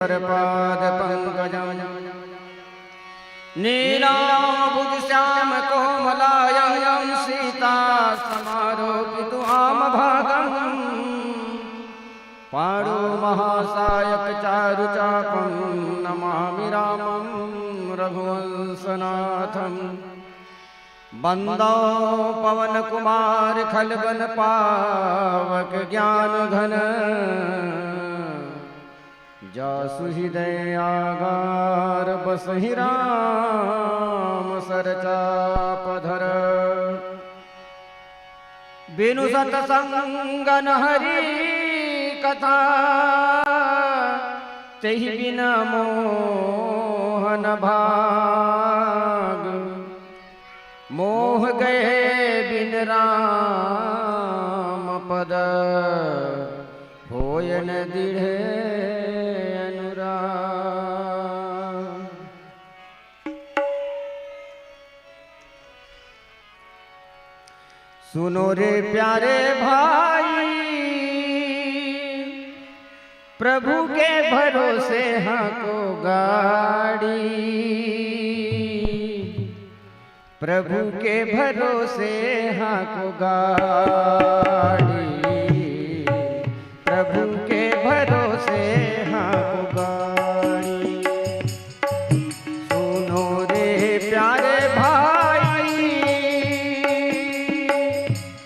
पाद पंकजं नीलांबुज श्याम कोमलायं सीता समारोपितुआम भागं पाणो महासायक चारुचापं नमामि रामं रघुवंशनाथं बंदो पवन कुमार खलबन पावक ज्ञान घन जासु हृदय आगार बसहि राम सरचापधर बिनु सतसंगन हरि कथा तेहि बिना मोहन भाग मोह गए बिन राम पद होयन दृढ़ सुनो रे प्यारे भाई प्रभु के भरोसे हाको गाड़ी प्रभु के भरोसे हाको गाड़ी प्रभु के भरोसे हाको गाड़ी सुनो रे प्यारे भाई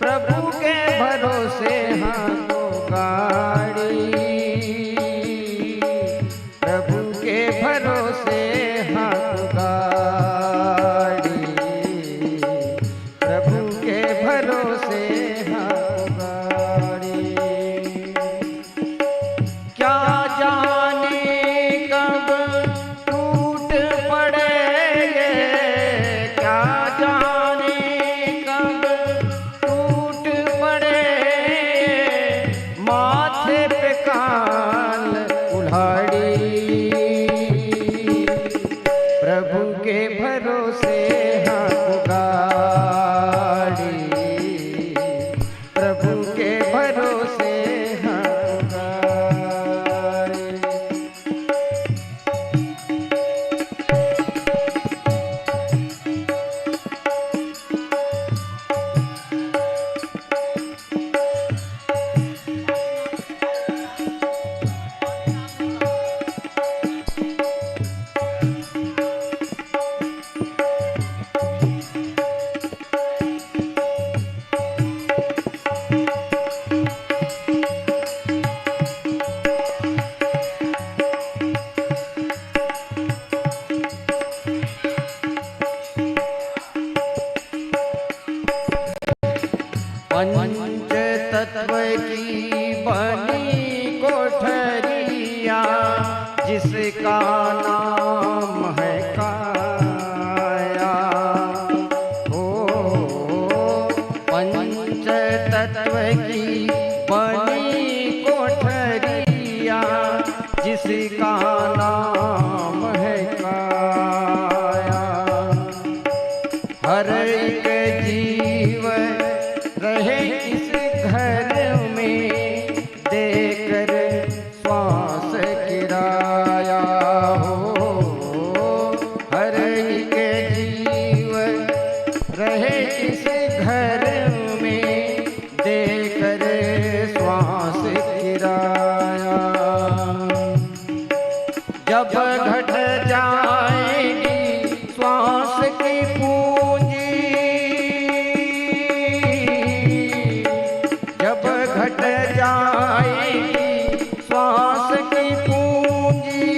प्रभु के भरोसे हाको गाड़ी प्रभु के भरोसे हाको गाड़ी प्रभु के भरोसे हाको गाड़ी क्या जाने कब टूट पड़ेंगे क्या जाने कब टूट पड़े माथे पे काल उल्हाड़ी प्रभु के भरोसे हाको गाड़ी प्रभु के भरोसे हाको गाड़ी पंच तत्व की बनी कोठरिया जिसका नाम है काया हो पंच तत्व की बनी कोठरिया जिसका नाम है काया हर एक जीव रहे इस घर में देकर श्वास किराया हो हर एक जीव रहे इस घर में देकर श्वास किराया जब घट जाएगी श्वास की पूंजी जब घट जाएगी श्वास की पूंजी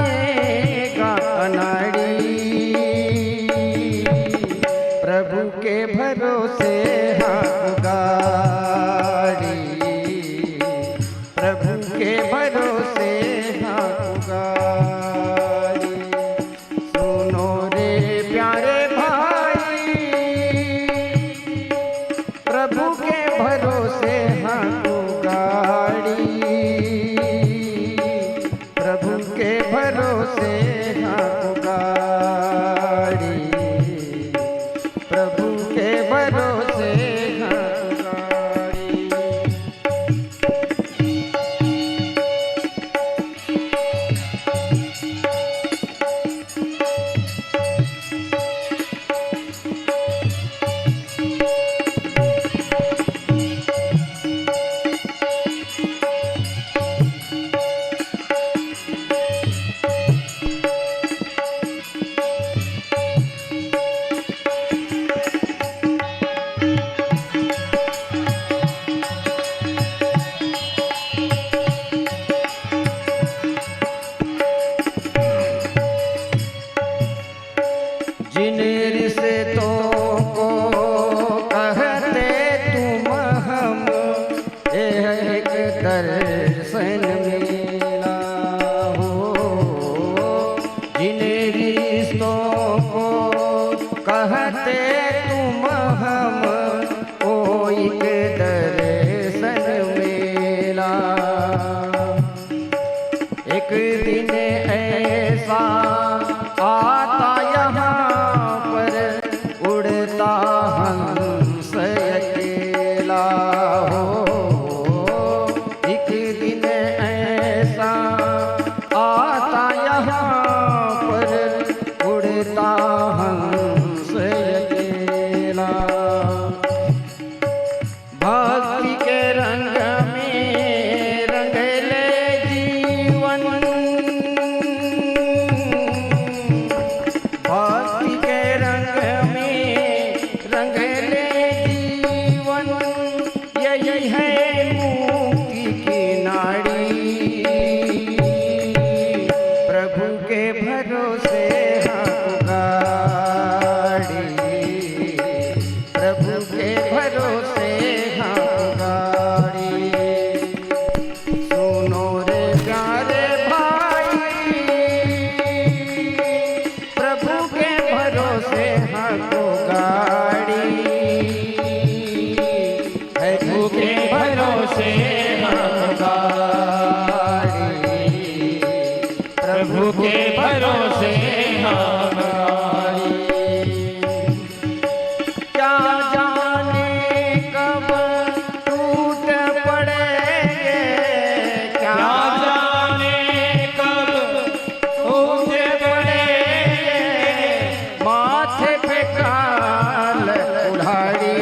पछताएगा अनाड़ी प्रभु के भरोसे हाको गाड़ी प्रभु के भरोसे हाको गाड़ी सुनो रे प्यारे भाई प्रभु के भरोसे हाको गाड़ी प्रभु के भरोसे हाको गाड़ी प्रभु के भरोसे हाको गाड़ी एक दिन ऐसा आता यहाँ पर उड़ता हंस अकेला हो। एक दिन ऐसा आता यहाँ पर उड़ता हंस अकेला। भक्ति के रंग में रंग ले जीवन, भक्ति के रंग में रंग ले जीवन, यही है मुक्ति की नाड़ी। प्रभु के भरोसे हाथ गाड़ी, प्रभु के भरोसे हाथ गाड़ी। सुनो रे प्यारे भाई, प्रभु के भरोसे हाथ गाड़ी, प्रभु के भरोसे हाथ गाड़ी, प्रभु के भरोसे हम गाड़ी। क्या जाने कब टूट पड़ेंगे, क्या क्या जाने कब टूट पड़ेंगे, माथे पे काल उड़ाड़ी।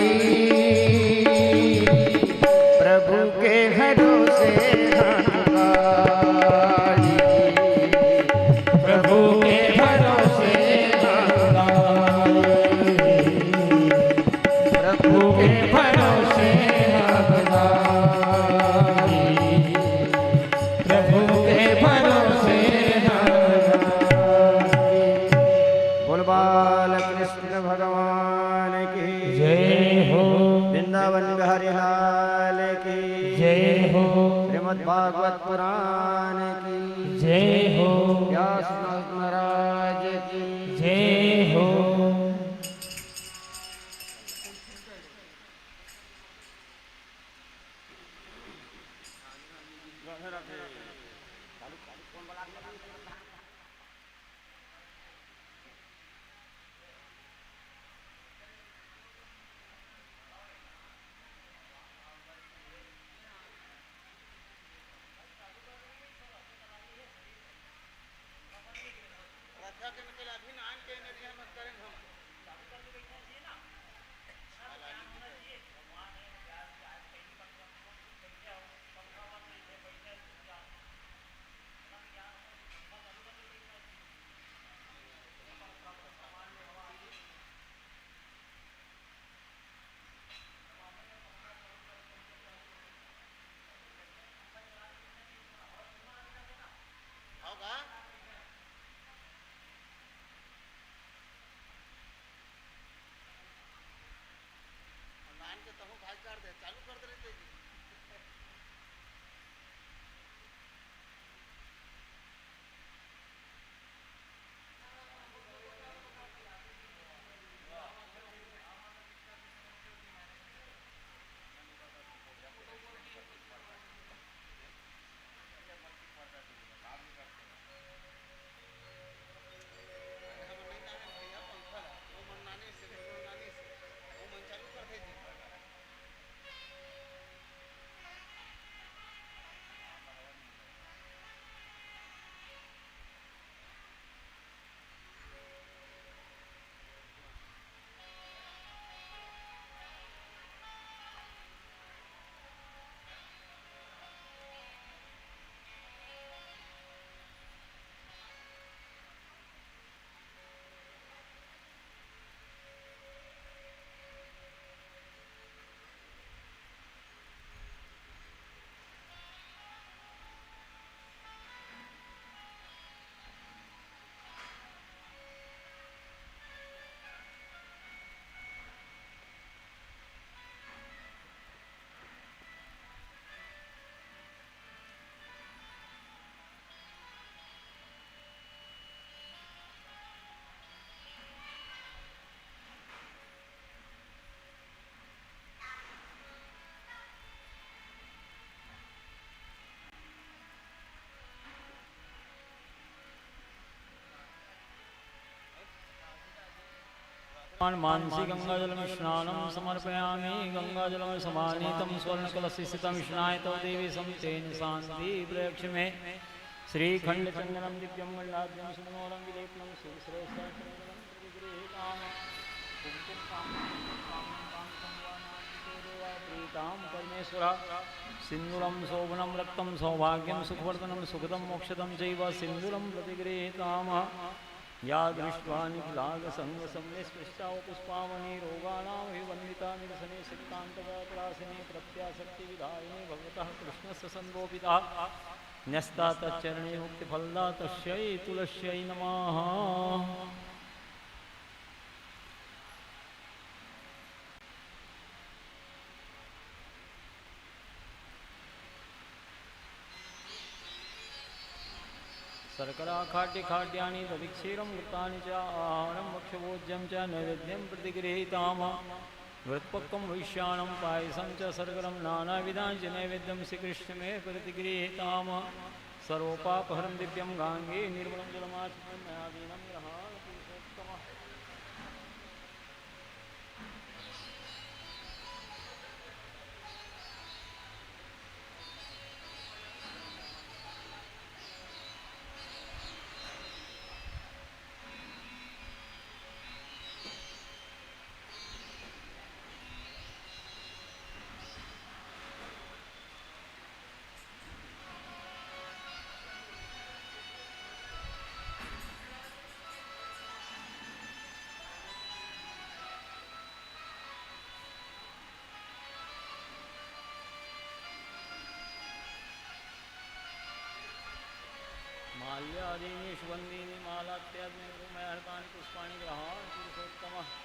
प्रभु के भरोसे हाथ गाड़ी, प्रभु के भरोसे हम गाड़ी। प्रभु के भरोसे हम गाड़ी। प्रभु के भरोसे हम गाड़ी। बोल बाल कृष्ण भगवान की जय हो, वृंदावन बिहारी लाल की जय हो, श्रीमद् भागवत पुराण की जय हो, व्यास महाराज की जय हो। मानसी गंगाजलम स्नानं समर्पयामि गंगाजलम समानीतं स्वर्णकलशस्थितं स्नायतो देवी समतेन शांति प्रयक्ष में श्रीखंड चंदनम दिव्यम गंडाद्यम सुमनोरम विलेपनम सुश्रेष्ठम प्रीताम परमेश्वरा सिंदूरम शोभनम रक्तम सौभाग्यम सुखवर्धनम सुखदम मोक्षदम चैव सिंदूरम प्रतिगृहीताम या दृष्ट्वा निखिलागसंगसंनिस्पृष्टा पुष्पामणि रोगाणां विवन्दिता निरसने सिक्तान्तप्रासिने प्रत्याशक्तिविधायिने भगवतः कृष्णस्य सन्दोपिता न्यस्ता तच्चरणे मुक्तिफलदा तस्यै तुलस्यै नमः। शर्करा खाद्य खाद्यानि तदिक्षीरं वृत्तानि च आहारं भक्ष्यभोज्यं च नैवेद्यं प्रतिगृहीताम वृत्पक्वं वैश्यानं पायसं च शर्करं नानाविधानि च नैवेद्यं श्रीकृष्णमे प्रतिगृहीताम सर्वपापहरं दिव्यं गाङ्गे निर्मलं जलमाचमनं मयादीनं ग्रहाण पुरुषोत्तमः। माल्यादीनि सुगन्धीनि मालात्यादीनि मयार्कानि पुष्पाणि ग्रहाण पुरुषोत्तमः।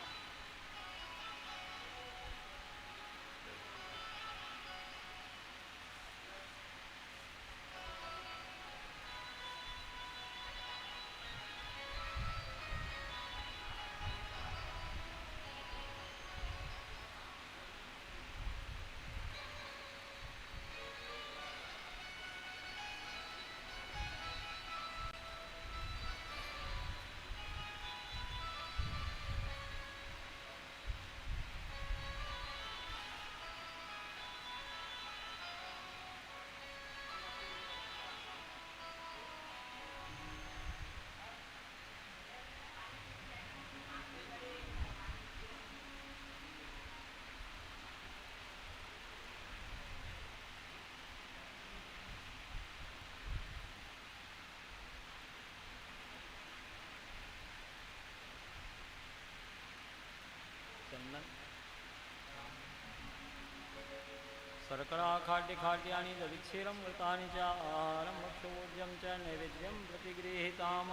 शर्करा खाद्य खाद्यानि तदिक्षीरं वृतानि च आहारं भक्ष्यभोज्यं च नैवेद्यं प्रतिगृहीताम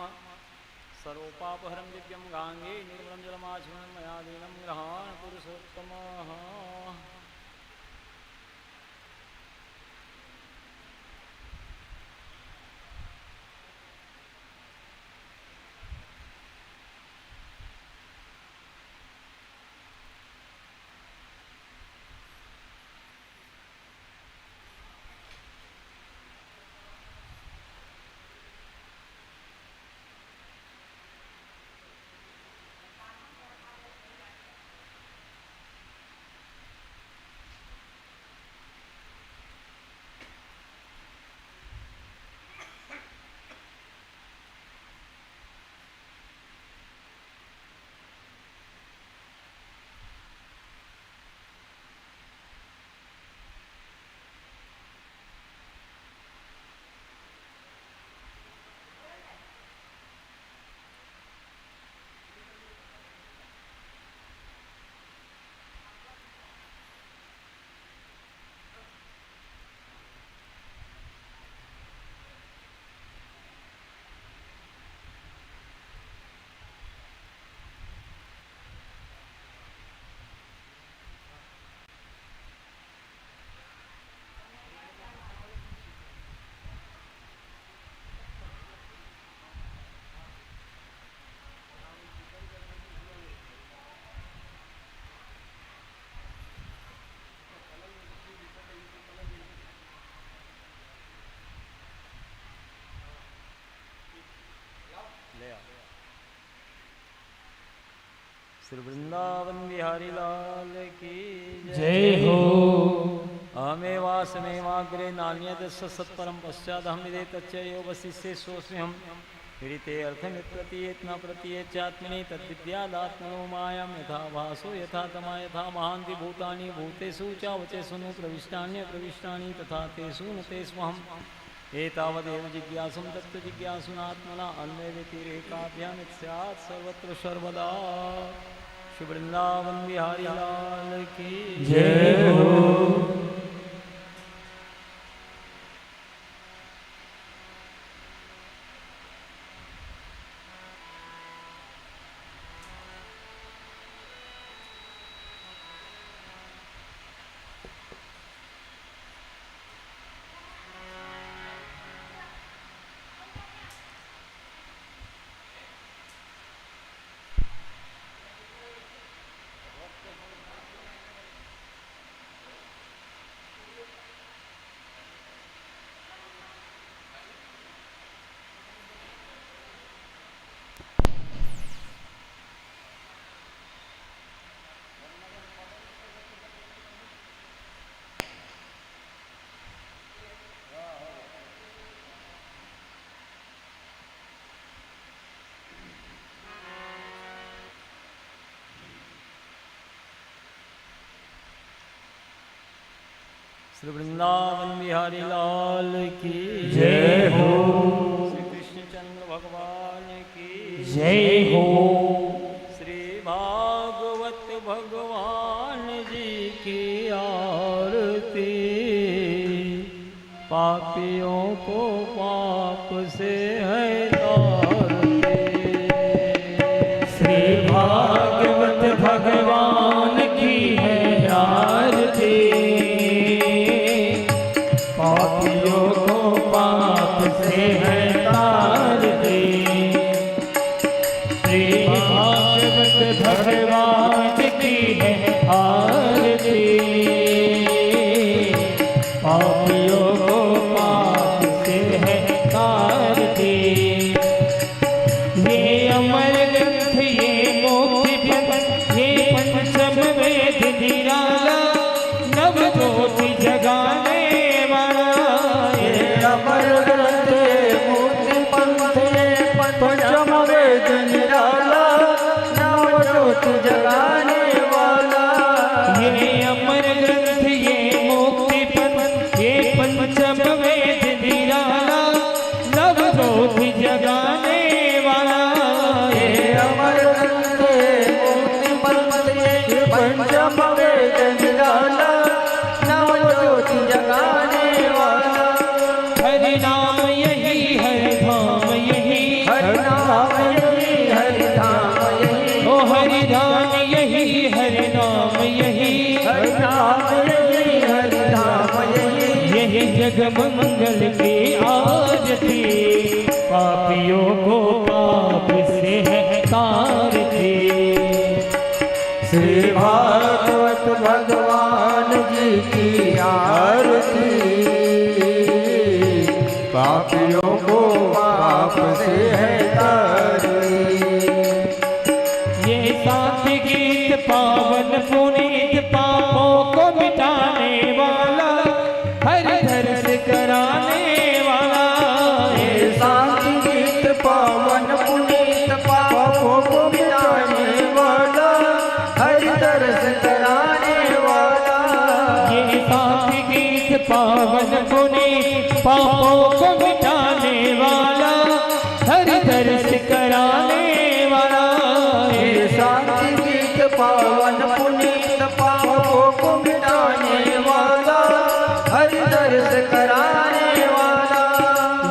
सर्वपापहरं दिव्यं गाङ्गे निर्मलं जलमाचमनं मयादीनं ग्रहाण पुरुषोत्तमः। श्री वृंदावन बिहारी लाल की जय हो। अहमेवासमेवाग्रे नान्यदस्य सत्परं पश्चादहं विदे तच्चयो वशिष्ये सोऽस्म्यहं विदिते अर्थमिप्रतीयेत् न प्रतीयेच्चात्मनि तद्विद्यादात्मनो मायां यथा भासो यथा तमा यथा महान्ति भूतानि भूतेषु चावचेषु नु प्रविष्टान्यप्रविष्टानि तथा तेषु न तेष्वहम् एतावदेव जिज्ञासुं तत्त्वजिज्ञासुनात्मना अन्वयव्यतिरेकाभ्यामित् स्यात् सर्वत्र सर्वदा। श्री वृंदावन बिहारी लाल की जय हो। श्री वृंदावन बिहारी लाल की जय हो। श्री कृष्णचंद्र भगवान की जय हो। श्री भागवत भगवान जी की आरती। पापियों को पाप से है तारती। श्री भागवत भगवान की है आरती। पापियों को पाप से है तारती। श्री भागवत भगवान की है आरती। पापियों को पाप से है तारती। ये अमर ग्रंथ ये मोक्ष पथ ये पंचम वेद निराला नव ज्योति जगाने वाला। अमर ग्रंथ मुक्ति पंथ पंचम वेद निराला नव ज्योति जगाने वाला। ये अमर ग्रंथ ये मुक्ति पथ ये पंचम वेद निराला नव ज्योति जगाने वाला। ये अमर ग्रंथ मुक्ति पंथ ये पंचम वेद निराला नव ज्योति जगाने वाला। हरि नाम यही हरि धाम यही। हरि नाम यही हरि धाम यही। ओ हरि धाम यही हरि नाम यही। हरि नाम यही हरि धाम यही। यही जग मंगल की आरती। पापियों को पाप से है तारती। श्री भागवत भगवान जी की आरती। पापियों को पाप से है तारती। ये शांति गीत पावन पुनीत पापों को मिटाने वाला हर दर्श कराने वाला। ये शांति गीत पावन पुनीत पापों को मिटाने वाला हरि दर्श कराने वाला। ये शांति गीत पावन पुनीत पापों को मिटाने वाला हर दर्श कराने वाला। ये शांति गीत पावन पुनीत पापों को मिटाने वाला हरि दर्श कराने वाला।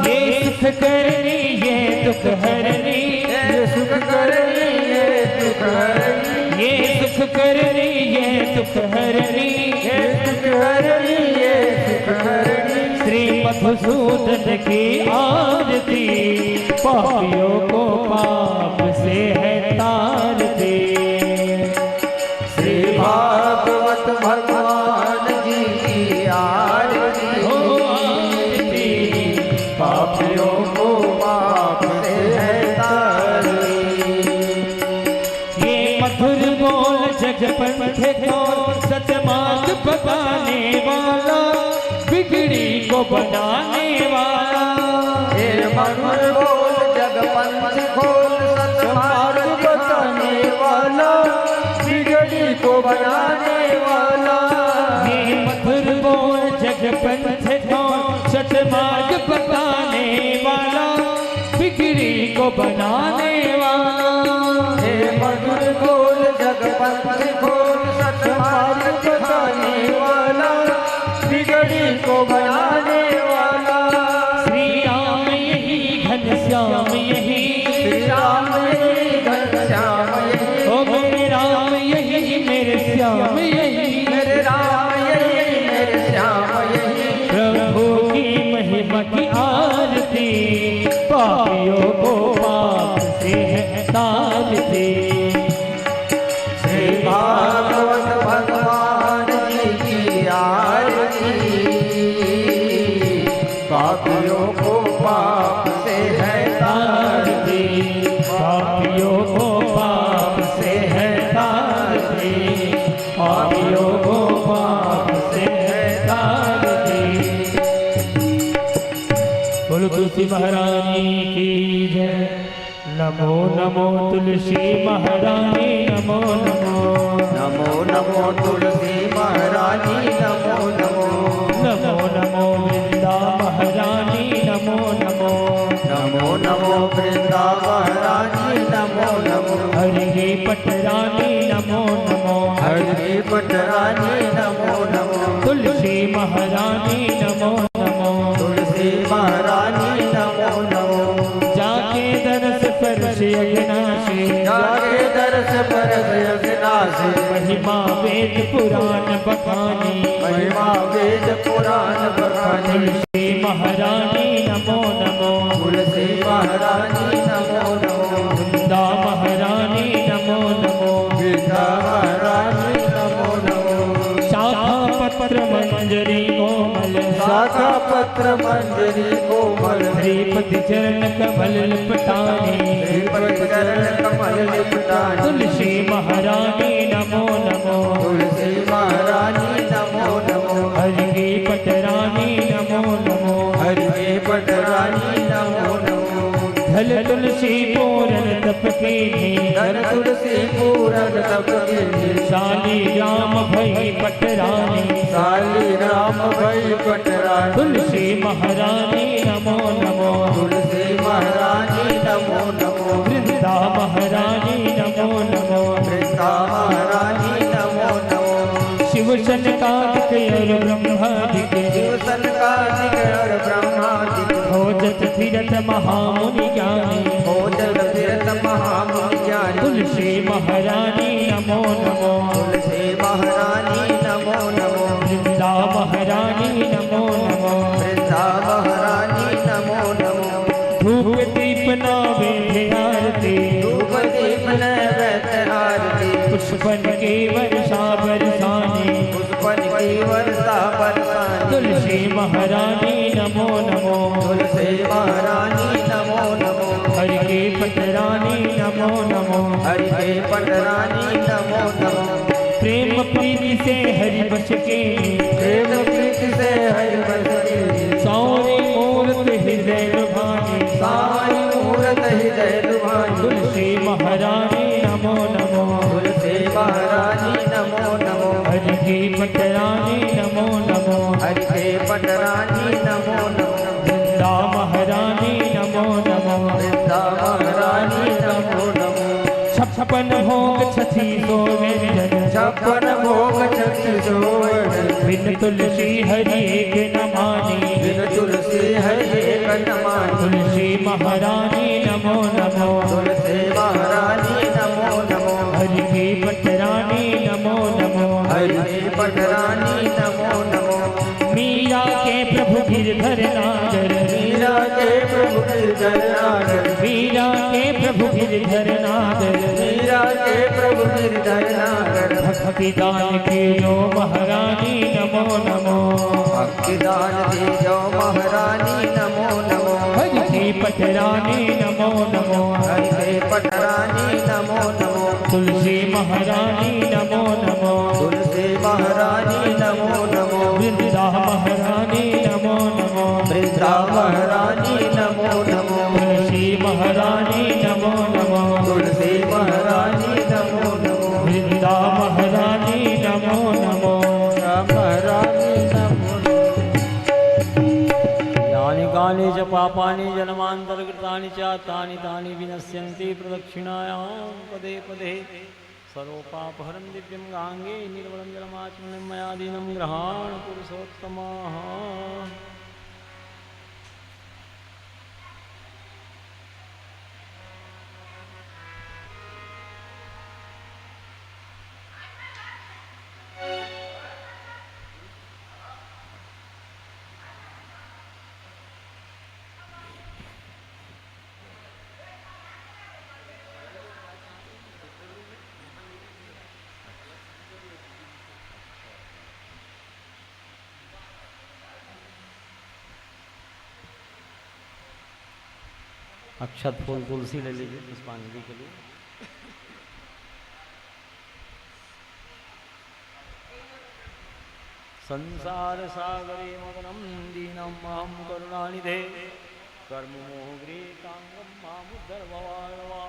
ये सुख करनी ये दुख हरनी। ये सुख करनी ये दुख हरनी। ये सुख करनी ये दुख हरनी। ये सुख हरनी ये सुख हरनी। श्री मधुसूदन की आरती। पापियों को पाप से है तारती। श्री भागवत भगवान जी की आरती। ओ आरती। पापियों को पाप से है तारती। ये मधुर को बनाने वाला, हे मधुर बोल जग पंथ खोल, सत्मार्ग बताने वाला, बिगड़ी को बनाने वाला। हे मधुर बोल जग पंथ खोल, सत्मार्ग बताने वाला, बिगड़ी को बनाने वाला। हे मधुर बोल जग पंथ खोल, सत्मार्ग बताने वाला, बिगड़ी को बनाने वाला। श्री राम यही घनश्याम यही, श्री राम यही घनश्याम यही, ओ मेरे राम यही मेरे श्याम यही, मेरे राम यही मेरे श्याम यही। प्रभु की महिमा की आरती, पापियों को पाप से है तारती। श्री भागवत भगवान जी की आरती, पापियों को पाप से है तारती, पापियों को पाप से है तारती, पापियों को पाप से है तारती। बोलो तुलसी महारानी की जय। नमो नमो तुलसी महारानी, नमो नमो, नमो नमो तुलसी महारानी, नमो नमो, नमो नमो वृंदा महारानी, नमो नमो, नमो नमो वृंदा महारानी, नमो नमो, हरि पटरानी, नमो नमो, हरि पटरानी, नमो नमो, तुलसी महारानी, नमो नमो, तुलसी महारानी, नमो नमो। जाके दरस परश अविनाशी, जाके दरस परस अविनाशी, महिमा वेद पुराण बखानी, महिमा वेद पुराण बखानी। तुलसी महारानी, नमो नमो, तुलसी महारानी, नमो नमो, वृंदा महारानी, नमो नमो, वृंदा महारानी, नमो नमो। शाखा पत्र मंजरी कोमल, शाखा पत्र मंजरी कोमल, श्रीपति चरण कमल लपटानी, श्रीपति चरण कमल लिपटानी। तुलसी महारानी, नमो नमो, तुलसी महारानी, नमो नमो, हरि पटरानी, नमो नमो, हरि पटरानी, नमो नमो। धल तुलसी पूरन तप कीन्ही, धन तुलसी पूरन तप कीन्ही, शाली राम भई पटरानी, शाली राम भई पटरानी। तुलसी महारानी, नमो नमो, तुलसी महारानी, नमो नमो, वृंदा महारानी, नमो नमो, वृंदा महारानी, नमो नमो। शिव सनकादिक और ब्रह्मादिक, शिव सनकादिक और ब्रह्मादिक, खोजत फिरत महामुनि ज्ञानी, खोजत फिरत महामुनि ज्ञानी। तुलसी महारानी, नमो नमो, तुलसी महारानी, नमो नमो, वृंदा महारानी, नमो नमो, वृंदा महारानी, नमो नमो। धूप दीप नैवेद्य आरती, धूप दीप नैवेद्य आरती, पुष्पन के वर्षा बरसानी, पुष्पन की वर्षा बरसानी। तुलसी महारानी, नमो नमो, तुलसी महारानी, नमो नमो, हरि के पटरानी, नमो नमो, हरि के पटरानी, नमो नमो। प्रेम प्रीति से हरि बस के, प्रेम प्रीति से हरि बस के, सौरी मूर्त हृदय लुभानी, साई मूरत हृदय लुभानी। तुलसी महारानी, नमो नमो, तुलसी महारानी, नमो नमो, हरि की पटरानी, नमो नमो, हरि के पटरानी, नमो नमो, वृंदा महारानी, नमो नमो, वृंदा महारानी, नमो नमो। छप्पन भोग छठी सो व्यंजन, छप्पन भोग छत्तीस सुवर्ण, बिन तुलसी हरि एक न मानी, बिन तुलसी हरि एक न मानी। तुलसी महारानी, नमो नमो, तुलसी महारानी, नमो नमो, हरि की पटरानी, नमो नमो, हरि की पटरानी, नमो नमो। मीरा के प्रभु गिरधर नागर, मीरा के प्रभु गिरधर नागर, मीरा के प्रभु गिरधर नागर, मीरा के प्रभु गिरधर नागर। भक्ति दान की जो महारानी, नमो नमो, भक्ति दान दी जो महारानी, नमो नमो, हरि की पटरानी, नमो नमो, हरि के पटरानी, नमो नमो, तुलसी महारानी, नमो नमो, तुलसी महारानी, महारानी नमो नमो वृंदा महारानी नमो नमो वृंदा महारानी नमो नमो तुलसी महारानी नमो नमो तुलसी महारानी नमो नमो वृंदा महारानी नमो नमो महारानी नमो यानि कानि च पापानि जन्मान्तरकृतानि च तानि तानि विनश्यन्ति प्रदक्षिणायां पदे पदे सर्वपापहरं दिव्यं गाङ्गे निर्मलं जलमाचमनं मया दीनं ग्रहाण पुरुषोत्तमः। अक्षत फूल तुलसी ले लीजिए पुष्पांजलि के लिए। संसार सागरे मगनं दीनं मां करुणानिधे कर्ममोहग्रीकाङ्गं मामुद्धर भवार्णवा।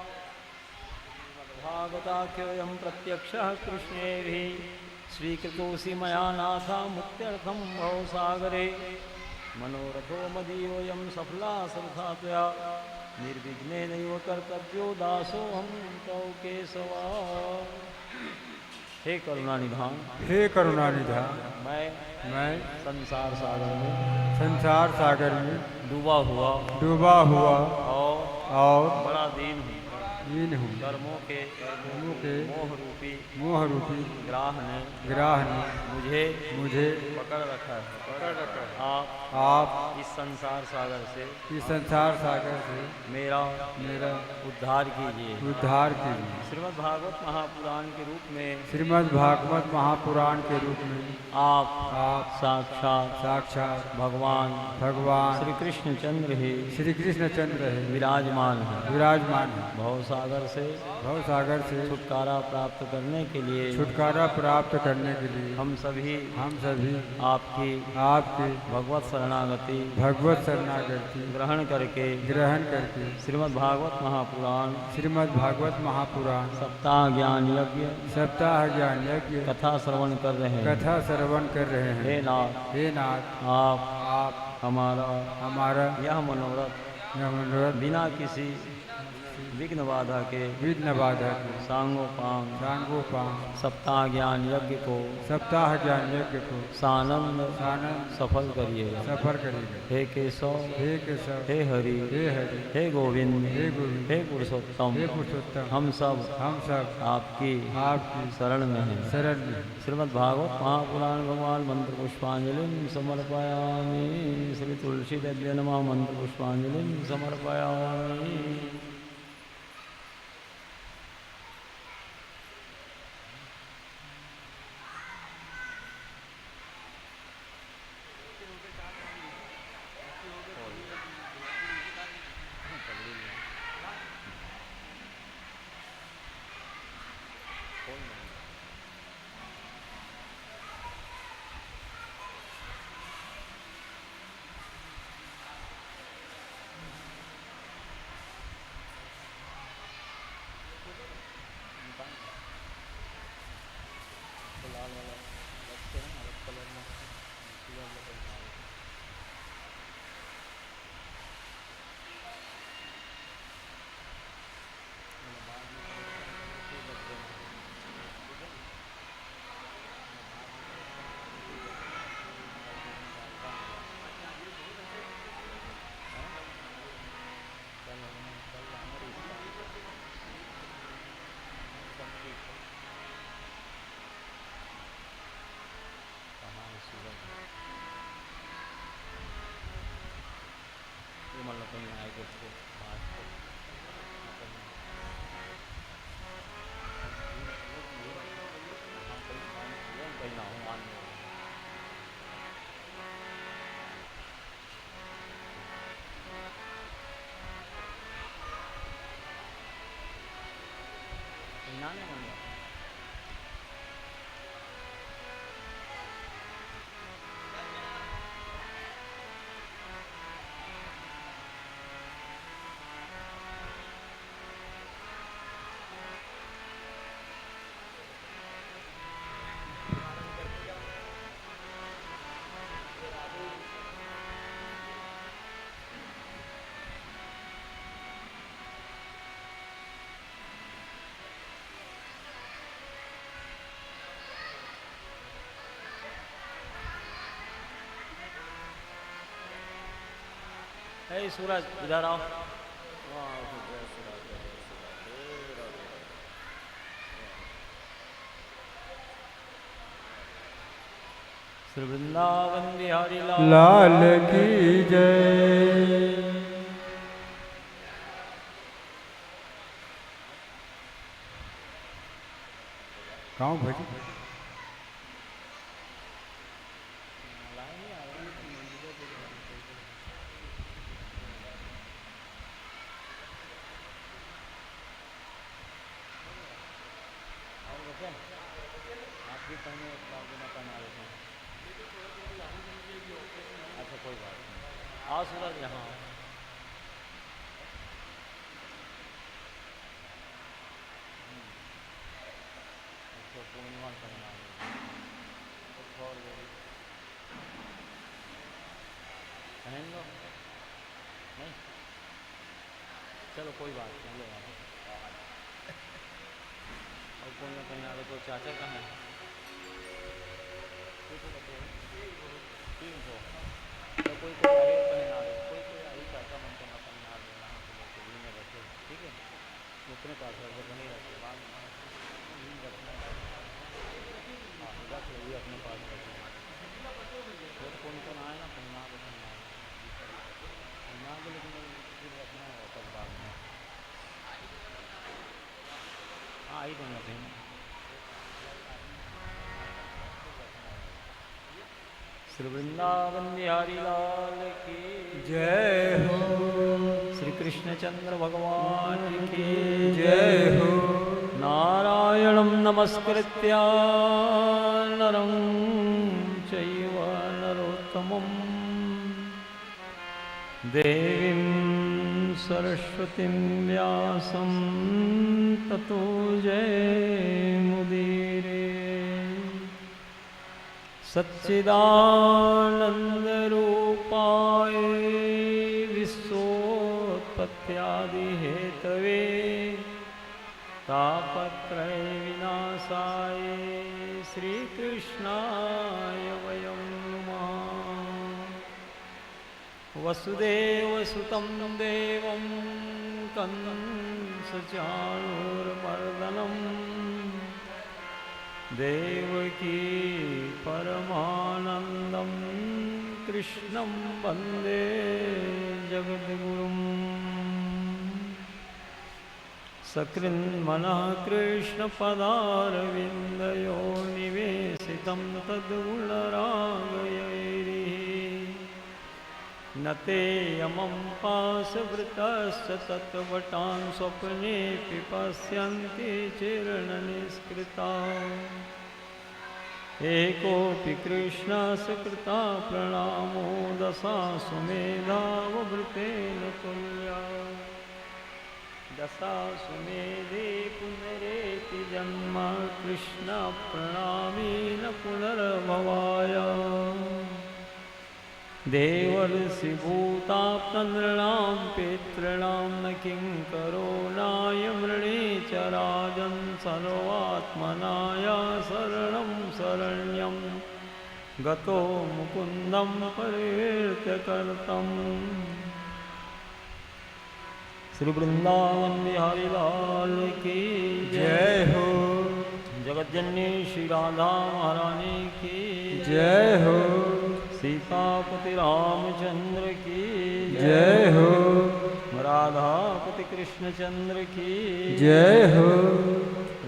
भागवताख्योऽयं प्रत्यक्षः कृष्णेभिः स्वीकृतोऽसि मया नाथ मुक्त्यर्थं भवसागरे। मनोरथो मदीयोऽयं सफला सरथा त्वया निर्विघ्नेनैव कर्तव्यो दासोऽहं तव केशवा। हे करुणानिधान, हे करुणानिधान, मैं संसार सागर में डूबा हुआ और बड़ा दीन हूँ। कर्मों के मोह रूपी ग्राह ने मुझे पकड़ रखा है। आप इस संसार सागर से मेरा उद्धार कीजिए। श्रीमद् भागवत महापुराण के रूप में आप साक्षात भगवान श्री कृष्ण चंद्र है विराजमान है। भवसागर से छुटकारा प्राप्त करने के लिए हम सभी आपकी भगवत शरणागति ग्रहण करके श्रीमद् भागवत महापुराण सप्ताह ज्ञान यज्ञ कथा श्रवण कर रहे हैं। हे नाथ आप हमारा यह मनोरथ बिना किसी विघ्न बाधा के सांगोपांग सप्ताह ज्ञान यज्ञ को सानंद सफल करिए। हे केशव हे हरि हे गोविंद हे पुरुषोत्तम हम सब आपकी शरण में हैं। श्रीमद् भागवत महापुराण भगवान मंत्र पुष्पांजलि समर्पयामि। श्री तुलसी देव्य नमः मंत्र पुष्पांजलि समर्पयामि। सूरज इधर आओ। श्री वृंदावन बिहारी लाल की जय। गाँव भजी आप भी पहने अच्छा कोई बात नहीं। आओ सूरज यहाँ पूर्णिमा पहना पहन लो नहीं चलो कोई बात नहीं लो और कौन ना पहना दो। तो चाचा कहाँ है? तो कोई पहना दो कोई आई चाचा मन को ना पहना दो यहाँ में रखे ठीक है अपने पास नहीं रखे बाद रखना हाँ रख लो ये अपने पास रखे फिर कौन कौन आए ना पहना दो लेकिन फिर रखना है तब बाद में हाँ आई दोनों कहीं श्री वृंदावन बिहारी लाल की जय हो। श्री कृष्ण चंद्र भगवान की जय हो। नारायणं नमस्कृत्य नरं चैव नरोत्तमं देवीं सरस्वतीं व्यासं ततो जयमुदीरये। सच्चिदानन्दरूपाय विश्वोत्पत्त्यादिहेतवे तापत्रयविनाशाय श्रीकृष्णाय वयं नुमः। वसुदेवसुतं देवं कंसचाणूरमर्दनं देवकी परमानन्दं कृष्णं वन्दे जगद्गुरुम्। सकृन्मनः कृष्णपदारविन्दयो निवेशितं तद्गुणरागयैरिः न ते यमं पाशवृतश्च तत्वटान् स्वप्नेऽपि पश्यन्ति चिरणनिष्कृता। एकोऽपि कृष्णस्य कृता प्रणामो दशाश्वमेधावभृतेन तुल्या। दशाश्वमेधे पुनरेति जन्म कृष्ण प्रणामी न पुनर्भवाय। देवर्षिभूताप्तनृणां पितॄणां न किङ्करो नायमृणे च राजन् सर्वात्मनाय शरणं शरण्यं गतो मुकुन्दं परिवर्त्यकर्तम्। श्री वृंदावन बिहारी लाल की जय हो। जगज्जननी श्री राधा महारानी की जय हो। सीतापति रामचंद्र की जय हो। राधापति कृष्णचंद्र की जय हो।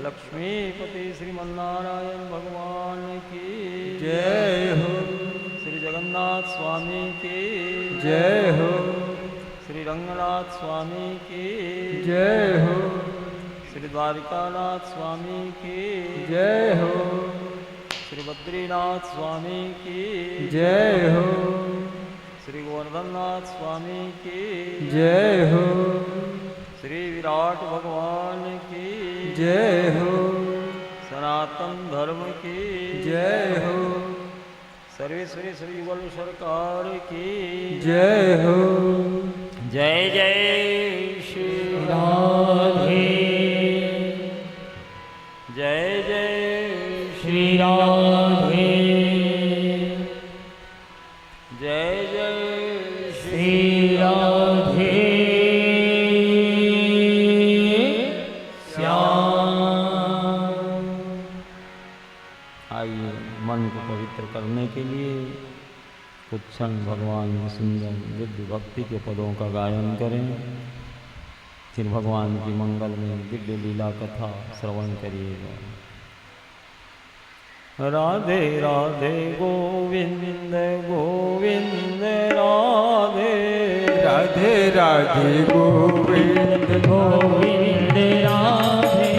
लक्ष्मीपति श्रीमन्नारायण भगवान की जय हो। श्री जगन्नाथ स्वामी की जय हो। श्री रंगनाथ स्वामी की जय हो। श्री द्वारिकानाथ स्वामी की जय हो। श्री बद्रीनाथ स्वामी की जय हो। श्री गोवर्धननाथ स्वामी की जय हो। श्री विराट भगवान की जय हो। सनातन धर्म की जय हो। सर्वेश्वरी श्री युगल सरकार की जय हो। जय जय श्री राधे। जय जय श्री राधे। जय जय श्री राधे। पवित्र करने के लिए कुछ क्षण भगवान सुंदर दिव्य भक्ति के पदों का गायन करें। फिर भगवान की मंगल में दिव्य लीला कथा श्रवण करिएगा। राधे राधे गोविंद गोविंद राधे, राधे राधे गोविंद गोविंद राधे,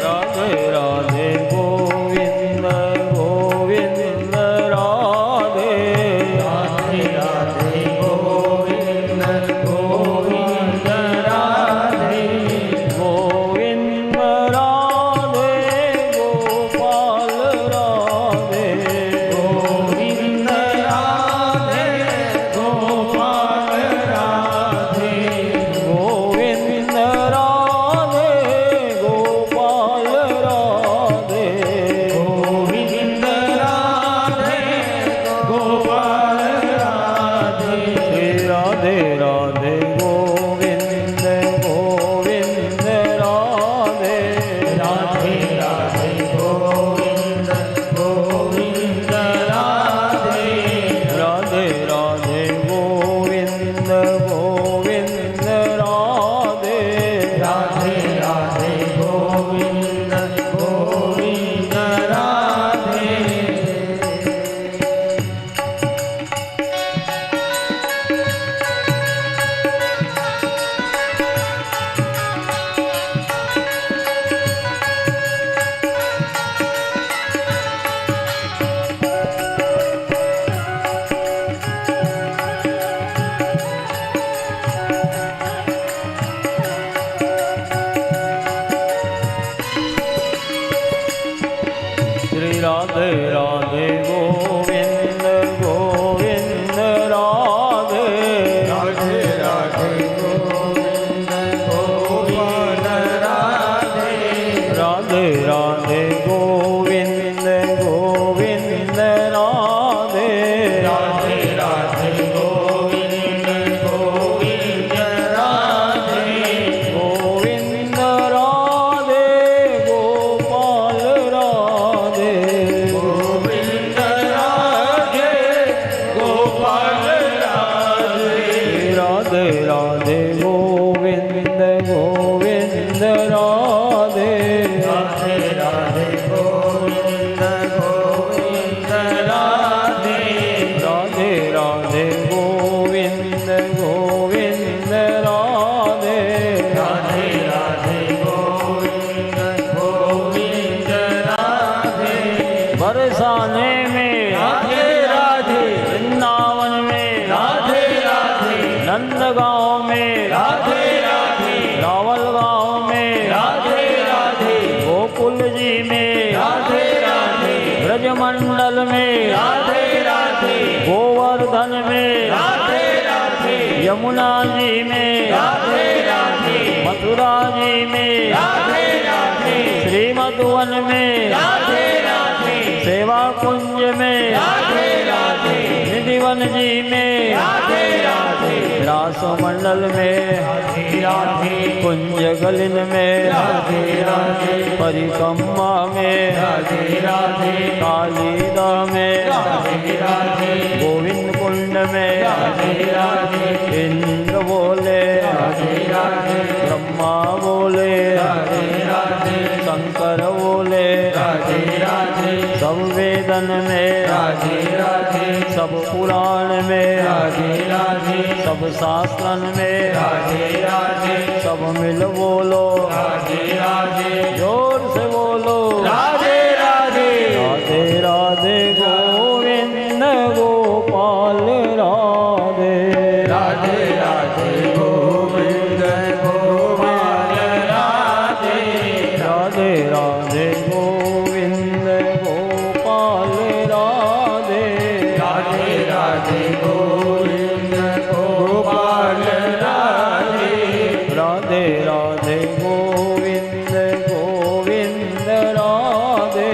राधे राधे गोविंद गोविंद राधे, राधे राधे गोविंद गोविंद राधे, गोविंद राधे गोपाल राधे, गोविंद राधे गोपाल राधे, गोविंद राधे गोपाल राधे, गोविंद राधे गोपाल राधे, श्री राधे राधे गोविंद गोविंद राधे, राधे राधे गोविंद गोविंद राधे, राधे राधे गोविंद गोविंद राधे, राधे राधे गोविंद गोविंद राधे। श्री राधे राधे गोविंद गोविंद राधे, राधे राधे गोविंद गोपाल राधे, राधे राधे गोविंद गोविंद राधे, राधे राधे गोविंद गोविंद राधे, गोविंद राधे गोपाल राधे, गोविंद राधे गोपाल राधे, राधे राधे गोविंद गोविंद राधे, राधे राधे गोविंद गोविंद राधे, राधे राधे गोविंद गोविंद राधे, राधे राधे गोविंद गोविंद राधे, बरसाने में राधे राधे वृंदावन में राधे राधे, नंदगांव में राधे राधे रावल गांव में राधे राधे, गोकुल जी में राधे राधे ब्रजमंडल में राधे राधे, गोवर्धन में राधे राधे यमुना जी में राधे राधे, मथुरा जी में राधे राधे श्री मधुवन में राधे राधे, सेवा कुंज में राधे राधे निधिवन जी में राधे राधे, रास मंडल में राधे राधे कुंज गलिन में राधे राधे, परिक्रमा में राधे राधे कालीदा में राधे राधे, गोविंद कुंड में राधे राधे इंद्र बोले राधे राधे, ब्रह्मा बोले राधे राधे शंकर बोले राधे राधे, सब वेदन में राधे राधे सब पुराण में राधे राधे, सब शास्त्रन में राधे राधे सब मिल बोलो राधे राधे, जोर से बोलो राधे राधे राधे राधे गोविंद गोपाल राधे, राधे राधे गोविंद गोपाल राधे, राधे राधे गोविंद गोपाल राधे, राधे राधे गोविंद गोपाल राधे, राधे राधे गोविंद गोविंद राधे,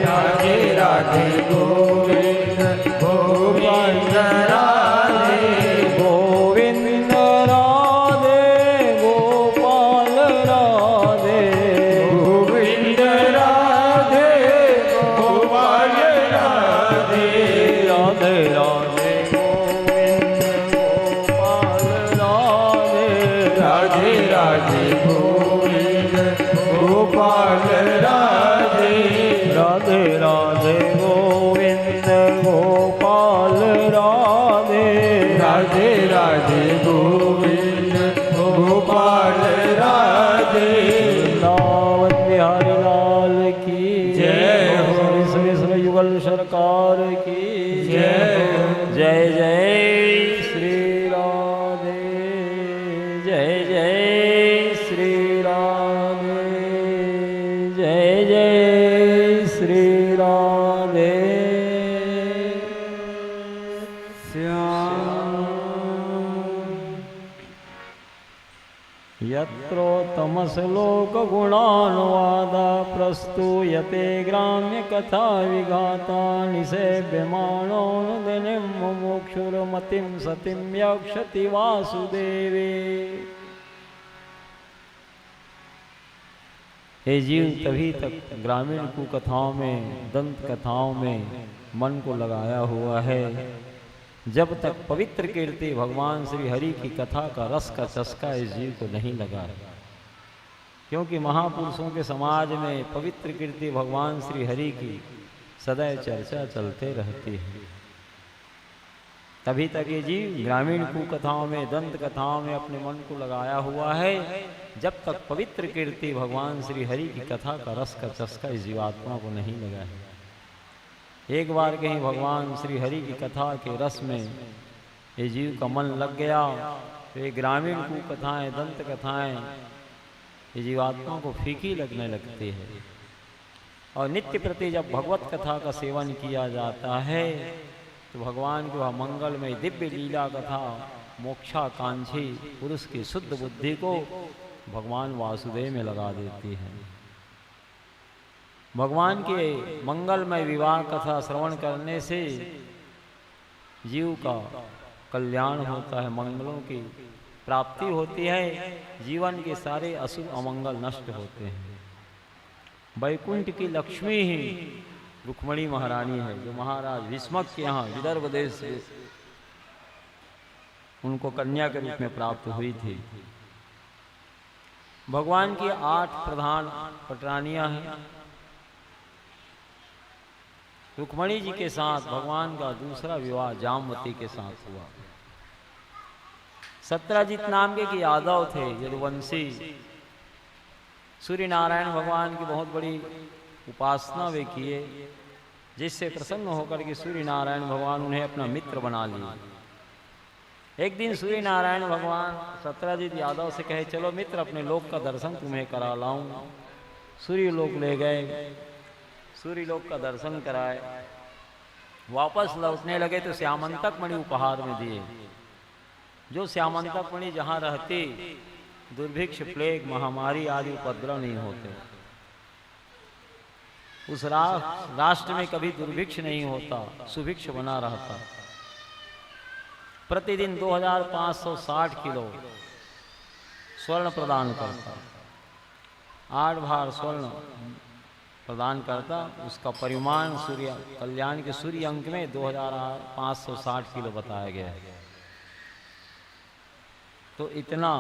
राधे राधे गोविंद गोविंद राधे, गोविंद राधे गोपाल राधे, गोविंद राधे गोपाल राधे, राधे गोविंद गोपाल राधे राधे राधे गोविंद गोपाल राधे राधे राधे गोविंद गोपाल राधे वृंदावन बिहारी लाल की जय हो। श्री श्री युगल सरकार की जय जय जय श्री राधे जय जय श्री राधे जय जय श्री राधे यत्रोत्तमश्लोकगुणानुवादा प्रस्तूयते ग्राम्यकथा विघाता निसेव्यमाणोऽनुदिनं मुमुक्षुर्मतिं सतिं यक्षति वासुदेवे। हे जीव तभी तक ग्रामीण कुकथाओं में दंत कथाओं में मन को लगाया हुआ है जब तक पवित्र कीर्ति भगवान श्री हरि की कथा का रस का चस्का इस जीव को नहीं लगा। क्योंकि महापुरुषों के समाज में पवित्र कीर्ति भगवान श्री हरि की सदैव चर्चा चलते रहती है। तभी तक ये जीव ग्रामीण कुकथाओं में दंत कथाओं में अपने मन को लगाया हुआ है जब तक पवित्र कीर्ति भगवान श्री हरि की कथा का रस का चस्का इस जीवात्मा को नहीं लगा है। एक बार कहीं भगवान श्री हरि की कथा के रस में ये जीव का मन लग गया तो ये ग्रामीण कुकथाएं दंत कथाएं ये जीवात्मा को फीकी लगने लगती है। और नित्य प्रति जब भगवत कथा का सेवन किया जाता है तो भगवान की वह मंगलमय दिव्य लीला कथा मोक्षाकांक्षी पुरुष की शुद्ध बुद्धि को भगवान वासुदेव में लगा देती है। भगवान के मंगलमय विवाह कथा श्रवण करने से जीव का कल्याण होता है, मंगलों की प्राप्ति होती है, जीवन के सारे अशुभ अमंगल नष्ट होते हैं। वैकुंठ की लक्ष्मी ही रुक्मणी महारानी है जो महाराज भीष्मक के यहाँ विदर्भ देश से उनको कन्या के रूप में प्राप्त हुई थी। भगवान की 8 प्रधान पटरानियां हैं। रुक्मणी जी के साथ भगवान का दूसरा विवाह जामवती के साथ हुआ। सत्यजित नाम के यादव थे यदुवंशी, सूर्य नारायण भगवान की बहुत बड़ी उपासना वे किए जिससे प्रसन्न होकर के सूर्य नारायण भगवान उन्हें अपना मित्र बना लिए। एक दिन सूर्य नारायण भगवान सत्यजित यादव से कहे चलो मित्र अपने लोक का दर्शन तुम्हें करा लाऊं। सूर्य लोक ले गए, सूर्य लोक का दर्शन कराए, वापस लौटने लगे तो श्यामंतक मणि उपहार में दिए। जो श्यामंतक मणि जहाँ रहती दुर्भिक्ष प्लेग महामारी आदि उपद्रव नहीं होते। उस राष्ट्र में कभी दुर्भिक्ष नहीं होता, सुभिक्ष बना रहता। प्रतिदिन 2560 किलो स्वर्ण प्रदान करता, 8 भार स्वर्ण प्रदान करता। उसका परिमाण सूर्य कल्याण के सूर्य अंक में 2560 किलो बताया गया है। तो इतना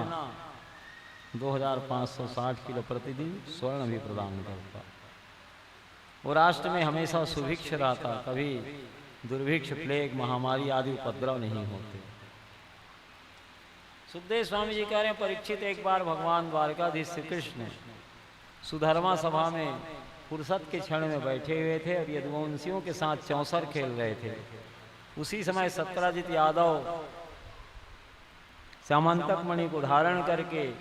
2560 किलो प्रतिदिन स्वर्ण भी प्रदान करता। वो राष्ट्र में हमेशा सुभिक्ष रहता, कभी दुर्भिक्ष प्लेग महामारी आदि उपद्रव नहीं होते। सुखदेव स्वामी जी कह रहे हैं परीक्षित एक बार भगवान द्वारकाधीश श्री कृष्ण सुधर्मा सभा में फुर्सत के क्षण में बैठे हुए थे और यदुवंशियों के साथ चौसर खेल रहे थे। उसी समय सत्यजित यादव श्यामंतक मणि को धारण करके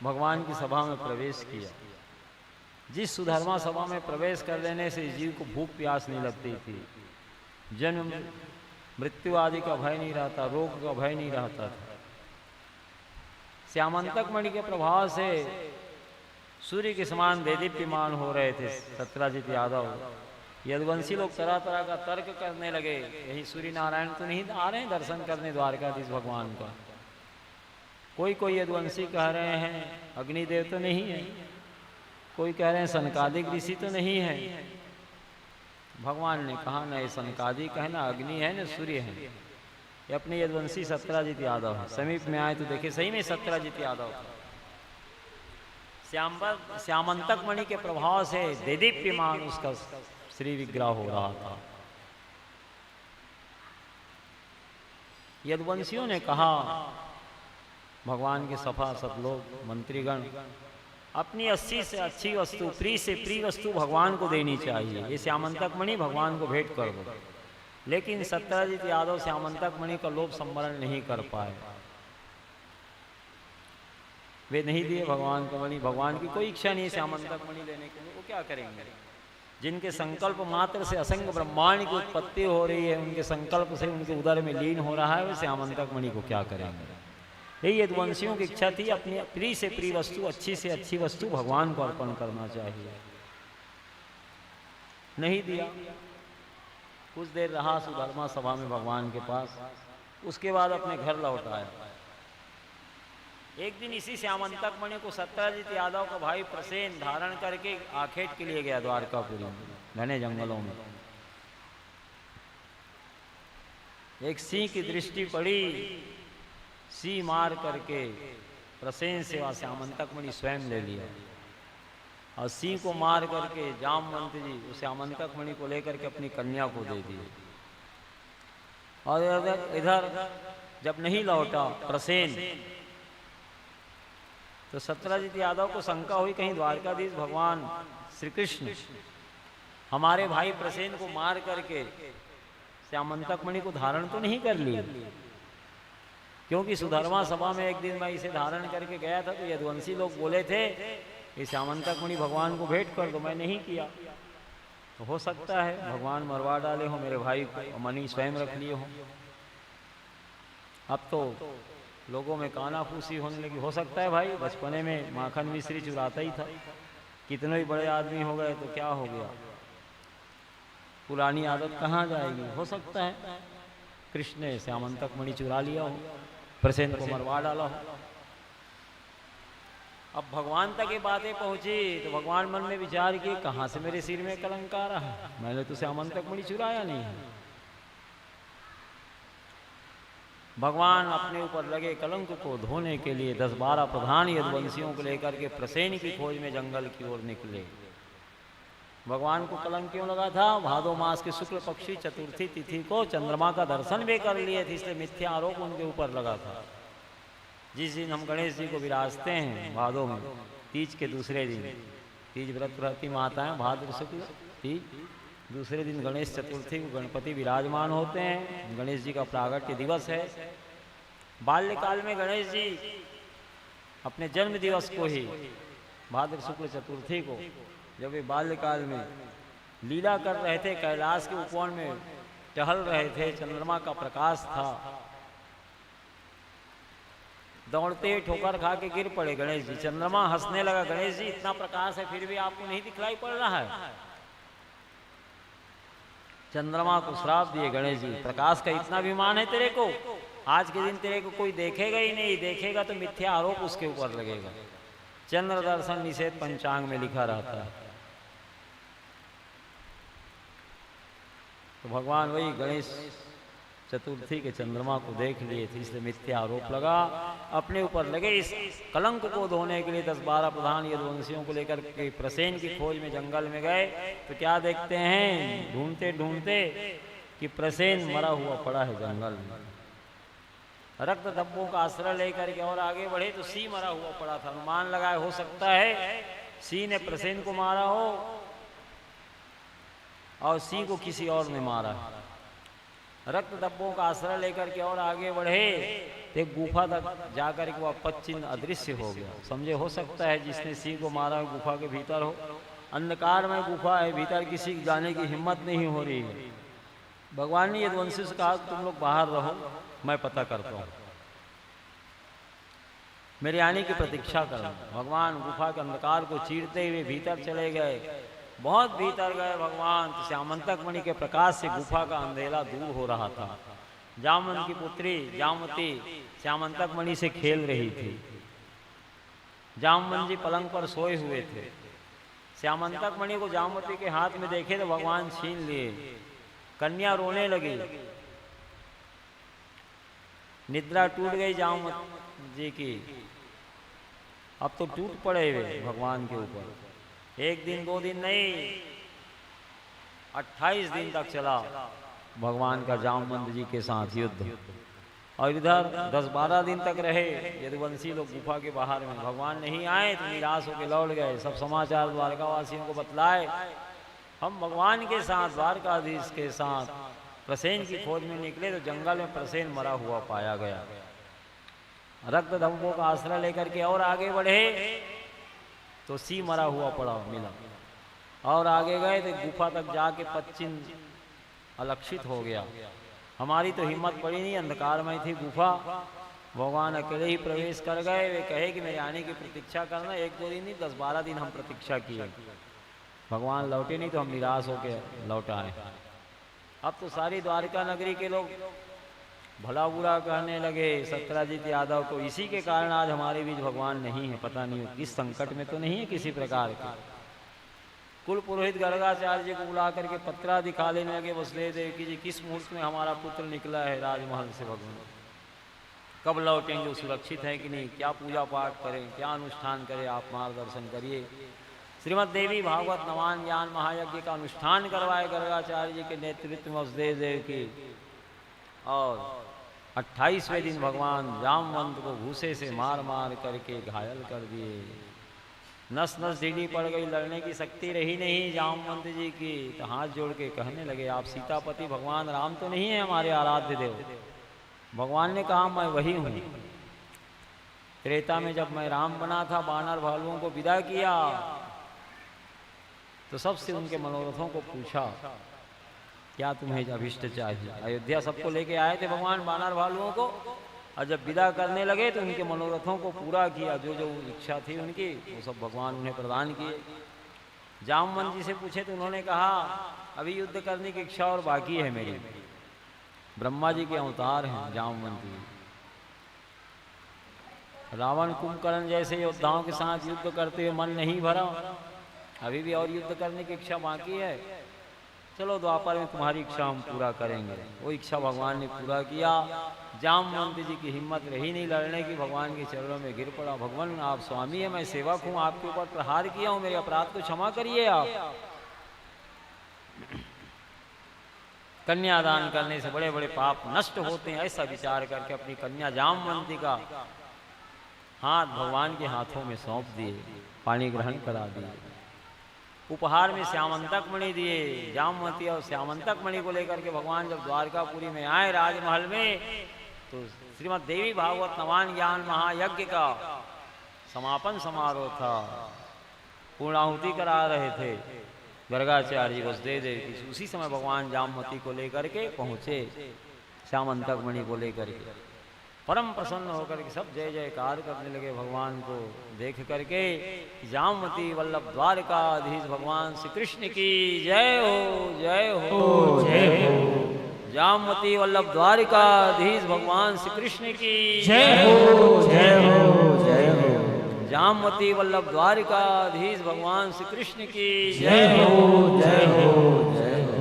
भगवान की सभा में प्रवेश किया। जिस सुधर्मा सभा में प्रवेश कर लेने से जीव को भूख प्यास नहीं लगती थी, जन्म मृत्यु आदि का भय नहीं रहता, रोग का भय नहीं रहता था। श्यामंतक मणि के प्रभाव से सूर्य के समान देदीप्यमान हो रहे थे सत्यजित यादव। यदुवंशी लोग तरह तरह का तर्क करने लगे, यही सूर्य नारायण तो नहीं आ रहे हैं दर्शन करने द्वारकाधीश भगवान का। कोई यदुवंशी कह रहे हैं अग्निदेव तो नहीं है, कोई कह रहे हैं सनकादिक ऋषि तो नहीं है। भगवान ने कहा न ये सनकादिक है, न अग्नि है, न सूर्य है, ये अपने यदुवंशी सत्यराजीत यादव है। समीप में आए तो देखे सही में सत्यराजीत यादव था। श्यामंतक मणि के प्रभाव से देदीप्यमान उसका श्री विग्रह हो रहा था। यदुवंशियों ने कहा भगवान के सभासद लोग मंत्रीगण अपनी 80 से अच्छी वस्तु, प्रिय से प्रिय वस्तु भगवान को देनी चाहिए। ये श्यामंतक मणि भगवान को भेंट कर दो। लेकिन सत्यराजीत यादव श्यामंतक मणि का लोभ संवरण नहीं कर पाए। वे नहीं दिए भगवान को मणि। भगवान की कोई इच्छा नहीं श्यामंतक मणि लेने के लिए, वो क्या करेंगे? जिनके संकल्प मात्र से असंख्य ब्रह्मांड की उत्पत्ति हो रही है, उनके संकल्प से उनके उदर में लीन हो रहा है, वे श्यामंतक मणि को क्या करेंगे? यही यदुवंशियों की इच्छा थी, अपनी प्रिय से प्रिय वस्तु, अच्छी से अच्छी वस्तु भगवान को अर्पण करना चाहिए। नहीं दिया। कुछ देर रहा सुधर्मा सभा में भगवान के पास, उसके बाद अपने घर लौट आया। एक दिन इसी श्यामंतक मणि को सत्यराजीत यादव का भाई प्रसेन धारण करके आखेट के लिए गया द्वारकापुरी में, घने जंगलों में। एक सिंह की दृष्टि पड़ी, सिंह मार करके प्रसेन से वह श्यामंतक मणि स्वयं ले लिया और सिंह को मार करके जामवंत जी उस श्यामंतक मणि को लेकर के अपनी कन्या को दे दिए। और इधर जब नहीं लौटा प्रसेन, तो सत्यराजीत यादव को शंका हुई कहीं द्वारकाधीश भगवान श्री कृष्ण हमारे भाई प्रसेन को मार करके श्यामंतक मणि को धारण तो नहीं कर ली। क्योंकि सुधर्मा सभा में एक दिन मैं इसे धारण करके गया था तो यदुवंशी लोग बोले थे कि श्यामंतक मणि भगवान को भेंट कर दो, मैं नहीं किया। तो हो सकता है भगवान मरवा डाले हो मेरे भाई को, मणि स्वयं रख लिए हो। अब तो लोगों में कानाफूसी होने लगी। हो सकता है भाई बचपने में माखन मिश्री चुराता ही था, कितने ही बड़े आदमी हो गए तो क्या हो गया, पुरानी आदत कहाँ जाएगी। हो सकता है कृष्ण ने श्यामंतक मणि चुरा लिया हो, प्रसेन को मरवा डाला हो। अब भगवान तक ये बातें पहुंची तो भगवान मन में विचार किए कहाँ से मेरे सिर में कलंक आ रहा है, मैंने तो श्यामंतक मणि चुराया नहीं है। भगवान अपने ऊपर लगे कलंक को धोने के लिए 10-12 प्रधान यदुवंशियों को लेकर के प्रसेन की खोज में जंगल की ओर निकले। भगवान को कलंक क्यों लगा था? भादो मास के शुक्ल पक्षी चतुर्थी तिथि को चंद्रमा का दर्शन भी कर लिए थे, इसलिए मिथ्या आरोप उनके ऊपर लगा था। जिस दिन हम गणेश जी को विराजते हैं भादो में, तीज के दूसरे दिन, तीज व्रत रहती माताएं भाद्र शुक्ल तीज, दूसरे दिन गणेश चतुर्थी को गणपति विराजमान होते हैं। गणेश जी का प्रागट्य दिवस है। बाल्यकाल में गणेश जी अपने जन्म दिवस को ही भाद्र शुक्ल चतुर्थी को, जब वे बाल्यकाल में लीला कर रहे थे, कैलाश के उपवन में टहल रहे थे, चंद्रमा का प्रकाश था, दौड़ते ठोकर खा के गिर पड़े गणेश जी। चंद्रमा हंसने लगा, गणेश जी इतना प्रकाश है फिर भी आपको नहीं दिखलाई पड़ रहा है। चंद्रमा को श्राप दिए गणेश जी, प्रकाश का इतना अभिमान है तेरे को, आज के दिन तेरे को कोई देखेगा ही नहीं, देखेगा तो मिथ्या आरोप उसके ऊपर लगेगा। चंद्र दर्शन निषेध पंचांग में लिखा रहता है। तो भगवान वही गणेश चतुर्थी के चंद्रमा को देख लिए थे, इसलिए मिथ्या आरोप लगा, अपने ऊपर लगे। इस कलंक को धोने के लिए 10-12 प्रधान यदुवंशियों को लेकर के प्रसेन की खोज में जंगल में गए। तो क्या देखते हैं, ढूंढते ढूंढते कि प्रसेन मरा हुआ पड़ा है जंगल में। रक्त धब्बों का आश्रय लेकर के और आगे बढ़े तो सिंह मरा हुआ पड़ा था। अनुमान लगाए हो सकता है सिंह ने प्रसेन को मारा हो और सिंह को किसी और ने मारा है। रक्त धब्बों का आश्रय लेकर के और आगे बढ़े तो एक गुफा तक जाकर के वह पच्चिन्न अदृश्य हो गया। समझे, हो सकता है जिसने सिंह को मारा गुफा के भीतर हो। अंधकार में गुफा है, भीतर किसी की जाने की हिम्मत नहीं हो रही है। भगवान ने यदुवंशी से कहा तुम लोग बाहर रहो, मैं पता करता हूँ, मेरे आने की प्रतीक्षा करना। भगवान गुफा के अंधकार को चीरते हुए भीतर चले गए। बहुत भीतर गए भगवान, तो श्यामंतक मणि के प्रकाश से गुफा का अंधेरा दूर हो रहा था। जामवंत की पुत्री जामवती श्यामंतक मणि से खेल रही थी। जामवंत जी पलंग पर सोए हुए थे। श्यामंतक मणि को जामवती के हाथ में देखे तो भगवान छीन लिए। कन्या रोने लगी। निद्रा टूट गई जामवंत जी की। अब तो टूट पड़े हुए भगवान के ऊपर। एक दिन 2 दिन नहीं, 28 दिन तक चला भगवान का जामवंत जी के साथ युद्ध। और इधर 10-12 दिन तक रहे यदुवंशी लोग गुफा के बाहर में। भगवान नहीं आए तो निराश होकर लौट गए। सब समाचार द्वारकावासियों को बतलाए, हम भगवान के साथ द्वारकाधीश के साथ प्रसेन की खोज में निकले तो जंगल में प्रसेन मरा हुआ पाया गया। रक्त धब्बों का आश्रय लेकर के और आगे बढ़े तो सी मरा हुआ पड़ा मिला। और आगे गए तो गुफा तक जाके पश्चिम अलक्षित हो गया। हमारी तो हिम्मत पड़ी नहीं, अंधकारमय थी गुफा। भगवान अकेले ही प्रवेश कर गए। वे कहे कि मेरे आने की प्रतीक्षा करना। 1-2 दिन नहीं, 10-12 दिन हम प्रतीक्षा किए। भगवान लौटे नहीं तो हम निराश होकर लौट आए। अब तो सारी द्वारका नगरी के लोग भला बुरा कहने लगे सत्यराजीत यादव को। इसी के कारण आज हमारे बीच भगवान नहीं है। पता नहीं किस संकट में तो नहीं है किसी प्रकार का। कुल पुरोहित गर्गाचार्य जी को बुला करके पत्रा दिखा लेने लगे वसुदेव देवकी जी, किस मुहूर्त में हमारा पुत्र निकला है राजमहल से, भगवान कब लौटेंगे, सुरक्षित है कि नहीं, क्या पूजा पाठ करें, क्या अनुष्ठान करें, आप मार्गदर्शन करिए। श्रीमद देवी भागवत नवान ज्ञान महायज्ञ का अनुष्ठान करवाए गर्गाचार्य जी के नेतृत्व में वसुदेव देवकी। और 28वें दिन भगवान जामवंत को भूसे से मार मार करके घायल कर दिए। नस नस ढीली पड़ गई, लड़ने की शक्ति रही नहीं जामवंत जी की। तो हाथ जोड़ के कहने लगे, आप सीतापति भगवान राम तो नहीं है हमारे आराध्य देव। भगवान ने कहा, मैं वही हूँ। त्रेता में जब मैं राम बना था, बानर भालुओं को विदा किया तो सबसे उनके मनोरथों को पूछा, क्या तुम्हें अभिष्ट चाहिए। अयोध्या सबको लेके आए थे भगवान बानर भालुओं को। और जब विदा करने लगे तो उनके मनोरथों को पूरा किया। जो जो इच्छा थी उनकी वो सब भगवान उन्हें प्रदान किए। जामवंत जी से पूछे तो उन्होंने कहा, अभी युद्ध करने की इच्छा और बाकी है मेरी। ब्रह्मा जी के अवतार हैं जामवंत जी। रावण कुंभकर्ण जैसे योद्धाओं के साथ युद्ध करते हुए मन नहीं भरा, अभी भी और युद्ध करने की इच्छा बाकी है। चलो द्वापर में तुम्हारी इच्छा हम पूरा करेंगे। वो इच्छा भगवान ने पूरा किया। जामवंत जी की हिम्मत रही नहीं लड़ने की, भगवान के चरणों में गिर पड़ा। भगवान आप स्वामी है, मैं सेवक हूँ, आपके ऊपर प्रहार किया हूँ, मेरे अपराध को क्षमा करिए आप। कन्यादान करने से बड़े बड़े पाप नष्ट होते हैं, ऐसा विचार करके अपनी कन्या जामवंती का हाथ भगवान के हाथों में सौंप दिए, पानी ग्रहण करा दिए। उपहार में श्यामंतक मणि दिए। जामवती और श्यामंतक मणि को लेकर के भगवान जब द्वारकापुरी में आए राजमहल में, तो श्रीमद देवी भागवत नवान ज्ञान महायज्ञ का समापन समारोह था। पूर्णाहुति करा रहे थे गर्गाचार्य जी वसुदेव देवकी। उसी समय भगवान जामवती को लेकर के पहुँचे, श्यामंतक मणि को लेकर के। परम प्रसन्न होकर के सब जय जयकार करने लगे भगवान को देख करके। जामवती वल्लभ द्वारकाधीश भगवान श्री कृष्ण की जय हो, जय हो, जय हो। जामवती वल्लभ द्वारकाधीश भगवान श्री कृष्ण की जय हो, जय हो, जय हो। जामवती वल्लभ द्वारकाधीश भगवान श्री कृष्ण की जय हो, जय हो, जय हो।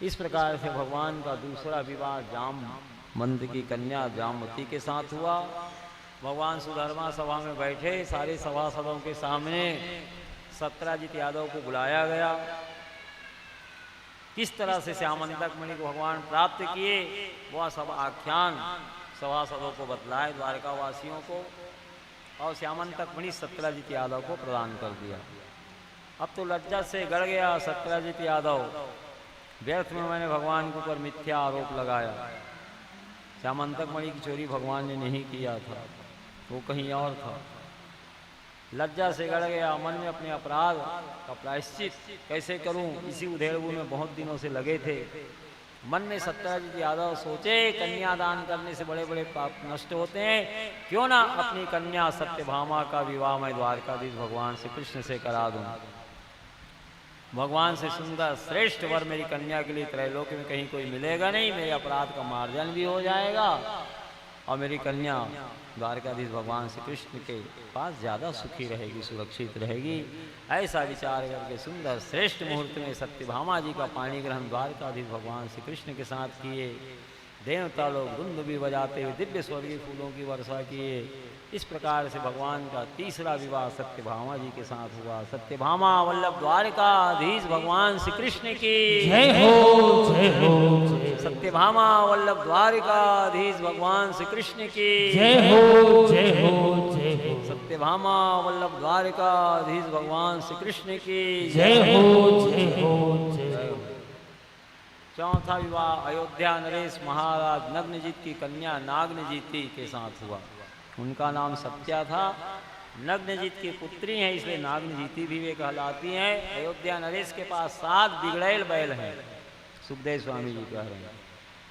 इस प्रकार से भगवान का दूसरा विवाह जामवंत की कन्या जामवती के साथ हुआ। भगवान सुधर्मा सभा में बैठे, सारे सभासदों के सामने सत्यराजीत यादव को बुलाया गया। किस तरह से श्यामंतक मणि को भगवान प्राप्त किए वह सब आख्यान सभासदों को बतलाए, द्वारकावासियों को। और श्यामंतक मणि सत्यराजीत यादव को प्रदान कर दिया। अब तो लज्जा से गड़ गया सत्यराजीत यादव। व्यर्थ में मैंने भगवान के ऊपर मिथ्या आरोप लगाया। श्यामंतक मणि की चोरी भगवान ने नहीं किया था, वो कहीं और था। लज्जा से गड़ गया। मन में अपने अपराध का प्रायश्चित कैसे करूं, इसी उधेड़बुन में बहुत दिनों से लगे थे। मन में सत्यराजीत यादव सोचे, कन्यादान करने से बड़े बड़े पाप नष्ट होते हैं, क्यों ना अपनी कन्या सत्यभामा का विवाह मैं द्वारकाधीश भगवान श्री कृष्ण से करा दूं। भगवान से सुंदर श्रेष्ठ वर मेरी कन्या के लिए त्रैलोक में कहीं कोई मिलेगा नहीं। मेरे अपराध का मार्जन भी हो जाएगा और मेरी कन्या द्वारकाधीश भगवान श्री कृष्ण के पास ज़्यादा सुखी रहेगी, सुरक्षित रहेगी। ऐसा विचार करके सुंदर श्रेष्ठ मुहूर्त में सत्यभामा जी का पाणी ग्रहण द्वारकाधीश भगवान श्री कृष्ण के साथ किए। देवता लोग धुंध भी बजाते हुए दिव्य स्वर्गीय फूलों की वर्षा किए। इस प्रकार से भगवान का तीसरा विवाह सत्यभामा जी के साथ हुआ। सत्यभामा वल्लभ द्वारकाधीश भगवान श्री कृष्ण की जय हो, जय हो, जय हो। सत्यभामा वल्लभ द्वारकाधीश भगवान श्री कृष्ण की जय हो, जय हो, जय हो। सत्यभामा वल्लभ द्वारकाधीश भगवान श्री कृष्ण की जय हो, जय हो, जय हो। चौथा विवाह अयोध्या नरेश महाराज नग्नजीत की कन्या नागनजीती के साथ हुआ। उनका नाम सत्या था। नग्नजीत की पुत्री है इसलिए नागनजीती भी वे कहलाती हैं। अयोध्या नरेश के पास 7 बिगड़ैल बैल हैं। सुखदेव स्वामी जी कह रहे हैं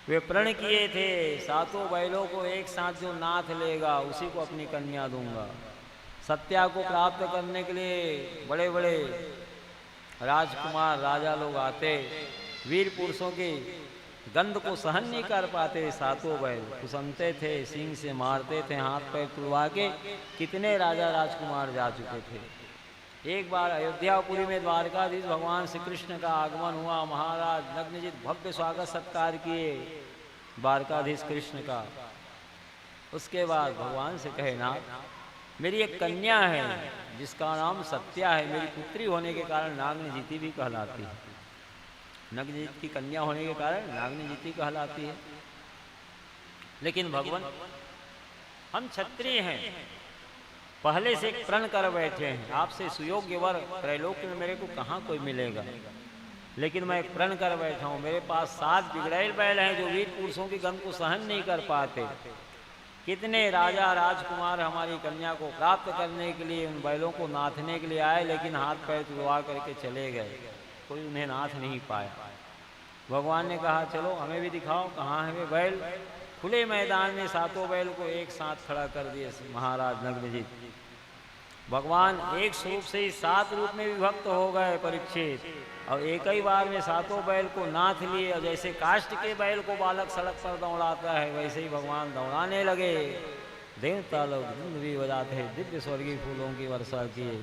वे प्रण किए थे 7 बैलों को एक साथ जो नाथ लेगा उसी को अपनी कन्या दूंगा। सत्या को प्राप्त करने के लिए बड़े बड़े राजकुमार राजा लोग आते, वीर पुरुषों की गंध को सहन नहीं कर पाते। 7 बैल कुसमते थे, सींग से मारते थे, हाथ पैर तुड़वा के कितने राजा राजकुमार जा चुके थे। एक बार अयोध्यापुरी में द्वारकाधीश भगवान श्री कृष्ण का आगमन हुआ। महाराज नग्नजीत भव्य स्वागत सत्कार किए द्वारकाधीश कृष्ण का। उसके बाद भगवान से कहे ना मेरी एक कन्या है जिसका नाम सत्या है, मेरी पुत्री होने के कारण नागनजीती भी कहलाती है। नग्नजीत की कन्या होने के कारण नागनजीती कहलाती है। लेकिन भगवान हम क्षत्रिय हैं, पहले से एक प्रण कर बैठे हैं आपसे सुयोग्य वर त्रैलोक्य में मेरे को कहाँ कोई मिलेगा। लेकिन मैं एक प्रण कर बैठा हूँ, मेरे पास 7 बिगड़ैल बैल हैं जो वीर पुरुषों की गंध को सहन नहीं कर पाते। कितने राजा राजकुमार हमारी कन्या को प्राप्त करने के लिए उन बैलों को नाथने के लिए आए, लेकिन हाथ पैर तुड़वा करके चले गए, कोई उन्हें नाथ नहीं पाया। भगवान ने कहा चलो हमें भी दिखाओ कहाँ है वे बैल। खुले मैदान में 7 बैल को एक साथ खड़ा कर दिए महाराज नग्नजीत। भगवान एक स्वरूप से ही 7 रूप में विभक्त हो गए परीक्षित, और एक ही बार में 7 बैल को नाथ लिए। और जैसे काष्ठ के बैल को बालक सड़क पर दौड़ाता है वैसे ही भगवान दौड़ाने लगे। देवता लोग धुंध भी बजाते हैं, दिव्य स्वर्गीय फूलों की वर्षा किए।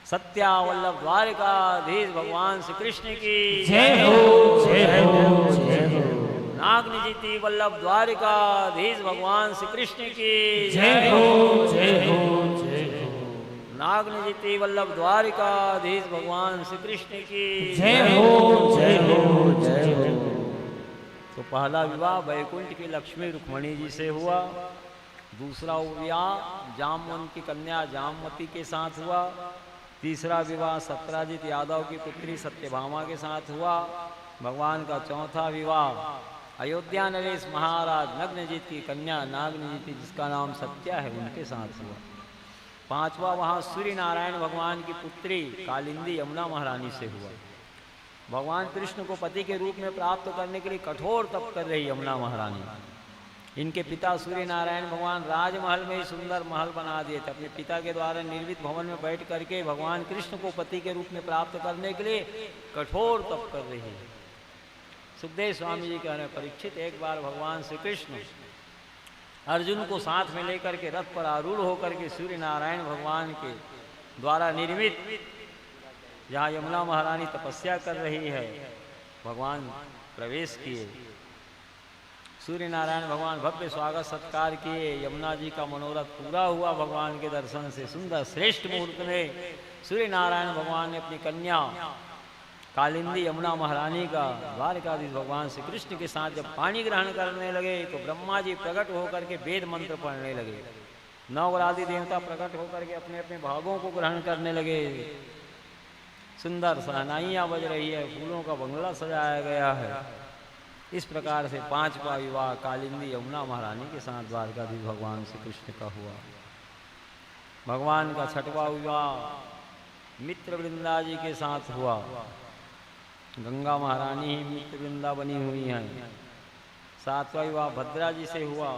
सत्या वल्लभ द्वारकाधीश भगवान श्री कृष्ण की जय हो, जय हो, जय हो। नागनजीती वल्लभ द्वारकाधीश भगवान श्री कृष्ण की जय हो, जय हो, जय हो। नागनजीती वल्लभ द्वारकाधीश भगवान श्री कृष्ण की जय हो, जय हो, जय हो। तो पहला विवाह वैकुंठ की लक्ष्मी रुक्मणी जी से हुआ। दूसरा विवाह जामवंत की कन्या जामवती के साथ हुआ। तीसरा विवाह सत्राजित यादव की पुत्री सत्यभामा के साथ हुआ। भगवान का चौथा विवाह अयोध्या नरेश महाराज नग्नजीत की कन्या नागनजीती जिसका नाम सत्या है उनके साथ हुआ। पांचवा वहाँ सूर्य नारायण भगवान की पुत्री कालिंदी यमुना महारानी से हुआ। भगवान कृष्ण को पति के रूप में प्राप्त करने के लिए कठोर तप कर रही यमुना महारानी। इनके पिता सूर्य नारायण भगवान राजमहल में ही सुंदर महल बना दिए थे। अपने पिता के द्वारा निर्मित भवन में बैठ करके भगवान कृष्ण को पति के रूप में प्राप्त करने के लिए कठोर तप कर रही है। सुखदेव स्वामी जी कह रहे हैं परीक्षित एक बार भगवान श्री कृष्ण अर्जुन को साथ में लेकर के रथ पर आरूढ़ होकर के सूर्य नारायण भगवान के द्वारा निर्मित जहाँ यमुना महारानी तपस्या कर रही है भगवान प्रवेश किए। सूर्य नारायण भगवान भव्य स्वागत सत्कार किए। यमुना जी का मनोरथ पूरा हुआ भगवान के दर्शन से। सुंदर श्रेष्ठ मुहूर्त में सूर्य नारायण भगवान ने अपनी कन्या कालिंदी यमुना महारानी का द्वारकाधीश भगवान श्री कृष्ण के साथ जब पानी ग्रहण करने लगे तो ब्रह्मा जी प्रकट होकर के वेद मंत्र पढ़ने लगे। नवग्रहादि देवता प्रकट होकर के अपने अपने भागों को ग्रहण करने लगे। सुंदर सहनाइयाँ बज रही है, फूलों का बंगला सजाया गया है। इस प्रकार से पांचवा विवाह कालिंदी यमुना महारानी के साथ द्वारकाधीश भगवान श्री कृष्ण का हुआ। भगवान का छठवां विवाह मित्र वृंदा जी के साथ हुआ। गंगा महारानी ही मित्र वृंदा बनी हुई हैं। सातवां विवाह भद्रा जी से हुआ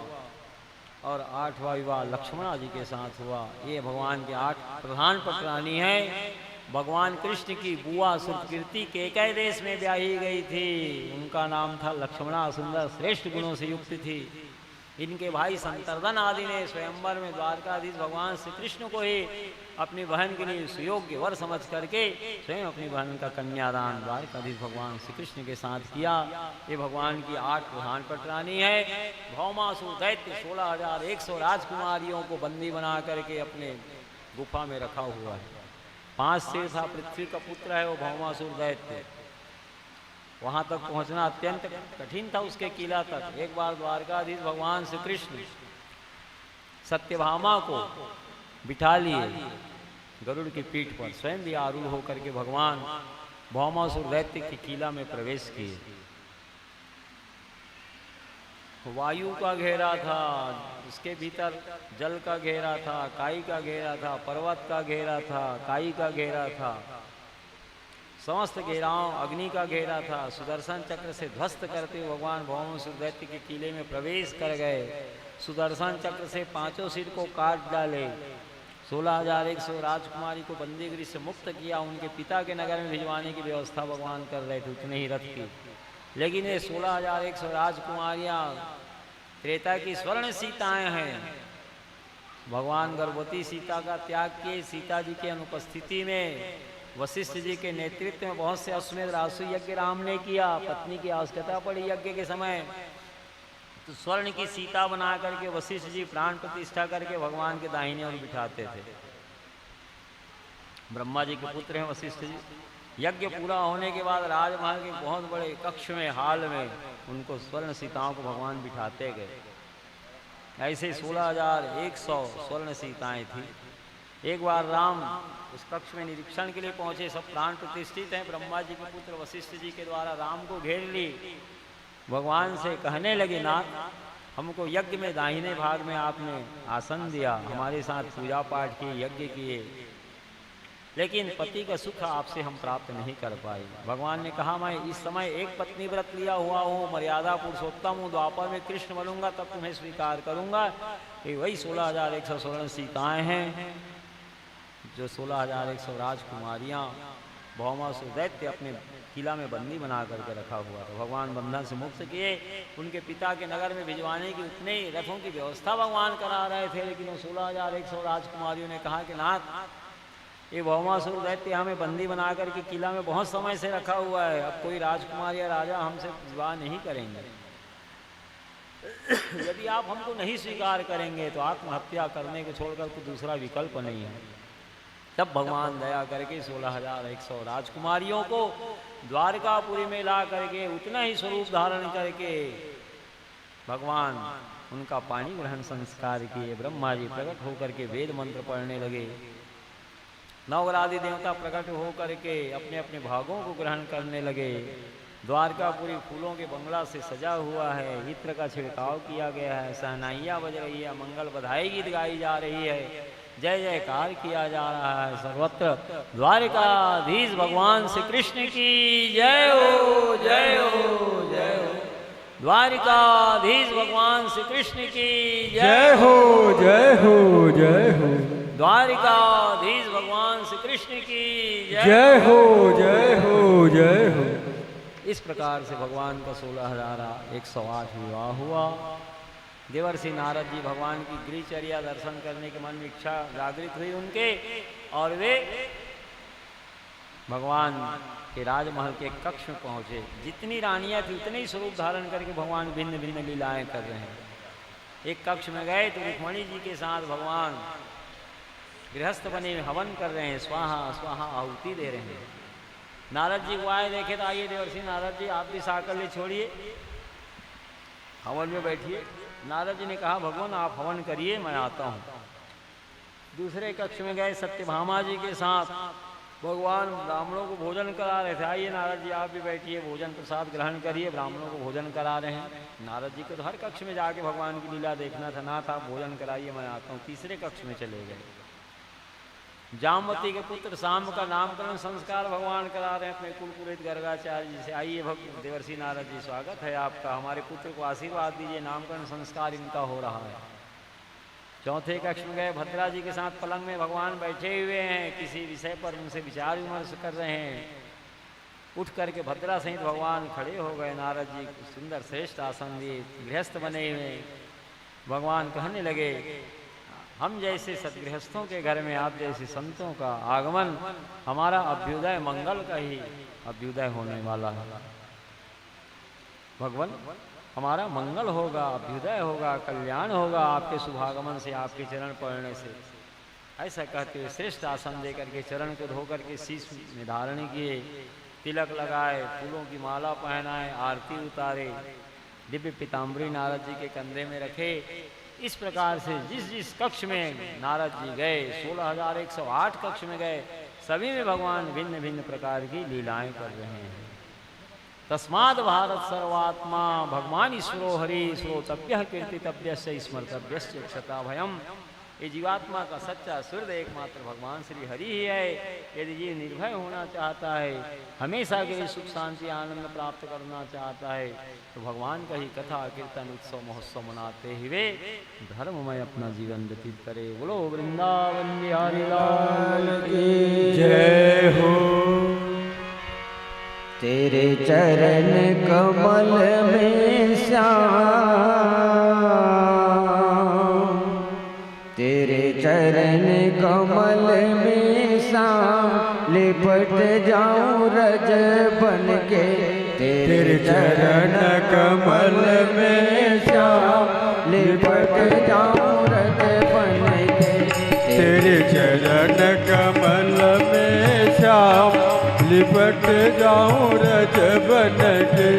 और आठवां विवाह लक्ष्मणा जी के साथ हुआ। ये भगवान के 8 प्रधान पटरानी हैं। भगवान कृष्ण की बुआ सुरकीर्ति केकय देश में ब्याही गई थी। उनका नाम था लक्ष्मणा। सुंदर श्रेष्ठ गुणों से युक्त थी, इनके भाई संतर्दन आदि ने स्वयंवर में द्वारकाधीश भगवान श्री कृष्ण को ही अपनी बहन के लिए सुयोग्य वर समझ करके स्वयं अपनी बहन का कन्यादान द्वारकाधीश भगवान श्री कृष्ण के साथ किया। ये भगवान की 8 प्रधान पटरानी है। भौमासुर दैत्य 16,100 राजकुमारियों को बंदी बना करके अपने गुफा में रखा हुआ है। 5 सिर था, पृथ्वी का पुत्र है वो भौमासुर दैत्य। वहां तक पहुंचना अत्यंत कठिन था उसके किला तक। एक बार द्वारकाधीश भगवान श्री कृष्ण सत्यभामा को बिठा लिए गरुड़ की पीठ पर, स्वयं भी आरूढ़ होकर के भगवान भौमासुर दैत्य की किला में प्रवेश किए। वायु का घेरा था, उसके भीतर जल का घेरा था, काई का घेरा था, पर्वत का घेरा था, काई का घेरा था, समस्त घेराव अग्नि का घेरा था। सुदर्शन चक्र से ध्वस्त करते हुए भगवान भौमासुर दैत्य के किले में प्रवेश कर गए। सुदर्शन चक्र से 5 सिर को काट डाले। 16,100 राजकुमारी को बंदीगृह से मुक्त किया। उनके पिता के नगर में भिजवाने की व्यवस्था भगवान कर रहे थे उतने ही रथ की। लेकिन ये 16,100 राजकुमारियां त्रेता की स्वर्ण सीताएं हैं। भगवान गर्भवती सीता का त्याग किए। सीता जी की अनुपस्थिति में वशिष्ठ जी के नेतृत्व में बहुत से अश्वमेध राजसूय यज्ञ राम ने किया। पत्नी की आवश्यकता पड़ी यज्ञ के समय, तो स्वर्ण की सीता बना करके वशिष्ठ जी प्राण प्रतिष्ठा करके भगवान के दाहिने ओर बिठाते थे। ब्रह्मा जी के पुत्र हैं वशिष्ठ जी। यज्ञ पूरा होने के बाद राजमहल के बहुत बड़े कक्ष में, हाल में उनको स्वर्ण सीताओं को भगवान बिठाते गए। ऐसे 16,100 स्वर्ण सीताएं थी। एक बार राम उस कक्ष में निरीक्षण के लिए पहुंचे। सब प्राण प्रतिष्ठित हैं। ब्रह्मा जी के पुत्र वशिष्ठ जी के द्वारा राम को घेर ली। भगवान से कहने लगे, नाथ हमको यज्ञ में दाहिने भाग में आपने आसन दिया, हमारे साथ पूजा पाठ किए, यज्ञ किए, लेकिन पति का सुख आपसे हम प्राप्त नहीं कर पाए। भगवान ने कहा, मैं इस समय एक पत्नी व्रत लिया हुआ हूँ, मर्यादा पुरुषोत्तम हूँ, द्वापर में कृष्ण बनूंगा तब तुम्हें स्वीकार करूंगा। ये वही 16,100 स्वर्ण सीताएं हैं जो 16,100 राजकुमारियां भौमासुर दैत्य अपने किला में बंदी बना करके रखा हुआ था। भगवान बंधन से मुक्त किए। उनके पिता के नगर में भिजवाने की उतने ही रथों की व्यवस्था भगवान करा रहे थे। लेकिन वो 16,100 राजकुमारियों ने कहा कि नाथ ये भौमासुर दैत्य हमें बंदी बना करके किला में बहुत समय से रखा हुआ है। अब कोई राजकुमार या राजा हमसे विवाह नहीं करेंगे। यदि आप हमको नहीं स्वीकार करेंगे तो आत्महत्या करने को छोड़कर कोई दूसरा विकल्प नहीं है। तब भगवान दया करके 16,100 राजकुमारियों को द्वारकापुरी में ला करके उतना ही स्वरूप धारण करके भगवान उनका पानी ग्रहण संस्कार किए। ब्रह्मा जी प्रकट होकर के वेद मंत्र पढ़ने लगे। नवग्रहादि देवता प्रकट होकर के अपने अपने भागों को ग्रहण करने लगे। द्वारकापुरी फूलों के बंगला से सजा हुआ है। इत्र का छिड़काव किया गया है। सहनाइयाँ बज रही है। मंगल बधाई गीत गाई जा रही है। जय जयकार किया जा रहा है सर्वत्र। द्वारकाधीश भगवान श्री कृष्ण की जय हो, जय हो, जय हो। द्वारकाधीश भगवान श्री कृष्ण की जय हो, जय हो, जय हो। द्वारकाधीश भगवान श्री कृष्ण की जय हो, जय हो, जय हो। इस प्रकार से भगवान का 16,108 विवाह हुआ। देवर्षि नारद जी भगवान की गृहचर्या दर्शन करने के मन में इच्छा जागृत हुई उनके, और वे भगवान के राजमहल के कक्ष में पहुंचे। जितनी रानियां थी उतने ही स्वरूप धारण करके भगवान भिन्न भिन्न लीलाएं कर रहे हैं। एक कक्ष में गए तो रुक्मणी जी के साथ भगवान गृहस्थ बने हवन कर रहे हैं। स्वाहा स्वाहा आहुति दे रहे हैं। नारद जी को आए देखे तो आइए देवर्षि नारद जी आप भी साकल्य छोड़िए, हवन में बैठिए। नारद जी ने कहा, भगवान आप हवन करिए, मैं आता हूँ। दूसरे कक्ष में गए। सत्यभामा जी के साथ भगवान ब्राह्मणों को भोजन करा रहे थे। आइए नारद जी आप भी बैठिए, भोजन प्रसाद ग्रहण करिए। ब्राह्मणों को भोजन करा रहे हैं। नारद जी को तो हर कक्ष में जाके भगवान की लीला देखना था। नाथ आप भोजन कराइए, मैं आता हूँ। तीसरे कक्ष में चले गए। जामवती के पुत्र शाम का नामकरण संस्कार भगवान करा रहे हैं अपने कुल पुरोहित गर्गाचार्य जी से। आइए भक्त देवर्षि नारद जी स्वागत है आपका, हमारे पुत्र को आशीर्वाद दीजिए, नामकरण संस्कार इनका हो रहा है। चौथे कक्ष में गए। भद्रा जी के साथ पलंग में भगवान बैठे हुए हैं, किसी विषय पर उनसे विचार विमर्श कर रहे हैं। उठ करके भद्रा सहित भगवान खड़े हो गए। नारद जी सुंदर श्रेष्ठ आसन दिए, गृहस्थ बने हुए। भगवान कहने लगे, हम जैसे सदगृहस्थों के घर में आप जैसे संतों का आगमन, हमारा अभ्युदय मंगल का ही अभ्युदय होने वाला है। भगवान हमारा मंगल होगा, अभ्युदय होगा, कल्याण होगा आपके शुभागमन से, आपके चरण पड़ने से। ऐसा कहते हुए श्रेष्ठ आसन दे करके चरण को धो करके शीश में धारण किए, तिलक लगाए, फूलों की माला पहनाए, आरती उतारे, दिव्य पीताम्बरी नारद जी के कंधे में रखे। इस प्रकार से जिस जिस कक्ष में नारद जी गए, 16,108 कक्ष में गए, सभी में भगवान भिन्न भिन्न प्रकार की लीलाएं कर रहे हैं। तस्माद भारत सर्वात्मा भगवान ईश्वरो हरि श्रोतव्य कीर्तितव्य स्मर्तव्य क्षता भयम। ये जीवात्मा का सच्चा सूर्य एकमात्र भगवान श्री हरि ही है। यदि जीव निर्भय होना चाहता है, हमेशा के लिए सुख शांति आनंद प्राप्त करना चाहता है, तो भगवान का ही कथा कीर्तन उत्सव महोत्सव मनाते हुए धर्ममय अपना जीवन व्यतीत करे। बोलो वृंदावन बिहारी लाल की जय हो। तेरे चरण कमल में श्याम, तेरे चरण कमल में श्याम, लिपट जाऊं रज बन के। तेरे चरण कमल में श्याम, लिपट जाऊं रज बन के। तेरे चरण कमल में श्याम, लिपट जाऊं रज बन के।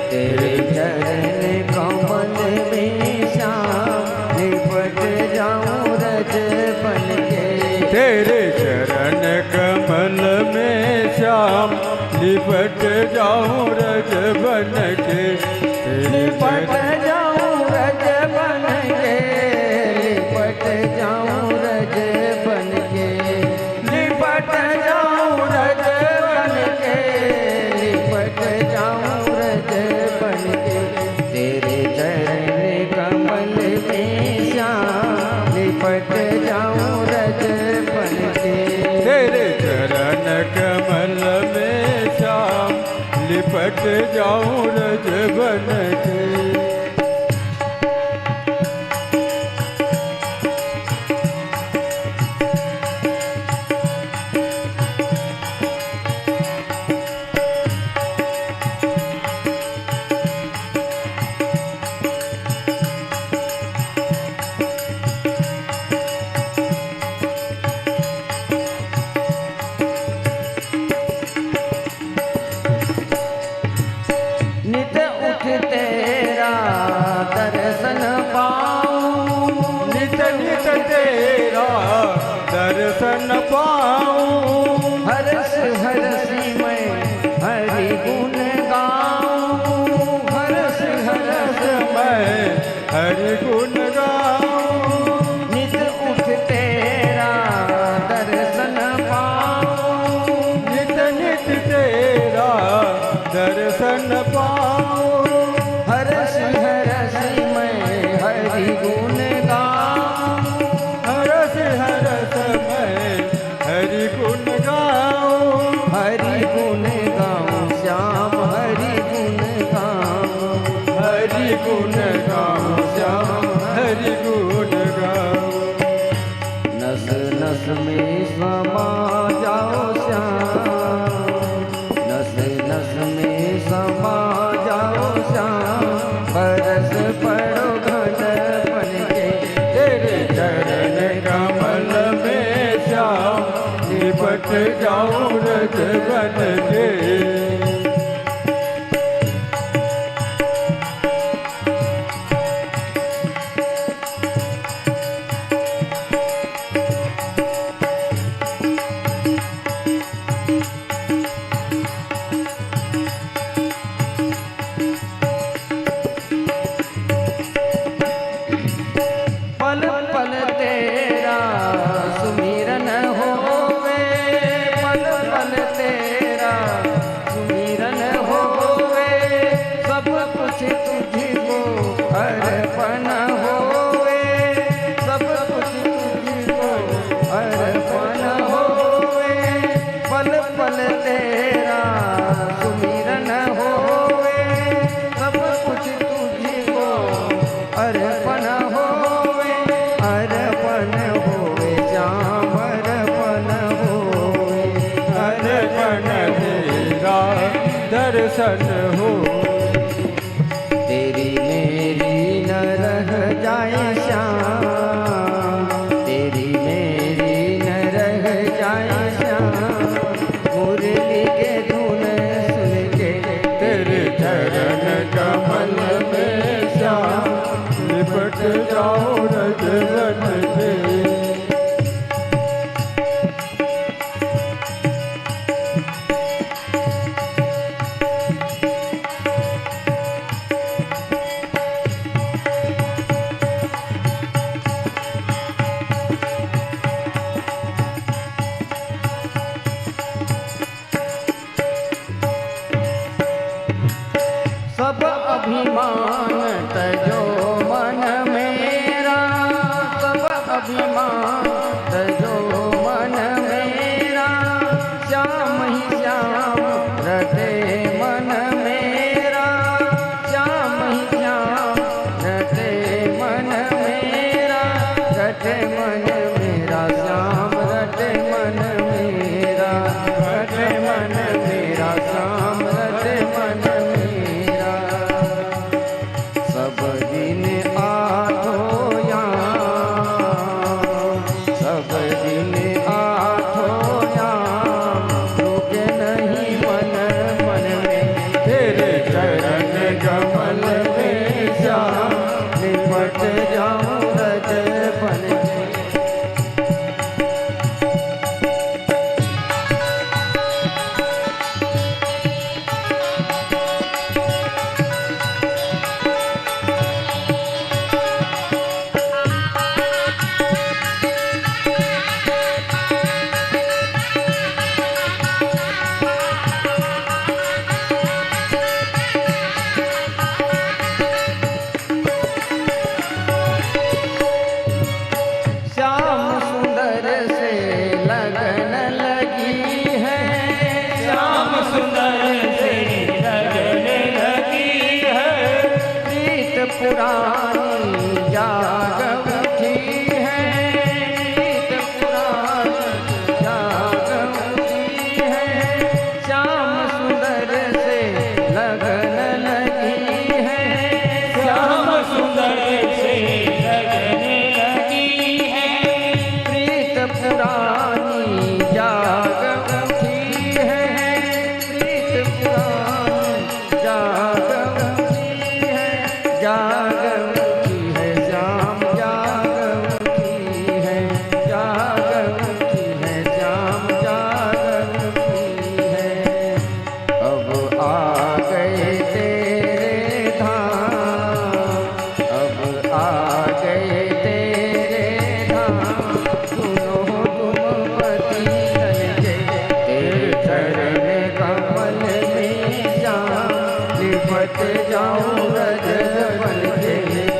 तेरे चरण कमल में श्याम, लिपट जाऊं रज बन के। तेरे चरण कमल में श्याम, लिपट जाऊं रज बन के। लिपट जाऊं रज बन के, लिपट जाऊं रज बन के, लिपट जाऊं रज बन के, लिपट जाऊं रज बन के। तेरे चरण कमल में श्याम, लिपट जाऊं रज बन के। तेरे चरण कमल में श्याम, लिपट जाऊं रज बन के। नित उठ तेरा दर्शन पाऊं, नित नित तेरा दर्शन पाऊं। हरस हरसी मैं हरि गुण गाऊं, हरस हरस मैं हरि गुण गाऊं। नित उठ तेरा दर्शन पाऊं, नित नित तेरा दर्शन पाऊं। हरस हरसी मैं हरि गुण गाऊं, हरस हरस मैं हरि गुण गाऊं। हरि गुण गाऊं श्याम, हरि गुण गाऊं, हरि गुण गाऊं श्याम, हरि गुण गाऊं। नस नस में समा जाओ श्याम, नस नस में समा जाओ श्याम, बरस पड़ो घन बन के। तेरे चरण कमल में श्याम, लिपट जाऊं रज बन के। पल पल तेरा सुमिरन होवे, पल पल तेरा सुमिरन दर्शन हो। तेरी मेरी न रह जाए श्याम, तेरी मेरी न रह जाए श्याम, मुरली के धुन सुन के तेरे चरण कमल में श्याम, लिपट जाओ रजवन के। सब अभिमान तजो मन मेरा, सब अभिमान तजो मन मेरा, श्याम ही श्याम रटे मन मेरा, श्याम ही श्याम रटे मन मेरा, रटे मन मेरा श्याम रटे मन मेरा, रटे मन मेरा श्याम रटे मन मेरा। सब दिन आठो याम, सब दिन आठो याम, रुके नहीं मन मन में तेरे चरण कमल में श्याम, लिपट जाऊं रजवन के। श्याम सुंदर से लगन लगी है, श्याम सुंदर से लगन लगी है, प्रीत पुरानी जाग उठी है, प्रीत पुरानी जाग उठी है, श्याम सुंदर से लगन लगी है, श्याम सुंदर से लगन लगी है, प्रीत पुरानी जाग उठी है, प्रीत पुरानी जाग उठी है, जाग उठी है श्याम जाग उठी है, जाग उठी है श्याम जाग उठी है। अब आ गए तेरे धाम, अब आ गए तेरे धाम, सुनो तुम पति तन के, तेरे चरण कमल में श्याम, लिपट जाऊं रजवन के,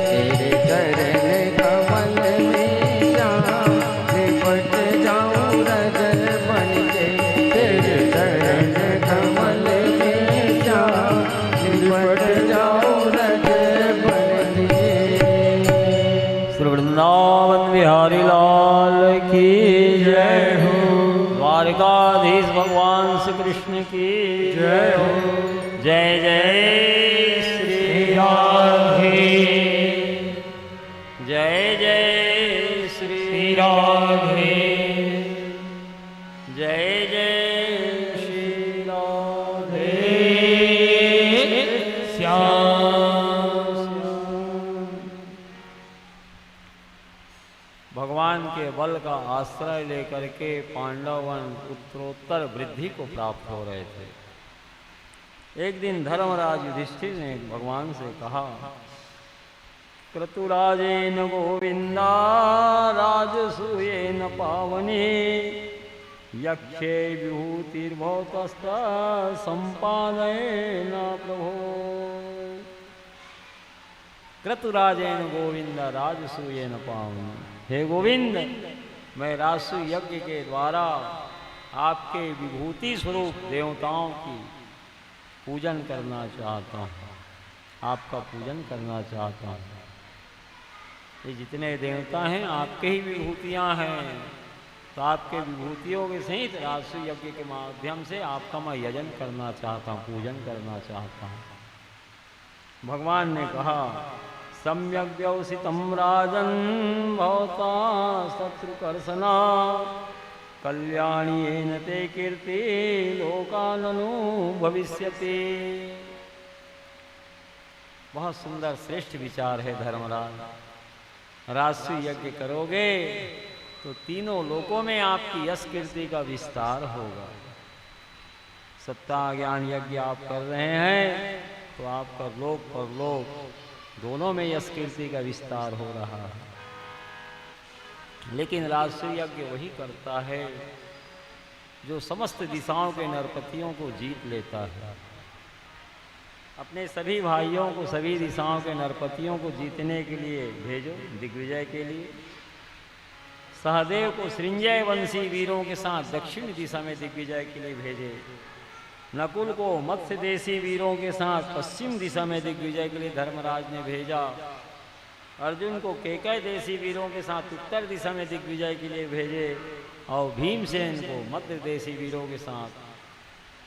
तेरे चरण कमल में श्याम, लिपट जाऊं रजवन के, तेरे चरण कमल में श्याम, लिपट जाऊं रजवन के। श्री वृंदावन बिहारी लाल की जय हो। द्वारकाधीश भगवान श्री कृष्ण की जय हो। जय जय श्री राधे, जय जय श्री राधे, जय जय श्री राधे। भगवान के बल का आश्रय लेकर के पांडवगण उत्तरोत्तर वृद्धि को प्राप्त हो रहे थे। एक दिन धर्मराज युधिष्ठिर ने भगवान से कहा, क्रतुराजेन गोविंदा राजसूयेन पावने यक्षे विभूतिर्भवतस्त संपादयेन प्रभो। क्रतुराजेन गोविंद राजसूयेन पावने, हे गोविंद, मैं राजसू यज्ञ के द्वारा आपके विभूति स्वरूप देवताओं की पूजन करना चाहता हूँ, आपका पूजन करना चाहता हूँ। ये जितने देवता हैं आपके ही विभूतियाँ हैं, तो आपके विभूतियों के सहित राजसूय यज्ञ के माध्यम से आपका मैं यजन करना चाहता हूँ, पूजन करना चाहता हूँ। भगवान ने कहा सम्यक व्यवसितम राजन भवता शत्रुकर्षणा कल्याणी येन ते कीर्ति लोकाननु भविष्यति। बहुत सुंदर श्रेष्ठ विचार है धर्मराज। राजसूय यज्ञ करोगे तो तीनों लोकों में आपकी यश कीर्ति का विस्तार होगा। सत्ता ज्ञान यज्ञ आप कर रहे हैं तो आपका लोक परलोक दोनों में यश कीर्ति का विस्तार हो रहा है। लेकिन राजसूय यज्ञ वही करता है जो समस्त दिशाओं के नरपतियों को जीत लेता है। अपने सभी भाइयों को सभी दिशाओं के नरपतियों को जीतने के लिए भेजो दिग्विजय के लिए। सहदेव को सृंजय वंशी वीरों के साथ दक्षिण दिशा में दिग्विजय के लिए भेजे। नकुल को मत्स्य देशी वीरों के साथ पश्चिम दिशा में दिग्विजय के लिए धर्मराज ने भेजा। अर्जुन को केकय देशी वीरों के साथ उत्तर दिशा में दिग्विजय के लिए भेजे और भीमसेन को मध्य देशी वीरों के साथ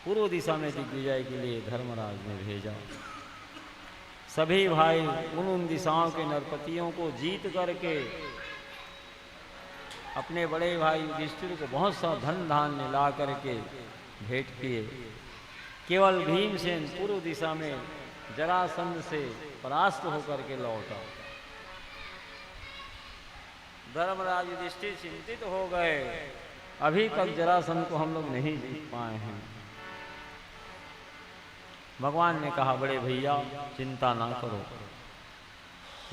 पूर्व दिशा में दिग्विजय के लिए धर्मराज ने भेजा। सभी भाई उन दिशाओं के नरपतियों को जीत करके अपने बड़े भाई युधिष्ठिर को बहुत सा धन धान्य ला करके भेंट किए। केवल भीमसेन पूर्व दिशा में जरासंध से परास्त होकर के लौटा। धर्मराज युधिष्ठिर चिंतित हो गए, अभी तक जरासंध को हम लोग नहीं जीत पाए हैं। भगवान ने कहा बड़े भैया चिंता ना करो।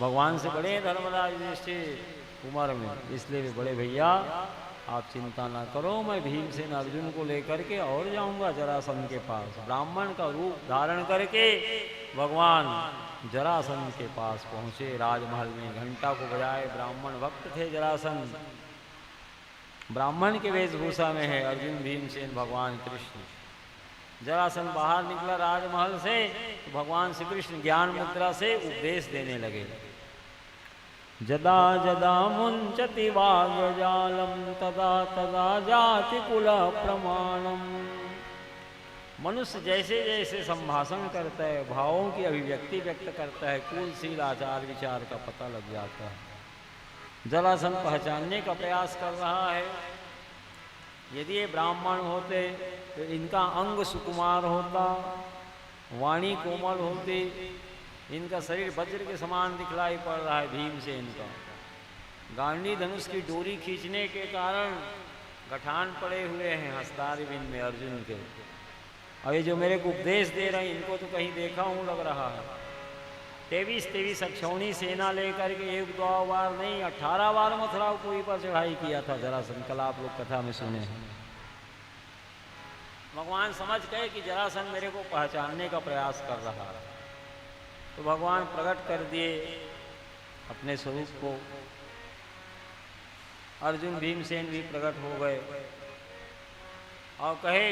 भगवान से बड़े धर्मराज युधिष्ठिर उम्र में, इसलिए भी बड़े भैया आप चिंता ना करो, मैं भीमसेन अर्जुन को लेकर के और जाऊंगा जरासंध के पास। ब्राह्मण का रूप धारण करके भगवान जरासंध के पास पहुंचे। राजमहल में घंटा को बजाए ब्राह्मण भक्त थे जरासंध। ब्राह्मण के वेशभूषा में है अर्जुन भीमसेन भगवान कृष्ण। जरासंध बाहर निकला राजमहल से तो भगवान श्री कृष्ण ज्ञान मुद्रा से उपदेश देने लगे। जदा जदा मुंचति वागजालम तदा तदा जाति कुल प्रमाणम। मनुष्य जैसे जैसे संभाषण करता है, भावों की अभिव्यक्ति व्यक्त करता है, कुलशील आचार विचार का पता लग जाता है। जरासंध पहचानने का प्रयास कर रहा है। यदि ये ब्राह्मण होते तो इनका अंग सुकुमार होता, वाणी कोमल होती, इनका शरीर वज्र के समान दिखलाई पड़ रहा है भीमसेन का। गांडी धनुष की डोरी खींचने के कारण गठान पड़े हुए हैं हस्तारविंद में अर्जुन के। और ये जो मेरे को उपदेश दे रहे हैं इनको तो कहीं देखा हूँ लग रहा है। 23 अक्षौणी सेना लेकर के 1-2 बार नहीं 18 बार मथुरापुरी पर चढ़ाई किया था जरासंध। कल आप लोग कथा में सुने हैं। भगवान समझ गए कि जरासंध मेरे को पहचानने का प्रयास कर रहा है, तो भगवान प्रकट कर दिए अपने स्वरूप को। अर्जुन भीमसेन भी प्रकट हो गए और कहे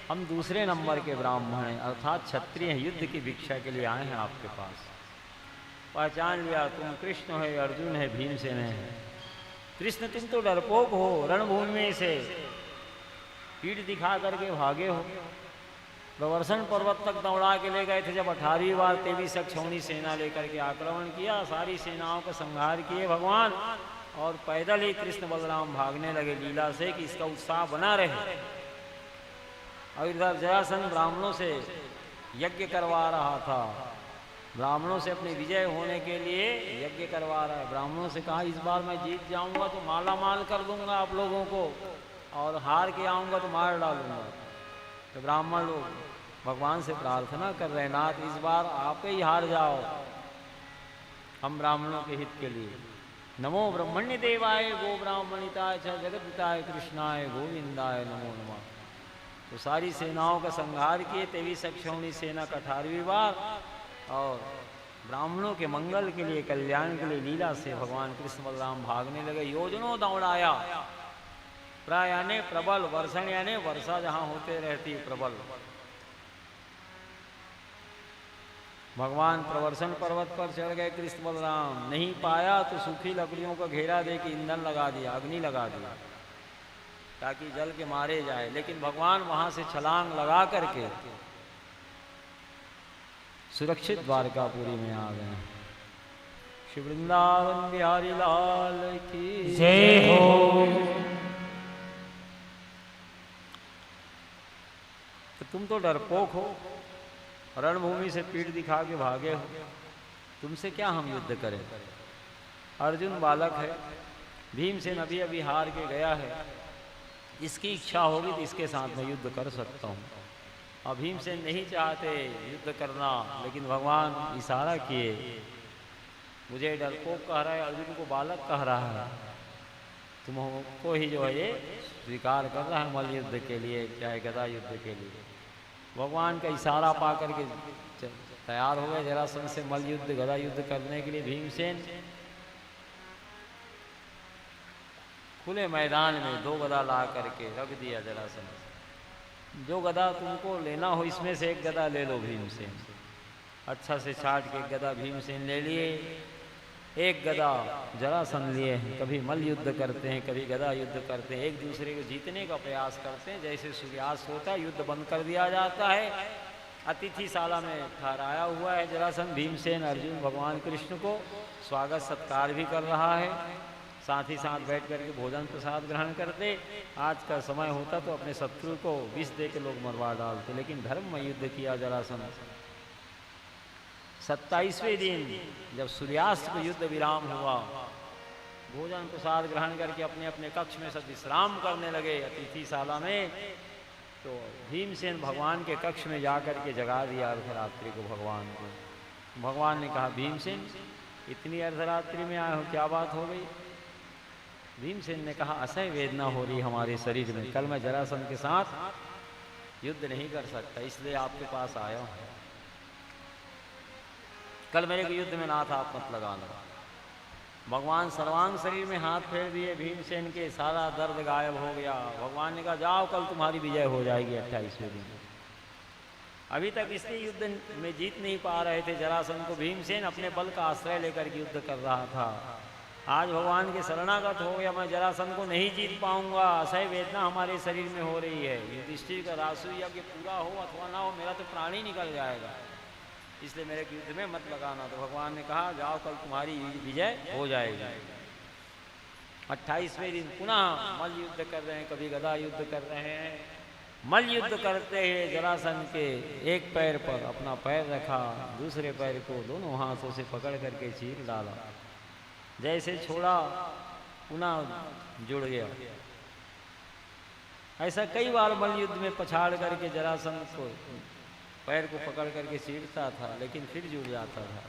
हम दूसरे नंबर के ब्राह्मण हैं, अर्थात क्षत्रिय हैं, युद्ध की भिक्षा के लिए आए हैं आपके पास। पहचान लिया तुम कृष्ण है, अर्जुन है, भीमसेन है। कृष्ण तुम तो डरपोक हो, रणभूमि से पीठ दिखा करके भागे हो। प्रवर्षण पर्वत तक दौड़ा के ले गए थे जब 18वीं बार 23 अक्षौणी सेना लेकर के आक्रमण किया। सारी सेनाओं का संहार किए भगवान और पैदल ही कृष्ण बलराम भागने लगे लीला से कि इसका उत्साह बना रहे। और इधर जरासंध ब्राह्मणों से यज्ञ करवा रहा था, ब्राह्मणों से अपने विजय होने के लिए यज्ञ करवा रहा है। ब्राह्मणों से कहा इस बार मैं जीत जाऊंगा तो माला माल कर दूंगा आप लोगों को, और हार के आऊंगा तो मार डालूंगा। तो ब्राह्मण लोग भगवान से प्रार्थना कर रहे, नाथ इस बार आप ही हार जाओ हम ब्राह्मणों के हित के लिए। नमो ब्रह्मण्य देवाय गो ब्राह्मणिताय च जगद्पिताय कृष्णाय गोविंदाय नमो नमः। तो सारी सेनाओं का संहार किए 23 अक्षौणी सेना का 18वीं बार, और ब्राह्मणों के मंगल के लिए कल्याण के लिए लीला से भगवान कृष्ण बलराम भागने लगे। योजनों दौड़ाया। प्राय यानी प्रबल, वर्षण यानी वर्षा जहाँ होते रहती प्रबल। भगवान प्रवर्षण पर्वत पर चढ़ गए कृष्ण बलराम, नहीं पाया तो सूखी लकड़ियों का घेरा दे के ईंधन लगा दिया, अग्नि लगा दिया। ताकि जल के मारे जाए, लेकिन भगवान वहां से छलांग लगा करके सुरक्षित द्वारकापुरी में आ गए। श्री वृंदावन बिहारी लाल की जय हो। तो तुम तो डरपोक हो, रणभूमि से पीठ दिखा के भागे हो, तुमसे क्या हम युद्ध करें? अर्जुन बालक है, भीमसेन अभी अभी हार के गया है, इसकी इच्छा होगी तो इसके साथ मैं युद्ध कर सकता हूँ। और भीमसेन नहीं चाहते युद्ध करना, लेकिन भगवान इशारा किए, मुझे डरपोक कह रहा है, अर्जुन को बालक कह रहा है, तुमको ही जो है ये स्वीकार कर रहा है मल्ल युद्ध के लिए, चाहे गदा युद्ध के लिए। भगवान का इशारा पा करके तैयार हो गए जरासंध से मल्ल युद्ध गदा युद्ध करने के लिए। भीमसेन खुले मैदान में 2 गदा ला करके रख दिया जरासंध। जो गदा तुमको लेना हो इसमें से एक गदा ले लो भीमसेन। अच्छा से छाट के एक गदा भीमसेन ले लिए, एक गदा जरासंध लिए हैं। कभी मल्ल युद्ध करते हैं, कभी गदा युद्ध करते हैं, एक दूसरे को जीतने का प्रयास करते हैं। जैसे सूर्यास्त होता है युद्ध बंद कर दिया जाता है। अतिथिशाला में ठहराया हुआ है जरासंध। भीमसेन अर्जुन भगवान कृष्ण को स्वागत सत्कार भी कर रहा है, साथ ही साथ बैठ करके भोजन प्रसाद ग्रहण करते। आज का समय होता तो अपने शत्रु को विष दे के लोग मरवा डालते, लेकिन धर्म में युद्ध किया जरासंध। 27वें दिन जब सूर्यास्त को युद्ध विराम हुआ, भोजन प्रसाद ग्रहण करके अपने अपने कक्ष में सब विश्राम करने लगे अतिथिशाला में, तो भीमसेन भगवान के कक्ष में जाकर के जगा दिया अर्धरात्रि को भगवान को। भगवान ने कहा, भीमसेन इतनी अर्धरात्रि में आए हो, क्या बात हो गई? भीमसेन ने कहा, असह्य वेदना हो रही हमारे शरीर में, कल मैं जरासंध के साथ युद्ध नहीं कर सकता, इसलिए आपके पास आया हूँ। कल मेरे को युद्ध में ना था, आप मत लगाना। भगवान सर्वांग शरीर में हाथ फेर दिए भीमसेन के, सारा दर्द गायब हो गया। भगवान ने कहा, जाओ कल तुम्हारी विजय हो जाएगी 28वें दिन। अभी तक इसलिए युद्ध में जीत नहीं पा रहे थे जरासंध को, भीमसेन अपने बल का आश्रय लेकर के युद्ध कर रहा था। आज भगवान के शरणागत हो गया, मैं जरासंध को नहीं जीत पाऊंगा, असह्य वेदना हमारे शरीर में हो रही है। युधिष्ठिर का रासु यज्ञ पूरा हो अथवा ना हो, मेरा तो प्राण ही निकल जाएगा, इसलिए मेरे युद्ध में मत लगाना। तो भगवान ने कहा, जाओ कल तुम्हारी विजय हो जाएगी। 28वें दिन पुनः मल्ल युद्ध कर रहे हैं, कभी गदा युद्ध कर रहे हैं। मल्ल युद्ध करते हैं जरासंध के एक पैर पर अपना पैर रखा, दूसरे पैर को दोनों हाथों से पकड़ करके चीर डाला, जैसे छोड़ा पुनः जुड़ गया। ऐसा कई बार मल्ल युद्ध में पछाड़ करके जरासंध को पैर को पकड़ करके चीरता था, लेकिन फिर जुड़ जाता था।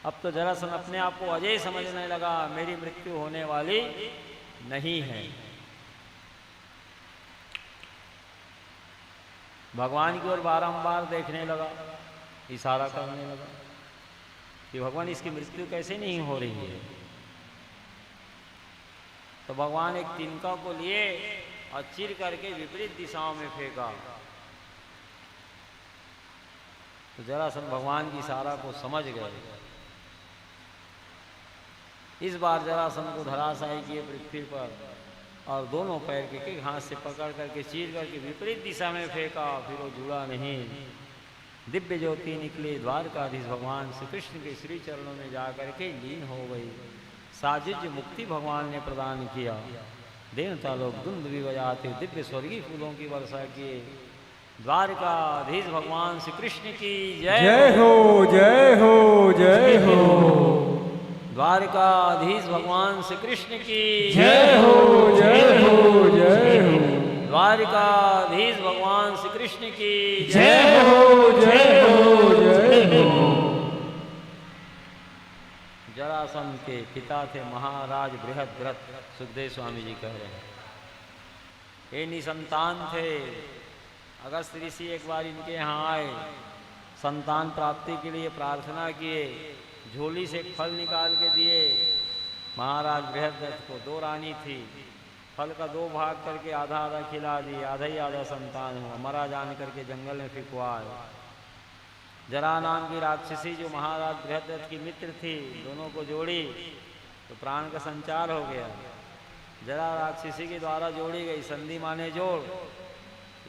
अब तो जरासंध अपने आप को अजय समझने लगा, मेरी मृत्यु होने वाली नहीं है। भगवान की ओर बारंबार देखने लगा, इशारा करने लगा कि भगवान इसकी मृत्यु कैसे नहीं हो रही है। तो भगवान एक तिनका को लिए और चीर करके विपरीत दिशाओं में फेंका। तो जरासंध भगवान की इशारा को समझ गए। इस बार जरासंध को धराशायी किए पृथ्वी पर और दोनों पैर के एक हाथ से पकड़ करके चीर करके विपरीत दिशा में फेंका, फिर वो जुड़ा नहीं। दिव्य ज्योति निकली, द्वारकाधीश भगवान श्री कृष्ण के श्री चरणों में जा करके लीन हो गई। साजिज मुक्ति भगवान ने प्रदान किया। देवता लोग धुंध भी बजाते, दिव्य स्वर्गीय फूलों की वर्षा किए। द्वारकाधीश भगवान श्री कृष्ण की जय हो, जय हो, जय हो। द्वारकाधीश भगवान श्री कृष्ण की जय हो, जय हो, जय हो। द्वारकाधीश भगवान श्री कृष्ण की जय हो, जय हो, जय हो। जरासंध के पिता थे महाराज बृहद्रथ, सुखदेव स्वामी जी कह रहे हैं। ये निसंतान थे। अगस्त ऋषि एक बार इनके यहाँ आए, संतान प्राप्ति के लिए प्रार्थना किए, झोली से एक फल निकाल के दिए महाराज बृहद्रथ को। 2 रानी थी, फल का 2 भाग करके आधा आधा खिला दी, आधा ही आधा संतान हुआ। मरा जान करके जंगल में फिकवाए। जरा नाम की राक्षसी जो महाराज बृहद्रथ की मित्र थी, दोनों को जोड़ी तो प्राण का संचार हो गया। जरा राक्षसी के द्वारा जोड़ी गई, संधि माने जोड़,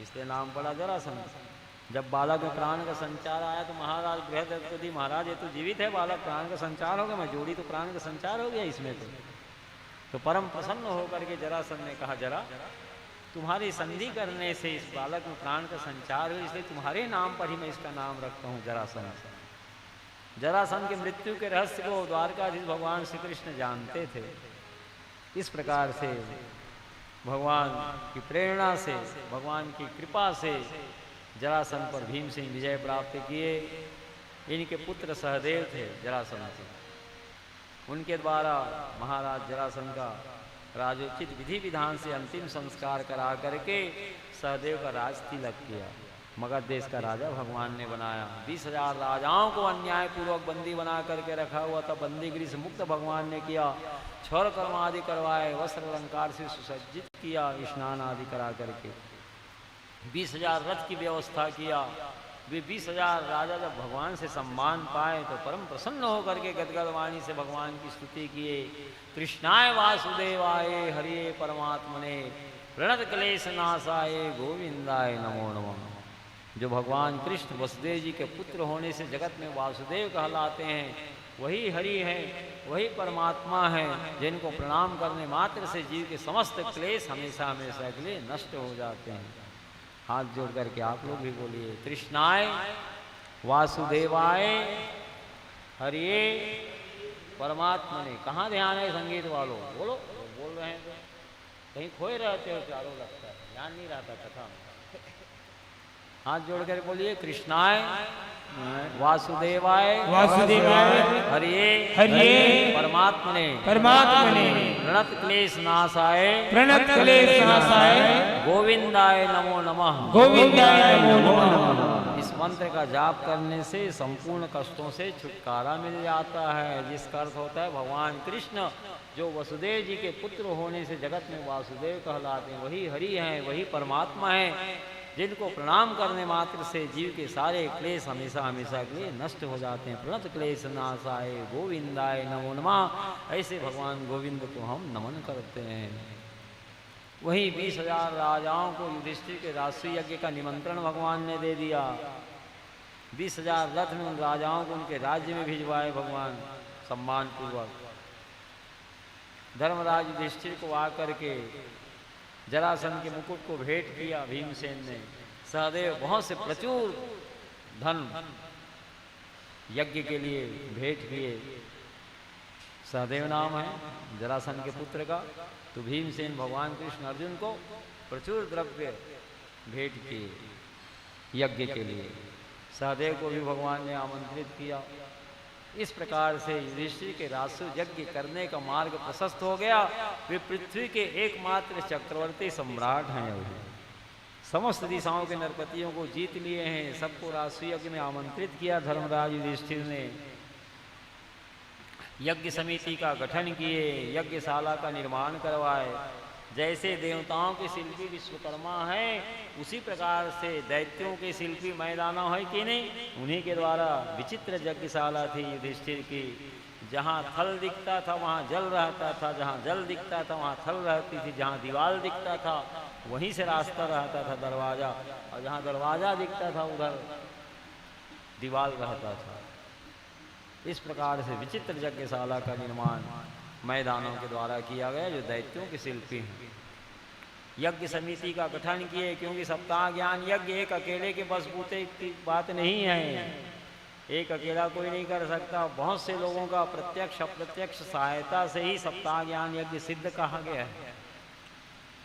इसलिए नाम पड़ा जरासंध। जब बालक में प्राण का संचार आया तो महाराज बृहस्पति महाराज, ये तो जीवित है बालक, प्राण का संचार हो गया, मैं जोड़ी तो प्राण का संचार हो गया इसमें तो परम प्रसन्न होकर के जरासंध ने कहा, जरा तुम्हारी संधि करने से इस बालक में प्राण का संचार हो, इसलिए तुम्हारे नाम पर ही मैं इसका नाम रखता हूँ जरासंध। जरासंध की मृत्यु के रहस्य को द्वारकाधीश भगवान श्री कृष्ण जानते थे। इस प्रकार से भगवान की प्रेरणा से, भगवान की कृपा से जरासंध पर भीमसेन विजय प्राप्त किए। इनके पुत्र सहदेव थे जरासंध के, उनके द्वारा महाराज जरासंध का राजोचित विधि विधान से अंतिम संस्कार करा करके सहदेव का राज तिलक किया। मगध देश का राजा भगवान ने बनाया। 20,000 राजाओं को अन्याय पूर्वक बंदी बना करके रखा हुआ था, बंदीगिरी से मुक्त भगवान ने किया। क्षौर कर्म आदि करवाए, वस्त्र अलंकार से सुसज्जित किया, स्नान आदि करा करके 20,000 रथ की व्यवस्था किया। वे 20,000 राजा जब भगवान से सम्मान पाए तो परम प्रसन्न होकर के गदगद वाणी से भगवान की स्तुति किए। कृष्णाय वासुदेवाय हरिये परमात्मने प्रणत क्लेश नाशाय गोविंदाय नमो नमः। जो भगवान कृष्ण वसुदेव जी के पुत्र होने से जगत में वासुदेव कहलाते हैं, वही हरि है, वही परमात्मा है, जिनको प्रणाम करने मात्र से जीव के समस्त क्लेश हमेशा हमेशा के लिए नष्ट हो जाते हैं। हाथ जोड़ करके आप लोग भी बोलिए, कृष्णाय वासुदेवाय हरिये परमात्मने। कहाँ ध्यान है संगीत वालों, बोलो, बोल रहे हैं तो कहीं खोए रहते हो, चारों लगता है ध्यान नहीं रहता कथा में। हाथ जोड़ कर बोलिए, कृष्णाय वासुदेवाय वासुदेवाय हरिये हरिये परमात्मने परमात्मने प्रणत क्लेश नाशाय प्रणत क्लेश नाशाय गोविंदाय नमो नमः गोविंदाय नमो नमः। इस मंत्र का जाप करने से संपूर्ण कष्टों से छुटकारा मिल जाता है, जिसका अर्थ होता है भगवान कृष्ण जो वसुदेव जी के पुत्र होने से जगत में वासुदेव कहलाते हैं, वही हरि हैं, वही परमात्मा है, जिनको प्रणाम करने मात्र से जीव के सारे क्लेश हमेशा हमेशा के लिए नष्ट हो जाते हैं। प्रणत क्लेश नाशाय गोविंदाय नमो नमः। ऐसे भगवान गोविंद को हम नमन करते हैं। वहीं 20,000 राजाओं को युधिष्ठिर के राष्ट्रीय यज्ञ का निमंत्रण भगवान ने दे दिया। 20,000 रथ में उन राजाओं को उनके राज्य में भिजवाए भगवान सम्मान पूर्वक। धर्मराज युधिष्ठिर को आकर के जरासंध के मुकुट को भेंट किया भीमसेन ने। सहदेव बहुत से प्रचुर धन यज्ञ के लिए भेंट किए। सहदेव नाम है जरासंध के पुत्र का, तो भीमसेन भगवान कृष्ण अर्जुन को प्रचुर द्रव्य भेंट किए यज्ञ के लिए। सहदेव को भी भगवान ने आमंत्रित किया। इस प्रकार से युधिष्ठिर के राष्ट्र यज्ञ करने का मार्ग प्रशस्त हो गया। वे पृथ्वी के एकमात्र चक्रवर्ती सम्राट हैं। समस्त दिशाओं के नरपतियों को जीत लिए हैं। सबको राष्ट्रीय यज्ञ में आमंत्रित किया धर्मराज युधिष्ठिर ने। यज्ञ समिति का गठन किए, यज्ञशाला का निर्माण करवाए। जैसे देवताओं के शिल्पी विश्वकर्मा है, उसी प्रकार से दैत्यों के शिल्पी मैदाना है कि नहीं, उन्हीं के द्वारा विचित्र यज्ञशाला थी युधिष्ठिर की। जहाँ थल दिखता था वहाँ जल रहता था, जहाँ जल दिखता था वहाँ थल रहती थी, जहाँ दीवार दिखता था वहीं से रास्ता रहता था दरवाजा, और जहाँ दरवाजा दिखता था उधर दीवार रहता था। इस प्रकार से विचित्र यज्ञशाला का निर्माण मैदानों के द्वारा किया गया, जो दैत्यों के शिल्पी हैं। यज्ञ समिति का गठन किए, क्योंकि सप्ताह ज्ञान यज्ञ एक अकेले के बसबूते की बात नहीं है, एक अकेला कोई नहीं कर सकता। बहुत से लोगों का प्रत्यक्ष अप्रत्यक्ष सहायता से ही सप्ताह ज्ञान यज्ञ सिद्ध कहा गया है।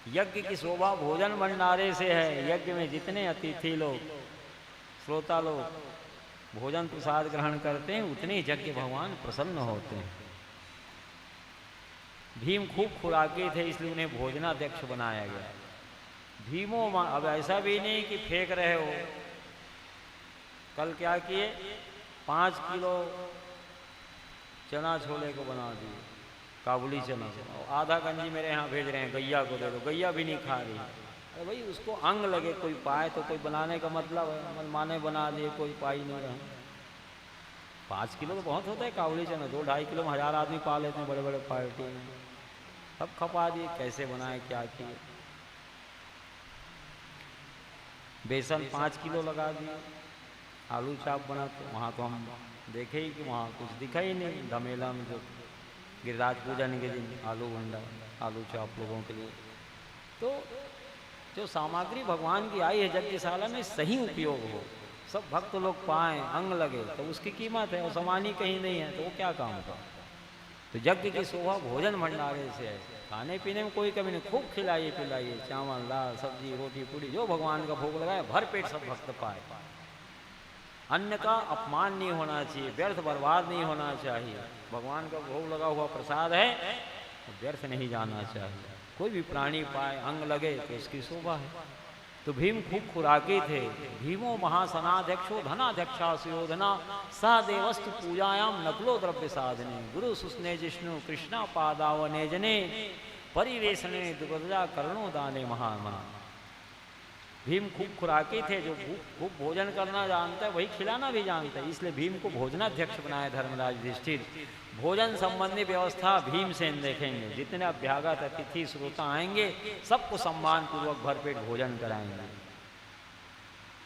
यज्ञ की शोभा भोजन भंडारे से है। यज्ञ में जितने अतिथि लोग, श्रोता लोग भोजन प्रसाद ग्रहण करते हैं, उतने ही यज्ञ भगवान प्रसन्न होते हैं। भीम खूब खुराके थे, इसलिए उन्हें भोजनाध्यक्ष बनाया गया। भीमो अब ऐसा भी नहीं कि फेंक रहे हो। कल क्या किए, 5 किलो चना छोले को बना दिए, काबुली चना, आधा गंजी मेरे यहाँ भेज रहे हैं, गैया को दे दो। गैया भी नहीं खा रही। अरे भाई उसको अंग लगे, कोई पाए तो कोई बनाने का मतलब है। मनमाने बना दिए, कोई पाई नहीं रहा। 5 किलो तो बहुत होता है काबुली चना, 2-2.5 किलो में 1000 आदमी पा लेते हैं बड़े बड़े पार्टी में। सब खपा दिए, कैसे बनाए क्या किए। बेसन 5 किलो लगा दिए, आलू चाप बना, तो वहाँ तो हम देखे ही कि वहाँ कुछ दिखा ही नहीं। धमेला में जो गिरिराज पूजन के दिन आलू भंडार, आलू चाप लोगों के लिए। तो जो सामग्री भगवान की आई है यज्ञशाला में, सही उपयोग हो, सब भक्त लोग पाएं, अंग लगे, तो उसकी कीमत है। और सामानी कहीं नहीं है तो वो क्या काम का। तो यज्ञ की शोभा भोजन भंडारे से है। खाने पीने में कोई कमी नहीं, खूब खिलाइए पिलाइए, चावल दाल सब्जी रोटी पूरी, जो भगवान का भोग लगाए भर पेट सब भक्त पाए। अन्न का अपमान नहीं होना चाहिए, व्यर्थ बर्बाद नहीं होना चाहिए। भगवान का भोग लगा हुआ प्रसाद है तो व्यर्थ नहीं जाना चाहिए। कोई भी प्राणी पाए, अंग लगे, तो इसकी शोभा है। तो भीम खूब खुराकी थे। भीमो महासनाध्यक्षो धनाध्यक्षा सुयोधना सा देवस्तु पूजायाम नकलो द्रव्य साधने गुरु सुस्ने जिष्णु कृष्णा पादावने जने परिवेशने दुर्गजा करणो दाने महामना। भीम खूब खुराकी थे, जो खूब भोजन करना जानता है वही खिलाना भी जानता है, इसलिए भीम को भोजनाध्यक्ष बनाया धर्मराज युधिष्ठिर। भोजन संबंधी व्यवस्था भीमसेन देखेंगे। जितने अभ्यागत अतिथि श्रोता आएंगे सबको सम्मान पूर्वक भरपेट भोजन कराएंगे।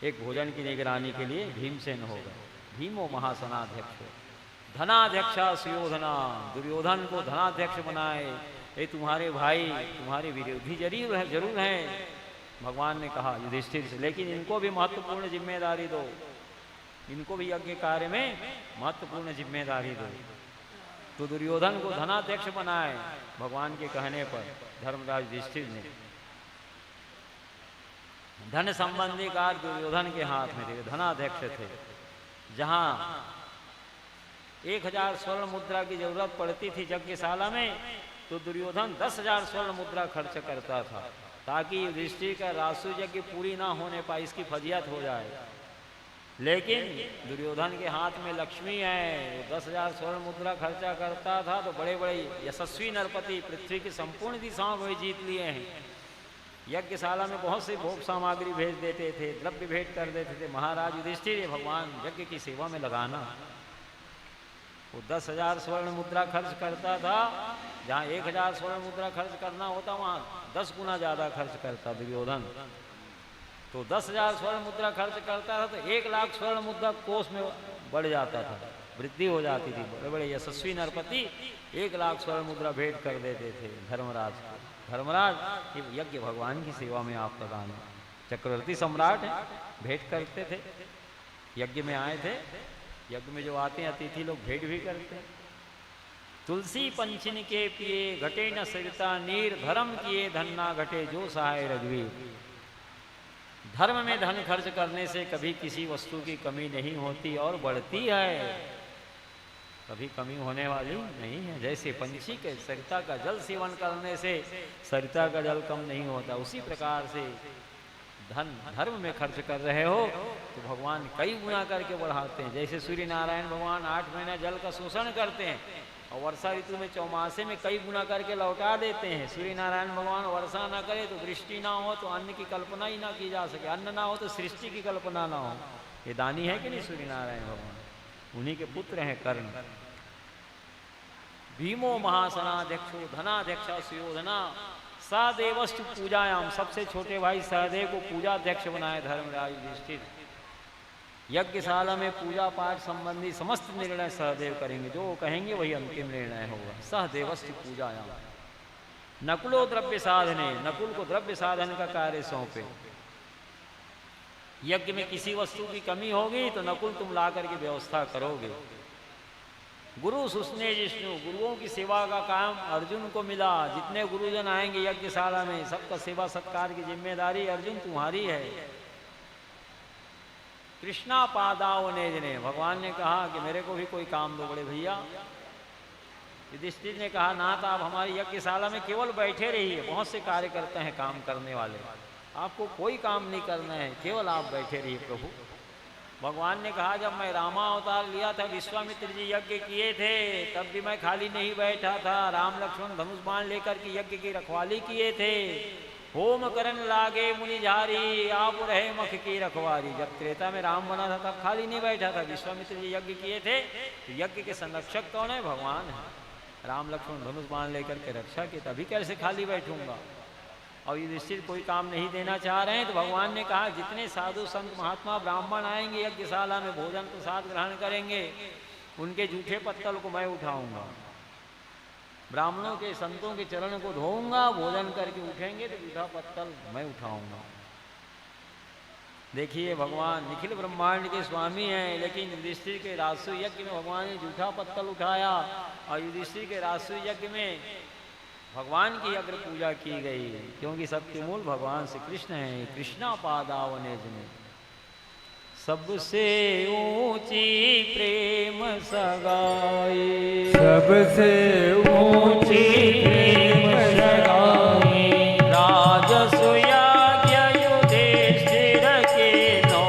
एक भोजन की निगरानी के लिए भीमसेन होगा। भीमो महासनाध्यक्ष धनाध्यक्षा सुयोधना, दुर्योधन को धनाध्यक्ष बनाए। ये तुम्हारे भाई, तुम्हारे विरोधी जरूर हैं, भगवान ने कहा युधिष्ठिर से, लेकिन इनको भी महत्वपूर्ण जिम्मेदारी दो, इनको भी यज्ञ कार्य में महत्वपूर्ण जिम्मेदारी दो। तो दुर्योधन को धनाध्यक्ष बनाए भगवान के कहने पर धर्मराज युधिष्ठिर ने। धन संबंधी कार्य दुर्योधन के हाथ में थे, धनाध्यक्ष थे। जहां 1000 स्वर्ण मुद्रा की जरूरत पड़ती थी यज्ञशाला में, तो दुर्योधन 10,000 स्वर्ण मुद्रा खर्च करता था, ताकि युधिष्ठिर का रासु यज्ञ पूरी ना होने पाए, इसकी फजियत हो जाए। लेकिन दुर्योधन के हाथ में लक्ष्मी है, वो 10,000 स्वर्ण मुद्रा खर्चा करता था तो बड़े बड़े यशस्वी नरपति पृथ्वी की संपूर्ण दिशाओं को जीत लिए हैं। यज्ञशाला में बहुत सी भोग सामग्री भेज देते थे, द्रव्य भेंट कर देते थे। महाराज युधिष्ठिर भगवान यज्ञ की सेवा में लगाना। वो 10,000 स्वर्ण मुद्रा खर्च करता था, जहाँ 1,000 स्वर्ण मुद्रा खर्च करना होता वहाँ 10 गुना ज्यादा खर्च करता दुर्योधन। तो 10,000 स्वर्ण मुद्रा खर्च करता था तो 1,00,000 स्वर्ण मुद्रा कोष में बढ़ जाता था, वृद्धि हो जाती थी। बड़े बड़े यशस्वी नरपति 1,00,000 स्वर्ण मुद्रा भेंट कर देते थे धर्मराज को। धर्मराज ये यज्ञ भगवान की सेवा में आप लगाना। चक्रवर्ती सम्राट है, भेंट करते थे। यज्ञ में आए थे, यज्ञ में जो आते हैं अतिथि लोग भेंट भी करते हैं। तुलसी पंचिन के पिए घटे न सरिता नीर, धर्म किए धन ना घटे जो सहाय रघुवीर। धर्म में धन खर्च करने से कभी किसी वस्तु की कमी नहीं होती और बढ़ती है, कभी कमी होने वाली नहीं है। जैसे पंछी के सरिता का जल सेवन करने से सरिता का जल कम नहीं होता, उसी प्रकार से धन धर्म में खर्च कर रहे हो तो भगवान कई गुना करके बढ़ाते हैं। जैसे सूर्य नारायण भगवान 8 महीना जल का शोषण करते हैं और वर्षा ऋतु में चौमासे में कई गुना करके लौटा देते हैं। सूर्य नारायण भगवान वर्षा ना करे तो वृष्टि ना हो, तो अन्न की कल्पना ही ना की जा सके। अन्न ना हो तो सृष्टि की कल्पना ना हो। ये दानी है कि नहीं सूर्य नारायण भगवान, उन्हीं के पुत्र हैं कर्ण। भीमो महासनाध्यक्षो धनाध्यक्षा सुयोधना सा देवस्तु पूजायाम, सबसे छोटे भाई सहदेव को पूजाध्यक्ष बनाए धर्मराज युधिष्ठिर। यज्ञशाला में पूजा पाठ संबंधी समस्त निर्णय सहदेव करेंगे, जो वो कहेंगे वही अंतिम निर्णय होगा। सहदेवस्तु पूजायाम नकुलो द्रव्य साधने, नकुल को द्रव्य साधन का कार्य सौंपे। यज्ञ में किसी वस्तु की कमी होगी तो नकुल तुम ला करके व्यवस्था करोगे। गुरु सुस्ने जिष्णु, गुरुओं की सेवा का काम अर्जुन को मिला। जितने गुरुजन आएंगे यज्ञशाला में सबका सेवा सत्कार की जिम्मेदारी अर्जुन तुम्हारी है। कृष्णा पादावने जने, भगवान ने कहा कि मेरे को भी कोई काम दो बड़े भैया। युधिष्ठिर ने कहा ना था, आप हमारी यज्ञशाला में केवल बैठे रहिए, बहुत से कार्य करते हैं काम करने वाले, आपको कोई काम नहीं करना है, केवल आप बैठे रहिए प्रभु। भगवान ने कहा जब मैं रामा अवतार लिया था, विश्वामित्र जी यज्ञ किए थे, तब भी मैं खाली नहीं बैठा था। राम लक्ष्मण धनुष बाण लेकर के यज्ञ की रखवाली किए थे। होम करन लागे मुनि झारी, आप रहे मख की रखवारी। जब त्रेता में राम बना था तब खाली नहीं बैठा था, विश्वामित्र जी यज्ञ किए थे। तो यज्ञ के संरक्षक कौन है? भगवान है। राम लक्ष्मण धनुष बाण लेकर के रक्षा की, तभी कैसे खाली बैठूंगा। और युधिष्ठिर कोई काम नहीं देना चाह रहे हैं, तो भगवान ने कहा जितने साधु संत महात्मा ब्राह्मण आएंगे यज्ञशाला में भोजन प्रसाद ग्रहण करेंगे, उनके जूठे पत्तल को मैं उठाऊंगा, ब्राह्मणों के संतों के चरण को धोऊंगा, भोजन करके उठेंगे तो जूठा पत्तल मैं उठाऊंगा। देखिए भगवान निखिल ब्रह्मांड के स्वामी हैं, लेकिन युधिष्ठिर के राजसु यज्ञ में भगवान ने जूठा पत्तल उठाया, और युधिष्ठिर के राजसु यज्ञ में भगवान की अग्र पूजा की गई, क्योंकि सबके मूल भगवान श्री कृष्ण हैं। कृष्णा पादावनेज में सबसे ऊंची प्रेम सगाई, सबसे ऊंची प्रेम सगाई, राजसु यज्ञ युधिष्ठिर के नौ,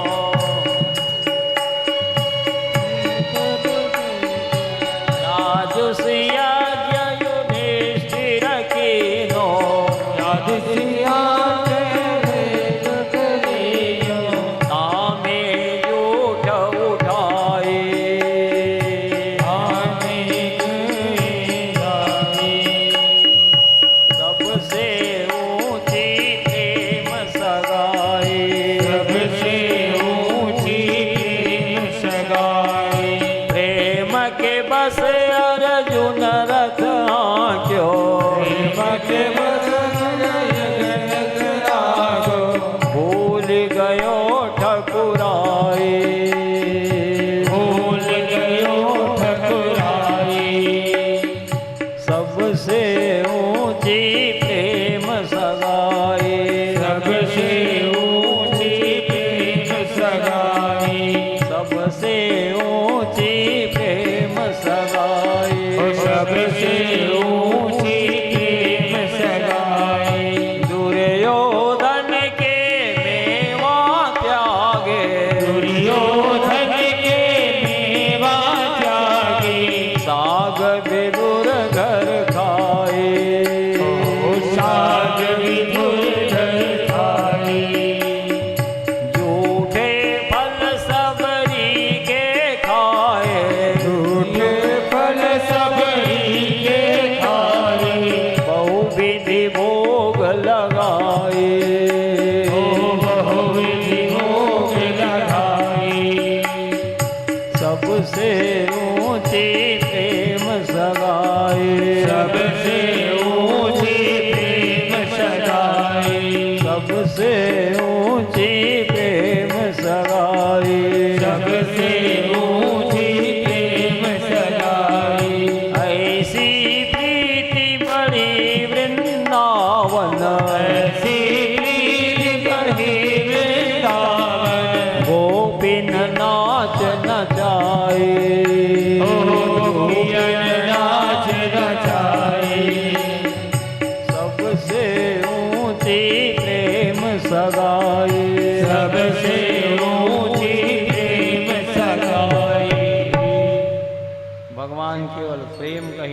राजसु यज्ञ युधिष्ठिर के नौ,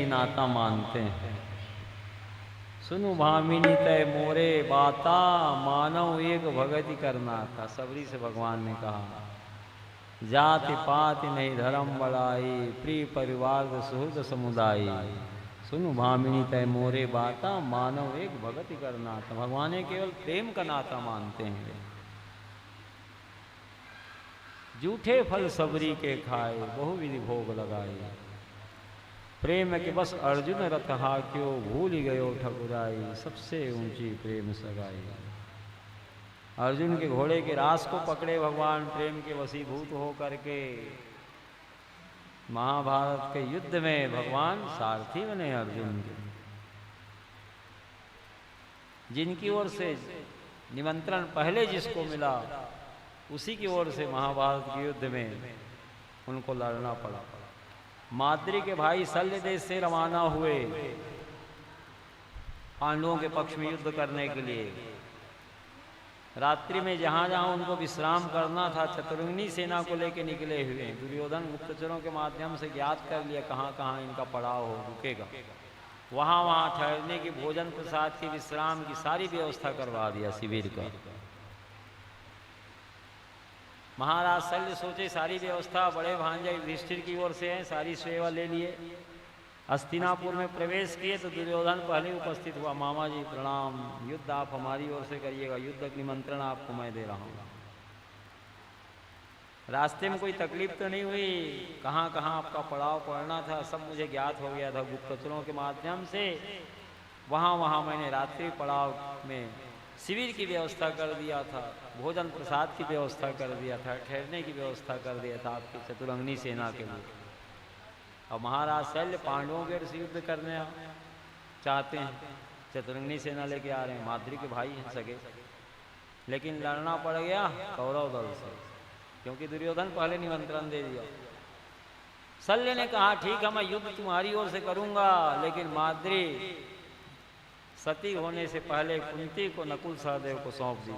नाता मानते हैं। सुनु भामिनी तय मोरे बाता, मानव एक भगति करना था। सबरी से भगवान ने कहा जाति पाति नहीं धर्म बढ़ाई, प्रिय परिवार सुहृद समुदायी। सुनु भामिनी तय मोरे बाता, मानव एक भगति करना था। भगवान ने केवल प्रेम का नाता मानते हैं। जूठे फल सबरी के खाए, बहुविधि भोग लगाए। प्रेम के बस अर्जुन रथ हाक्यो, भूल गयो ठकुराई। सबसे ऊंची प्रेम सगाई। अर्जुन के घोड़े के रास को पकड़े भगवान, प्रेम के वशीभूत हो करके महाभारत के युद्ध में भगवान सारथी बने अर्जुन के। जिनकी ओर से निमंत्रण पहले जिसको मिला, उसी की ओर से महाभारत के युद्ध में उनको लड़ना पड़ा। माद्री के भाई शल्य देश से रवाना हुए पांडवों के पक्ष में युद्ध करने के लिए। रात्रि में जहाँ जहाँ उनको विश्राम करना था, चतुरंगिनी सेना को लेकर निकले हुए। दुर्योधन गुप्तचरों के माध्यम से ज्ञात कर लिया कहाँ कहाँ इनका पड़ाव हो रुकेगा। वहाँ वहाँ ठहरने की, भोजन प्रसाद की, विश्राम की सारी व्यवस्था करवा दिया शिविर का। महाराज शल्य सोचे सारी व्यवस्था बड़े भांजे युधिष्ठिर की ओर से है, सारी सेवा ले लिए। हस्तिनापुर में प्रवेश किए तो दुर्योधन पहले उपस्थित हुआ। मामा जी प्रणाम, युद्ध आप हमारी ओर से करिएगा, युद्ध का निमंत्रण आपको मैं दे रहा हूँ। रास्ते में कोई तकलीफ तो नहीं हुई, कहाँ कहाँ आपका पड़ाव पड़ना था सब मुझे ज्ञात हो गया था गुप्तचरों के माध्यम से। वहाँ वहाँ मैंने रात्रि पड़ाव में शिविर की व्यवस्था कर दिया था, भोजन प्रसाद की व्यवस्था कर दिया था, ठहरने की व्यवस्था कर दिया था आपकी चतुरंगनी सेना के लिए। और महाराज शल्य पांडवों के से युद्ध करने चाहते हैं, चतुरंगनी सेना लेके आ रहे हैं, माद्री के भाई हैं सगे, लेकिन लड़ना पड़ गया कौरव दल से, क्योंकि दुर्योधन पहले निमंत्रण दे दिया। शल्य ने कहा ठीक है मैं युद्ध तुम्हारी ओर से करूंगा, लेकिन माद्री सती होने से पहले कुंती को नकुल सहदेव को सौंप दी।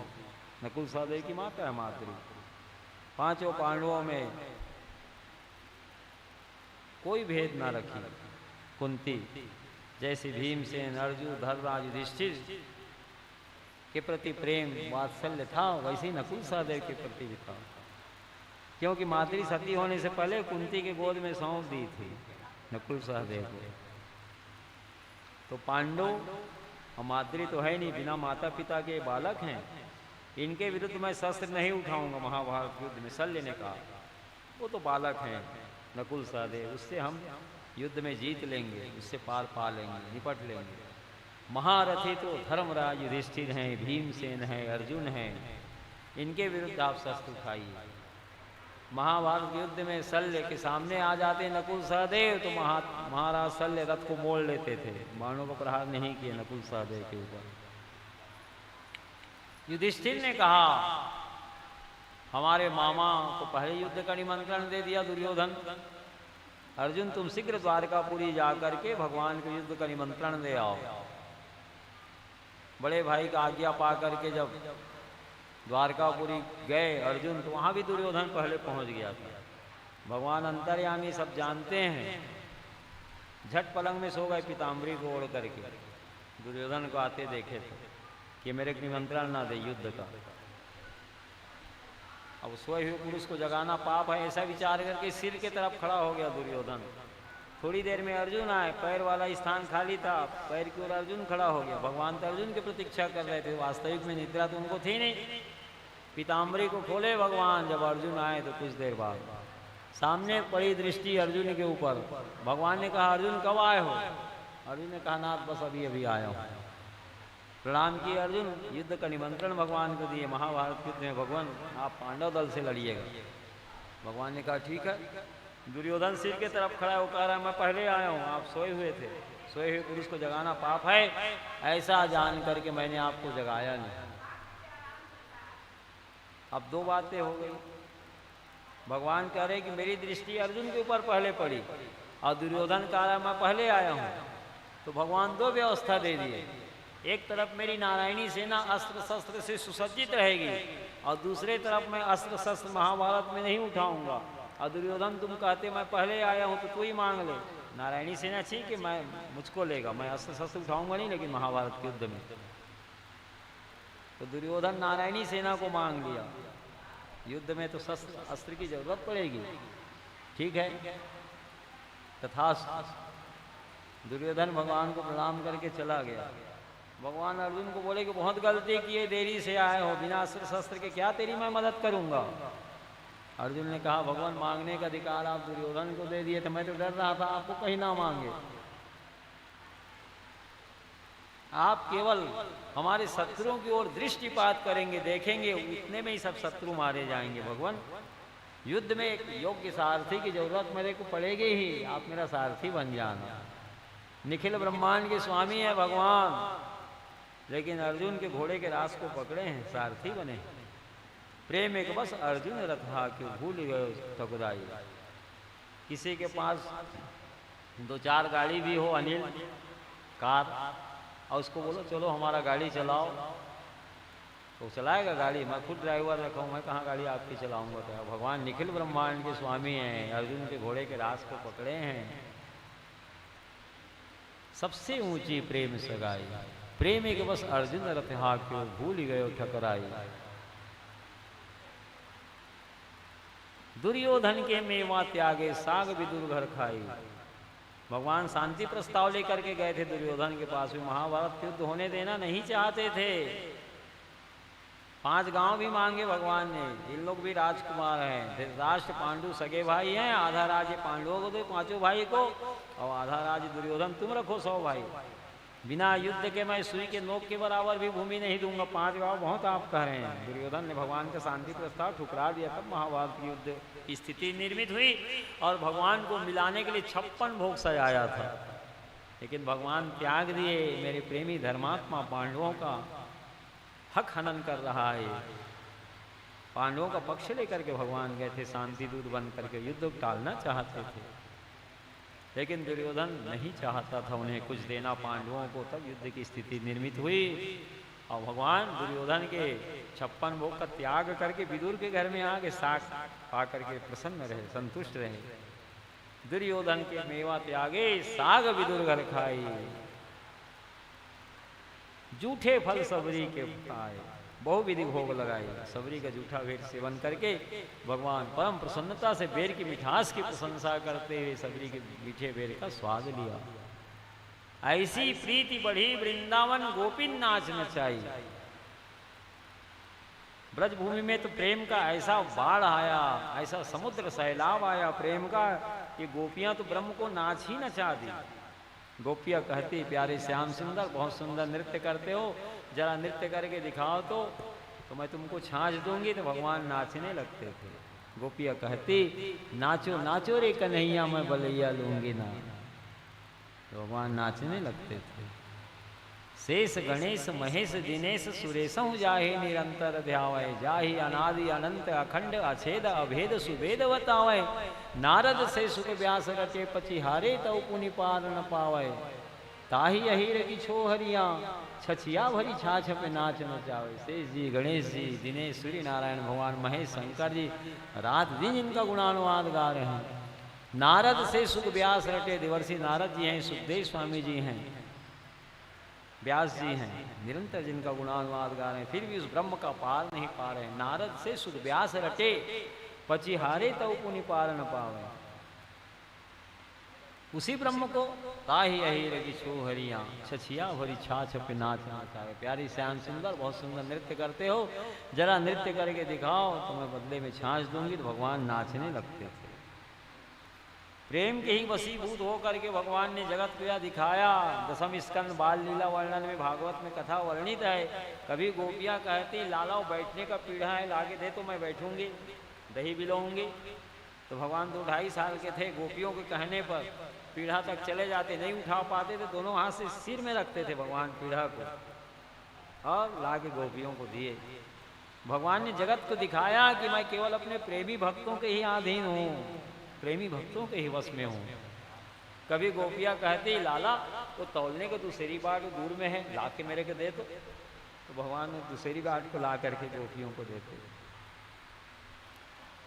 नकुल सहदेव की माता है माद्री। पांचों पांडवों में कोई भेद ना रखी। कुंती जैसे भीमसेन, अर्जुन, धर्मराज, युधिष्ठिर के प्रति प्रेम वात्सल्य था, वैसे ही नकुल सहदेव के प्रति भी था, क्योंकि माद्री सती होने से पहले कुंती के गोद में सौंप दी थी नकुल सहदेव को। तो पांडव और माद्री तो है नहीं, बिना माता पिता के बालक हैं, इनके विरुद्ध मैं शस्त्र नहीं उठाऊंगा महाभारत युद्ध में। शल्य ने कहा वो तो बालक हैं नकुल सहदेव, उससे हम युद्ध में जीत लेंगे, उससे पार पा लेंगे, निपट लेंगे। महारथी तो धर्मराज, युधिष्ठिर हैं, भीमसेन हैं, अर्जुन हैं, इनके विरुद्ध आप शस्त्र उठाइए। महाभारत युद्ध में शल्य के सामने आ जाते नकुल सहदेव तो महाराज शल्य रथ को मोड़ लेते थे, बाणों को प्रहार नहीं किए नकुल सहदेव के ऊपर। युधिष्ठिर ने कहा हमारे मामा को पहले युद्ध का निमंत्रण दे दिया दुर्योधन, अर्जुन तुम शीघ्र द्वारकापुरी जाकर के भगवान के युद्ध का निमंत्रण दे आओ। बड़े भाई का आज्ञा पा करके जब द्वारकापुरी गए अर्जुन, तो वहाँ भी दुर्योधन पहले पहुँच गया था। भगवान अंतर्यामी सब जानते हैं, झट पलंग में सो गए पीताम्बरी को ओढ़ करके। दुर्योधन को आते देखे थे कि मेरे को निमंत्रण ना दे युद्ध का। अब सोए हुए पुरुष को जगाना पाप है, ऐसा विचार करके सिर की तरफ खड़ा हो गया दुर्योधन। थोड़ी देर में अर्जुन आए, पैर वाला स्थान खाली था, पैर की ओर अर्जुन खड़ा हो गया। भगवान तो अर्जुन की प्रतीक्षा कर रहे थे, वास्तविक में निद्रा तो उनको थी नहीं। पीताम्बरी को खोले भगवान, जब अर्जुन आए तो कुछ देर बाद सामने पड़ी दृष्टि अर्जुन के ऊपर। भगवान ने कहा अर्जुन कब आए हो? अर्जुन ने कहा नाथ बस अभी अभी आया हूँ। प्रणाम किए अर्जुन, युद्ध का निमंत्रण भगवान को दिए। महाभारत युद्ध में भगवान आप पांडव दल से लड़िएगा। भगवान ने कहा ठीक है। दुर्योधन सिर के तरफ खड़ा होकर कह रहा है मैं पहले आया हूँ, आप सोए हुए थे, सोए हुए पुरुष को जगाना पाप है, ऐसा जान करके मैंने आपको जगाया नहीं। अब दो बातें हो गई। भगवान कह रहे कि मेरी दृष्टि अर्जुन के ऊपर पहले पड़ी और दुर्योधन कह रहा है मैं पहले आया हूँ। तो भगवान दो व्यवस्था दे दिए, एक तरफ मेरी नारायणी सेना अस्त्र शस्त्र से सुसज्जित रहेगी और दूसरे तरफ मैं अस्त्र शस्त्र महाभारत में नहीं उठाऊंगा। और दुर्योधन तुम कहते मैं पहले आया हूँ तो तू ही मांग ले, नारायणी सेना ठीक है मैं मुझको लेगा, मैं अस्त्र शस्त्र उठाऊंगा नहीं लेकिन महाभारत के युद्ध में। तो दुर्योधन नारायणी सेना को मांग लिया, युद्ध में तो शस्त्र अस्त्र की जरूरत पड़ेगी, ठीक है तथास्तु। दुर्योधन भगवान को प्रणाम करके चला गया। भगवान अर्जुन को बोले कि बहुत गलती किए, देरी से आए हो, बिना अस्त्र शस्त्र के क्या तेरी मैं मदद करूंगा। अर्जुन ने कहा भगवान मांगने का अधिकार आप दुर्योधन को दे दिए थे, मैं तो डर रहा था आपको कहीं ना मांगे। आप केवल हमारे शत्रुओं की ओर दृष्टिपात करेंगे, देखेंगे, उतने में ही सब शत्रु मारे जाएंगे। भगवान युद्ध में एक योग्य सारथी की जरूरत मेरे को पड़ेगी ही, आप मेरा सारथी बन जाना। निखिल ब्रह्मांड के स्वामी है भगवान, लेकिन अर्जुन के घोड़े के रास को पकड़े हैं, सारथी बने। प्रेम एक बस अर्जुन रथा क्यों भूल गए ठकुराई। किसी के पास दो चार गाड़ी भी हो, अनिल कार, और उसको बोलो चलो हमारा गाड़ी चलाओ, तो चलाएगा गाड़ी। मैं खुद ड्राइवर रखा हूँ, मैं कहाँ गाड़ी आपकी चलाऊंगा। क्या भगवान निखिल ब्रह्मांड के स्वामी हैं, अर्जुन के घोड़े के रास को पकड़े हैं। सबसे ऊंची प्रेम सगाई, प्रेम एक बस अर्जुन रथा क्यों भूल गए ठकुराई। दुर्योधन के मेवा त्यागे साग विदुर घर खाई, भगवान शांति प्रस्ताव लेकर के गए थे दुर्योधन के पास भी, महाभारत युद्ध होने देना नहीं चाहते थे। 5 गांव भी मांगे भगवान ने, इन लोग भी राजकुमार हैं। धृतराष्ट्र पांडु सगे भाई हैं, आधा राज्य पांडवों को दो 5 भाई को, और आधा राज्य दुर्योधन तुम रखो 100 भाई। बिना युद्ध के मैं सुई के नोक के बराबर भी भूमि नहीं दूंगा। 5 गांव बहुत आप कह रहे हैं। दुर्योधन ने भगवान का शांति प्रस्ताव ठुकरा दिया, तब महाभारत युद्ध की स्थिति निर्मित हुई और भगवान को मिलाने के लिए 56 भोग सजाया था। लेकिन भगवान त्याग दिए। मेरे प्रेमी धर्मात्मा पांडवों का हक हनन कर रहा है। पांडवों का पक्ष लेकर के भगवान गए थे, शांति दूत बन करके युद्ध टालना चाहते थे। लेकिन दुर्योधन नहीं चाहता था उन्हें कुछ देना पांडवों को, तब युद्ध की स्थिति निर्मित हुई। और भगवान दुर्योधन के 56 भोग का त्याग करके विदुर के घर में आके साग पा करके प्रसन्न रहे, संतुष्ट रहे। दुर्योधन के मेवा त्यागे साग विदुर घर खाई, जूठे फल सबरी के खाए, बहुविधि भोग लगाए। सबरी का जूठा भेंट सेवन करके भगवान परम प्रसन्नता से बेर की मिठास की प्रशंसा करते हुए सबरी के मीठे बेर का स्वाद लिया। ऐसी प्रीति बढ़ी वृंदावन गोपिन नाच नचाई। ब्रजभूमि में तो प्रेम का ऐसा बाढ़ आया, ऐसा समुद्र सैलाब आया प्रेम का, कि गोपियां तो ब्रह्म को नाच ही नचा दी। गोपियां कहती, प्यारे श्याम सुंदर बहुत सुंदर नृत्य करते हो, जरा नृत्य करके दिखाओ तो मैं तुमको छाछ दूंगी। तो भगवान नाचने लगते थे। गोपियां कहती, नाचो नाचो रे कन्हैया मैं बलैया लूंगी ना। तो भगवान नाचने लगते थे। शेष गणेश महेश दिनेश सुरेशहु जाहि निरंतर ध्यावै, जाहि अनादि अनंत अखंड अछेद अभेद सुभेद बतावै। नारद से सुख व्यास रचे पचिहारे तौ पुनि पार न पावै। ताहि अहिर की छोहरिया छछिया भरी छाछ पे नाच नचावे। शेष जी, गणेश जी, दिनेश, सूर्य नारायण भगवान, महेश, शंकर जी रात दिन इनका गुणानुवाद गा रहे हैं। नारद से सुख व्यास रटे, देवर्षि नारद जी हैं, सुखदेव स्वामी जी हैं, व्यास जी हैं, निरंतर जिनका गुणानुवाद गा रहे हैं, फिर भी उस ब्रह्म का पार नहीं पा रहे। नारद से सुख व्यास रटे पचिहारे तौ पुनि पार न पावे। उसी ब्रह्म को ताहि अहिर की छोहरियां छछिया भरी छाछ पे नाच नचावे। प्यारी श्याम सुंदर बहुत सुंदर नृत्य करते हो, जरा नृत्य करके दिखाओ तो मैं बदले में छाछ दूंगी। तो भगवान नाचने लगते थे। प्रेम के ही वशीभूत होकर के भगवान ने जगत को दिखाया। 10वें स्कंद बाल लीला वर्णन में भागवत में कथा वर्णित है। कभी गोपियां कहती, लाला बैठने का पीढ़ा है, लाके दे तो मैं बैठूंगी, दही बिलोऊंगी। तो भगवान 2-2.5 साल के थे। गोपियों के कहने पर पीढ़ा तक चले जाते, नहीं उठा पाते थे, दोनों हाथ से सिर में रखते थे भगवान पीढ़ा को, और लाके गोपियों को दिए। भगवान ने जगत को दिखाया कि मैं केवल अपने प्रेमी भक्तों के ही अधीन हूँ, प्रेमी भक्तों के ही वश में हूँ। कभी गोपियाँ कहती, लाला वो तौलने को दूसरी बाट दूर में है, ला के मेरे को दे तो भगवान ने दूसरी बाट को ला करके गोपियों को देते।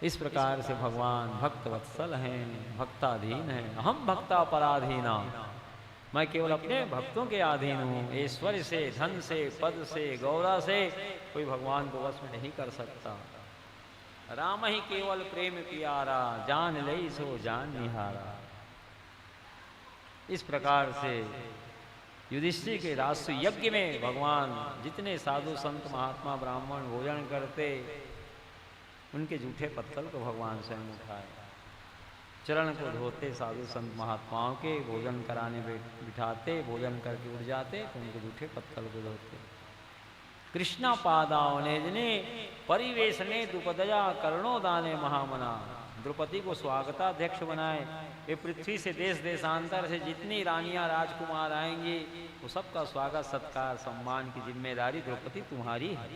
इस प्रकार से भगवान भक्त वत्सल हैं, भक्ताधीन हैं। अहम भक्ता पराधीना, मैं केवल अपने भक्तों के अधीन हूँ। ऐश्वर्य से, धन से, पद से, गौरव से कोई भगवान को वश में नहीं कर सकता। राम ही केवल प्रेम प्यारा, जान लई सो जान निहारा। इस प्रकार से युधिष्ठिर के राष्ट्र यज्ञ में भगवान जितने साधु संत महात्मा ब्राह्मण भोजन करते, उनके जूठे पत्तल को भगवान स्वयं उठाए, चरण को धोते, साधु संत महात्माओं के भोजन कराने बिठाते, भोजन करके उठ जाते तो उनके जूठे पत्तल को धोते। कृष्णा पादावने जने परिवेश ने द्रुपदया कर्णो दाने महामना। द्रौपदी को स्वागताध्यक्ष बनाए। ये पृथ्वी से देश देशांतर से जितनी रानियां राजकुमार आएंगी, वो सबका स्वागत सत्कार सम्मान की जिम्मेदारी द्रौपदी तुम्हारी है।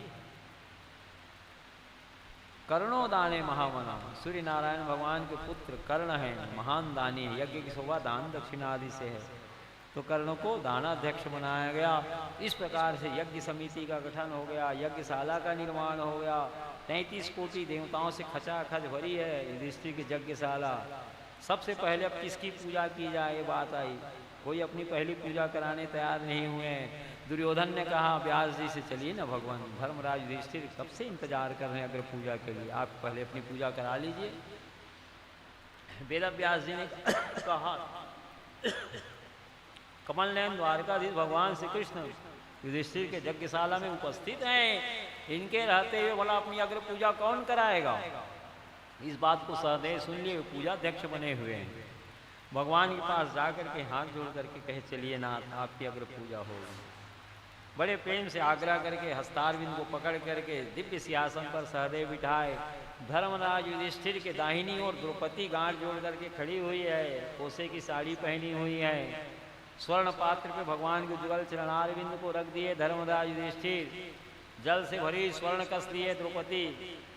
कर्णो दाने महामना, सूर्य नारायण भगवान के पुत्र कर्ण हैं, महान दानी, यज्ञ की शोभा दान दक्षिणा आदि से है, तो कर्ण को दानाध्यक्ष बनाया गया। इस प्रकार से यज्ञ समिति का गठन हो गया, यज्ञशाला का निर्माण हो गया। 33 कोटि देवताओं से खचाखच भरी है युधिष्ठिर की यज्ञशाला। सबसे पहले अब किसकी पूजा की जाए, ये बात आई। कोई अपनी पहली पूजा कराने तैयार नहीं हुए। दुर्योधन ने कहा, व्यास जी से चलिए ना भगवान। धर्मराज युधिष्ठिर कब से इंतजार कर रहे हैं अग्र पूजा के लिए, आप पहले अपनी पूजा करा लीजिए। वेद व्यास जी ने कहा, कमल नयन द्वारकाधीश भगवान श्री कृष्ण युधिष्ठिर के यज्ञशाला में उपस्थित हैं। इनके रहते हुए भला अपनी अग्र पूजा कौन कराएगा? इस बात को सहदेव सुन लिए पूजा अध्यक्ष बने हुए हैं। भगवान के पास जाकर के हाथ जोड़ करके कहे चलिए नाथ आपकी अग्र पूजा होगी। बड़े प्रेम से आग्रह करके हस्तारविंद को पकड़ करके दिव्य सिंहासन पर सहदेव बिठाए। धर्मराज युधिष्ठिर के दाहिनी ओर द्रौपदी गांठ जोड़ करके खड़ी हुई है, कोसे की साड़ी पहनी हुई है। स्वर्ण पात्र पे भगवान के जुगल चरणारविंद को रख दिए धर्मराज युधिष्ठिर। जल से भरी स्वर्ण कलश लिए द्रौपदी,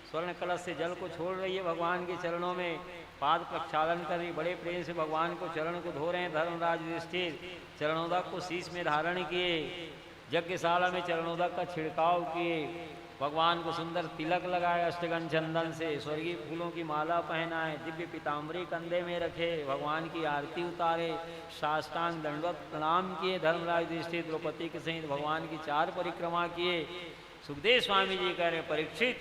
स्वर्ण कलश से जल को छोड़ रही है भगवान के चरणों में, पाद प्रक्षालन कर रही। बड़े प्रेम से भगवान को चरण को धो रहे हैं धर्मराज युधिष्ठिर। चरणोदक को शीश में धारण किए, यज्ञशाला में चरणोदक का छिड़काव किए, भगवान को सुंदर तिलक लगाए अष्टगन चंदन से, स्वर्गीय फूलों की माला पहनाए, दिव्य पीताम्बरी कंधे में रखे, भगवान की आरती उतारे, साष्टांग दंडवत प्रणाम किए। धर्मराज युधिष्ठिर द्रौपदी के सहित भगवान की 4 परिक्रमा किए। सुखदेव स्वामी जी कह रहे परीक्षित,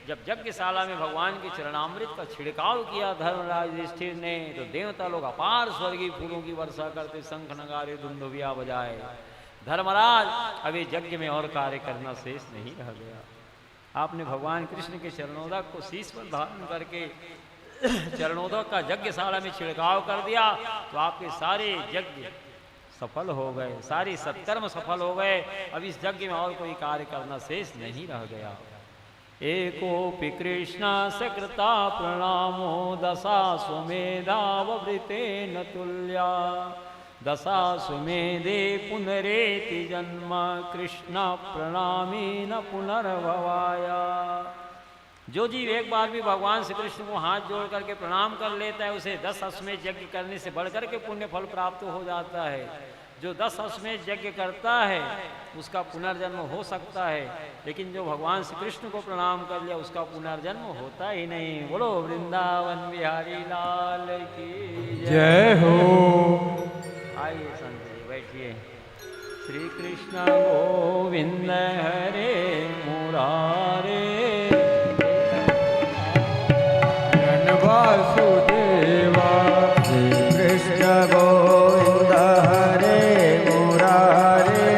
जब यज्ञशाला में भगवान के चरणामृत का छिड़काव किया धर्मराज युधिष्ठिर ने, तो देवता लोग अपार स्वर्गीय फूलों की वर्षा करते, शंख नगारे धुंधुभिया बजाए। धर्मराज अभी यज्ञ में और कार्य करना शेष नहीं रह गया। आपने भगवान कृष्ण के चरणोदक को शीश पर धारण करके चरणोदक का यज्ञशाला में छिड़काव कर दिया, तो आपके सारे यज्ञ सफल हो गए, सारी सत्कर्म सफल हो गए। अब इस यज्ञ में और कोई कार्य करना शेष नहीं रह गया। एकोपि कृष्ण सकृता प्रणामो दशा सुमेधावृते न तुल्या, दशा सुमेधे पुनरेति जन्म कृष्ण प्रणामी न पुनर्भवाया। जो जीव एक बार भी भगवान श्री कृष्ण को हाथ जोड़ करके प्रणाम कर लेता है, उसे 10 अश्वमेध यज्ञ करने से बढ़कर के पुण्य फल प्राप्त हो जाता है। जो 10 अश्वमेध यज्ञ करता है उसका पुनर्जन्म हो सकता है, लेकिन जो भगवान श्री कृष्ण को प्रणाम कर लिया उसका पुनर्जन्म होता ही नहीं। बोलो वृंदावन बिहारी लाल की जय हो। आइए संत जी बैठिए। श्री कृष्ण गोविंद हरे मुरारे, वासुदेवा श्री कृष्ण गोविंद हरे मुरारे,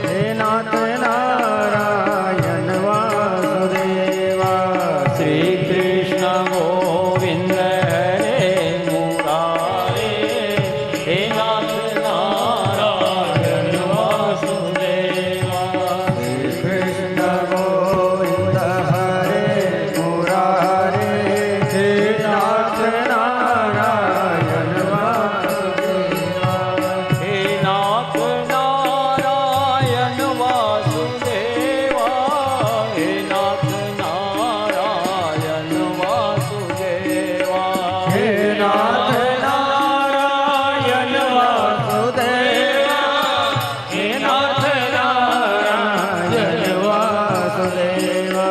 हे नाथ नारायण वासुदेवा। श्री कृष्ण गोविंद हरे मुरारे, हे नाथ नारायण वासुदेवा। श्री कृष्ण गोविंद हरे मुरारे, हे नाथ नारायण वासुदेवा। हे नाथ नारायण वासुदेवा, हे नाथ नारायण वासुदेवा। हे नाथ नारायण वासुदेवा, हे नाथ नारायण वासुदेवा।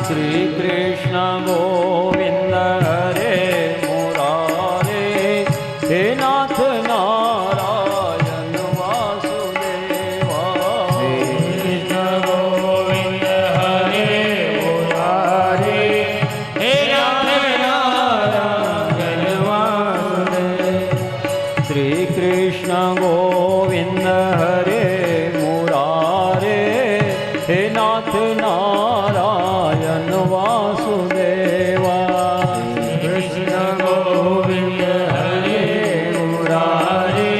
श्री कृष्ण गोविंद हरे मुरारे, हे नाथ नारायण वासुदेवा। कृष्ण गोविंद हरे मुरारे, हे नाथ नारायण वासुदेवा। श्री कृष्ण गोविंद हरे मुरारे, हे नाथ नारायण वासुदेवा। कृष्ण गोविंद हरे मुरारे,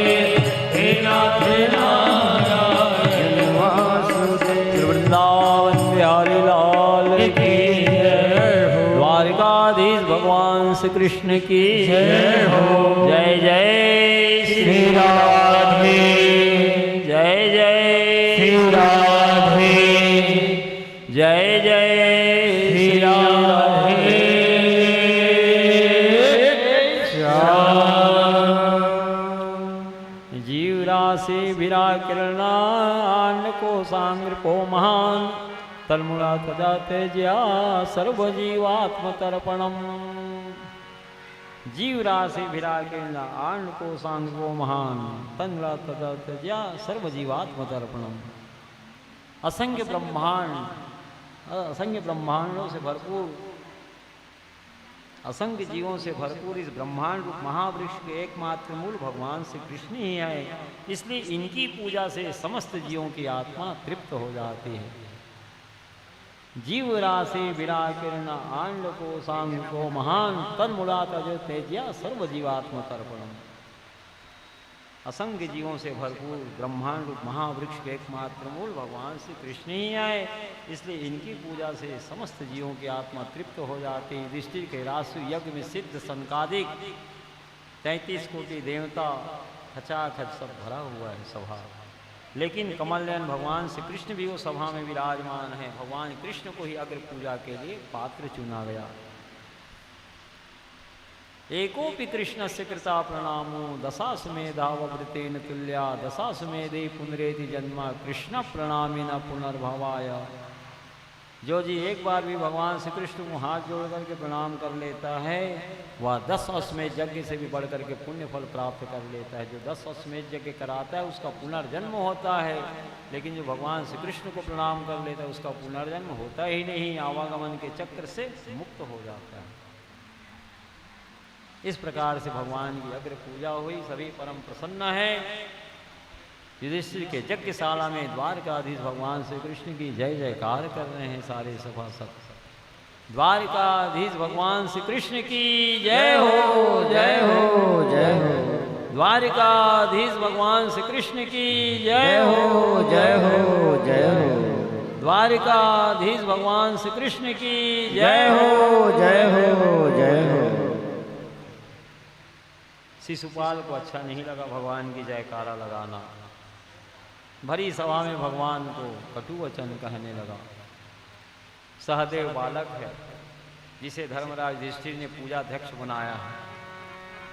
हे नाथ नारायण वासुदेवा। वृंदावन बिहारी लाल की जय हो। द्वारकाधीश भगवान श्री कृष्ण की जय हो। जय जय श्री राधे, जय जय श्री राधे, जय जय श्री राधे। जीव राशि विरा किरणान को सांग्र को महान, तलमुड़ा तदा तेज्या सर्वजीवात्म तर्पणम। जीव राशि विरा किरण आंड को सांग को महान, तलमुड़ा तदा तेज्या सर्वजीवात्म तर्पणम। असंख्य ब्रह्मांड, असंख्य ब्रह्मांडों से भरपूर असंख्य जीवों से भरपूर इस ब्रह्मांड रूप महावृक्ष के एकमात्र मूल भगवान श्री कृष्ण ही है। इसलिए इनकी पूजा से समस्त जीवों की आत्मा तृप्त हो जाती है। जीव राशि विराकिरण आंड को सांग को महान तन्मूला तज तेजिया सर्व जीवात्म तर्पणम। असंख्य जीवों से भरपूर ब्रह्मांड रूप महावृक्ष के एकमात्र मूल भगवान श्री कृष्ण ही आए, इसलिए इनकी पूजा से समस्त जीवों की आत्मा तृप्त हो जाती है। दृष्टि के रासु यज्ञ में सिद्ध संकादिक 33 कोटि देवता खचाखच सब भरा हुआ है सभा, लेकिन कमलनयन भगवान श्री कृष्ण भी वो सभा में विराजमान है। भगवान कृष्ण को ही अग्र पूजा के लिए पात्र चुना गया। एकोपि कृष्णस्य कृता प्रणामो दशाश्वमेधावृतेन तुल्या दशाश्वमेधे पुनरेति जन्म कृष्ण प्रणामी न पुनर्भवाय। जो जी एक बार भी भगवान श्री कृष्ण को हाथ जोड़ करके प्रणाम कर लेता है वह 10 अश्वमेध यज्ञ से भी बढ़ करके पुण्य फल प्राप्त कर लेता है। जो 10 अश्वमेध यज्ञ कराता है उसका पुनर्जन्म होता है, लेकिन जो भगवान श्री कृष्ण को प्रणाम कर लेता है उसका पुनर्जन्म होता ही नहीं, आवागमन के चक्र से मुक्त हो जाता है। इस प्रकार से भगवान की अग्र पूजा हुई, सभी परम प्रसन्न है। युधिष्ठिर के यज्ञशाला में द्वारकाधीश भगवान श्री कृष्ण की जय जयकार कर रहे हैं सारे सभासद। द्वारकाधीश भगवान श्री कृष्ण की जय हो, जय हो, जय हो। द्वारकाधीश भगवान श्री कृष्ण की जय हो, जय हो, जय हो। द्वारकाधीश भगवान श्री कृष्ण की जय हो, जय हो, जय हो। शिशुपाल को अच्छा नहीं लगा भगवान की जयकारा लगाना। भरी सभा में भगवान को कटु वचन कहने लगा। सहदेव बालक है जिसे धर्मराज युधिष्ठिर ने पूजाध्यक्ष बनाया है।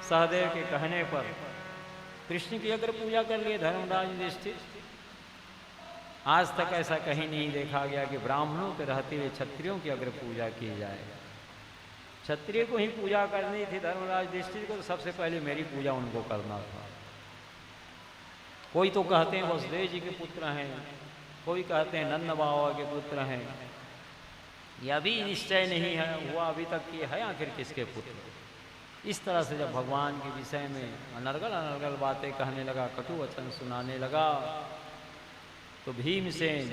सहदेव के कहने पर कृष्ण की अगर पूजा कर लिए धर्मराज युधिष्ठिर। आज तक ऐसा कहीं नहीं देखा गया कि ब्राह्मणों के रहते हुए क्षत्रियों की अगर पूजा की जाए। क्षत्रिय को ही पूजा करनी थी धर्मराज युधिष्ठिर को, तो सबसे पहले मेरी पूजा उनको करना था। कोई तो कहते हैं वसुदेव जी के पुत्र हैं, कोई कहते हैं नंद बाबा के पुत्र हैं। यह भी निश्चय नहीं है हुआ अभी तक कि है आखिर किसके पुत्र। इस तरह से जब भगवान के विषय में अनर्गल अनर्गल बातें कहने लगा, कटु वचन सुनाने लगा, तो भीमसेन,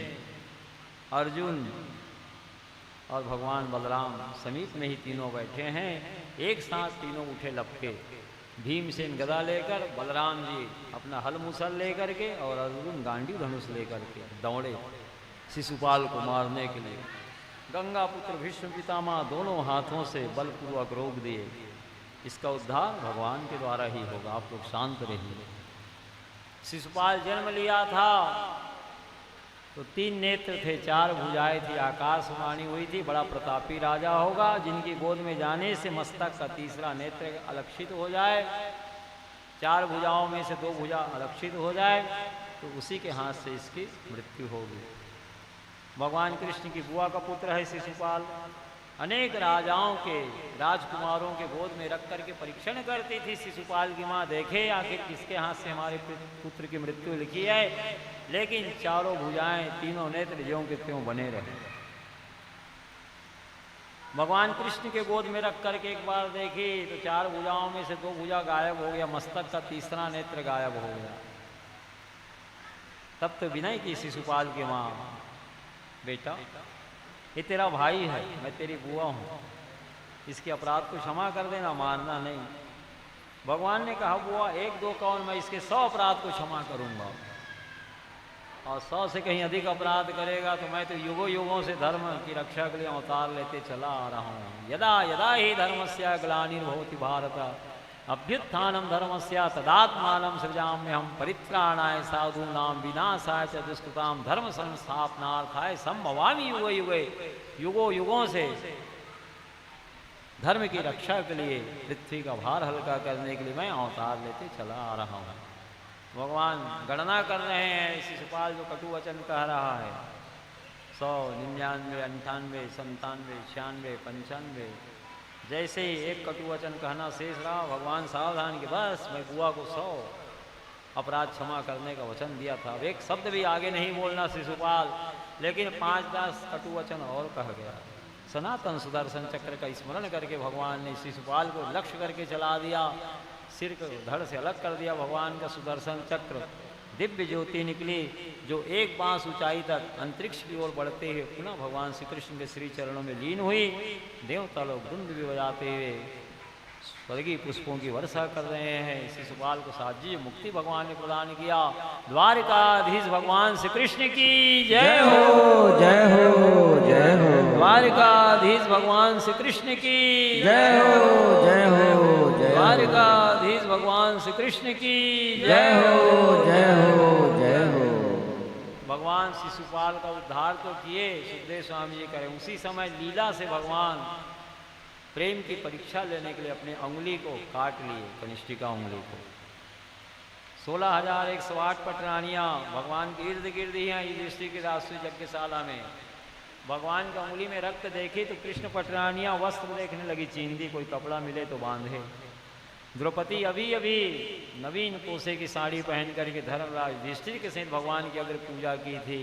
अर्जुन और भगवान बलराम समीप में ही तीनों बैठे हैं। एक साथ तीनों उठे लपके। भीमसेन गदा लेकर, बलराम जी अपना हल मुसल लेकर के और अर्जुन गांडी धनुष लेकर के दौड़े शिशुपाल को मारने के लिए। गंगा पुत्र भीष्म पितामह दोनों हाथों से बलपूर्वक रोक दिए। इसका उद्धार भगवान के द्वारा ही होगा, आप लोग शांत रहिए। शिशुपाल जन्म लिया था तो 3 नेत्र थे, 4 भुजाएं थी, आकाशवाणी हुई थी बड़ा प्रतापी राजा होगा जिनकी गोद में जाने से मस्तक का तीसरा नेत्र अलक्षित हो जाए, 4 भुजाओं में से 2 भुजा अलक्षित हो जाए तो उसी के हाथ से इसकी मृत्यु होगी। भगवान कृष्ण की बुआ का पुत्र है शिशुपाल। अनेक राजाओं के राजकुमारों के गोद में रख करके परीक्षण करती थी शिशुपाल की माँ, देखे आखिर किसके हाथ से हमारे पुत्र की मृत्यु लिखी है। लेकिन चारों भुजाएं, तीनों नेत्र ज्यों के त्यों बने रहे। भगवान कृष्ण के गोद में रख करके एक बार देखी तो 4 भुजाओं में से 2 भुजा गायब हो गया, मस्तक का तीसरा नेत्र गायब हो गया। तब तो विनय की शिशुपाल की माँ, बेटा ये तेरा भाई है, मैं तेरी बुआ हूँ, इसके अपराध को क्षमा कर देना, मारना नहीं। भगवान ने कहा बुआ 1-2 कौन, मैं इसके 100 अपराध को क्षमा करूँगा, और 100 से कहीं अधिक अपराध करेगा तो मैं तो युगों युगों से धर्म की रक्षा के लिए अवतार लेते चला आ रहा हूँ। यदा यदा ही धर्मस्य ग्लानिर्भवति भारत अभ्युत्थानम धर्मस्य तदात्मानं सृजाम्यहं परित्राणाय साधूनां विनाशाय च दुष्कृतां धर्म संस्थापनार्थाय संभवामि युगे युगे। युगों युगों से धर्म की रक्षा के लिए, पृथ्वी का भार हल्का करने के लिए मैं अवतार लेते चला आ रहा हूँ। भगवान गणना कर रहे हैं शिशुपाल जो कटु वचन कह रहा है, 100, 99, 98, 97, 96, 95। जैसे ही एक कटु वचन कहना शेष रहा, भगवान सावधान कि बस मैं बुआ को 100 अपराध क्षमा करने का वचन दिया था। अब एक शब्द भी आगे नहीं बोलना शिशुपाल, लेकिन 5-10 कटु वचन और कह गया। सनातन सुदर्शन चक्र का स्मरण करके भगवान ने शिशुपाल को लक्ष्य करके चला दिया, सिर को धड़ से अलग कर दिया। भगवान का सुदर्शन चक्र दिव्य ज्योति निकली जो एक बांस ऊंचाई तक अंतरिक्ष की ओर बढ़ते हुए पुनः भगवान श्री कृष्ण के श्री चरणों में लीन हुई। देवता लोग धुंध भी बजाते हुए स्वर्गीय पुष्पों की वर्षा कर रहे हैं। शिशुपाल को साजी मुक्ति भगवान ने प्रदान किया। द्वारिकाधीश भगवान श्री कृष्ण की जय हो, जय हो, जय हो। द्वारिकाधीश भगवान श्री कृष्ण की जय हो, जय हो, जय हो। द्वारिकाधीश भगवान श्री कृष्ण की जय हो, जय हो, जय हो। भगवान शिशुपाल का उद्धार तो किए, सुखदेव स्वामी जी करें। उसी समय लीला से भगवान प्रेम की परीक्षा लेने के लिए अपने उंगली को काट लिए, कनिष्ठिका उंगली को। 16,108 पटरानियाँ भगवान के इर्द गिर्द ही हैं युधिष्ठिर की राष्ट्रीय यज्ञशाला में। भगवान की उंगली में रक्त देखी तो कृष्ण पटरानियाँ वस्त्र देखने लगी, चींदी कोई कपड़ा मिले तो बांधे। द्रौपदी अभी अभी नवीन कोसे की साड़ी पहन करके धर्मराज युधिष्ठिर के सहित भगवान की अग्र पूजा की थी।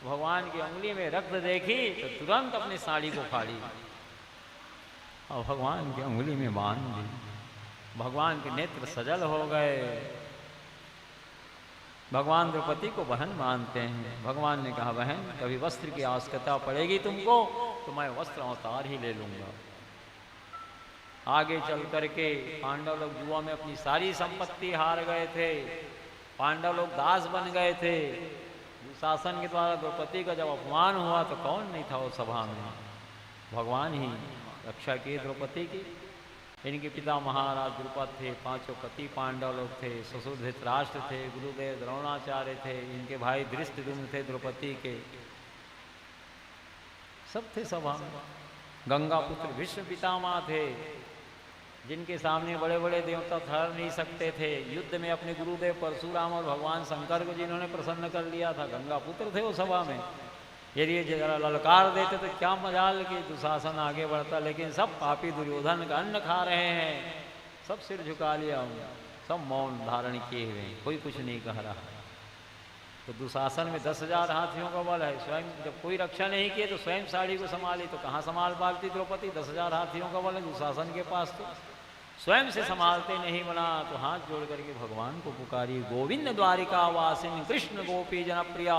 भगवान की उंगली में रक्त देखी तो तुरंत अपनी साड़ी को फाड़ी और भगवान की उंगली में बांध दी। भगवान के नेत्र सजल हो गए। भगवान द्रौपदी को बहन मानते हैं। भगवान ने कहा, बहन कभी वस्त्र की आवश्यकता पड़ेगी तुमको तो मैं वस्त्र अवतार ही ले लूंगा। आगे चल करके पांडव लोग जुआ में अपनी सारी संपत्ति हार गए थे। पांडव लोग दास बन गए थे। शासन के द्वारा द्रौपदी का जब अपमान हुआ तो कौन नहीं था वो सभा में? भगवान ही रक्षा की द्रौपदी की। इनके पिता महाराज द्रुपद थे, 5 पति पांडव लोग थे, ससुर धृतराष्ट्र थे, गुरुदेव द्रोणाचार्य थे, इनके भाई धृष्टद्युम्न थे द्रौपदी के, सब थे सभा में। गंगा पुत्र भीष्म पितामह थे, जिनके सामने बड़े बड़े देवता ठहर नहीं सकते थे। युद्ध में अपने गुरुदेव परशुराम और भगवान शंकर को जिन्होंने प्रसन्न कर लिया था, गंगा पुत्र थे वो सभा में। यदि ये जरा ललकार देते तो क्या मजाल कि दुशासन आगे बढ़ता, लेकिन सब पापी दुर्योधन का अन्न खा रहे हैं। सब सिर झुका लिया, सब मौन धारण किए हुए हैं, कोई कुछ नहीं कह रहा। तो दुशासन में 10,000 हाथियों का बल है। स्वयं जब कोई रक्षा नहीं किए तो स्वयं साड़ी को संभाली तो कहाँ संभाल पाती द्रौपदी? 10,000 हाथियों का बल है दुशासन के पास, तो स्वयं से संभालते नहीं बना। तो हाथ जोड़ करके भगवान को पुकारी, गोविंद द्वारिका वासिन कृष्ण गोपी जनप्रिया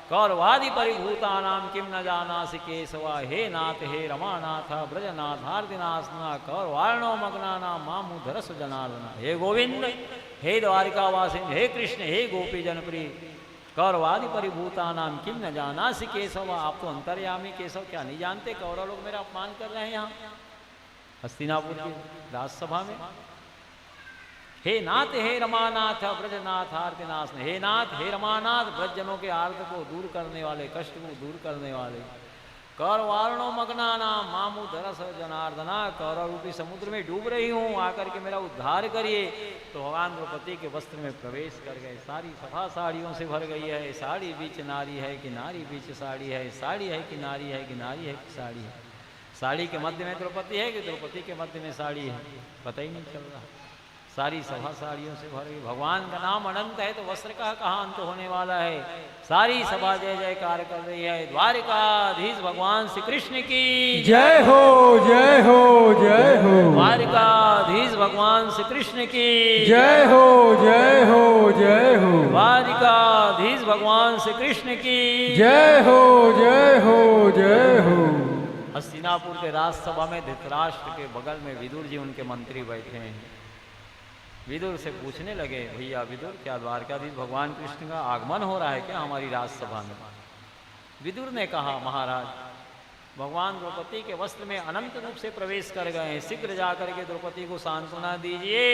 कौरवादि परिभूता नाम किम न जानासि केशवा। हे नाथ हे रमानाथ ब्रजनाथ हार्दिनासना कौरवार्णो मग्ना नाम मामु धरस जनार्दना। हे गोविंद, हे द्वारिका वासिन, हे कृष्ण, हे गोपी जनप्रिय कौरवादि परिभूता नाम किम न जानासि केशवा। आप तो अंतर्यामी केशव क्या नहीं जानते? कौरव लोग मेरा अपमान कर रहे हैं यहाँ हस्तिनापुर की राजसभा में। हे नाथ हे रमानाथ ब्रजनाथ आर्तिनाश। हे नाथ हे रमानाथ, ब्रजजनों के आर्त को दूर करने वाले, कष्ट को दूर करने वाले। कौरवार्णो मग्ना नाम मामू धरस जनार्दना। कौरव रूपी समुद्र में डूब रही हूँ, आकर के मेरा उद्धार करिए। तो भगवान द्रौपदी के वस्त्र में प्रवेश कर गए। सारी सभा साड़ियों से भर गई है। साड़ी बीच नारी है कि नारी बीच साड़ी है, साड़ी है कि नारी है कि नारी है कि साड़ी है। साड़ी के मध्य में द्रौपदी है कि द्रौपदी के मध्य में साड़ी है, पता ही नहीं चल रहा। सारी सभा साड़ियों से भर गई। भगवान का नाम अनंत है तो वस्त्र का कहाँ अंत होने वाला है। सारी सभा जय जयकार कर रही है। द्वारिकाधीश भगवान श्री कृष्ण की जय हो, जय हो, जय हो। द्वारिकाधीश भगवान श्री कृष्ण की जय हो, जय हो, जय हो। द्वारिकाधीश भगवान श्री कृष्ण की जय हो, जय हो, जय हो। हस्तिनापुर के राजसभा में धृतराष्ट्र के बगल में विदुर जी उनके मंत्री बैठे हैं। विदुर से पूछने लगे, भैया विदुर, क्या द्वारकाधीश भगवान कृष्ण का आगमन हो रहा है क्या हमारी राजसभा में? विदुर ने कहा, महाराज भगवान द्रौपदी के वस्त्र में अनंत रूप से प्रवेश कर गए हैं, शीघ्र जाकर के द्रौपदी को सांत्वना दीजिए,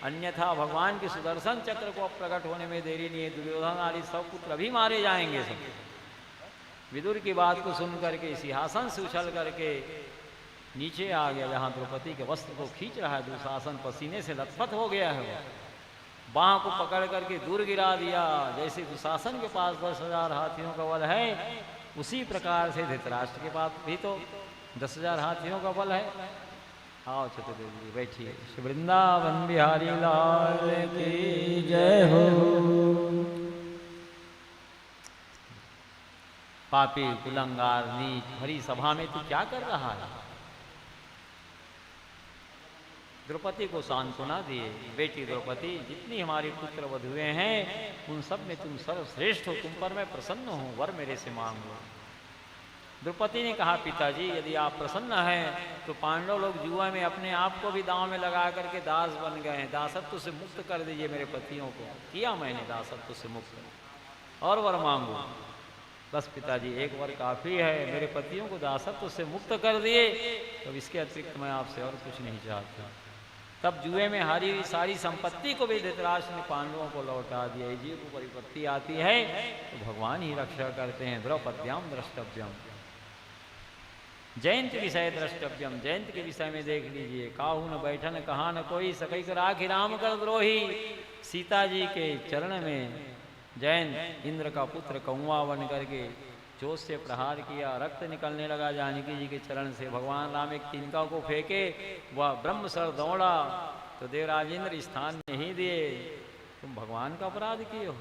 अन्यथा भगवान के सुदर्शन चक्र को अब प्रकट होने में देरी नहीं है। दुर्योधन आदि सब पुत्र अभी मारे जाएंगे सब। विदुर की बात को सुन करके सिंहासन से उछल करके नीचे आ गया, जहाँ द्रौपदी के वस्त्र को खींच रहा है। दुशासन पसीने से लथपथ हो गया है। बाँह को पकड़ करके दूर गिरा दिया। जैसे दुशासन के पास 10,000 हाथियों का बल है, उसी प्रकार से धृतराष्ट्र के पास भी तो 10,000 हाथियों का बल है। आओ चतुर्वेदी जी बैठिए। श्री वृंदावन बिहारी लाल की जय हो। पापी कुलंगार नीच भरी सभा में तू क्या कर रहा है? द्रौपदी को सांत्वना दिए, बेटी द्रौपदी जितनी हमारी पुत्र वधुएं हैं उन सब में तुम सर्वश्रेष्ठ हो, तुम पर मैं प्रसन्न हूँ, वर मेरे से मांग लो। द्रौपदी ने कहा पिताजी यदि आप प्रसन्न हैं तो पांडव लोग जुआ में अपने आप को भी दांव में लगा करके दास बन गए हैं, दासत्व से मुक्त कर दीजिए मेरे पतियों को। किया मैंने दासत्व से मुक्त और वर मांगो। बस पिताजी एक वर काफ़ी है, मेरे पतियों को दासत्व से मुक्त कर दिए तो इसके अतिरिक्त मैं आपसे और कुछ नहीं चाहता। तब जुए में हारी हुई सारी संपत्ति को भी धृतराष्ट्र ने पांडवों को लौटा दिया। जीव को परिपत्ति आती है तो भगवान ही रक्षा करते हैं। द्रौपद्याम द्रष्टव्यम, जयंत विषय द्रष्टव्यम, जयंत के विषय में देख लीजिए। काहू न बैठन कहा न कोई, सकै कर आखि राम कर द्रोही। सीता जी के चरण में जयंत इंद्र का पुत्र कौआ बन करके जोश से प्रहार किया, रक्त निकलने लगा जानकी जी के चरण से। भगवान राम एक तिनका को फेंके, वह ब्रह्म सर दौड़ा तो देवराजेंद्र स्थान नहीं दिए। तुम भगवान का अपराध किए हो।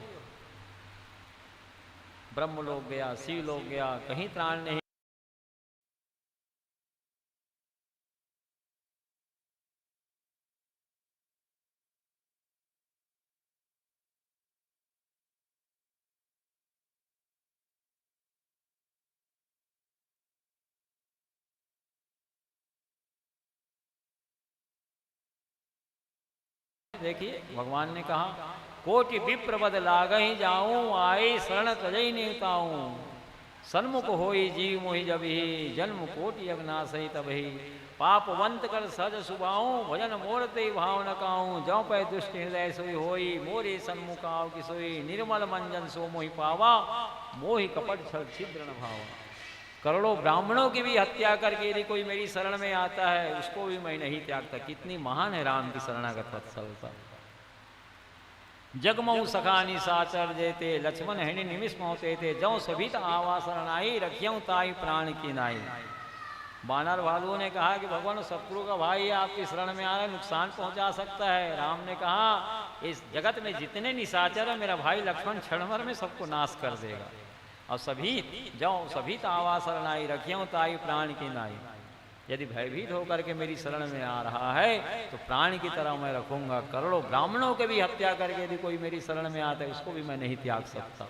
ब्रह्म लोग गया, शिव लोग गया, कहीं त्राण नहीं। देखिए भगवान ने कहा कोटि विप्र बद लागहि जाऊं, आए शरण तजई नेताऊं। सन्मुख होई जीव मोहि जबहि, जन्म कोटि अग्नासहि तबहि। पापवंत कर सज सुबाऊं, भजन मोरते भाव न काऊं। जौ पै दुष्ट हृदय सोई होई, मोरे सन्मुख आव कि सोई। निर्मल मंजन सो मोहि पावा, मोहि कपट छल छिद्र न भावा। करोड़ों ब्राह्मणों की भी हत्या करके यदि कोई मेरी शरण में आता है उसको भी मैं नहीं त्यागता। कितनी महान है राम की शरणागत वत्सलता। जगमऊ सखा निशाचर जेते, लक्ष्मण हिनि निमिष पहुँचे थे। जौ सभी आवा शरणाई, रखियऊँ ताई प्राण की नाई। बानर भालुओं ने कहा कि भगवान शत्रु का भाई आपकी शरण में आ रहा है, नुकसान पहुंचा सकता है। राम ने कहा इस जगत में जितने निशाचर है मेरा भाई लक्ष्मण क्षण भर में सबको नाश कर देगा। और सभी जाओ सभी तावा शरणाई, रखियों ताई प्राण की नाई। यदि भयभीत होकर के मेरी शरण में आ रहा है तो प्राण की तरह मैं रखूंगा। करोड़ों ब्राह्मणों के भी हत्या करके यदि कोई मेरी शरण में आता है उसको भी मैं नहीं त्याग सकता।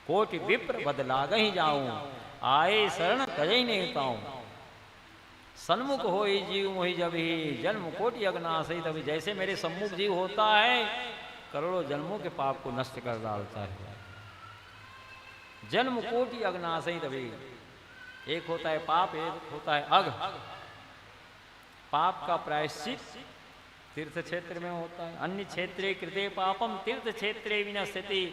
कोटि विप्र बदलागहि जाऊं, आए शरण तजई नेताऊं। सन्मुख होई जीव मोहि जबहि, जन्म कोटि अग्नासहि तभी। जैसे मेरे सम्मुख जीव होता है करोड़ों जन्मों के पाप को नष्ट कर डालता है। जन्म कोटि अग्नासहि तभी। एक होता है पाप, एक होता है अघ। पाप का प्रायश्चित तीर्थ क्षेत्र में होता है। अन्य क्षेत्रे कृते पापम तीर्थ क्षेत्रे विनश्यति।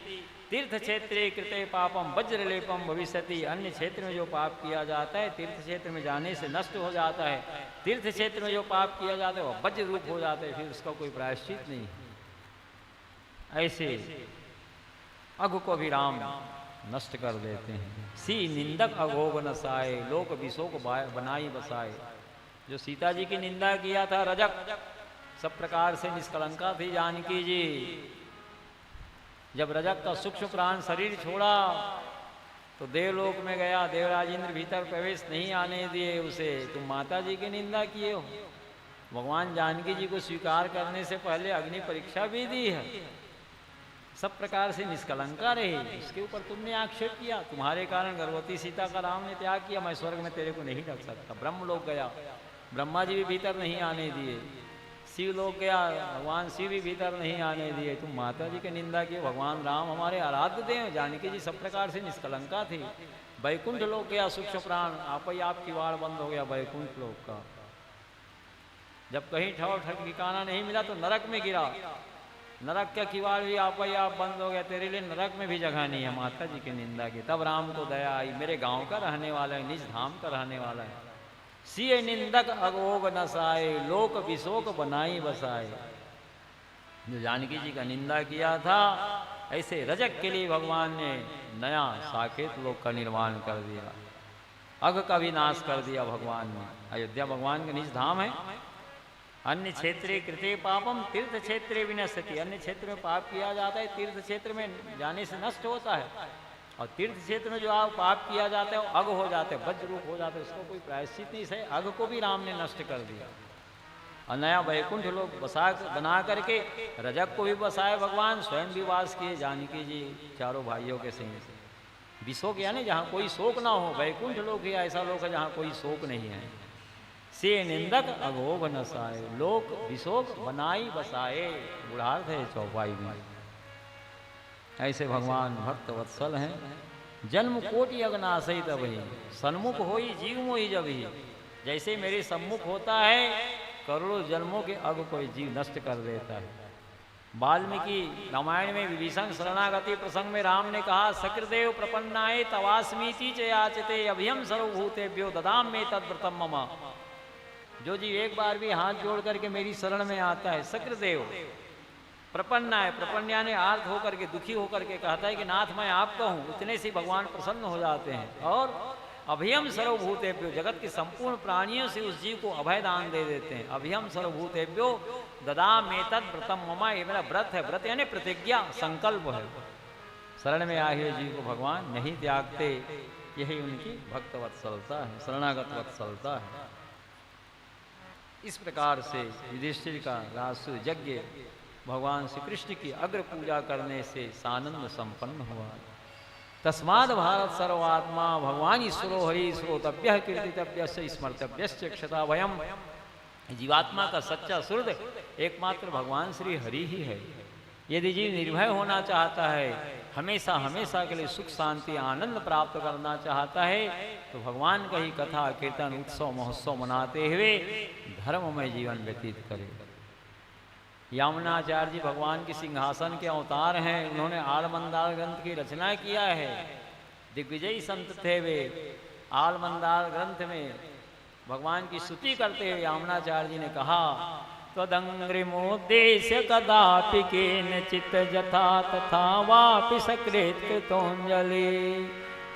तीर्थ क्षेत्रे कृते पापम वज्रलेपम भविष्यति। अन्य क्षेत्र में जो पाप किया जाता है तीर्थ क्षेत्र में जाने से नष्ट हो जाता है। तीर्थ क्षेत्र में जो पाप किया जाता है वह वज्र रूप हो जाता है, फिर उसका कोई प्रायश्चित नहीं। ऐसे अघ को भी राम नष्ट कर देते हैं। सी निंदक अघोग नसाए, लोक विशोक बनाई बसाए। जो सीता जी की निंदा किया था रजक, सब प्रकार से निष्कलंका थी जानकी जी। जब रजक का सूक्ष्म प्राण शरीर छोड़ा तो देवलोक में गया, देवराजेंद्र भीतर प्रवेश नहीं आने दिए उसे। तुम माता जी की निंदा किए हो। भगवान जानकी जी को स्वीकार करने से पहले अग्नि परीक्षा भी दी है। सब प्रकार से निष्कलंका रही, इसके ऊपर तुमने आक्षेप किया। तुम्हारे कारण गर्भवती सीता का राम ने त्याग किया, मैं स्वर्ग में तेरे को नहीं रख सकता। ब्रह्म लोग गया, ब्रह्मा जी भी भीतर नहीं आने दिए। शिव लोग गया, भगवान शिव भी भीतर नहीं आने दिए। तुम माता जी की निंदा की। भगवान राम हमारे आराध्य देव, जानकी जी सब प्रकार से निष्कलंका थी। वैकुंठ लोग गया सूक्ष्म प्राण, आप ही आप किवाड़ बंद हो गया वैकुंठ लोग का। जब कहीं ठौर ठिकाना नहीं मिला तो नरक में गिरा। नरक का किवाड़ भी आप ही आप बंद हो गया, तेरे लिए नरक में भी जगह नहीं है। माता जी की निंदा की। तब राम को दया आई, मेरे गांव का रहने वाला है, निज धाम का रहने वाला है। सिय निंदक अगोग नसाए, लोक विशोक बनाई बसाए। जो जानकी जी का निंदा किया था ऐसे रजक के लिए भगवान ने नया साकेत लोक का निर्माण कर दिया। अघ का भी नाश कर दिया भगवान ने। अयोध्या भगवान का निज धाम है। अन्य क्षेत्रे कृते पापम तीर्थ क्षेत्रे विनश्यति। अन्य क्षेत्र में पाप किया जाता है, तीर्थ क्षेत्र में जाने से नष्ट होता है। और तीर्थ क्षेत्र में जो आप पाप किया जाता है वो अघ हो जाते हैं, वज्र रूप हो जाते हैं, उसको कोई प्रायश्चित नहीं सही। अघ को भी राम ने नष्ट कर दिया और नया वैकुंठ लोग बना करके रजक को भी बसाए भगवान, स्वयं भी वास किए जानकी जी चारों भाइयों के संग। विशोक यानी जहाँ कोई शोक ना हो, वैकुंठ लोग ही ऐसा लोग है जहाँ कोई शोक नहीं है। से निंदक अघोघ नसाए, लोक विशोक बनाई बसाए, बुढ़ार्थ है चौपाई में। ऐसे भगवान भक्त वत्सल हैं। जन्म कोटि अगनाशई तबही, सन्मुख होई जीव मोहि जबही। जैसे मेरे सम्मुख होता है करोड़ों जन्मों के अग कोई जीव नष्ट कर देता है। वाल्मीकि रामायण में विभीषण शरणागति प्रसंग में राम ने कहा, सकृदेव प्रपन्नाए तवास्मीति च याचते अभियम सर्वभूतेभ्यो ददाम में तद्व्रतम मम। जो जीव एक बार भी हाथ जोड़ करके मेरी शरण में आता है, सकृदेव प्रपन्ना है, प्रपन्ना ने आर्थ होकर के दुखी होकर के कहता है कि नाथ मैं आपका हूँ, इतने से भगवान प्रसन्न हो जाते हैं। और अभयम सर्वभूतेभ्यो, जगत के संपूर्ण प्राणियों से उस जीव को अभय दान दे देते हैं। अभयम सर्वभूतेभ्यो ददाम एतद् व्रतम मम, ये मेरा व्रत है। व्रत यानी प्रतिज्ञा, संकल्प है। शरण में आए हुए जीव को भगवान नहीं त्यागते, यही उनकी भक्त वत्सलता है, शरणागत वत्सलता है। इस प्रकार से युधिष्ठिर का राजसूय यज्ञ भगवान श्री कृष्ण की अग्र पूजा करने से सानंद संपन्न हुआ। तस्माद भारत सर्वात्मा भगवान ईश्वरो हरि श्रोतव्य कीर्तितव्य स्मर्तव्य क्षता भयम। जीवात्मा का सच्चा सुहृद एकमात्र भगवान श्री हरि ही है। यदि जीव निर्भय होना चाहता है, हमेशा हमेशा के लिए सुख शांति आनंद प्राप्त करना चाहता है, तो भगवान का ही कथा कीर्तन उत्सव महोत्सव मनाते हुए धर्ममय जीवन व्यतीत करे। यामुनाचार्य जी भगवान के सिंहासन के अवतार हैं। उन्होंने आलमंदार ग्रंथ की रचना किया है। दिग्विजयी संत थे वे। आलमंदार ग्रंथ में भगवान की स्तुति करते हुए यामुनाचार्य जी ने कहा, त्वदंग्रिमोद्देश्य कदापि केनचित् जथा तथा वापि सकृत कृतोञ्जलि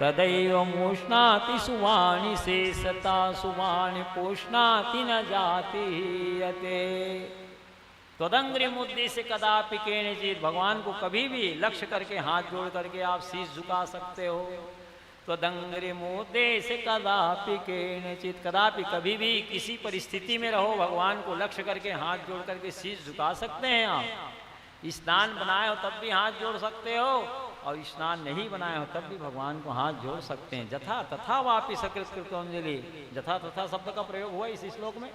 तदैव मूष्णाति सुवाणि शेषता सुवाणि पोष्णाति न जाति यते। त्वदंग्रिमोद्देश्य कदापि केनचित्, भगवान को कभी भी लक्ष्य करके हाथ जोड़ करके आप शीश झुका सकते हो। त्वदंग्रिमोद्देश्य कदापि केनचित्, कदापि कभी भी किसी परिस्थिति में रहो भगवान को लक्ष्य करके हाथ जोड़ करके शीश झुका सकते हैं आप। स्नान बनाए हो तब भी हाथ जोड़ सकते हो, और स्नान नहीं बनाए हो तब भी भगवान को हाथ जोड़ सकते हैं। जथा तथा वापि सकृत कृतोंजलि, जथा तथा शब्द का प्रयोग हुआ इस श्लोक में,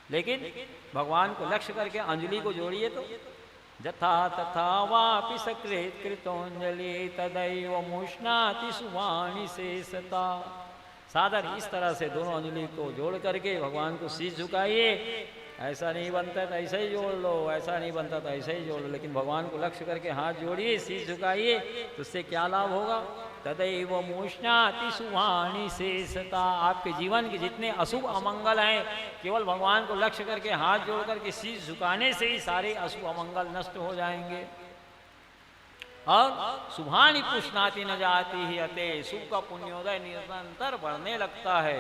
लेकिन भगवान को लक्ष्य करके अंजलि को जोड़िए तो जथा तथा वापि सकृत कृतोंजलि तदैव मुष्णाति सुवाणि शेषता। सादर इस तरह से दोनों अंजलि को जोड़ करके भगवान को शीश झुकाइए। ऐसा नहीं बनता तो ऐसा ही जोड़ लो, ऐसा नहीं बनता तो ऐसा ही जोड़ लो, लेकिन भगवान को लक्ष्य करके हाथ जोड़िए, शीश झुकाइए, तो उससे क्या लाभ होगा? तदैव मुष्णाति सुवाणि शेषता। आपके जीवन के जितने अशुभ अमंगल हैं, केवल भगवान को लक्ष्य करके हाथ जोड़ करके शीश झुकाने से ही सारे अशुभ अमंगल नष्ट हो जाएंगे। और शुभानि पुष्णाति न जाति ही अते, शुभ का पुण्योदय निरंतर बढ़ने लगता है।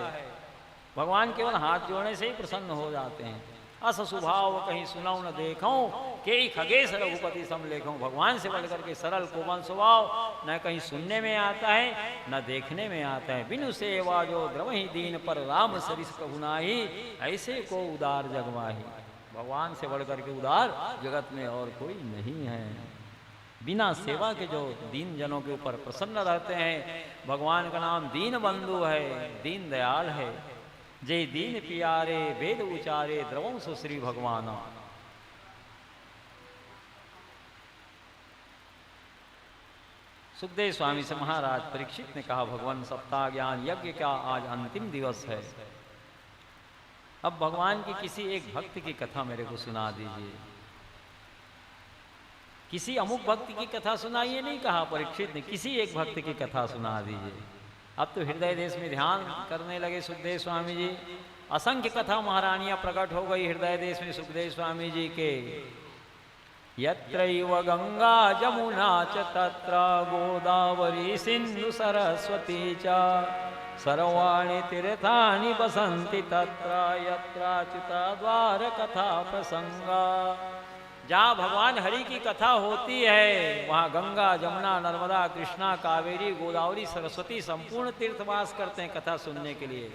भगवान केवल हाथ जोड़ने से ही प्रसन्न हो जाते हैं। अस स्वभाव कहीं सुनाऊं न देखूं, के खगेश रघुपति समलेखूं। भगवान से बढ़ करके सरल कोमल स्वभाव न कहीं सुनने में आता है न देखने में आता है। बिनु सेवा जो द्रवहि दीन पर राम सरिस प्रभु नाही, ऐसे को उदार जगमाही। भगवान से बढ़ करके उदार जगत में और कोई नहीं है। बिना सेवा के जो दीन जनों के ऊपर प्रसन्न रहते हैं, भगवान का नाम दीन बंधु है, दीन दयाल है। जय दीन पियारे वेद उचारे द्रवं सुश्री भगवान। सुखदेव स्वामी से महाराज परीक्षित ने कहा, भगवान सप्ताह ज्ञान यज्ञ का आज अंतिम दिवस है। अब भगवान की किसी एक भक्त की कथा मेरे को सुना दीजिए। किसी अमुक भक्त की कथा सुनाइए नहीं कहा परीक्षित ने, किसी एक भक्त की कथा सुना दीजिए। अब तो हृदय देश में ध्यान करने लगे सुखदेव स्वामी जी। असंख्य कथा महारानियां प्रकट हो गई हृदय देश में सुखदेव स्वामी जी के। यत्रैव गंगा जमुना च तत्र गोदावरी सिंधु सरस्वती च सर्वाणि तीर्थानि वसन्ति तत्र यत्राच्युता द्वार कथा प्रसंगा। जहाँ भगवान हरि की कथा होती है वहाँ गंगा जमुना नर्मदा कृष्णा कावेरी गोदावरी सरस्वती संपूर्ण तीर्थवास करते हैं कथा सुनने के लिए।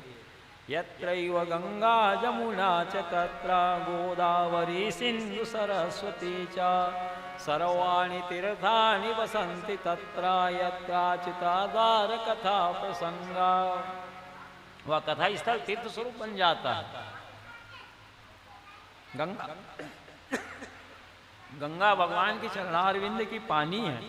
यत्रैव गंगा जमुना च तत्र गोदावरी सिंधु सरस्वती च सर्वाणि तीर्थानि वसन्ति तत्र यत्राच्युताद्वार कथा प्रसंगा। वह कथा स्थल तीर्थ स्वरूप बन जाता है। गंगा भगवान की चरणारविंद की पानी है।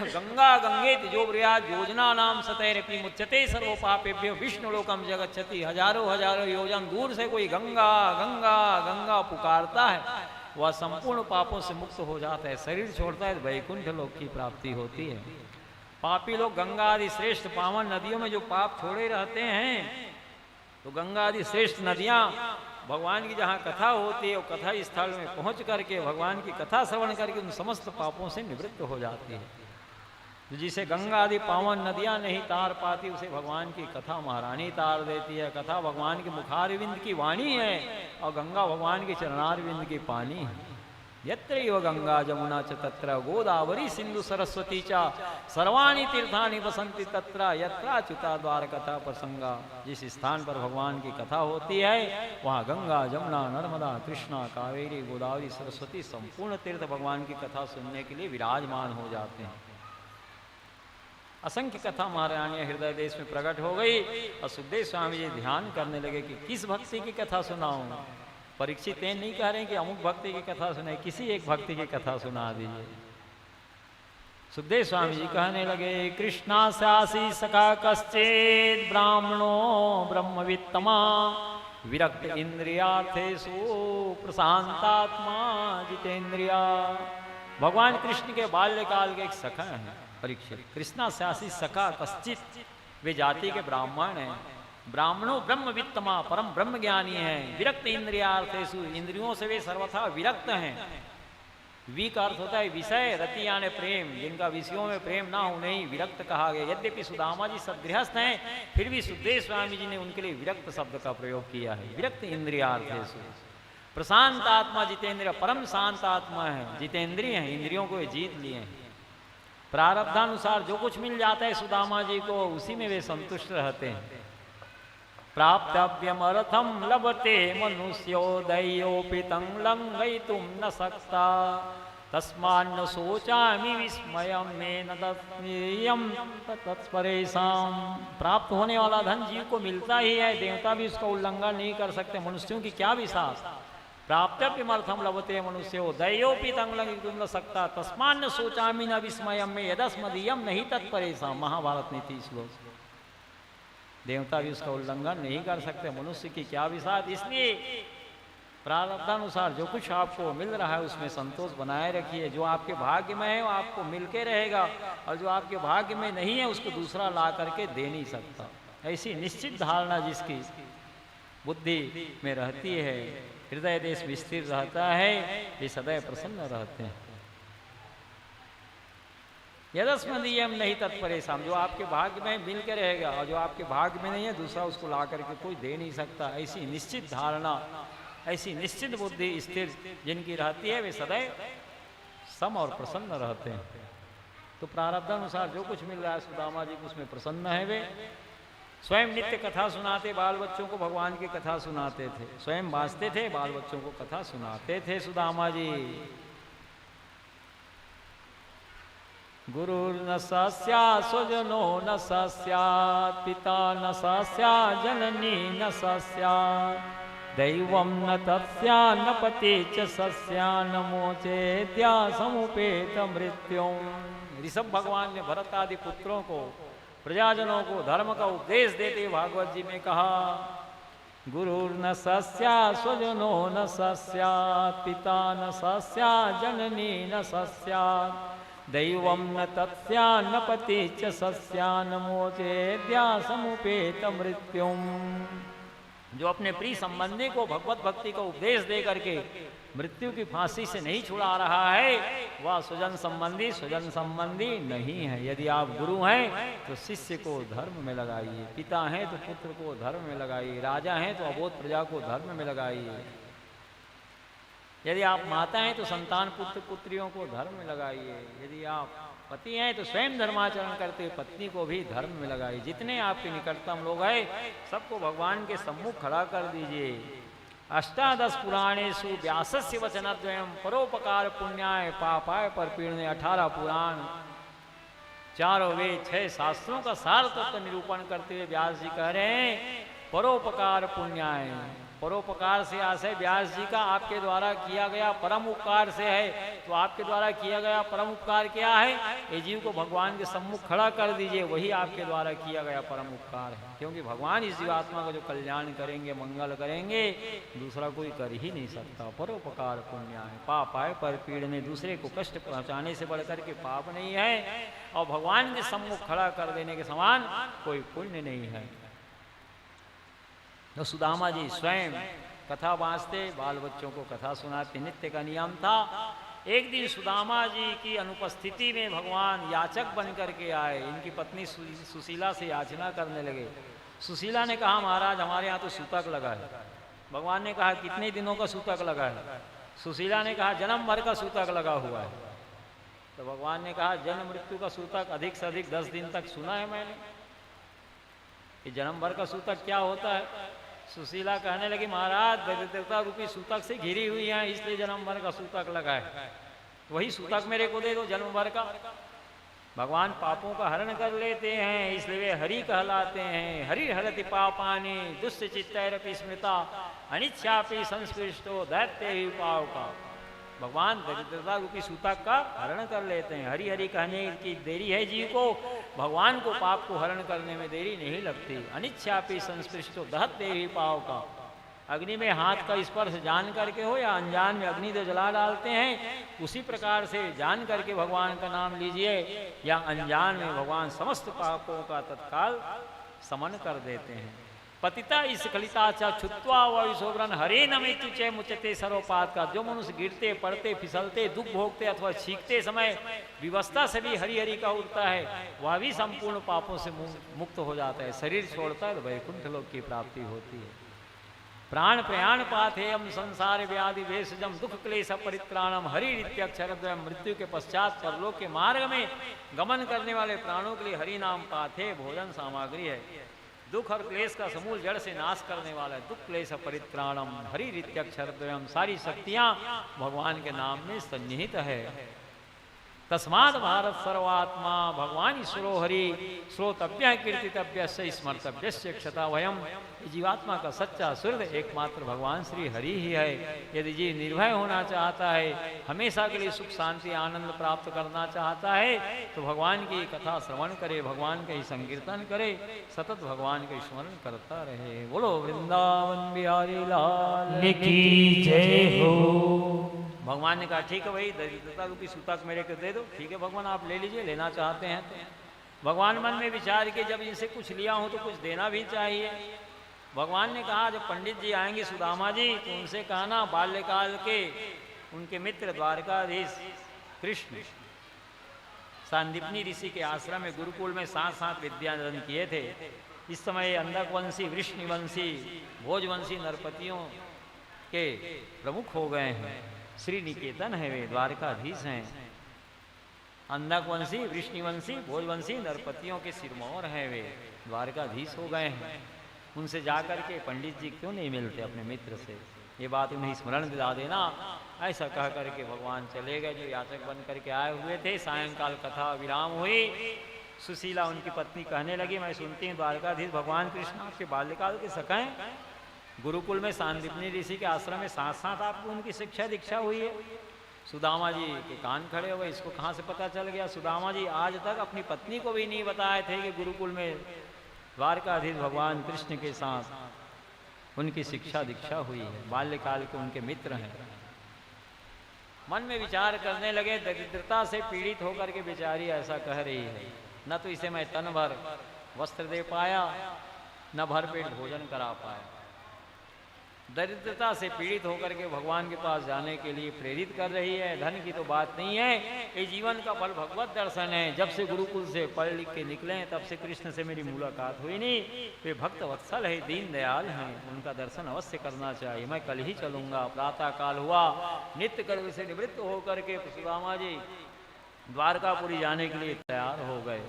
गंगा गंगेति जो ब्रियाद योजना नाम सतैरपि मुच्यते सर्व पापेभ्यो विष्णु लोकम जगच्छति। हजारों हजारों योजन दूर से कोई गंगा गंगा गंगा पुकारता है, वह संपूर्ण पापों से मुक्त हो जाता है, शरीर छोड़ता है, वैकुंठ लोक की प्राप्ति होती है। पापी लोग गंगा आदि श्रेष्ठ पावन नदियों में जो पाप छोड़े रहते हैं, तो गंगा आदि श्रेष्ठ नदियाँ भगवान की जहाँ कथा होती है, वो कथा स्थल में पहुँच करके भगवान की कथा श्रवण करके उन समस्त पापों से निवृत्त हो जाती है। जिसे गंगा आदि पावन नदियाँ नहीं तार पाती, उसे भगवान की कथा महारानी तार देती है। कथा भगवान के मुखारविंद की वाणी है और गंगा भगवान के चरणारविंद की पानी है। यत्रैव गंगा जमुना च तत्र गोदावरी सिंधु सरस्वती च सर्वाणि तीर्थानि वसन्ति तत्र यत्राच्युताद्वार कथा प्रसंगा। जिस स्थान पर भगवान की कथा होती है वहाँ गंगा जमुना नर्मदा कृष्णा कावेरी गोदावरी सरस्वती संपूर्ण तीर्थ भगवान की कथा सुनने के लिए विराजमान हो जाते हैं। असंख्य कथा महारानी हृदय देश में प्रकट हो गई और सुखदेव स्वामी जी ध्यान करने लगे कि किस भक्ति की कथा सुनाऊं। परीक्षित ये नहीं कह रहे कि अमुक भक्ति की कथा सुनाए, किसी एक भक्ति की कथा सुना दीजिए। सुखदेव स्वामी जी कहने लगे कृष्णा स्यासी सखा कश्चित ब्राह्मणो ब्रह्मवित्तमा विरक्त इंद्रियार्थेषु प्रशांतात्मा जितेंद्रिया। भगवान कृष्ण के बाल्यकाल के एक सखा हैं परीक्षित। कृष्णा स्यासी सखा कश्चित, वे जाति के ब्राह्मण हैं। ब्राह्मणों ब्रह्मवित्तमा परम ब्रह्म ज्ञानी हैं। विरक्त इंद्रियार्थेषु, इंद्रियों से वे सर्वथा विरक्त हैं। वी का अर्थ होता है विषय, रति यानी प्रेम, जिनका विषयों में प्रेम ना हो नहीं विरक्त कहा गया। यद्यपि सुदामा जी सदगृहस्थ हैं, फिर भी सुखदेव स्वामी जी ने उनके लिए विरक्त शब्द का प्रयोग किया है। विरक्त इंद्रियार्थेषु प्रशांत आत्मा जितेंद्रिय, परम शांत आत्मा है, जितेंद्रिय हैं, इंद्रियों को जीत लिए हैं। प्रारब्धानुसार जो कुछ मिल जाता है सुदामा जी को, उसी में वे संतुष्ट रहते हैं। प्राप्तव्यमर्थम लभते मनुष्यो दैयोपि तं लंघयितुं न शक्ता तस्मान्न सोचामि विस्मयं मे न तत्स्मृयं तत्परेषां। प्राप्त होने वाला धन जीव को मिलता ही है, देवता भी उसका उल्लंघन नहीं कर सकते, मनुष्यों की क्या विश्वास। प्राप्तव्यमर्थम लभते मनुष्यो दैयोपि तं लंघयितुं न शक्ता तस्मान्न सोचामि न विस्मयं मे यदस्मदीयं नहीं तत्परेषां। महाभारत नीति श्लोक। देवता भी उसका उल्लंघन नहीं कर सकते, मनुष्य की क्या विसात। इसलिए प्रारब्धानुसार जो कुछ आपको मिल रहा है उसमें संतोष बनाए रखिए। जो आपके भाग्य में है वो आपको मिलके रहेगा, और जो आपके भाग्य में नहीं है उसको दूसरा ला करके दे नहीं सकता। ऐसी निश्चित धारणा जिसकी बुद्धि में रहती है, हृदय देश में स्थिर रहता है, ये सदैव प्रसन्न रहते हैं। यदस्मदीयम नहीं तत्परेषां, जो आपके भाग्य में मिल के रहेगा और जो आपके भाग्य में नहीं है दूसरा उसको ला करके कोई दे नहीं सकता। ऐसी निश्चित धारणा, ऐसी निश्चित बुद्धि स्थिर जिनकी रहती है वे सदैव सम और प्रसन्न रहते हैं। तो प्रारब्धानुसार जो कुछ मिल रहा है सुदामा जी को उसमें प्रसन्न है। वे स्वयं नित्य कथा सुनाते, बाल बच्चों को भगवान की कथा सुनाते थे, स्वयं बाँचते थे, बाल बच्चों को कथा सुनाते थे सुदामा जी। गुरुर्न सस्या स्वजनो न सस्यात् पिता न सस्यात् जननी न सस्यात् दैवं न तस्या न पति च सस्या न मोचेद्या समुपेत मृत्युं। ऋषभ भगवान ने भरत आदि पुत्रों को, प्रजाजनों को धर्म का उपदेश देते भागवत जी में कहा गुरुर्न सस्या स्वजनो न सस्यात् पिता न सस्यात् जननी न सस्यात् दैवं न तस्या न पति च सस्या न मोचेद्या समुपेत मृत्युं। जो अपने प्रिय संबंधी को भगवत भक्ति का उपदेश दे करके मृत्यु की फांसी से नहीं छुड़ा रहा है वह स्वजन संबंधी नहीं है। यदि आप गुरु हैं तो शिष्य को धर्म में लगाइए, पिता हैं तो पुत्र को धर्म में लगाइए, राजा हैं तो अबोध प्रजा को धर्म में लगाइए। यदि आप माता हैं तो संतान पुत्र पुत्रियों को धर्म में लगाइए, यदि आप पति हैं तो स्वयं धर्माचरण करते हुए पत्नी को भी धर्म में लगाइए। जितने आपके निकटतम लोग हैं सबको भगवान के सम्मुख खड़ा कर दीजिए। अष्टादश पुराणेषु व्यासस्य वचनद्वयम् परोपकार पुण्याय पापाय परपीड़ने। 18 पुराण, 4 वेद, 6 शास्त्रों का सार तत्व निरूपण करते हुए व्यास जी कह रहे हैं परोपकार पुण्याय। परोपकार से आशय व्यास जी का आपके द्वारा किया गया परम उपकार से है। तो आपके द्वारा किया गया परम उपकार क्या है? ये जीव को भगवान के सम्मुख खड़ा कर दीजिए, वही आपके द्वारा किया गया परम उपकार है। क्योंकि भगवान इस जीवात्मा का जो कल्याण करेंगे, मंगल करेंगे, दूसरा कोई कर ही नहीं सकता। परोपकार पुण्याय पापाय परपीड़ने। दूसरे को कष्ट पहुंचाने से बढ़कर के पाप नहीं है और भगवान के सम्मुख खड़ा कर देने के समान कोई पुण्य नहीं है। तो सुदामा जी स्वयं कथा बाँचते, बाल बच्चों को कथा सुनाते, नित्य का नियम था। एक दिन सुदामा जी की अनुपस्थिति में भगवान याचक बन करके आए। इनकी पत्नी सुशीला से याचना करने लगे। सुशीला ने कहा महाराज हमारे यहाँ तो सूतक लगा है। भगवान ने कहा कितने दिनों का सूतक लगा है? सुशीला ने कहा जन्म भर का सूतक लगा हुआ है। तो भगवान ने कहा जन्म मृत्यु का सूतक अधिक से अधिक 10 दिन तक सुना है मैंने। ये जन्म भर का सूतक क्या होता है? सुशीला कहने लगी महाराज दरिद्रता रूपी सूतक से घिरी हुई है, इसलिए जन्म भर का सूतक लगा है। वही सूतक मेरे को दे दो जन्म भर का। भगवान पापों का हरण कर लेते हैं, इसलिए वे हरि कहलाते हैं। हरि हरति पापानि दुष्ट चित्तैरपि स्मृता अनिच्छापि संस्पृष्टो दैत्य ही पाव का। भगवान दरिद्रता रूपी सूतक का हरण कर लेते हैं। हरि हरि कहने की देरी है जीव को, भगवान को पाप को हरण करने में देरी नहीं लगती। अनिच्छापि संस्पृष्टो दहते ही पाव का। अग्नि में हाथ का स्पर्श जान करके हो या अनजान में अग्नि जो जला डालते हैं, उसी प्रकार से जान करके भगवान का नाम लीजिए या अनजान में भगवान समस्त पापों का तत्काल समन कर देते हैं। पतिता इस कलिता छुत्वा वैशोभ्रन हरे नमेतु चे मुचते सर्वपात का। जो मनुष्य गिरते पड़ते फिसलते दुख भोगते अथवा छींकते समय विवस्था से भी हरि हरि का उठता है, वह भी संपूर्ण पापों से मुक्त हो जाता है। शरीर छोड़ता है तो वैकुंठ लोक की प्राप्ति होती है। प्राण प्रयाण पाथेयम संसार व्याधि भेषजम दुख क्लेश परित्राणम हरि नित्यक्षरद्वयम। मृत्यु के पश्चात परलोक के मार्ग में गमन करने वाले प्राणों के लिए हरि नाम पाथे भोजन सामग्री है। दुख और क्लेश का समूल जड़ से नाश करने वाला है। दुख क्लेश परित्राणम हरि नित्यक्षरद्वयम। सारी शक्तियां भगवान के नाम में सन्निहित है। तस्माद भारत सर्वात्मा भगवान ईश्वरो हरि श्रोतव्य कीर्तितव्य स्मर्तव्य क्षता वयम। जीवात्मा का सच्चा सुहृद एकमात्र भगवान श्री हरि ही है। यदि जीव निर्भय होना चाहता है, हमेशा के लिए सुख शांति आनंद प्राप्त करना चाहता है, तो भगवान की कथा श्रवण करे, भगवान का ही संकीर्तन करे, सतत भगवान का स्मरण करता रहे। बोलो वृंदावन बिहारी लाल की जय हो। भगवान ने कहा ठीक है भाई दरिद्रता रूपी सूतक मेरे को दे दो। ठीक है भगवान आप ले लीजिए, लेना चाहते हैं तो। भगवान मन में विचार के जब इनसे कुछ लिया हूं तो कुछ देना भी चाहिए। भगवान ने कहा जब पंडित जी आएंगे सुदामा जी तो उनसे कहना बाल्यकाल के उनके मित्र द्वारकाधीश कृष्ण सांदीपनी ऋषि के आश्रम में गुरुकुल में 7 विद्यादान किए थे। इस समय अंधकवंशी वृष्णिवंशी भोजवंशी नरपतियों के प्रमुख हो गए हैं। श्री निकेतन है, वे द्वारकाधीश हैं। अंधकवंशी वृष्णिवंशी भोजवंशी नरपतियों के सिरमौर हैं, वे द्वारकाधीश हो गए हैं। उनसे जाकर के पंडित जी क्यों नहीं मिलते अपने मित्र से, ये बात उन्हें स्मरण दिला देना। ऐसा कह करके भगवान चले गए। जो याचक बन करके आए हुए थे, सायंकाल कथा विराम हुई। सुशीला उनकी पत्नी कहने लगी मैं सुनती हूँ द्वारकाधीश भगवान कृष्ण आपके बाल्यकाल के सखा हैं। गुरुकुल में सांदीपनी ऋषि के आश्रम में 7 आपको उनकी शिक्षा दीक्षा हुई है। सुदामा जी के कान खड़े हो गए, इसको कहाँ से पता चल गया? सुदामा जी आज तक अपनी पत्नी को भी नहीं बताए थे कि गुरुकुल में द्वारकाधीश भगवान कृष्ण के साथ उनकी शिक्षा दीक्षा हुई है। बाल्यकाल के उनके मित्र हैं। मन में विचार करने लगे दरिद्रता से पीड़ित होकर के बेचारी ऐसा कह रही है, न तो इसे मैं तन भर वस्त्र दे पाया, न भरपेट भोजन करा पाया। दरिद्रता से पीड़ित होकर के भगवान के पास जाने के लिए प्रेरित कर रही है। धन की तो बात नहीं है, ये जीवन का फल भगवत दर्शन है। जब से गुरुकुल से पढ़ लिख के निकले तब से कृष्ण से मेरी मुलाकात हुई नहीं। वे भक्त वत्सल है, दीन दयाल हैं, उनका दर्शन अवश्य करना चाहिए। मैं कल ही चलूंगा। प्रातः काल हुआ, नित्य कर्म से निवृत्त होकर के सुदामा जी द्वारकापुरी जाने के लिए तैयार हो गए।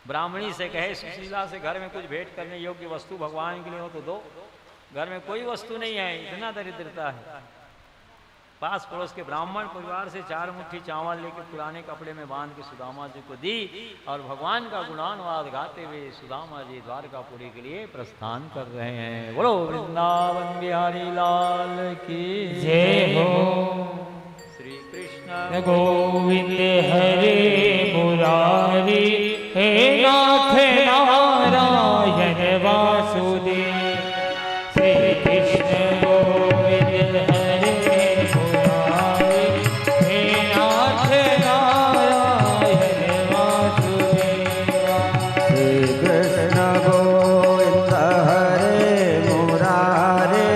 ब्राह्मणी से कहे, सुशीला से घर में कुछ भेंट करने योग्य वस्तु भगवान के लिए हो तो दो। घर में कोई वस्तु नहीं है, इतना दरिद्रता है। पास पड़ोस के ब्राह्मण परिवार से 4 मुट्ठी चावल लेकर पुराने कपड़े में बांध के सुदामा जी को दी और भगवान का गुणानुवाद गाते हुए सुदामा जी द्वारकापुरी के लिए प्रस्थान कर रहे हैं। बोलो वृंदावन बिहारी लाल की जय हो। श्री कृष्ण गोविंद हरे मुरारी, हे नाथ नारायण वासुदेव। श्री कृष्ण गोविंद हरे मुरारी, हे नाथ नारायण वासुदेव। श्री कृष्ण गोविंद हरे मुरारे,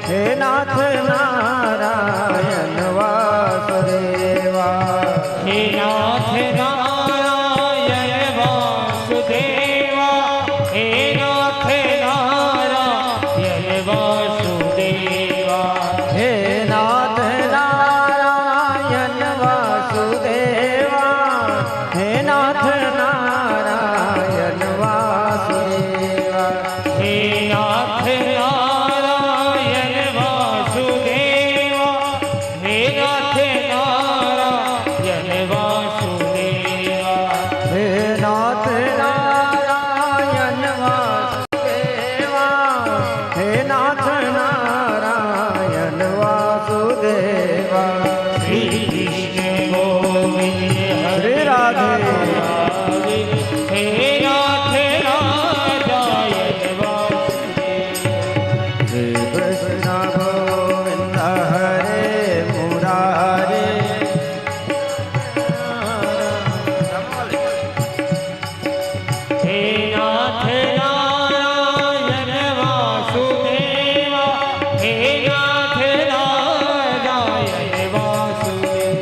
हे नाथ नारायण वासुदेवा। हे नाथ नारायण वासुदेवा, हे नाथ नारायण वासुदेवा। हे नाथ नारायण वासुदेवा, हे नाथ नारायण वासुदेवा। हे नाथ नारायण वासुदेवा, हे नाथ नारायण वासुदेवा। हे नाथ नारायण वासुदेवा, हे नाथ नारायण वासुदेवा। श्री कृष्ण गोविंद श्री हरे राधे मुरारी, हे नाथ नारायण वासुदेवा। श्री कृष्ण गोविंद हरे मुरारे। हे नाथ नारायण वासुदेवा, हे नाथ नारायण वासुदेवा।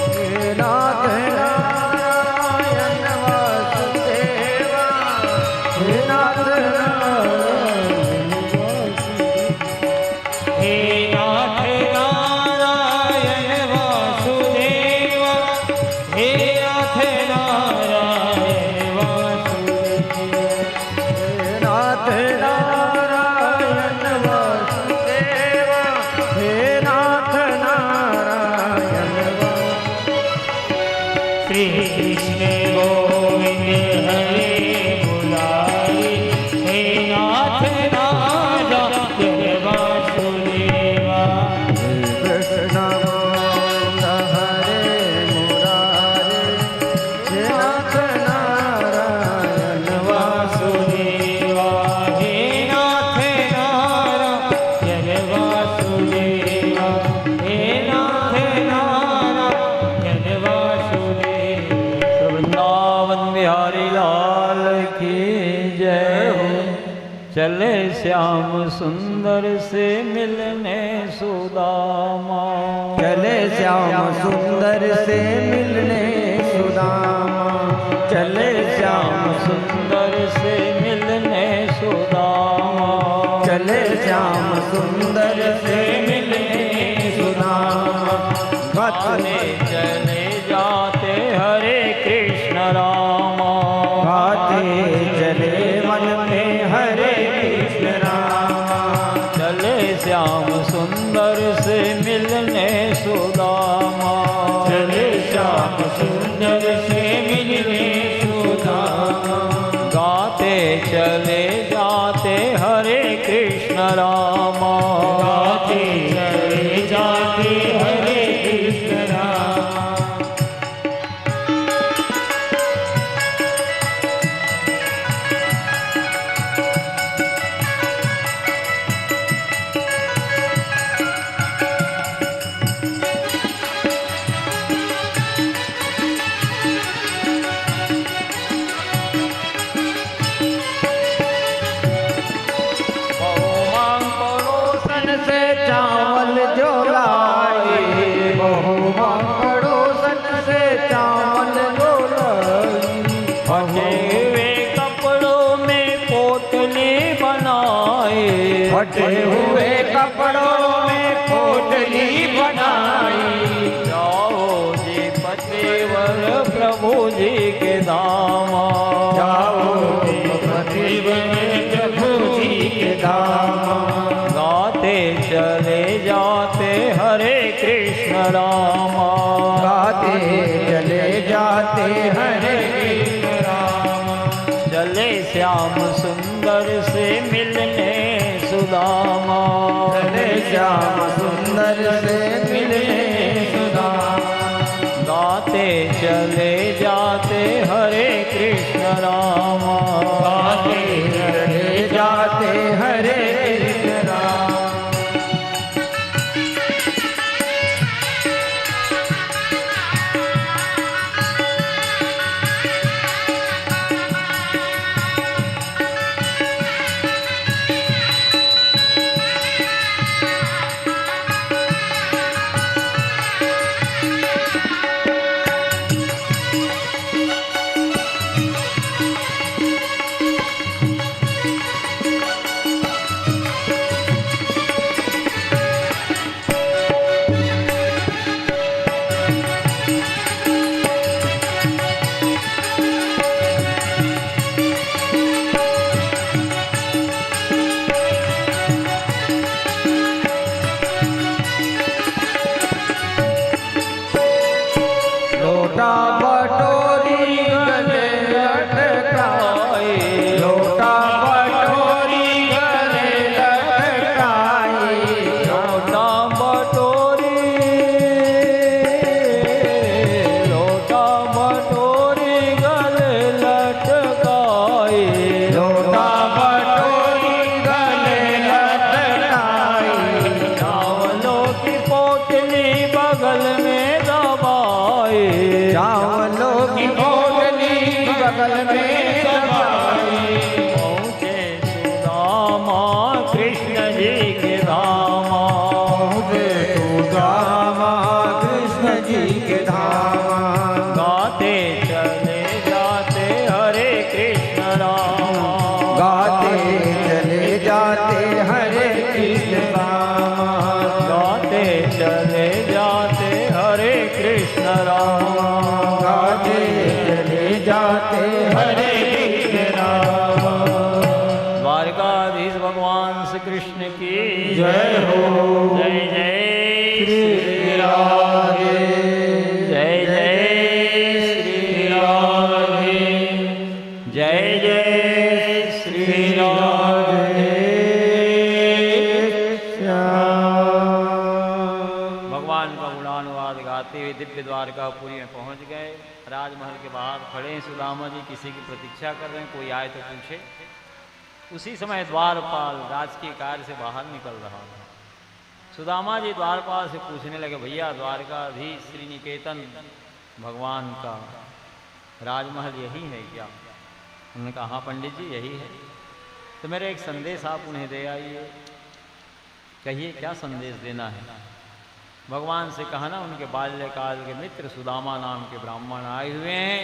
हे नाथ नारायण वासुदेवा, हे नाथ नारायण वासुदेवा। हे नाथ नारायण वासुदेवा, हे नाथ नारायण वासुदेवा। हे नाथ नारायण वासुदेवा, हे नाथ नारायण वासुदेवा। श्री कृष्ण गोविंद हरे मुरारी, हे नाथ नारायण वासुदेवा। श्री कृष्ण गोविंद हरे मुरारे, हे नाथ नारायण वासुदेवा, हे नाथ नारायण वासुदेवा, हे नाथ नारायण वासुदेवा। वृंदावन बिहारी लाल की जय हो। चले श्याम सुंदर से मिलने सुदामा, चले श्याम सुंदर से मिलने सुदामा। चले श्याम सुंदर से मिलने सुदामा। चले श्याम सुंदर से मिलने सुदामा। गाते चले जाते हरे कृष्ण रामा। गाते चले मन में हरे कृष्ण रामा। चले श्याम सुंदर से मिलने सुदामा। चले श्याम सुंदर से मिलने सुदामा। गाते चले जाते हरे कृष्ण रामा। गाते चले जाते हरे कृष्ण रामा। बहुमां करो से चावल जो लाए, बहु पड़ोसन से चावल जो लाए। फटे हुए कपड़ों में पोटली बनाए, फटे हुए कपड़ों में पोटली बनाई। जाओ जी पतिवर प्रभु जी के धाम, जाओ जी पतिवर प्रभु जी के धाम। गाते चले जाते हरे कृष्ण राम, गाते चले जाते हरे कृष्ण राम। चले श्याम सुंदर से मिलने सुदामा, चले श्याम सुंदर से मिलने सुदामा। गाते चले जाते हरे कृष्ण राम, गाते चले जाते हरे कृष्ण राम। लोटा बटोरी गले लटकाए, लोटा बटोरी गले लटकाए। लोटा बटोरी, लोटा बटोरी गले लटकाए, लोटा बटोरी गले लटकाए। चावलों की पोटली बगल में दबाए, चावलों की पोटली बगल में दबाई। पहुँचे सुदामा कृष्ण जी के धाम, पहुँचे सुदामा कृष्ण जी के धाम। गाते चले जाते हरे कृष्ण राम, गाते चले जाते हरे कृष्ण राम। गाते चले जाते हरे कृष्ण राम, गाते चले जाते हरे कृष्ण राम। द्वारकाधीश भगवान श्री कृष्ण की जय हो। जय जय श्री राधे, जय जय श्री राधे, जय जय श्री राधे। भगवान का गुणानुवाद गाते हुए दिव्य द्वारकापुरी में पहुंच गए। राजमहल के बाहर खड़े हैं सुदामा जी, किसी की प्रतीक्षा कर रहे हैं, कोई आए तो पूछे। उसी समय द्वारपाल राजकीय कार्य से बाहर निकल रहा था। सुदामा जी द्वारपाल से पूछने लगे, भैया द्वारकाधीश श्री निकेतन भगवान का राजमहल यही है क्या? उन्होंने कहा हाँ पंडित जी यही है। तो मेरा एक संदेश आप उन्हें दे आइए। कहिए क्या संदेश देना है? भगवान से कहा ना, उनके बाल्यकाल के मित्र सुदामा नाम के ब्राह्मण आए हुए हैं,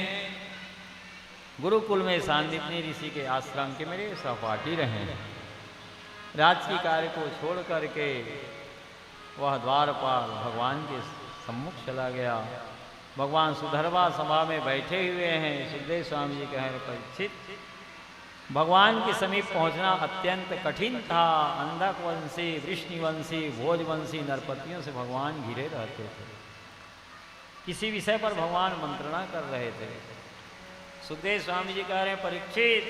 गुरुकुल में सांदीपनी ऋषि के आश्रम के मेरे सहपाठी रहे। राजकीय कार्य को छोड़ करके वह द्वारपाल भगवान के सम्मुख चला गया। भगवान सुधर्वा सभा में बैठे हुए हैं। सुखदेव स्वामी जी कह रहे, परीक्षित भगवान के समीप पहुंचना अत्यंत कठिन था। अंधकवंशी, वृष्णिवंशी, भोजवंशी नरपतियों से भगवान घिरे रहते थे। किसी विषय पर भगवान मंत्रणा कर रहे थे। सुखदेव स्वामी जी कह रहे हैं, परीक्षित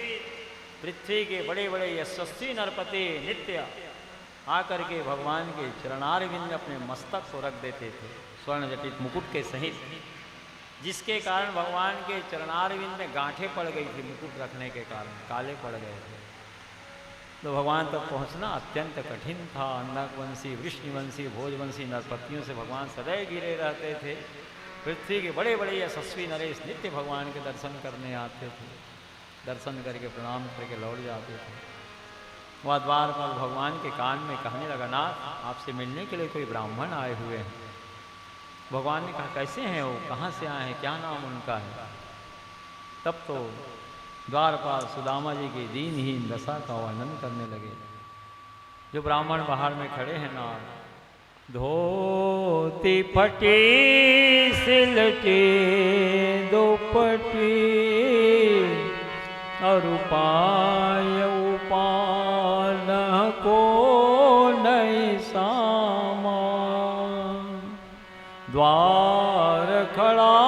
पृथ्वी के बड़े बड़े यशस्वी नरपति नित्य आकर के भगवान के चरणारविंद में अपने मस्तक को रख देते थे, स्वर्ण जटित मुकुट के सहित, जिसके कारण भगवान के चरणारविंद में गांठें पड़ गई थी। मुकुट रखने के कारण काले पड़ गए थे। तो भगवान तक पहुंचना अत्यंत कठिन था। अंधकवंशी, वृष्णिवंशी, भोजवंशी नरपतियों से भगवान सदैव घिरे रहते थे। पृथ्वी के बड़े बड़े यशस्वी नरेश नित्य भगवान के दर्शन करने आते थे। दर्शन करके प्रणाम करके लौट जाते थे। वह द्वार पर भगवान के कान में कहने लगा, नाथ आपसे मिलने के लिए कोई ब्राह्मण आए हुए हैं। भगवान ने कहा, कैसे हैं वो, कहाँ से आए हैं, क्या नाम उनका है। तब तो द्वारपाल सुदामा जी की दीनहीन दशा का वर्णन करने लगे। जो ब्राह्मण बाहर में खड़े हैं ना, धोती फटी सिलटी दुपटी और उपाय उपान को नहीं सामान, द्वार खड़ा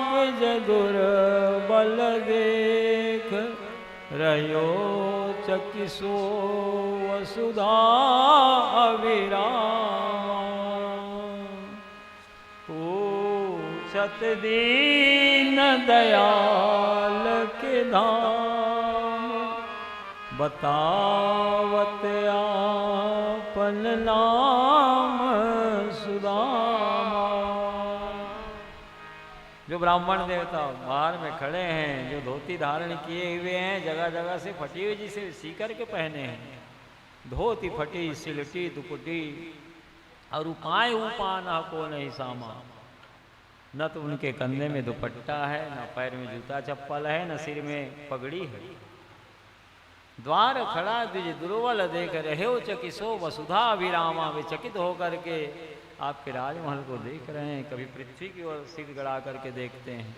द्विज दुर्बल देख, रहो चकिसो वसुधा अविराम, पूछत दीन दयाल के धाम, बतावत आपन नाम सुदामा। जो ब्राह्मण देवता बाहर में खड़े हैं, जो धोती धारण किए हुए हैं, जगह जगह से फटी हुई जिसे सीकर के पहने हैं, धोती फटी सिलटी दुपटी और उपाय उपाना को नहीं सामा, न तो उनके कंधे में दुपट्टा है, न पैर में जूता चप्पल है, न सिर में पगड़ी है। द्वार खड़ा द्विज दुर्बल देख रहे हो चकिसो वसुधा अभिरामा, वे चकित होकर के आपके राजमहल को देख रहे हैं, कभी पृथ्वी की ओर सिर गड़ा करके देखते हैं।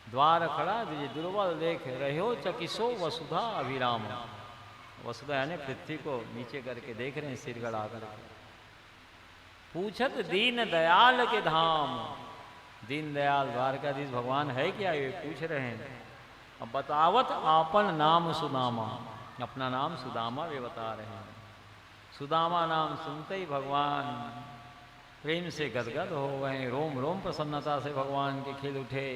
द्वार खड़ा द्विज दुर्बल देख रहे हो चकिसो वसुधा अभिरामा, वसुधा यानी पृथ्वी को नीचे करके देख रहे हैं, सिर गड़ा करके। पूछत दीन दयाल के धाम, दीन दयाल द्वारकाधीश भगवान है क्या, ये पूछ रहे हैं। अब बतावत आपन नाम सुदामा, अपना नाम सुदामा वे बता रहे हैं। सुदामा नाम सुनते ही भगवान प्रेम से गदगद हो गए, रोम रोम प्रसन्नता से भगवान के खिल उठे।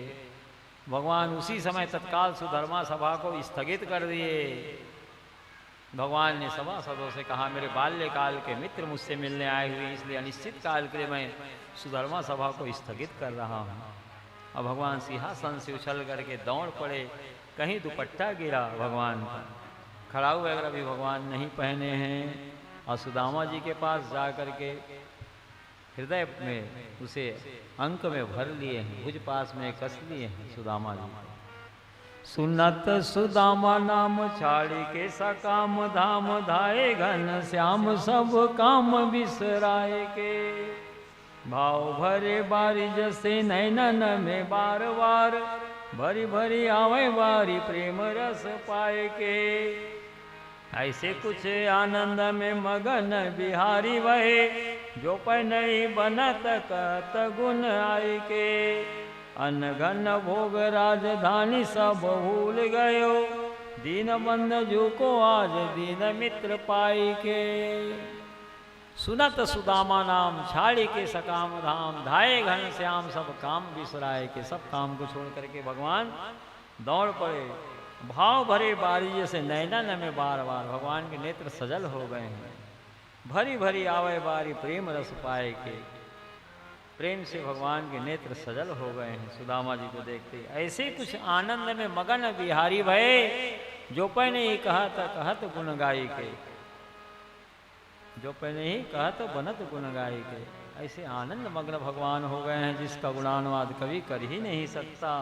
भगवान उसी समय तत्काल सुधर्मा सभा को स्थगित कर दिए। भगवान ने सभासदों से कहा, मेरे बाल्यकाल के मित्र मुझसे मिलने आए हुए, इसलिए अनिश्चित काल के लिए मैं सुधर्मा सभा को स्थगित कर रहा हूँ। अब भगवान सिंहासन से उछल करके दौड़ पड़े, कहीं दुपट्टा गिरा भगवान का, खड़ाऊ वगैरह भी भगवान नहीं पहने हैं, और सुदामा जी के पास जा करके हृदय में उसे अंक में भर लिए हैं, भुज पास में कस लिए हैं सुदामा जी। सुनत सुदामा नाम छाड़ी के सकाम धाम, धाये घन श्याम सब काम बिसराए के, भाव भरे बारी जैसे नैनन में बार बार, भरी भरी आवे बारी प्रेम रस पाए के, ऐसे कुछ आनंद में मगन बिहारी वहे, जो पर नहीं बनत कत गुण आए के, अनघन भोग राजधानी सब भूल गयो, दीन बंधु को आज दीन मित्र पाई के। सुनत सुदामा नाम छाड़ी के सकाम धाम, धाये घन श्याम सब काम बिसराए के, सब काम को छोड़ करके भगवान दौड़ पड़े। भाव भरे बारी जैसे नैनन में बार बार, भगवान के नेत्र सजल हो गए हैं। भरी भरी आवे बारी प्रेम रस पाए के, प्रेम से भगवान के नेत्र सजल हो गए हैं सुदामा जी को देखते। ऐसे कुछ आनंद में मगन बिहारी भये, जो पे नहीं कहा था कहत गुण गाई के, जो पे नहीं कहा तो बनत गुण गाई के। ऐसे आनंद मग्न भगवान हो गए हैं जिसका गुणानुवाद कभी कर ही नहीं सकता।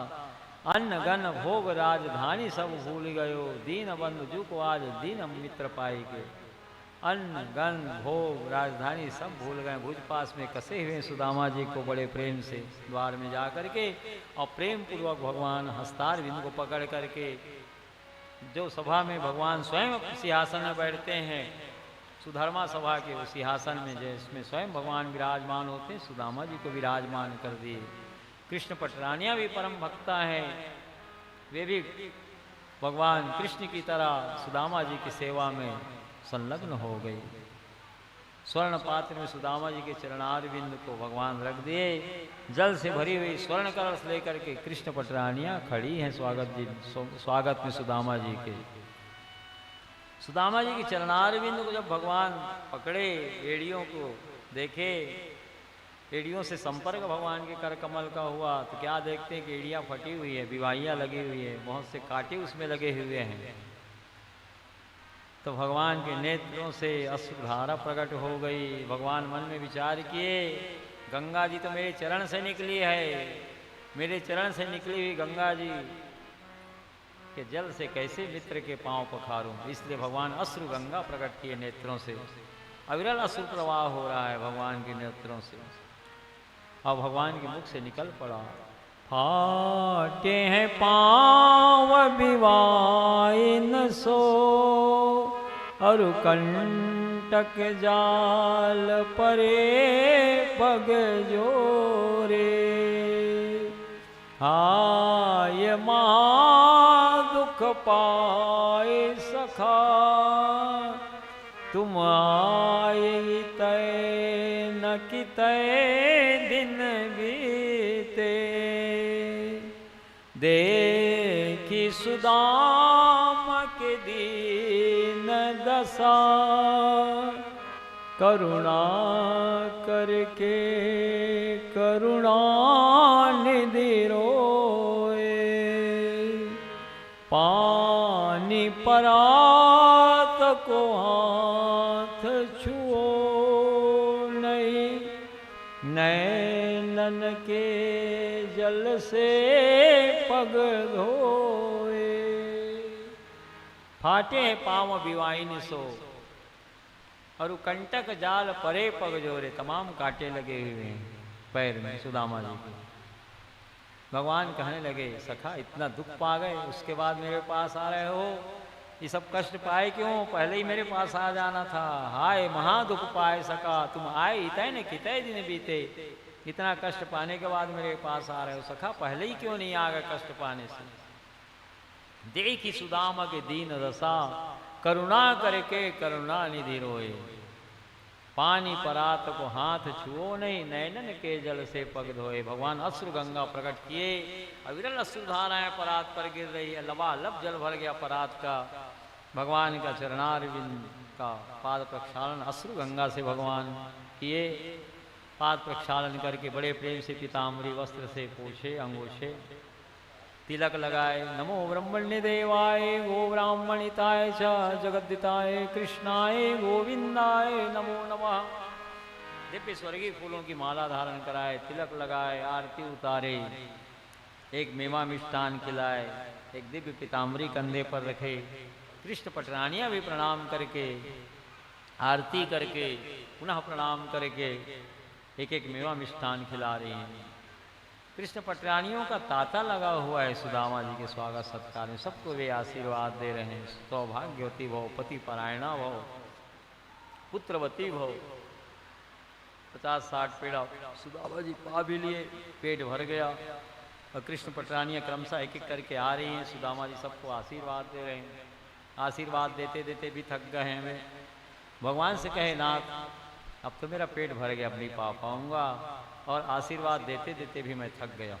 अन्न गन भोग राजधानी सब भूल गयो, दीन बंधु को आज दीन मित्र पाई के। अन्न गन भोग राजधानी सब भूल गए, भुज पास में कसे हुए सुदामा जी को बड़े प्रेम से द्वार में जा करके, और प्रेम पूर्वक भगवान हस्तार बिंदु को पकड़ करके, जो सभा में भगवान स्वयं सिंहासन में बैठते हैं, सुधर्मा सभा के उस सिंहासन में जिसमें स्वयं भगवान विराजमान होते हैं, सुदामा जी को विराजमान कर दिए। कृष्ण पटरानियाँ भी परम भक्ता हैं, वे भी भगवान कृष्ण की तरह सुदामा जी की सेवा में संलग्न हो गई। स्वर्ण पात्र में सुदामा जी के चरणार बिंद को भगवान रख दिए। जल से भरी हुई स्वर्ण कलश लेकर के कृष्ण पटरानियाँ खड़ी हैं स्वागत में सुदामा जी के। सुदामा जी की चरणार बिंद को जब भगवान पकड़े, एड़ियों को देखे, एड़ियों से संपर्क भगवान के कर कमल का हुआ, तो क्या देखते हैं कि एड़ियाँ फटी हुई है, विवाहियाँ लगी हुई है, बहुत से कांटे उसमें लगे हुए हैं। तो भगवान के नेत्रों से अश्रुधारा प्रकट हो गई। भगवान मन में विचार किए, गंगा जी तो मेरे चरण से निकली है, मेरे चरण से निकली हुई गंगा जी के जल से कैसे मित्र के पांव पखारूं। इसलिए भगवान अश्रु गंगा प्रकट किए नेत्रों से। अविरल अश्रु प्रवाह हो रहा है भगवान के नेत्रों से। अब भगवान के मुख से निकल पड़ा, फाटे हैं पांव विवाई न सो, और कंटक जाल परे पग जोरे। हाय दुख पाए सखा, तुम आए तय न कि तय दिन बीते। देखी सुदाम के दीन दशा, करुणा करके करुणा निधि रोए। पानी परात को हाथ छुओ नहीं, नैनन के जल से पग धोए। फाटे पाँव बिवाइन सो, और कंटक जाल परे पग जोरे। तमाम कांटे लगे हुए हैं पैर में सुदामा जी के। भगवान कहने लगे, सखा इतना दुख पा गए, उसके बाद मेरे पास आ रहे हो, ये सब कष्ट पाए क्यों? पहले ही मेरे पास आ जाना था। हाय महा दुख पाए सका, तुम आए इतने न कितने दिन बीते। इतना कष्ट पाने के बाद मेरे पास आ रहे हो सखा, पहले ही क्यों नहीं आ गए कष्ट पाने से? देखी सुदामा के दीन दशा, करुणा करके करुणा निधि रोए। पानी परात को हाथ छुओ नहीं, नैनन के जल से पग धोए। भगवान अश्रु गंगा प्रकट किए, अविरल अश्रुधाराएं परात पर गिर रही है। लबालब जल भर गया परात का। भगवान का चरणारविंद का पाद प्रक्षालन अश्रु गंगा से भगवान किए। पाद प्रक्षालन करके बड़े प्रेम से पीताम्बरी वस्त्र से पोछे, अंगोछे, तिलक लगाए। नमो ब्रह्मण्य देवाय गो ब्राह्मणिताय च जगद्दिताय कृष्णाय गोविंदाय नमो नमः। दिव्य स्वर्गीय फूलों की माला धारण कराए, तिलक लगाए, आरती उतारे, एक मेवा मिष्ठान खिलाए, एक दिव्य पीताम्बरी कंधे पर रखे। कृष्ण पटरानियाँ भी प्रणाम करके, आरती करके, पुनः प्रणाम करके एक एक मेवा मिष्ठान खिला रही हैं। कृष्ण पटरानियों का तांता लगा हुआ है सुदामा जी के स्वागत सत्कार में। सबको वे आशीर्वाद दे रहे हैं। सौभाग्यवती भव, पति परायणा भव, पुत्रवती भव। 50-60 पेड़ा सुदामा जी पा भी लिए, पेट भर गया। और कृष्ण पटरानियाँ क्रमशः एक एक करके आ रही हैं। सुदामा जी सबको आशीर्वाद दे रहे हैं। आशीर्वाद देते देते भी थक गए हैं वे। भगवान से कहे, नाथ अब तो मेरा पेट भर गया, अब नहीं पा पाऊँगा, और आशीर्वाद देते देते भी मैं थक गया।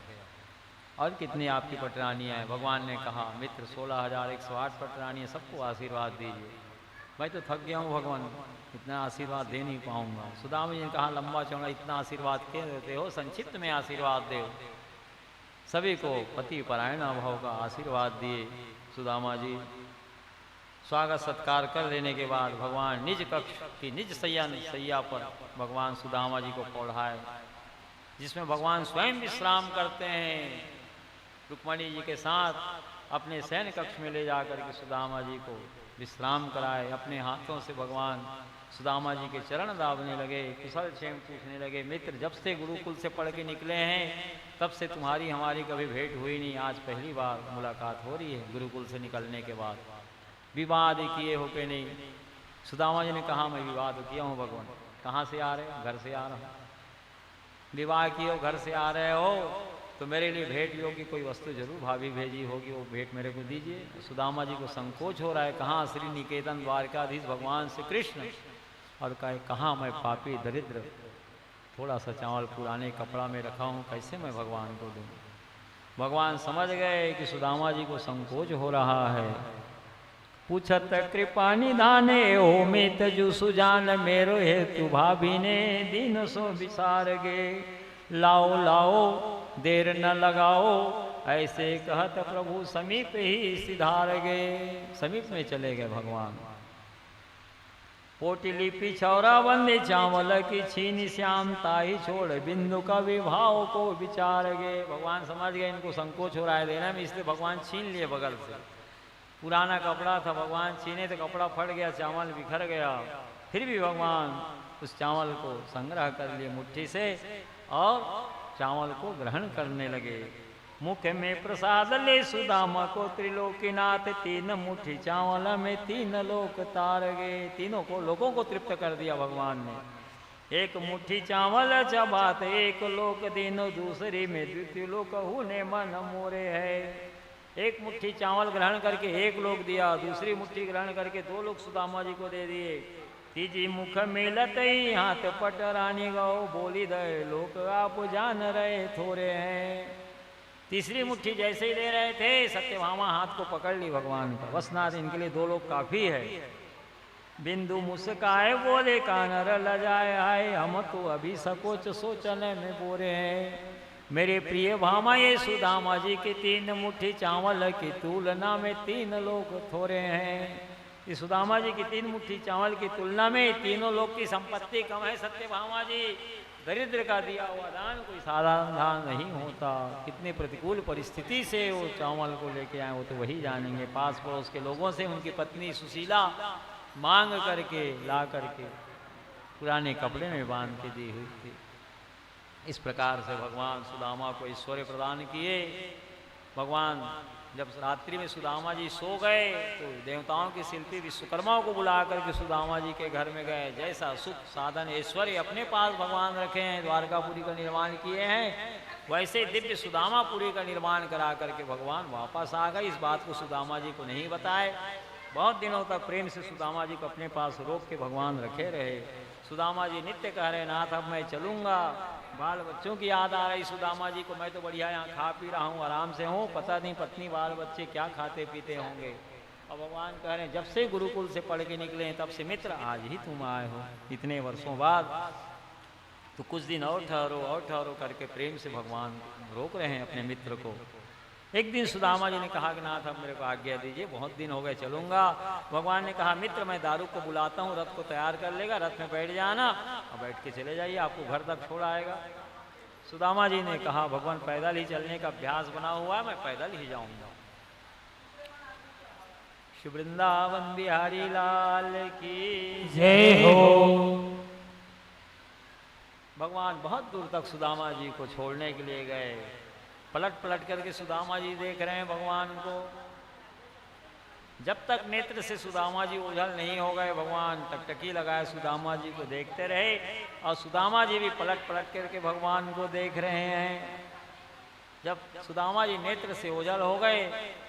और कितनी आपकी पटरानियाँ हैं? भगवान ने कहा, मित्र 16,108 पटरानियाँ, सबको आशीर्वाद दीजिए। मैं तो थक गया हूँ भगवान, इतना आशीर्वाद दे नहीं पाऊँगा। सुदामा जी ने कहा, लंबा चौड़ा इतना आशीर्वाद क्यों देते हो? संक्षिप्त में आशीर्वाद दो। सभी को पति परायणा भाव का आशीर्वाद दिए सुदामा जी। स्वागत सत्कार कर लेने के बाद भगवान निज कक्ष की निज सैया पर भगवान सुदामा जी को पौढ़ाए, जिसमें भगवान स्वयं विश्राम करते हैं। रुक्मणी जी के साथ अपने शयन कक्ष में ले जाकर के सुदामा जी को विश्राम कराए। अपने हाथों से भगवान सुदामा जी के चरण दाबने लगे, कुशल क्षेम पूछने लगे। मित्र, जब से गुरुकुल से पढ़ के निकले हैं तब से तुम्हारी हमारी कभी भेंट हुई नहीं, आज पहली बार मुलाकात हो रही है गुरुकुल से निकलने के बाद। विवाद किए हो के नहीं? सुदामा जी ने कहा, मैं विवाद किया हूँ भगवान। कहाँ से आ रहे हो? घर से आ रहा हूँ। विवाह किए हो, घर से आ रहे हो, तो मेरे लिए भेंट योग्य कोई वस्तु जरूर भाभी भेजी होगी, वो भेंट मेरे को दीजिए। सुदामा जी को संकोच हो रहा है, कहाँ श्री निकेतन द्वारकाधीश भगवान श्री कृष्ण, और कहे कहाँ मैं पापी दरिद्र, थोड़ा सा चावल पुराने कपड़ा में रखा हूँ, कैसे मैं भगवान को दूँ? भगवान समझ गए कि सुदामा जी को संकोच हो रहा है। पूछत कृपा निधाने ओ मित जु सुजान, मेरो हेतु भाभी ने दीन सो विसार गे। लाओ लाओ देर न लगाओ, ऐसे कहत प्रभु समीप ही सिधार गए। समीप में चले गए भगवान। पोटिली पिछौरा बंदे चावल की छीनी श्याम ताही छोड़ बिंदु का विभाव को विचार गए। भगवान समझ गए इनको संकोच हो रहा है देना में, इसलिए भगवान छीन लिए बगल से। पुराना कपड़ा था, भगवान छीने तो कपड़ा फट गया, चावल बिखर गया। फिर भी भगवान उस चावल को संग्रह कर लिए मुट्ठी से और चावल को ग्रहण करने लगे। मुख में प्रसाद ले सुदामा को त्रिलोकीनाथ, तीन मुट्ठी चावल में तीन लोक तार गए। तीनों को लोगों को तृप्त कर दिया भगवान ने। एक मुट्ठी चावल चबात एक लोक दीनो, दूसरी में द्वितीय लोक होने मन मोरे है। एक मुट्ठी चावल ग्रहण करके एक लोक दिया, दूसरी मुट्ठी ग्रहण करके दो लोग सुदामा जी को दे दिए। तीजी मुख मिलत ही हाथ पट रानी गौ, बोली दे लोक आप जान रहे थोड़े हैं। तीसरी मुट्ठी जैसे ही दे रहे थे सत्यभामा हाथ को पकड़ ली भगवान का, वसनाथ इनके लिए दो लोग काफी है। बिंदु मुस्काए बोले कानर लजाए आए, हम तो अभी सकोच सोचने में बोरे हैं। मेरे प्रिय भामा ये सुदामा जी की तीन मुट्ठी चावल की तुलना में तीन लोग थोड़े हैं। इस सुदामा जी की तीन मुट्ठी चावल की तुलना में तीनों लोग की संपत्ति कम है। सत्यभामा जी दरिद्र का दिया हुआ दान कोई साधारण दान नहीं होता। कितने प्रतिकूल परिस्थिति से वो चावल को लेके आए वो तो वही जानेंगे। पास पड़ोस के लोगों से उनकी पत्नी सुशीला मांग करके ला करके पुराने कपड़े में बांध के दी हुई थी। इस प्रकार से भगवान सुदामा को ऐश्वर्य प्रदान किए। भगवान जब रात्रि में सुदामा जी सो गए तो देवताओं के शिल्पी विश्वकर्माओं को बुला करके सुदामा जी के घर में गए। जैसा सुख साधन ऐश्वर्य अपने पास भगवान रखे हैं, द्वारकापुरी का निर्माण किए हैं, वैसे दिव्य सुदामापुरी का निर्माण करा करके भगवान वापस आ गए। इस बात को सुदामा जी को नहीं बताए। बहुत दिनों तक प्रेम से सुदामा जी को अपने पास रोक के भगवान रखे रहे। सुदामा जी नित्य कह रहे नाथ अब मैं चलूँगा, बाल बच्चों की याद आ रही सुदामा जी को, मैं तो बढ़िया यहाँ खा पी रहा हूँ, आराम से हूँ, पता नहीं पत्नी बाल बच्चे क्या खाते पीते होंगे। और भगवान कह रहे हैं जब से गुरुकुल से पढ़ के निकले हैं तब से मित्र आज ही तुम आए हो, इतने वर्षों बाद, तो कुछ दिन और ठहरो करके प्रेम से भगवान रोक रहे हैं अपने मित्र को। एक दिन सुदामा जी ने कहा कि नाथ अब मेरे को आज्ञा दीजिए, बहुत दिन हो गए चलूंगा। भगवान ने कहा मित्र मैं दारू को बुलाता हूँ, रथ को तैयार कर लेगा, रथ में बैठ जाना और बैठ के चले जाइए, आपको घर तक छोड़ आएगा। सुदामा जी ने कहा भगवान पैदल ही चलने का अभ्यास बना हुआ है, मैं पैदल ही जाऊंगा। श्री वृंदावन बिहारी लाल की जय हो। भगवान बहुत दूर तक सुदामा जी को छोड़ने के लिए गए। पलट पलट करके सुदामा जी देख रहे हैं भगवान को। जब तक नेत्र से सुदामा जी ओझल नहीं हो गए भगवान टकटकी लगाए सुदामा जी को देखते रहे और सुदामा जी भी पलट पलट करके भगवान को देख रहे हैं। जब सुदामा जी नेत्र से ओझल हो गए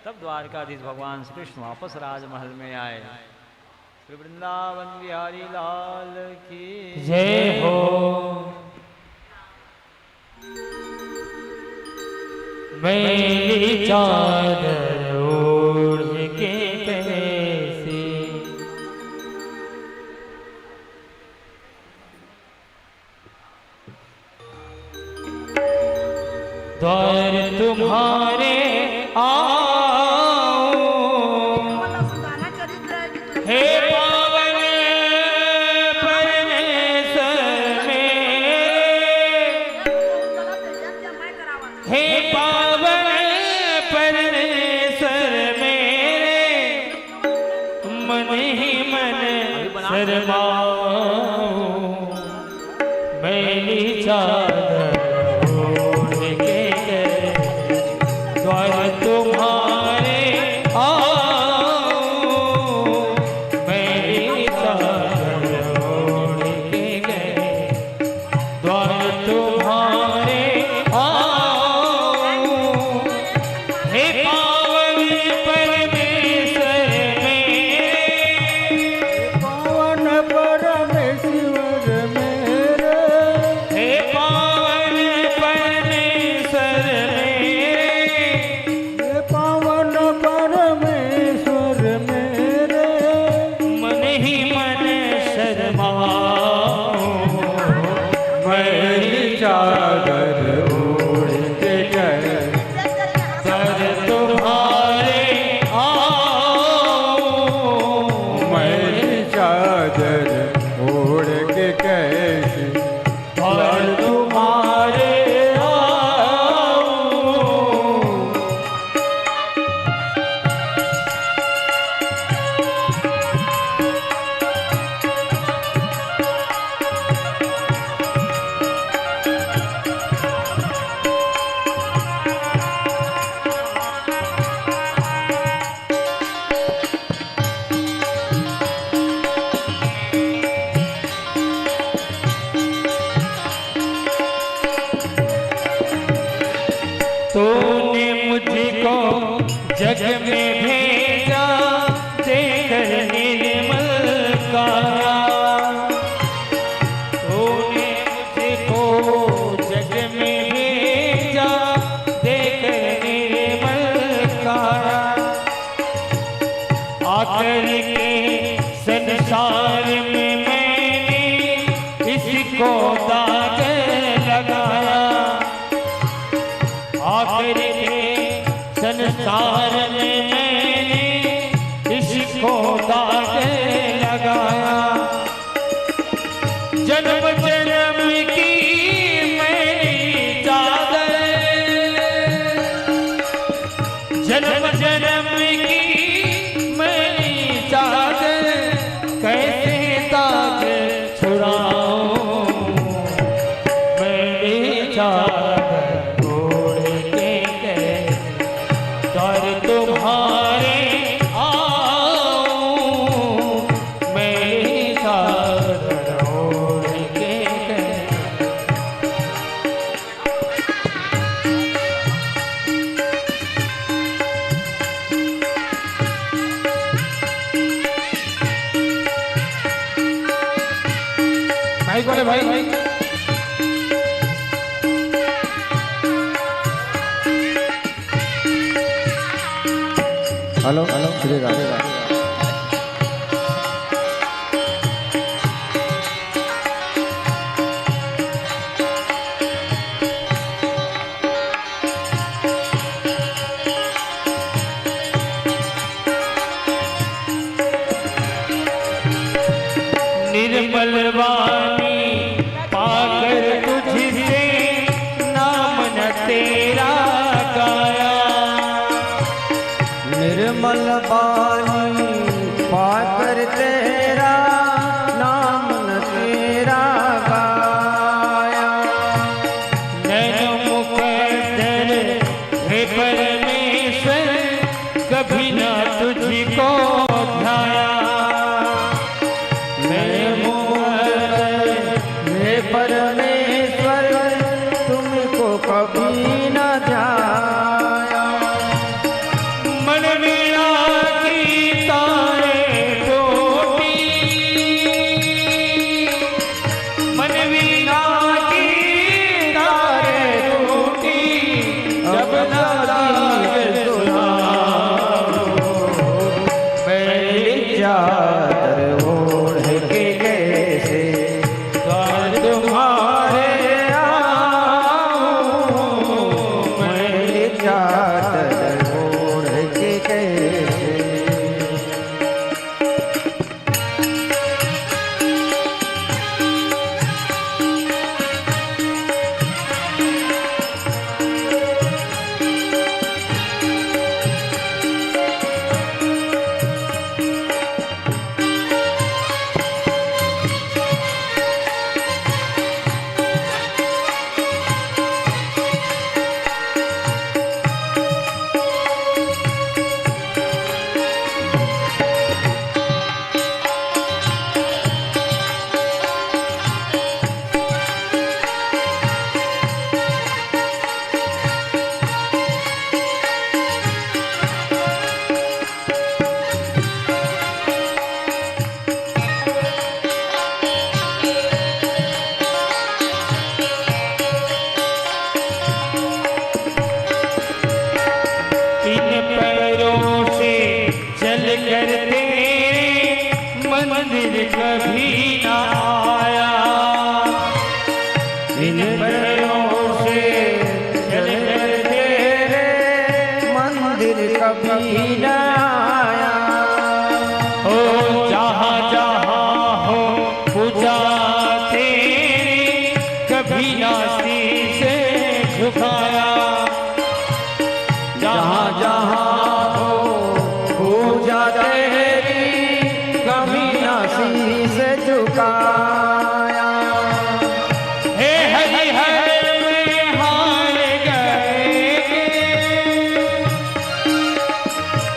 तब द्वारकाधीश भगवान श्री कृष्ण वापस राजमहल में आए। श्री वृंदावन बिहारी लाल की जय हो। मेरी चादर ओढ़ के कैसे द्वार तुम्हारे आओ, हे पावन परमेश्वर हे पावन परमेश्वर मेरे, मन ही मन शर्माओ, मैली चादर ओढ़ के द्वार तुम्हारे आओ, मैली चादर ओढ़ के गए द्वार तुम्हारे चादर जन्म जन्म की मेरी चादर, जन्म जन्म की मेरी चादर, कैसे ताज छुड़ाऊं मेरी चादर ओढ़ के दर तुम्हारे आऊं मेरी चादर ओढ़ के भाई बोले भाई हेलो हेलो श्री राधे राधे। निर्मल वाणी पाकर तुझसे नाम न तेरा गाया, निर्मल बानी पाकर तेरा नाम न तेरा गाया। नैन मुकद्दर हे परमेश्वर कभी न तुझको ध्याया, हे परमेश्वर तुमको कभी न ध्याया। मन वीणा की तारे टूटी, मन वीणा की तारे टूटी, जब लगी सुनाओ मेरी चादर ओढ़ के कैसे द्वार तुम्हारे आऊं मेरी चादर ओढ़ के कैसे। इन पैरों से चल कर तेरे मंदिर कभी न आया, इन पैरों से चल कर तेरे मंदिर कभी न आया। ओ जहाँ जहाँ हो पूजा तेरी कभी न शीश झुकाया, जहाँ जहाँ हो पूजा तेरी कभी न शीश झुकाया। हे हरि हर में हार गए,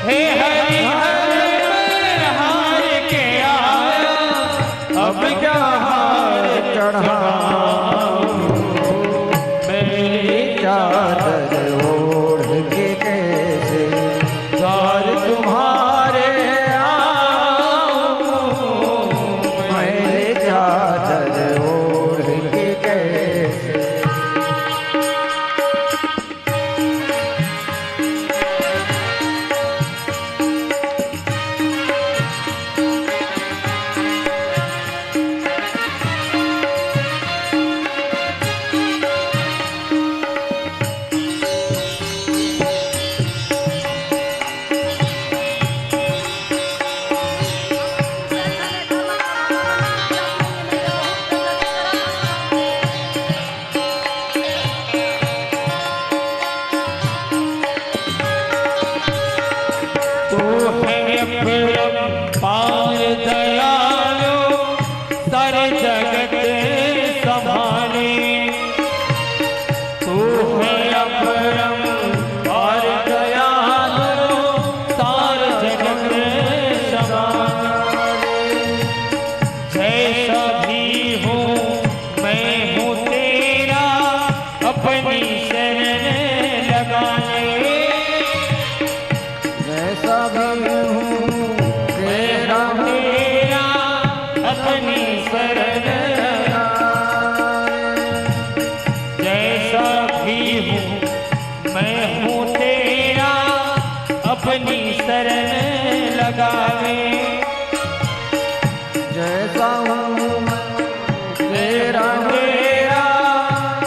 हे हरि हर में हार के आया, अब क्या हार चढ़ाऊं मेरी चादर ओढ़ के कैसे द्वार तुम्हारे आऊं मेरी चादर ओढ़ के कैसे। सारे जगत संभाले, तू है अपरम और दयालु, सारे जगत संभाले। जैसा भी हूँ मैं हूँ तेरा, अपनी शरण लगा ले। जैसा भी हूँ तेरा अपनी शरण लगा। जैसा भी हूँ मैं हूँ तेरा, अपनी शरण लगा ले। जैसा हूँ तेरा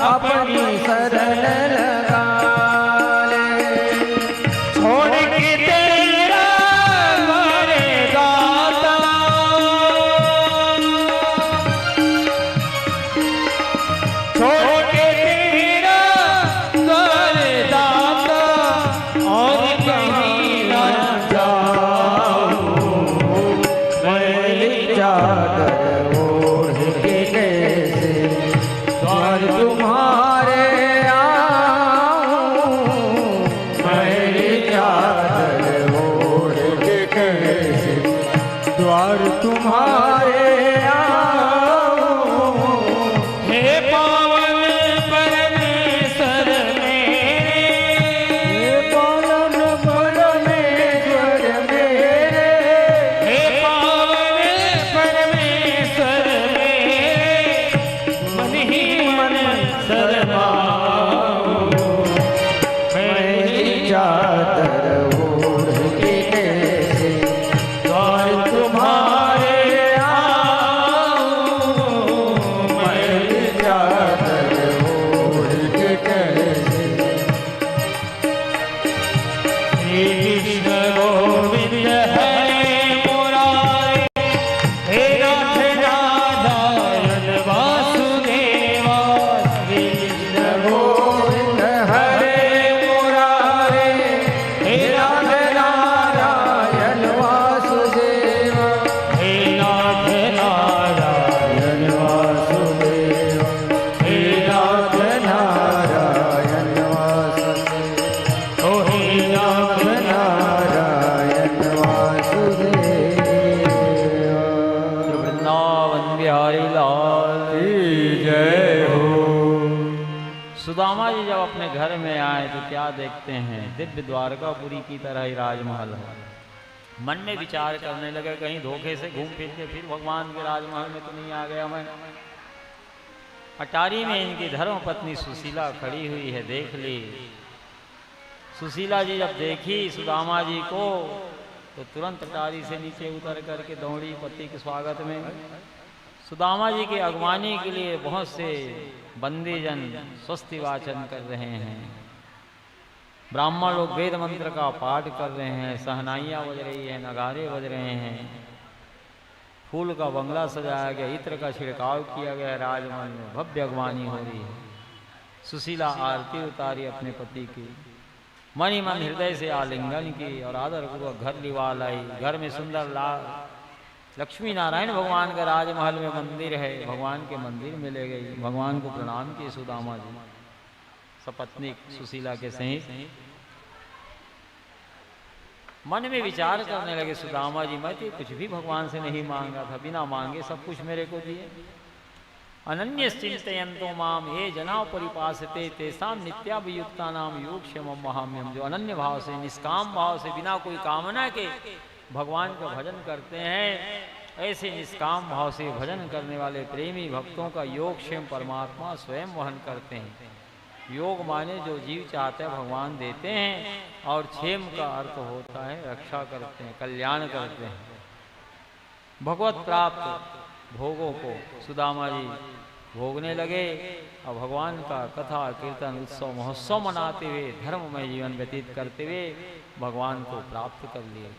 अपनी शरण लगा ले। छोड़ के तेरा मारे दाता, छोड़ के तेरा मारे दाता, और कहीं न जाऊं। मैली चादर ओढ़ के कैसे द्वार तुम्हारे आऊं। मैली चादर ओढ़ के कैसे द्वार तुम्हारे आऊं। हे पावन परमेश्वर मेरे, हे पावन परमेश्वर मेरे, हे पावन परमेश्वर मेरे, मन ही मन शरमाओ। मैली चादर ओढ़ के कैसे द्वार तुम्हारे आऊं। मैली चादर ओढ़ के कैसे। श्री कृष्ण गोविंद हरे मुरारे, हे नाथ नारायण वासुदेवा। श्री कृष्ण गोविंद हरे मुरारे, हे नाथ नारायण वासुदेव। हे नाथ नारायण वासुदेव, हे नाथ नारायण वासुदेव, ओ हे नाथ नारायण वासुदेव। वृंदावन बिहारी लाल की जय हो। सुदामा जी जब अपने घर में आए तो क्या देखते हैं, दिव्य द्वारकापुरी की तरह ही राजमहल है। मन में विचार करने लगे, कहीं धोखे से घूम फिर के फिर भगवान के राजमहल में तो नहीं आ गया मैं। अटारी में इनकी धर्म पत्नी सुशीला खड़ी हुई है, देख ली। सुशीला जी जब देखी सुदामा जी को तो तुरंत अटारी से नीचे उतर करके दौड़ी पति के स्वागत में। सुदामा जी की अगवानी के लिए बहुत से बंदीजन स्वस्ति वाचन कर रहे हैं। ब्राह्मण लोग वेद मंत्र का पाठ कर रहे हैं, सहनाइयाँ बज रही है, नगारे बज रहे हैं, फूल का बंगला सजाया गया, इत्र का छिड़काव किया गया, राजमहल में भव्य अगवानी हो रही है। सुशीला आरती उतारी अपने पति की, मन ही मन हृदय से आलिंगन की और आदर पूर्वक घर लिवा लाई। घर में सुंदर लाल लक्ष्मी नारायण भगवान का राजमहल में मंदिर है, भगवान के मंदिर में ले गई, भगवान को प्रणाम किए सुदामा जी सपत्नी सुशीला के सहित। मन में विचार करने लगे सुदामा जी, मैं तो कुछ भी भगवान से नहीं मांगा था, बिना मांगे सब कुछ मेरे को दिए। अनन्य चिंतयन्तो माम ये जना परिपासते तेसाम नित्याभियुक्ता नाम योगक्षेमम महाम्यम। जो अनन्य भाव से, निष्काम भाव से, बिना कोई कामना के भगवान का भजन करते हैं, ऐसे निष्काम भाव से भजन करने वाले प्रेमी भक्तों का योगक्षेम परमात्मा स्वयं वहन करते हैं। योग माने जो जीव चाहते हैं भगवान देते हैं, और क्षेम का अर्थ होता है रक्षा करते हैं, कल्याण करते हैं। भगवत प्राप्त भोगों को सुदामा जी भोगने लगे और भगवान का कथा कीर्तन उत्सव महोत्सव मनाते हुए धर्ममय जीवन व्यतीत करते हुए भगवान को प्राप्त कर लिए।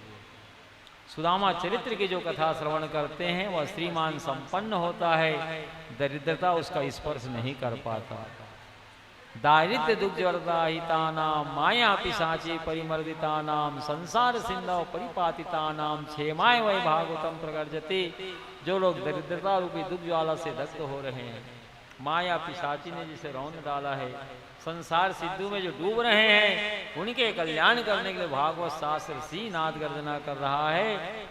सुदामा चरित्र की जो कथा श्रवण करते हैं वह श्रीमान संपन्न होता है, दरिद्रता उसका स्पर्श नहीं कर पाता। दारिद्र्य दुर्जरदाहितानां माया पिशाचे परिमर्दितानां संसार सिंधौ परिपातितानां क्षेमाय वै भागवतं प्रगर्जते। जो लोग दरिद्रता रूपी दुख ज्वाला से दग्ध हो रहे हैं, माया पिशाची ने जिसे रौन डाला है, संसार सिद्धू में जो डूब रहे हैं, उनके कल्याण करने के लिए भागवत शास्त्र सी नाद गर्जना कर रहा है,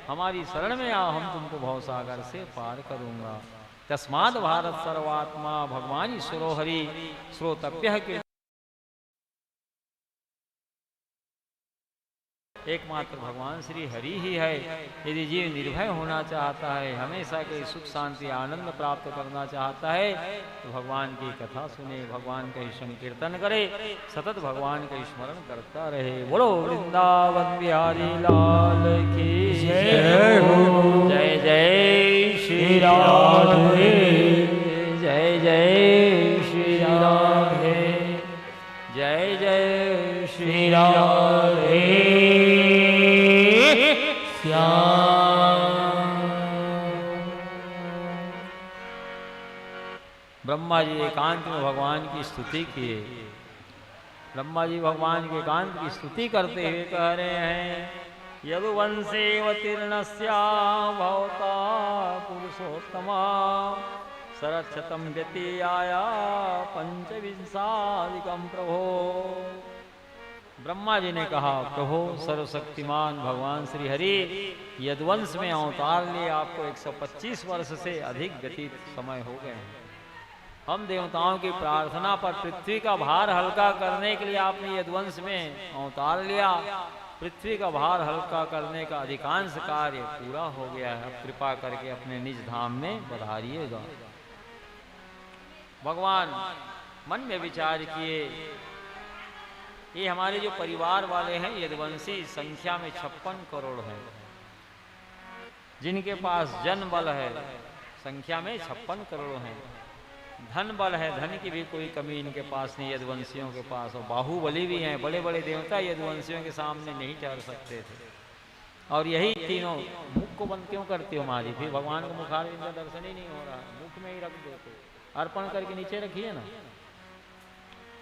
हमारी शरण में आओ, हम तुमको भवसागर से पार करूंगा। तस्माद भारत सर्वात्मा भगवान ईश्वरो हरि श्रोतव्य के एकमात्र भगवान श्री हरि ही है। यदि जीव निर्भय होना चाहता है, हमेशा के सुख शांति आनंद प्राप्त करना चाहता है, तो भगवान की कथा सुने, भगवान का संकीर्तन करे, सतत भगवान का स्मरण करता रहे। बोलो वृंदावन बिहारी लाल की जय हो। जय जय श्री राधे, जय जय श्री राधे, जय जय श्री राधे। ब्रह्मा जी एकांत में भगवान की स्तुति किए। ब्रह्मा जी भगवान के एकांत की स्तुति करते हुए कह रहे हैं, यदुवंशेऽवतीर्णस्या भवता पुरुषोत्तमा सरक्षतम व्यतीयाया पंचविंशाधिकम प्रभो। ब्रह्मा जी ने कहा, प्रभो सर्वशक्तिमान भगवान श्री हरि यदुवंश में अवतार लिए आपको 125 वर्ष से अधिक व्यतीत समय हो गए हैं। हम देवताओं की प्रार्थना पर पृथ्वी का भार हल्का करने के लिए आपने यदुवंश में अवतार लिया। पृथ्वी का भार हल्का करने का अधिकांश कार्य पूरा हो गया है। अब कृपा करके अपने निज धाम में पधारिएगा। भगवान मन में विचार किए, ये हमारे जो परिवार वाले हैं यदुवंशी संख्या में 56 करोड़ हैं, जिनके पास जन बल है संख्या में 56 करोड़ हैं। धन बल है, धन की भी कोई कमी इनके पास नहीं यदुवंशियों के पास। और बाहुबली भी हैं, बड़े बड़े देवता यदुवंशियों के सामने नहीं ठहर सकते थे। और यही तीनों मुख को बंद क्यों करते हो मारी? फिर भगवान को मुखारविंद का दर्शन ही नहीं हो रहा, मुख में ही रख देते, अर्पण करके नीचे रखिए ना।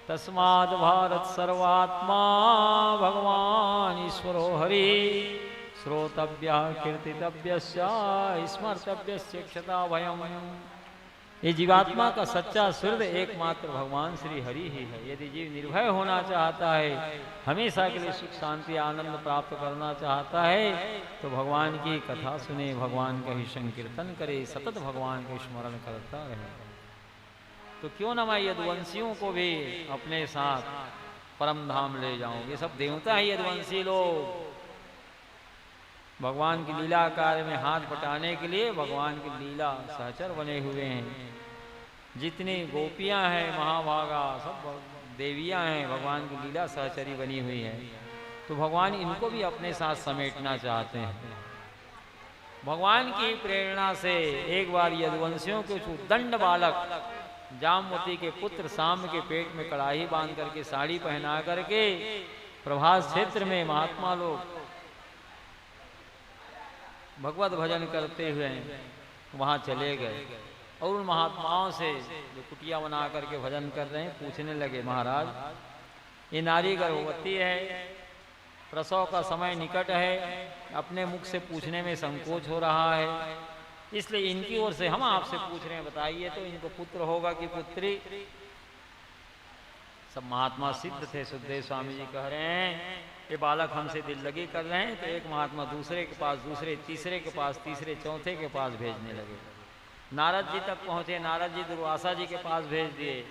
तस्माद भारत सर्वात्मा भगवान ईश्वरो हरि श्रोतव्य कीर्तितव्य स्मर्तव्य क्षता भयम। ये जीवात्मा का सच्चा सुहृद एकमात्र भगवान श्री हरि ही है। यदि जीव निर्भय होना चाहता है, हमेशा के लिए सुख शांति आनंद प्राप्त करना चाहता है, तो भगवान की कथा सुने, भगवान का ही संकीर्तन करे, सतत भगवान को स्मरण करता रहे। तो क्यों ना मैं यदुवंशियों को भी अपने साथ परम धाम ले जाऊं। ये सब देवता है यदुवंशी लोग। भगवान की लीला कार्य में हाथ बटाने के लिए भगवान की लीला सहचर बने हुए हैं। जितनी गोपियां हैं महाभागा, सब देवियां हैं, भगवान की लीला सहचरी बनी हुई है। तो भगवान इनको भी अपने साथ समेटना चाहते हैं। भगवान की प्रेरणा से एक बार यदुवंशियों के उद्दंड बालक जामवती के पुत्र शाम के पेट में कड़ाही बांध करके साड़ी पहना करके प्रभास क्षेत्र में महात्मा लोग भगवत भजन करते हुए वहाँ चले गए। और उन महात्माओं से जो कुटिया बना करके भजन कर रहे हैं पूछने लगे, महाराज ये नारी गर्भवती है, प्रसव का समय निकट है, अपने मुख से पूछने में संकोच हो रहा है, इसलिए इनकी ओर से हम आपसे पूछ रहे हैं, बताइए तो इनको पुत्र होगा कि पुत्री? सब महात्मा सिद्ध थे। सुखदेव स्वामी जी कह रहे हैं, ये बालक हमसे दिल लगी कर रहे हैं। तो एक महात्मा दूसरे के पास, दूसरे तीसरे के पास, तीसरे चौथे के पास भेजने लगे। नारद जी तक पहुँचे, नारद जी दुर्वासा जी के पास भेज दिए।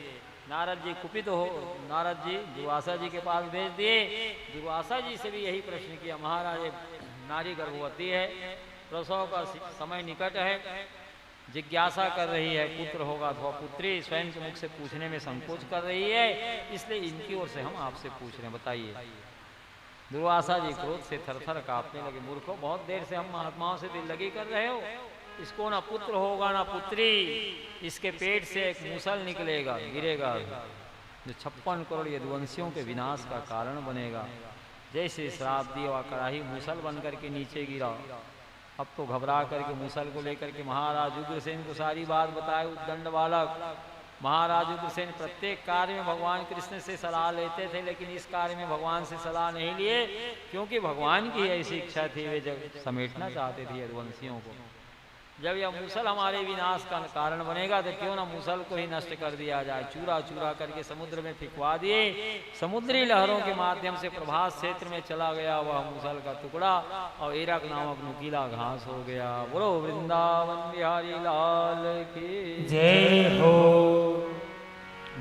नारद जी कुपित हो, नारद जी दुर्वासा जी के पास भेज दिए। दुर्वासा जी से भी यही प्रश्न किया, महाराज नारी गर्भवती है, प्रसव का समय निकट है, जिज्ञासा कर रही है पुत्र होगा अथवा पुत्री, स्वयं के मुख से पूछने में संकोच कर रही है, इसलिए इनकी ओर से हम आपसे पूछ रहे हैं, बताइए। दुर्वासा जी क्रोध से थरथर कांपने लगे, मूर्खो बहुत देर से हम महात्माओं से दिल लगी कर रहे हो, इसको ना पुत्र होगा ना पुत्री, इसके पेट से एक मूसल निकलेगा, गिरेगा, जो 56 करोड़ यदुवंशियों के विनाश का कारण बनेगा। जैसे श्राप दिया कड़ाही मूसल बन करके नीचे गिरा। अब तो घबरा करके मूसल को लेकर के महाराज उग्रसेन को सारी बात बताए। उद्दंड बालक महाराज उग्रसेन प्रत्येक कार्य में भगवान कृष्ण से सलाह लेते थे, लेकिन इस कार्य में भगवान से सलाह नहीं लिए, क्योंकि भगवान की ऐसी इच्छा थी, वे जब समेटना चाहते थे यदुवंशियों को। जब यह मूसल हमारे विनाश का कारण बनेगा तो क्यों ना मूसल को ही नष्ट कर दिया जाए। चूरा चूरा करके समुद्र में फिकवा दिए। समुद्री लहरों के माध्यम से प्रभास क्षेत्र में चला गया वह मूसल का टुकड़ा और एरक नामक नुकीला घास हो गया। बोलो वृंदावन बिहारी लाल की जय हो।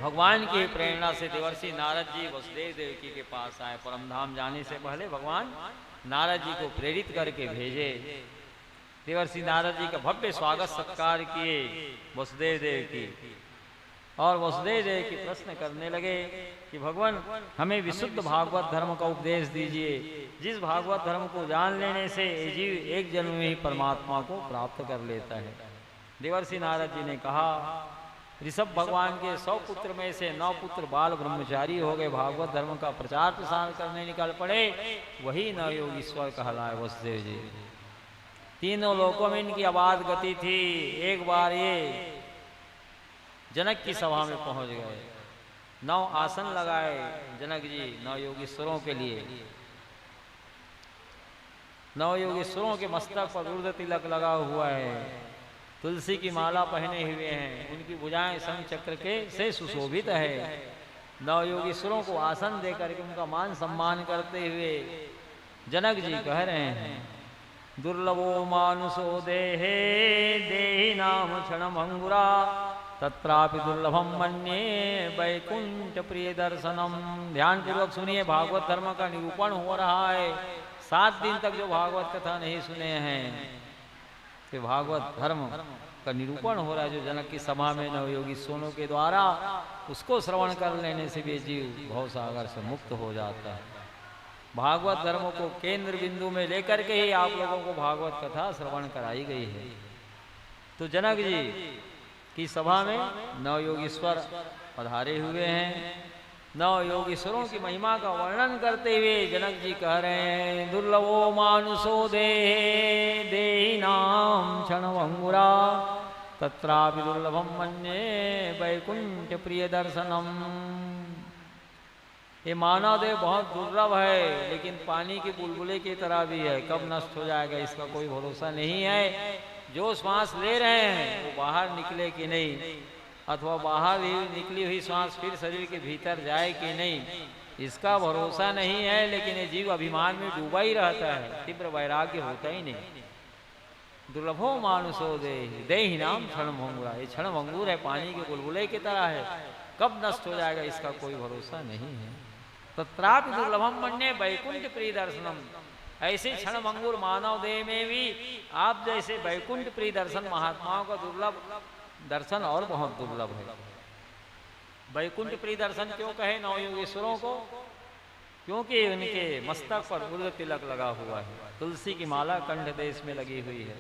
भगवान की प्रेरणा से देवर्षि नारद जी वसुदेव देवकी के पास आए। परमधाम जाने से पहले भगवान नारद जी को प्रेरित करके भेजे। देवर्षि नारद जी का भव्य स्वागत सत्कार किए वसुदेव देव की। और वसुदेव देव की प्रश्न करने लगे कि भगवान हमें विशुद्ध भागवत धर्म का उपदेश दीजिए, जिस भागवत धर्म को जान लेने से जीव एक जन्म में ही परमात्मा को प्राप्त कर लेता है। देवर्षि नारद जी ने कहा, ऋषभ भगवान के 100 पुत्र में से 9 पुत्र बाल ब्रह्मचारी हो गए, भागवत धर्म का प्रचार प्रसार करने निकल पड़े, वही नवयोगीश्वर कहलाए वसुदेव जी। तीनों लोकों में इनकी आबाद गति थी। एक बार ये जनक की सभा में पहुंच गए। 9 आसन लगाए जनक जी नवयोगीश्वरों के लिए। नवयोगीश्वरों के मस्तक पर ऊर्ध्व तिलक लगा हुआ है, तुलसी की माला पहने हुए हैं, उनकी भुजाएं शंख चक्र के से सुशोभित है। नवयोगीश्वरों को आसन देकर के उनका मान सम्मान करते हुए जनक जी कह रहे हैं, दुर्लभो मानुषो देहे देहि नाम क्षणभंगुरा तत्रापि दुर्लभम मन्ये वैकुंठ प्रिय दर्शनम। ध्यान पूर्वक सुनिए, भागवत धर्म का निरूपण हो रहा है। 7 दिन तक जो भागवत कथा नहीं सुने हैं, कि भागवत धर्म का निरूपण हो रहा है जो जनक की सभा में नवयोगी सोनों के द्वारा, उसको श्रवण कर लेने से भी जीव भवसागर से मुक्त हो जाता है। भागवत धर्म को केंद्र बिंदु में लेकर के ही आप लोगों को भागवत कथा श्रवण कराई गई है। तो जनक जी की सभा में नवयोगीश्वर पधारे हुए हैं। नवयोगीश्वरों की महिमा का वर्णन करते हुए जनक जी कह रहे हैं, दुर्लभो मानुषो देहि नाम क्षणभंगुरा तत्रापि दुर्लभम मन्ये वैकुंठ प्रिय दर्शनम। ये मानव देह बहुत दुर्लभ है, लेकिन पानी की बुलबुले की तरह भी है, कब नष्ट हो जाएगा इसका कोई भरोसा नहीं है। जो श्वास ले रहे हैं वो बाहर निकले कि नहीं, अथवा बाहर ही निकली हुई श्वास फिर शरीर के भीतर जाए कि नहीं, इसका भरोसा नहीं है। लेकिन ये जीव अभिमान में डूबा ही रहता है, तीव्र वैराग्य होता ही नहीं। दुर्लभो मानुषो देहि नाम क्षणभंगुरा, ये क्षणभंगुर है, पानी के बुलबुले की तरह है, कब नष्ट हो जाएगा इसका कोई भरोसा नहीं है। तत्रापि दुर्लभम मन्ये वैकुंठ प्रिय दर्शनम। ऐसे क्षणभंगुर मानव देह में भी आप जैसे वैकुंठ प्रिय दर्शन महात्माओं का दुर्लभ दर्शन और बहुत दुर्लभ है। वैकुंठ प्रिय दर्शन क्यों कहे नवयोगेश्वरों को? क्योंकि उनके मस्तक पर ऊर्ध्व तिलक लगा हुआ है, तुलसी की माला कंठ देश में लगी हुई है,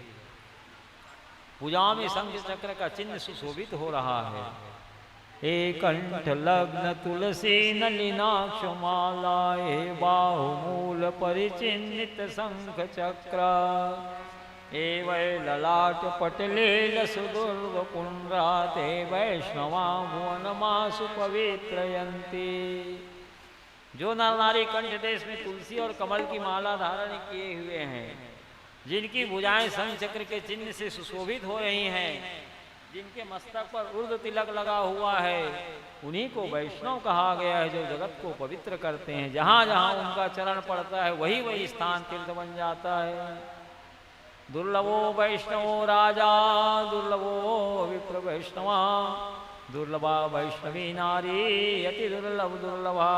पूजा में शंख चक्र का चिन्ह सुशोभित हो रहा है। एक कंठ लग्न तुलसी नलिनाक्ष माला, बाहुमूल परिचिन्नित शंख चक्र, वै ललाट पटले सुदुर्ग पुण्ड्रा, ते वैष्णवा भुवन मासु पवित्रयन्ति। जो नर नारी कंठ देश में तुलसी और कमल की माला धारण किए हुए हैं, जिनकी भुजाएं शंख चक्र के चिन्ह से सुशोभित हो रही हैं, जिनके मस्तक पर ऊर्ध्व तिलक लगा हुआ है, उन्हीं को वैष्णव कहा गया है, जो जगत को पवित्र करते हैं। जहाँ जहाँ उनका चरण पड़ता है वही वही स्थान तीर्थ बन जाता है। दुर्लभो वैष्णवो राजा दुर्लभो विप्र वैष्णवा, दुर्लभा वैष्णवी नारी अति दुर्लभ दुर्लभा।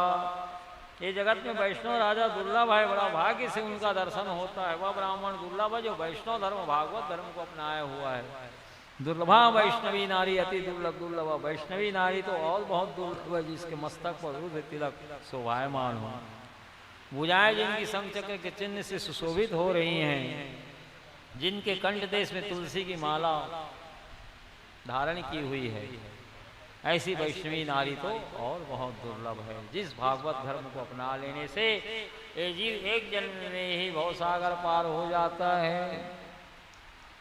ये जगत में वैष्णव राजा दुर्लभ है, बड़ा भाग्य से उनका दर्शन होता है। वह ब्राह्मण दुर्लभ है जो वैष्णव धर्म भागवत धर्म को अपनाया हुआ है। दुर्लभा वैष्णवी नारी अति दुर्लभ दुर्लभा। वैष्णवी नारी तो और बहुत दुर्लभ है, जिसके मस्तक पर ऊर्ध्व तिलक शोभायमान हो, भुजाएं जिनकी शंख चक्र के चिन्ह से सुशोभित हो रही हैं, जिनके कंठ देश में तुलसी की माला धारण की हुई है, ऐसी वैष्णवी नारी तो और बहुत दुर्लभ है। जिस भागवत धर्म को अपना लेने से ये जीव एक जन्म में ही भवसागर पार हो जाता है।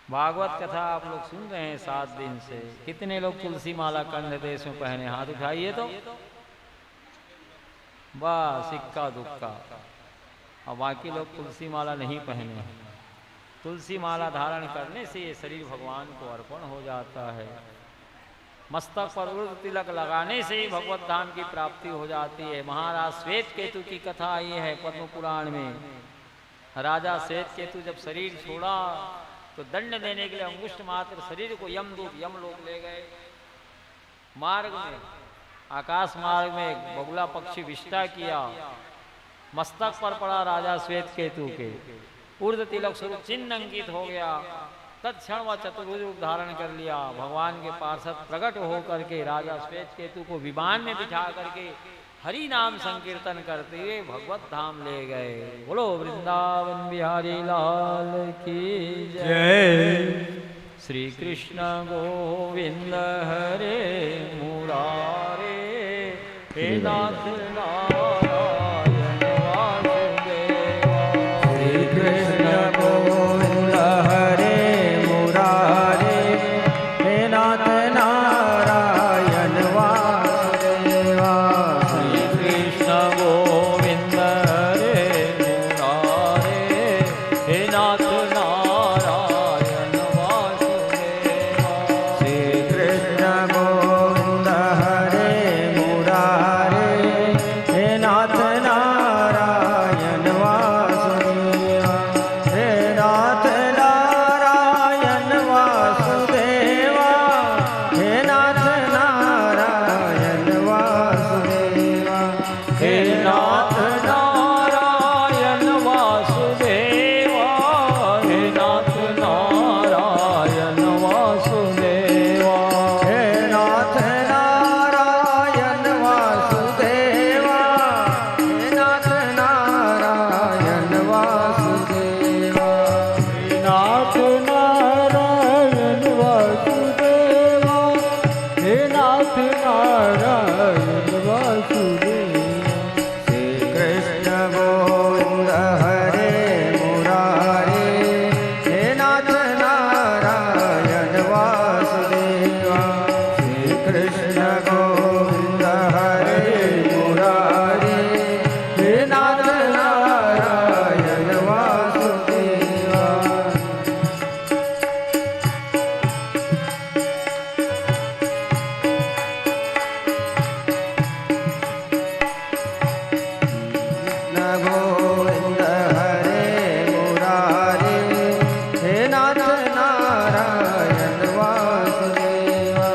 भागवत कथा आप लोग सुन रहे हैं 7 दिन से। कितने लोग तुलसी माला कंठ देश में पहने? हाथ उठाइए तो। बस इक्का दुक्का। और बाकी लोग तुलसी माला नहीं पहने। तुलसी माला धारण करने से ये शरीर भगवान को अर्पण हो जाता है। मस्तक पर उर्ध तिलक लगाने से ही भगवत धाम की प्राप्ति हो जाती है। महाराज श्वेत केतु की कथा आई है पद्म पुराण में। राजा श्वेत केतु जब शरीर छोड़ा तो दंड देने के लिए अंगुष्ठ मात्र शरीर को यमदूत यमलोक ले गए। मार्ग में आकाश मार्ग में एक बगुला पक्षी विष्टा किया, मस्तक पर पड़ा राजा श्वेत केतु के, उर्ध तिलक स्वरूप चिन्ह अंकित हो गया। तत्क्षण वह चतुर्भुज रूप धारण कर लिया। भगवान के पार्षद प्रकट होकर के राजा श्वेत केतु को विमान में बिठा करके हरि नाम संकीर्तन करते हुए भगवत धाम ले गए। बोलो वृंदावन बिहारी लाल की जय। श्री कृष्ण गोविंद हरे मुरारे, हे नाथ नारायण वासुदेवा। श्री कृष्ण गोविंद हरे मुरारे, हे नाथ नारायण वासुदेवा। श्री कृष्ण गोविंद हरे मुरारे, हे नाथ नारायण वासुदेवा। श्री कृष्ण गोविंद हरे मुरारे, हे नाथ नारायण वासुदेवा। हे नाथ नारायण वासुदेवा, हे नाथ नारायण वासुदेवा। हे नाथ नारायण वासुदेवा, हे नाथ नारायण वासुदेवा। हे नाथ नारायण वासुदेवा, हे नाथ नारायण वासुदेवा। हे नाथ नारायण वासुदेवा, हे नाथ नारायण वासुदेवा। श्री कृष्ण गोविंद हरे मुरारे, हे नाथ नारायण वासुदेवा। श्री कृष्ण गोविंद हरे मुरारे, हे नाथ नारायण वासुदेवा। कृष्ण गोविंद हरे मुरारे, हे नाथ नारायण वासुदेवा।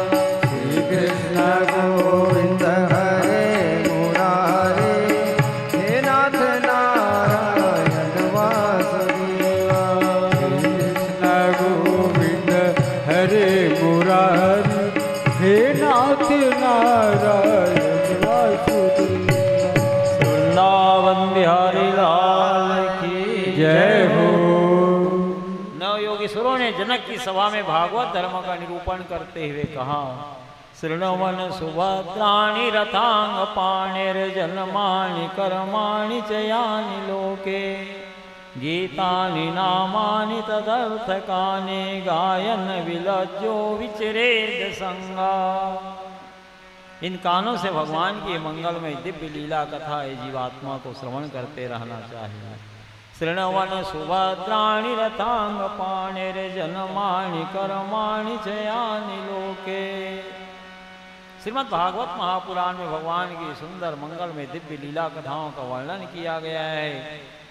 श्री कृष्ण गोविंद हरे मुरारे, हे नाथ नारायण वासुदेवा। कृष्ण गोविंद हरे मुरारी, हे नाथ नारायण वासुदेवा। वृंदावन बिहारी लाल की जय हो। नवयोगीश्वरों ने जनक की सभा में भागवत धर्म का निरूपण करते हुए कहा, शृण्वन् सुभद्राणि रथांग पाणिर्जन्मानि कर्माणि च यानि लोके, गीतानि नामानि तदर्थकानि, गायन विलज्जो विचरेद संगा। इन कानों से भगवान की मंगलमय दिव्य लीला कथा ये जीवात्मा को श्रवण करते रहना चाहिए। शृण्वन् सुभद्राणि रथांग पाणिर्जन्मानि कर्माणि च यानि लोके। श्रीमद् भागवत महापुराण में भगवान की सुंदर मंगल में दिव्य लीला कथाओं का वर्णन किया गया है।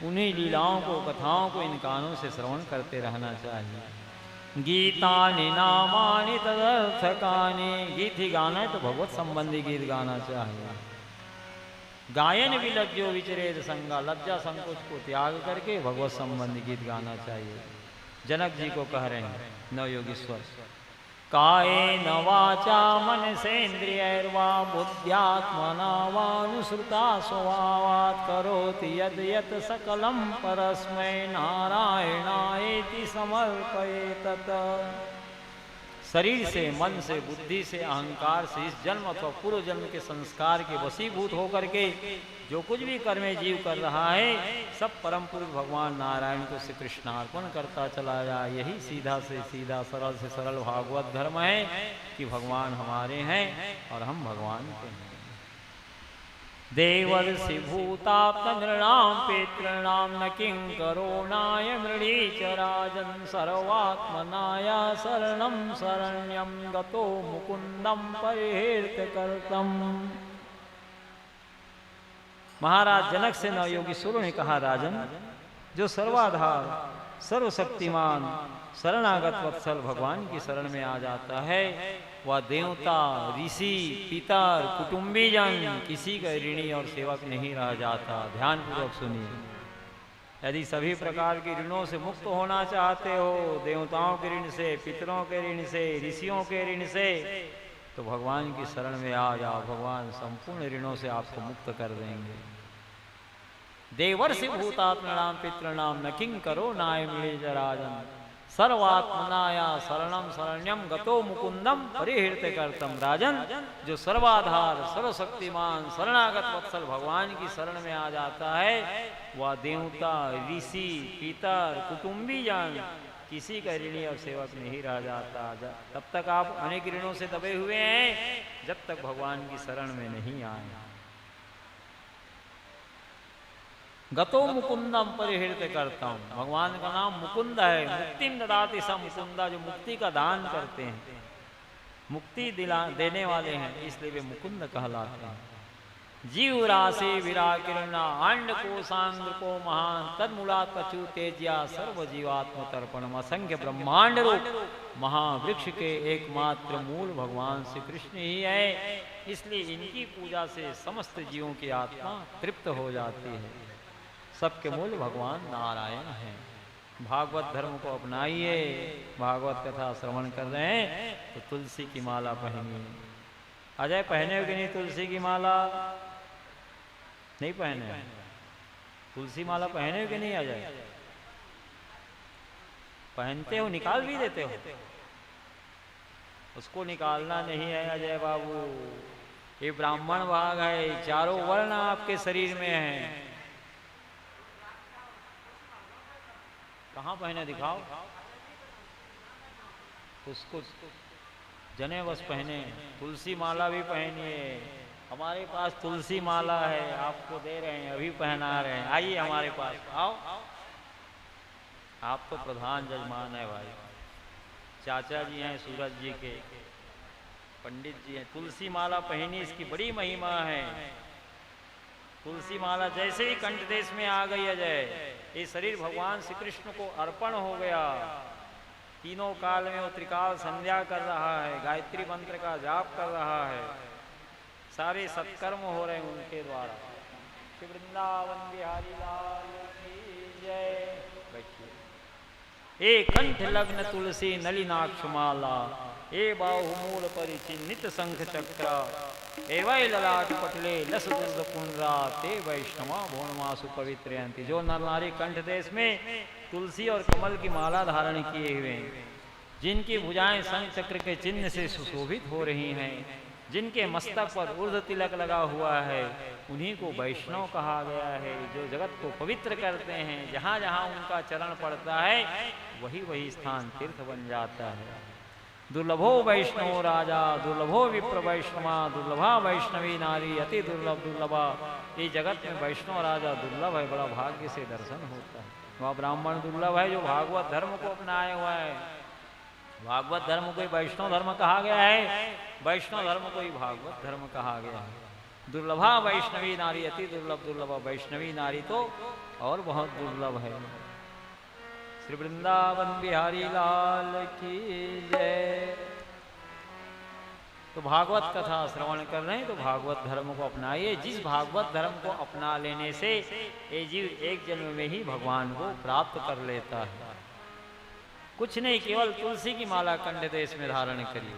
उन्हीं लीलाओं को कथाओं को इन कानों से श्रवण करते रहना चाहिए। गीतानि नामानि तदर्थकानि, गीत ही गाना है तो भगवत संबंधी गीत गाना चाहिए। गायन विलज्जो विचरेद संगा, लज्जा संकोच को त्याग करके भगवत संबंधी गीत गाना चाहिए। जनक जी को कह रहे हैं नवयोगीश्वर, कायेन वाचा मनसेन्द्रियैर्वा बुद्ध्यात्मना वानुसृता स्वभावात् करोति यद् यत् सकलं परस्मै नारायणायेति समर्पयेतत्। शरीर से, मन से, बुद्धि से, अहंकार से इस जन्म अथवा पूर्व जन्म के संस्कार के वशीभूत होकर के जो कुछ भी कर्म जीव कर रहा है सब परम पुरुष भगवान नारायण को श्री कृष्णार्पण करता चला जाए। यही सीधा से सीधा, सरल से सरल भागवत धर्म है कि भगवान हमारे हैं और हम भगवान के हैं। देवर्षि भूताप्त नृणां पितॄणां न किं करोणाय मृळी च राजन् सर्वात्मनाय शरणं शरण्यं गतो मुकुन्दं परिहृत्यकर्तम्। महाराज जनक से नवयोगीश्वरों ने कहा, राजन, जो सर्वाधार सर्वशक्तिमान शरणागत वत्सल भगवान की शरण में आ जाता है, वह देवता, ऋषि, पितर, कुटुंबीजन, किसी का ऋणी और सेवक नहीं रह जाता। ध्यान पूर्वक सुनिए। यदि सभी प्रकार की ऋणों से मुक्त होना चाहते हो, देवताओं के ऋण से, पितरों के ऋण से, ऋषियों के ऋण से, तो भगवान की शरण में आ जाओ। भगवान संपूर्ण ऋणों से आपको मुक्त कर देंगे। देवर्षि भूतात्मनां पितॄणां न किं करोणाय मृळी च राजन् सर्वात्मनाया शरणम शरण्यम गतो मुकुंदम परिहृत्यकर्तम्। राजन, जो सर्वाधार सर्वशक्तिमान शरणागत वत्सल भगवान की शरण में आ जाता है, वह देवता, ऋषि, पितर, कुटुंबीजन, किसी का ऋणी और सेवक नहीं रह जाता। तब तक आप अनेक ऋणों से दबे हुए हैं, जब तक भगवान की शरण में नहीं आए। गतो मुकुंदम परिहृत्यकर्तम्। भगवान का नाम मुकुंद है। मुक्तिम ददाति स मुकुंदा, जो मुक्ति का दान करते हैं, मुक्ति देने वाले हैं, इसलिए वे मुकुंद कहलाते हैं। जीव राशि विराकिरणा अंड को सांद्र को महान तन्मूलात् कछु तेजिया सर्व जीवात्म तर्पणम। असंख्य ब्रह्मांड रूप महावृक्ष के एकमात्र मूल भगवान श्री कृष्ण ही है, इसलिए इनकी पूजा से समस्त जीवों की आत्मा तृप्त हो जाती है। सबके मूल भगवान नारायण हैं। भागवत धर्म को अपनाइए। भागवत कथा श्रवण कर रहे हैं तो तुलसी की माला पहनिए। अजय, पहने हो कि नहीं तुलसी की माला? नहीं पहने? तुलसी माला पहने हो कि नहीं अजय? पहनते हो, निकाल भी देते हो? उसको निकालना नहीं है अजय बाबू। ये ब्राह्मण भाग है, चारों वर्ण आपके शरीर में है। कहाँ पहने दिखाओ? उसको जने बस पहने। तुलसी माला भी पहनिए। हमारे पास तुलसी माला है, आपको दे रहे हैं, अभी पहना रहे हैं। आइए हमारे पास, आओ। आप तो प्रधान जजमान है भाई। चाचा जी हैं सूरज जी के, पंडित जी हैं। तुलसी माला पहनी, इसकी बड़ी महिमा है। तुलसी माला जैसे ही कंठ देश में आ गई अजय, ये शरीर भगवान श्री कृष्ण को अर्पण हो गया। तीनों काल में वो त्रिकाल संध्या कर रहा है, गायत्री मंत्र का जाप कर रहा है, सारे सत्कर्म हो रहे हैं उनके द्वारा। श्री वृंदावन बिहारी लाल की जय। बैठिए। ए कंठ लग्न तुलसी नलिनाक्ष माला, ए बाहुमूल परिचिन्नित शंख चक्र, एवं ललाट पटले लस दुर्द पुनरा, ते वैष्णवा भुवनमासु पवित्रयन्ति। जो नर नारी कंठ देश में तुलसी और कमल की माला धारण किए हुए हैं, जिनकी भुजाएं शंख चक्र के चिन्ह से सुशोभित हो रही हैं, जिनके मस्तक पर ऊर्ध्व तिलक लगा हुआ है, उन्हीं को वैष्णव कहा गया है। जो जगत को पवित्र करते हैं, जहाँ जहाँ उनका चरण पड़ता है, वही वही स्थान तीर्थ बन जाता है। दुर्लभो वैष्णव राजा, दुर्लभो विप्र वैष्णवा, दुर्लभा वैष्णवी नारी, अति दुर्लभ दुर्लभा। ये जगत में वैष्णव राजा दुर्लभ है, बड़ा भाग्य से दर्शन होता है। वह ब्राह्मण दुर्लभ है जो भागवत धर्म को अपनाया हुआ है। भागवत धर्म को ही वैष्णव धर्म कहा गया है, वैष्णव धर्म को ही भागवत धर्म कहा गया है। दुर्लभा वैष्णवी नारी, अति दुर्लभ दुर्लभा। वैष्णवी नारी तो और बहुत दुर्लभ है। श्री वृंदावन बिहारी लाल की जय। तो भागवत कथा श्रवण कर रहे हैं तो भागवत धर्म को अपनाइए। जिस भागवत धर्म को अपना लेने से ये जीव एक जन्म में ही भगवान को प्राप्त कर लेता है। कुछ नहीं, केवल तुलसी की माला कंठ देश में धारण करिए,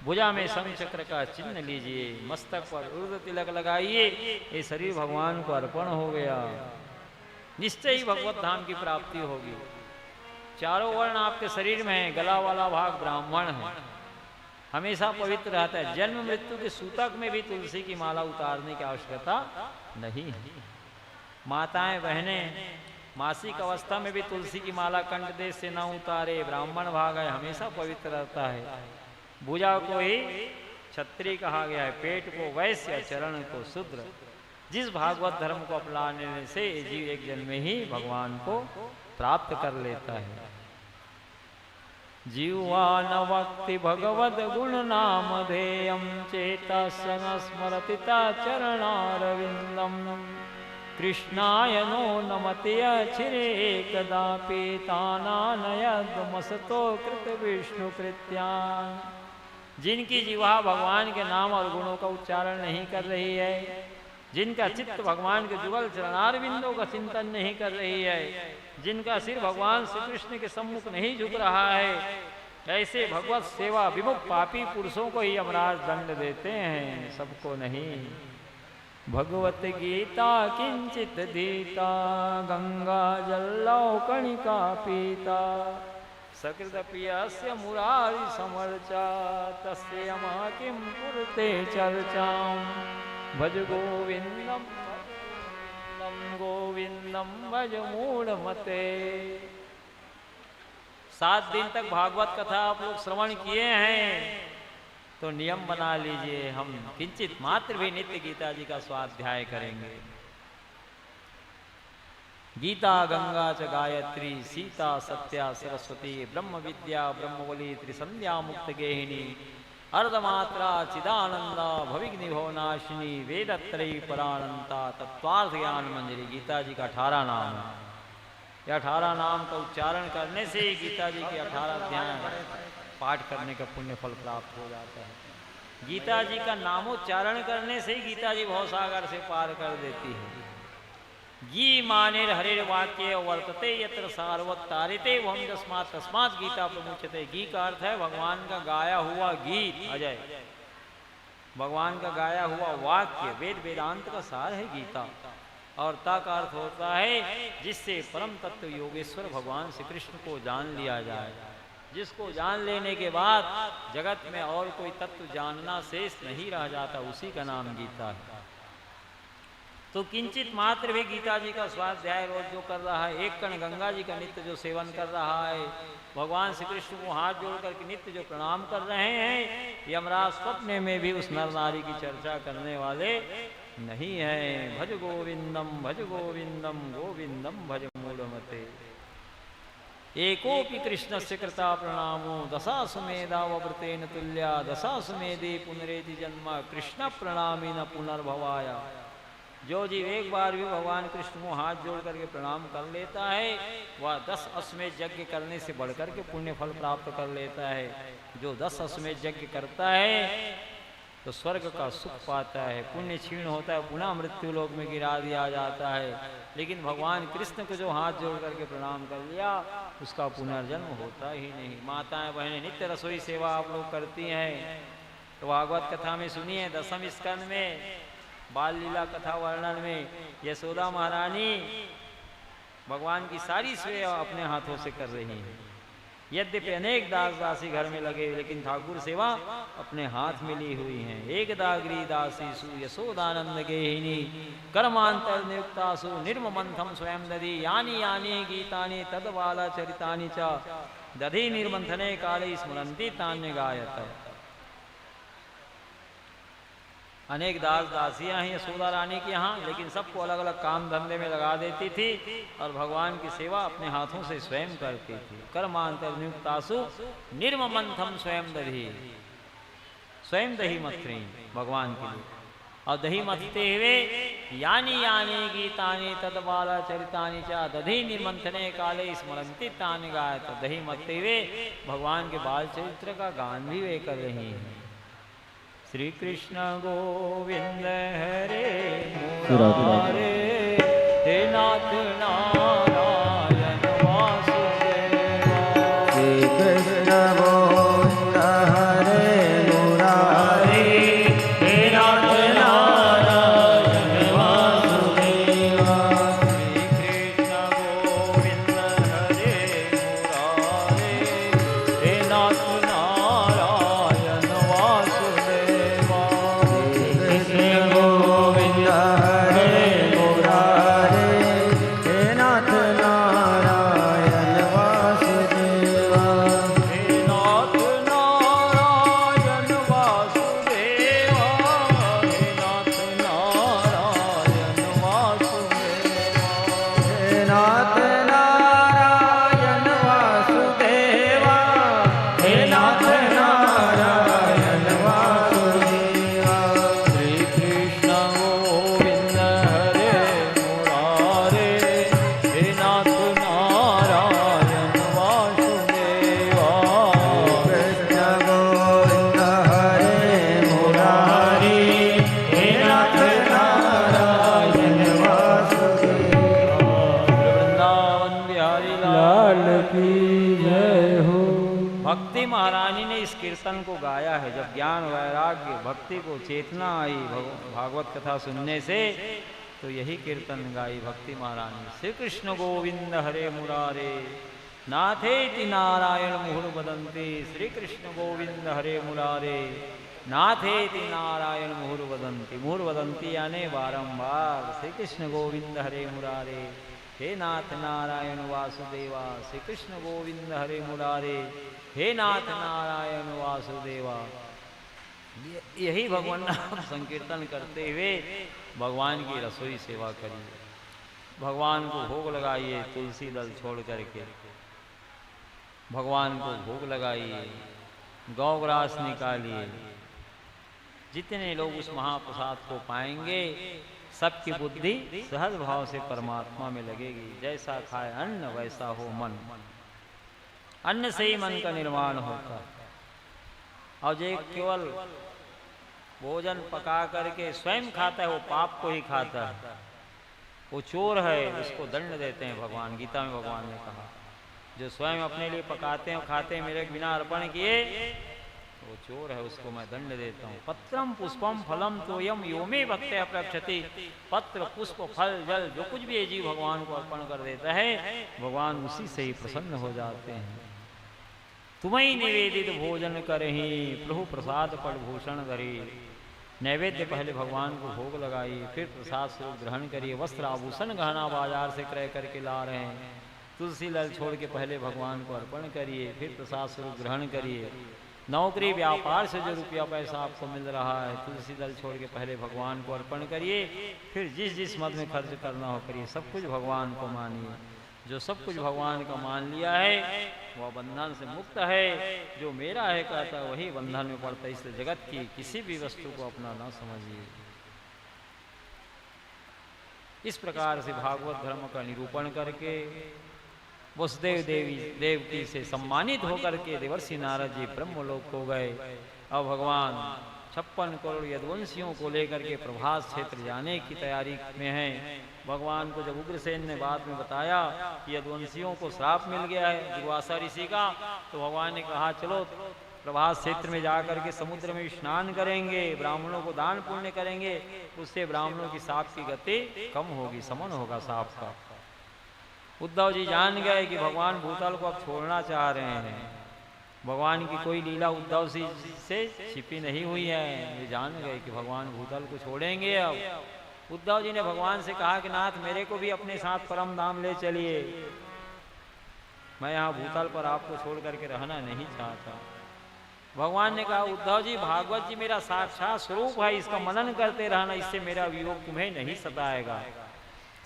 भुजा में शंख चक्र का चिन्ह लीजिए, मस्तक पर ऊर्ध्व तिलक लगाइए, ये शरीर भगवान को अर्पण हो गया। निश्चय ही भगवत धाम की प्राप्ति होगी। चारों वर्ण आपके शरीर में है, गला वाला भाग ब्राह्मण है, हमेशा पवित्र रहता है। जन्म मृत्यु के सूतक में भी तुलसी की माला उतारने की आवश्यकता नहीं है। माताएं बहनें मासिक अवस्था में भी तुलसी की माला कंठ देश से न उतारे, ब्राह्मण भाग है, हमेशा पवित्र रहता है। भुजा को ही क्षत्रिय कहा गया है, पेट को वैश्य, चरण को शूद्र। जिस भागवत धर्म को अपनाने से जीव एक जन्म में ही भगवान को प्राप्त कर लेता है। जीवा न वक्ति भगवद गुण नाम धेयम चेता सन स्मरति चरणारविंदम कृष्णाय नो नमते अचिरे कदापि तानानयद्मसतो कृत विष्णु कृत्यान। जिनकी जीवा भगवान के नाम और गुणों का उच्चारण नहीं कर रही है, जिनका चित्त भगवान के जुगल चरणारविंदों का चिंतन नहीं कर रही है, जिनका सिर भगवान श्री कृष्ण के सम्मुख नहीं झुक रहा है, ऐसे भगवत सेवा विमुख पापी पुरुषों को ही यमराज दंड देते हैं, सबको नहीं। भगवत गीता किंचित दीता गंगा जल्लौ कणिका पीता सकृदप्रियस्य मुरारी समर्चा तस्य यमा किं कुरुते चर्चां भज गोविंदम गोविंदम भज मूढ़मते। 7 दिन तक भागवत कथा आप लोग श्रवण किए हैं, तो नियम बना लीजिए, हम किंचित मात्र भी नित्य गीता जी का स्वाध्याय करेंगे। गीता गंगा च गायत्री सीता सत्या सरस्वती ब्रह्म विद्या ब्रह्मवली त्रिसंध्या मुक्त गेहिनी अर्धमात्रा चिदानंदा भविघ्निभो नाशिनी वेदत्रयी परानंता तत्वार्थ ज्ञान मंजरी। गीता जी का 18 नाम है। यह 18 नाम का उच्चारण करने से ही गीता जी के 18 अध्याय पाठ करने का पुण्य फल प्राप्त हो जाता है। गीता जी का नामोच्चारण करने से ही गीता जी भवसागर से पार कर देती है। गी माने हरे वाक्य वर्तते यत्र सार्वतारिते वम जस्मात् तस्मात् गीता प्रमुच्यते। गी का अर्थ है भगवान का गाया हुआ गीत, अजय भगवान का गाया हुआ वाक्य, वेद वेदांत का सार है गीता। और ता का अर्थ होता है जिससे परम तत्व योगेश्वर भगवान श्री कृष्ण को जान लिया जाए, जिसको जान लेने के बाद जगत में और कोई तत्व जानना शेष नहीं रह जाता, उसी का नाम गीता है। तो किंचित मात्र भी गीता जी का स्वाध्याय रोज जो कर रहा है, एक कण गंगा जी का नित्य जो सेवन कर रहा है, भगवान श्री कृष्ण को हाथ जोड़ करके नित्य जो प्रणाम कर रहे हैं, यमराज स्वप्न में भी उस नर नारी की चर्चा करने वाले नहीं है। भज गोविंदम गोविंदम भज मूढ़मते। एकोपि कृष्णस्य कृता प्रणामो दशासुमेधावृतेन तुल्या दशासुमेधे पुनरेति जन्म कृष्ण प्रणामी न पुनर्भवाया। जो जीव एक बार भी भगवान कृष्ण को हाथ जोड़ करके प्रणाम कर लेता है, वह 10 अश्वमेध यज्ञ करने से बढ़कर के पुण्य फल प्राप्त कर लेता है। जो 10 अश्वमेध यज्ञ करता है तो स्वर्ग का सुख पाता है, पुण्य क्षीण होता है, पुनः मृत्यु लोक में गिरा दिया जाता है। लेकिन भगवान कृष्ण को जो हाथ जोड़ करके प्रणाम कर लिया, उसका पुनर्जन्म होता ही नहीं। माताएं बहनें नित्य रसोई सेवा आप लोग करती हैं, तो भागवत कथा में सुनिए 10वें स्कंद में बाल लीला कथा वर्णन में यशोदा महारानी भगवान की सारी सेवा अपने हाथों से कर रही है। यद्यपि अनेक दास दासी घर में लगे, लेकिन ठाकुर सेवा अपने हाथ में ली हुई है। एक दागरी दासी सु यशोदानंद गेहिनी कर्मांतर नियुक्तासु निर्ममंथम स्वयं दधी यानी यानी गीतानि तदबाला चरितानि च दधी निर्मंथने काले स्मरंती तान्य गायत। अनेक दास दासियां हैं यशोदा रानी के यहाँ, लेकिन सबको अलग अलग काम धंधे में लगा देती थी और भगवान की सेवा अपने हाथों से स्वयं करती थी। कर्मांतर नियुक्तासु निर्ममंथम स्वयं दधी, स्वयं दही मथ्री भगवान के लिए। और दही मथते हुए यानी यानी गीतानि तदबाला चरितानि च दधी निर्मंथने काले स्मरंती तानि गायत। दही मथते हुए भगवान के बाल चरित्र का गान भी वे कर रही हैं। श्री कृष्ण गोविंद हरे मुरारे हे नाथ नारायण वासुदेवा। श्री कृष्ण गोविंद हरे मुरारे हे नाथ नारायण वासुदेवा। श्री कृष्ण गोविंद हरे मुरारे हे नाथ नारायण वासुदेवा। कृष्ण गोविंद हरे मुरारे हे कीर्तन को गाया है। जब ज्ञान वैराग्य भक्ति को चेतना आई भागवत कथा सुनने से, तो यही कीर्तन गाई भक्ति महारानी। श्री कृष्ण गोविंद हरे मुरारे नाथेति नारायण मुहुर वदन्ति। श्री कृष्ण गोविंद हरे मुरारे नाथेति नारायण मुहुर वदन्ति। मुहुर वदन्ति यानी बारंबार श्री कृष्ण गोविंद हरे मुरारे, हे नाथ नारायण वासुदेवा। श्री कृष्ण गोविंद हरे मुरारे, हे नाथ नारायण वासुदेवा। यही भगवान नाम संकीर्तन करते हुए भगवान की रसोई सेवा करिए, भगवान को भोग लगाइए तुलसी दल छोड़ करके, भगवान को भोग लगाइए, गौग्रास निकालिए। जितने लोग उस महाप्रसाद को पाएंगे सबकी बुद्धि सहज भाव से परमात्मा में लगेगी। जैसा खाए अन्न वैसा हो मन, अन्न से ही मन का निर्माण होता है। और जो केवल भोजन पका करके स्वयं खाता है वो पाप को ही खाता है, वो चोर है, उसको दंड देते हैं भगवान। गीता में भगवान ने कहा जो स्वयं अपने लिए पकाते हैं खाते हैं मेरे बिना अर्पण किए वो चोर है, उसको मैं दंड देता हूँ। पत्रम पुष्पम फलम तोयम योमे भक्त्या प्रक्षति। पत्र पुष्प फल जल जो कुछ भी ये जीव भगवान को अर्पण कर देता है भगवान उसी से ही प्रसन्न हो जाते हैं। तुम्हें निवेदित भोजन करही प्रभु प्रसाद पर भूषण धरी। नैवेद्य पहले भगवान को भोग लगाइए, फिर प्रसाद स्वरूप ग्रहण करिए। वस्त्र आभूषण गहना बाजार से क्रय करके ला रहे हैं, तुलसी लल छोड़ के पहले भगवान को अर्पण करिए, फिर प्रसाद स्वरूप ग्रहण करिए। नौकरी व्यापार से जो रुपया पैसा आपको मिल रहा है तुलसी दल छोड़ के पहले भगवान को अर्पण करिए, फिर जिस जिस मद में खर्च करना हो करिए। सब कुछ भगवान को मानिए। जो सब कुछ भगवान का मान लिया है वह बंधन से मुक्त है। जो मेरा है कहता है वही बंधन में पड़ता है। इसलिए जगत की किसी भी वस्तु को अपना ना समझिए। इस प्रकार से भागवत धर्म का निरूपण करके वसुदेव देवकी से सम्मानित होकर के देवर्षि नारद जी ब्रह्मलोक हो गए। अब भगवान 56 करोड़ यदुवंशियों को लेकर के प्रभास क्षेत्र जाने की तैयारी में हैं। भगवान को जब उग्रसेन ने बाद में बताया कि यदुवंशियों को श्राप मिल गया है दुर्वासा ऋषि का, तो भगवान ने कहा चलो प्रभास क्षेत्र में जाकर के समुद्र में स्नान करेंगे, ब्राह्मणों को दान पुण्य करेंगे, उससे ब्राह्मणों की साप की गति कम होगी, समन होगा साप का। उद्धव जी जान गए कि भगवान भूतल को अब छोड़ना चाह रहे हैं। भगवान की कोई लीला उद्धव जी से छिपी नहीं हुई है। वे जान गए कि भगवान भूतल को छोड़ेंगे। अब उद्धव जी ने भगवान से कहा कि नाथ मेरे को भी अपने साथ परम धाम ले चलिए, मैं यहाँ भूतल पर आपको छोड़ करके रहना नहीं चाहता। भगवान ने कहा उद्धव जी भागवत जी मेरा साक्षात स्वरूप है, इसका मनन करते रहना, इससे मेरा वियोग तुम्हें नहीं सताएगा।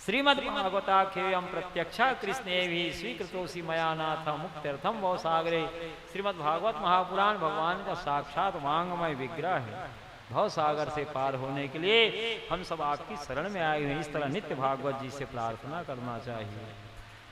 श्रीमद् भागवताख्येयं प्रत्यक्षा कृष्णे भी स्वीकृतोसी मया नाथ मुक्त्यर्थम भव सागरे। श्रीमद् भागवत महापुराण भगवान का साक्षात वांगमय विग्रह है। भव सागर से पार होने के लिए हम सब आपकी शरण में आए हुए। इस तरह नित्य भागवत जी से प्रार्थना करना चाहिए।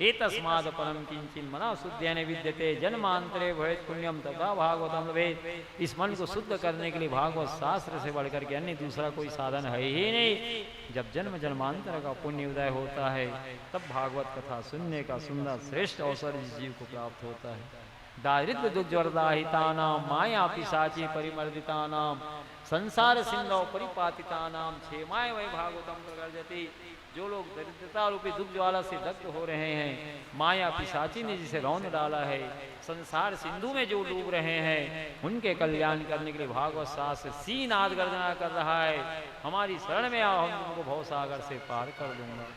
एतस्माद् परम किंचिन मना शुद्धेन विद्यते जन्मांतरे भवेत् पुण्यम तथा भागवतम लभेत्। इस मन को शुद्ध करने के लिए भागवत शास्त्र से बढ़कर के अन्य दूसरा कोई साधन है ही नहीं। जब जन्म जन्मांतर का पुण्य उदय होता है तब भागवत कथा सुनने का सुंदर श्रेष्ठ अवसर इस जीव को प्राप्त होता है। दारिद्र्य दुर्जरदाहितानाम माया पिशाची परिमर्दितानाम संसार सिंधौ परिपातितानाम क्षेमाय वै भागवतम प्रगर्जति। जो लोग दरिद्रता रूपी दुख ज्वाला से दग्ध हो रहे हैं, माया पिशाची ने जिसे रौंद डाला है, संसार सिंधु में जो डूब रहे हैं, उनके कल्याण करने के लिए भागवत शास्त्र सीनाद गर्जना कर रहा है। हमारी शरण में आओ, हम तुमको भवसागर से पार कर दूंगा।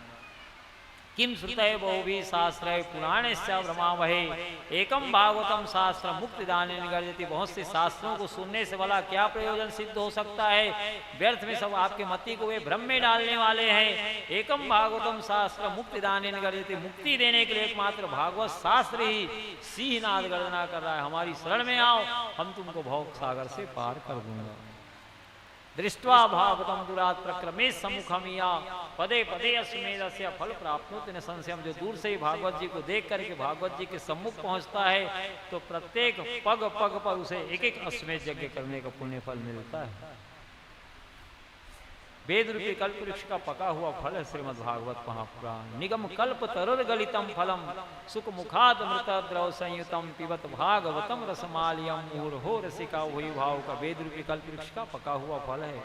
किम श्रुतय बहुभी शास्त्र पुराणेश्च भ्रमावहे एकम भागवतम शास्त्र मुक्तिदाने गर्जति। बहुत से शास्त्रों को सुनने से भला क्या प्रयोजन सिद्ध हो सकता है? व्यर्थ में सब आपके मति को वे भ्रम में डालने वाले हैं। एकम भागवतम शास्त्र मुक्तिदाने गर्जति। मुक्ति देने के लिए एकमात्र भागवत शास्त्र ही सिंहनाद गर्जना कर रहा है। हमारी शरण में आओ, हम तुमको भव सागर से पार कर दूंगा। दृष्ट्वा भागवतम दुरात प्रक्रमे सम्मुखम या पदे पदे अस्मेधस्य फल प्राप्त न संशयम। जो दूर से ही भागवत जी को देख करके भागवत जी के सम्मुख पहुंचता है तो प्रत्येक पग पग पर उसे एक एक अश्वमेध यज्ञ करने का पुण्य फल मिलता है। वेद रूपी कल्प वृक्ष का पका हुआ फल है श्रीमद् भागवत महापुराण। निगम कल्प तरुर गलितम फलम सुख मुखाद मृत द्रव संयुतम पिबत भागवतम रसमालियम मूर्हो रसिका वही भाव का वेद रूपी कल्प वृक्ष का पका हुआ फल है।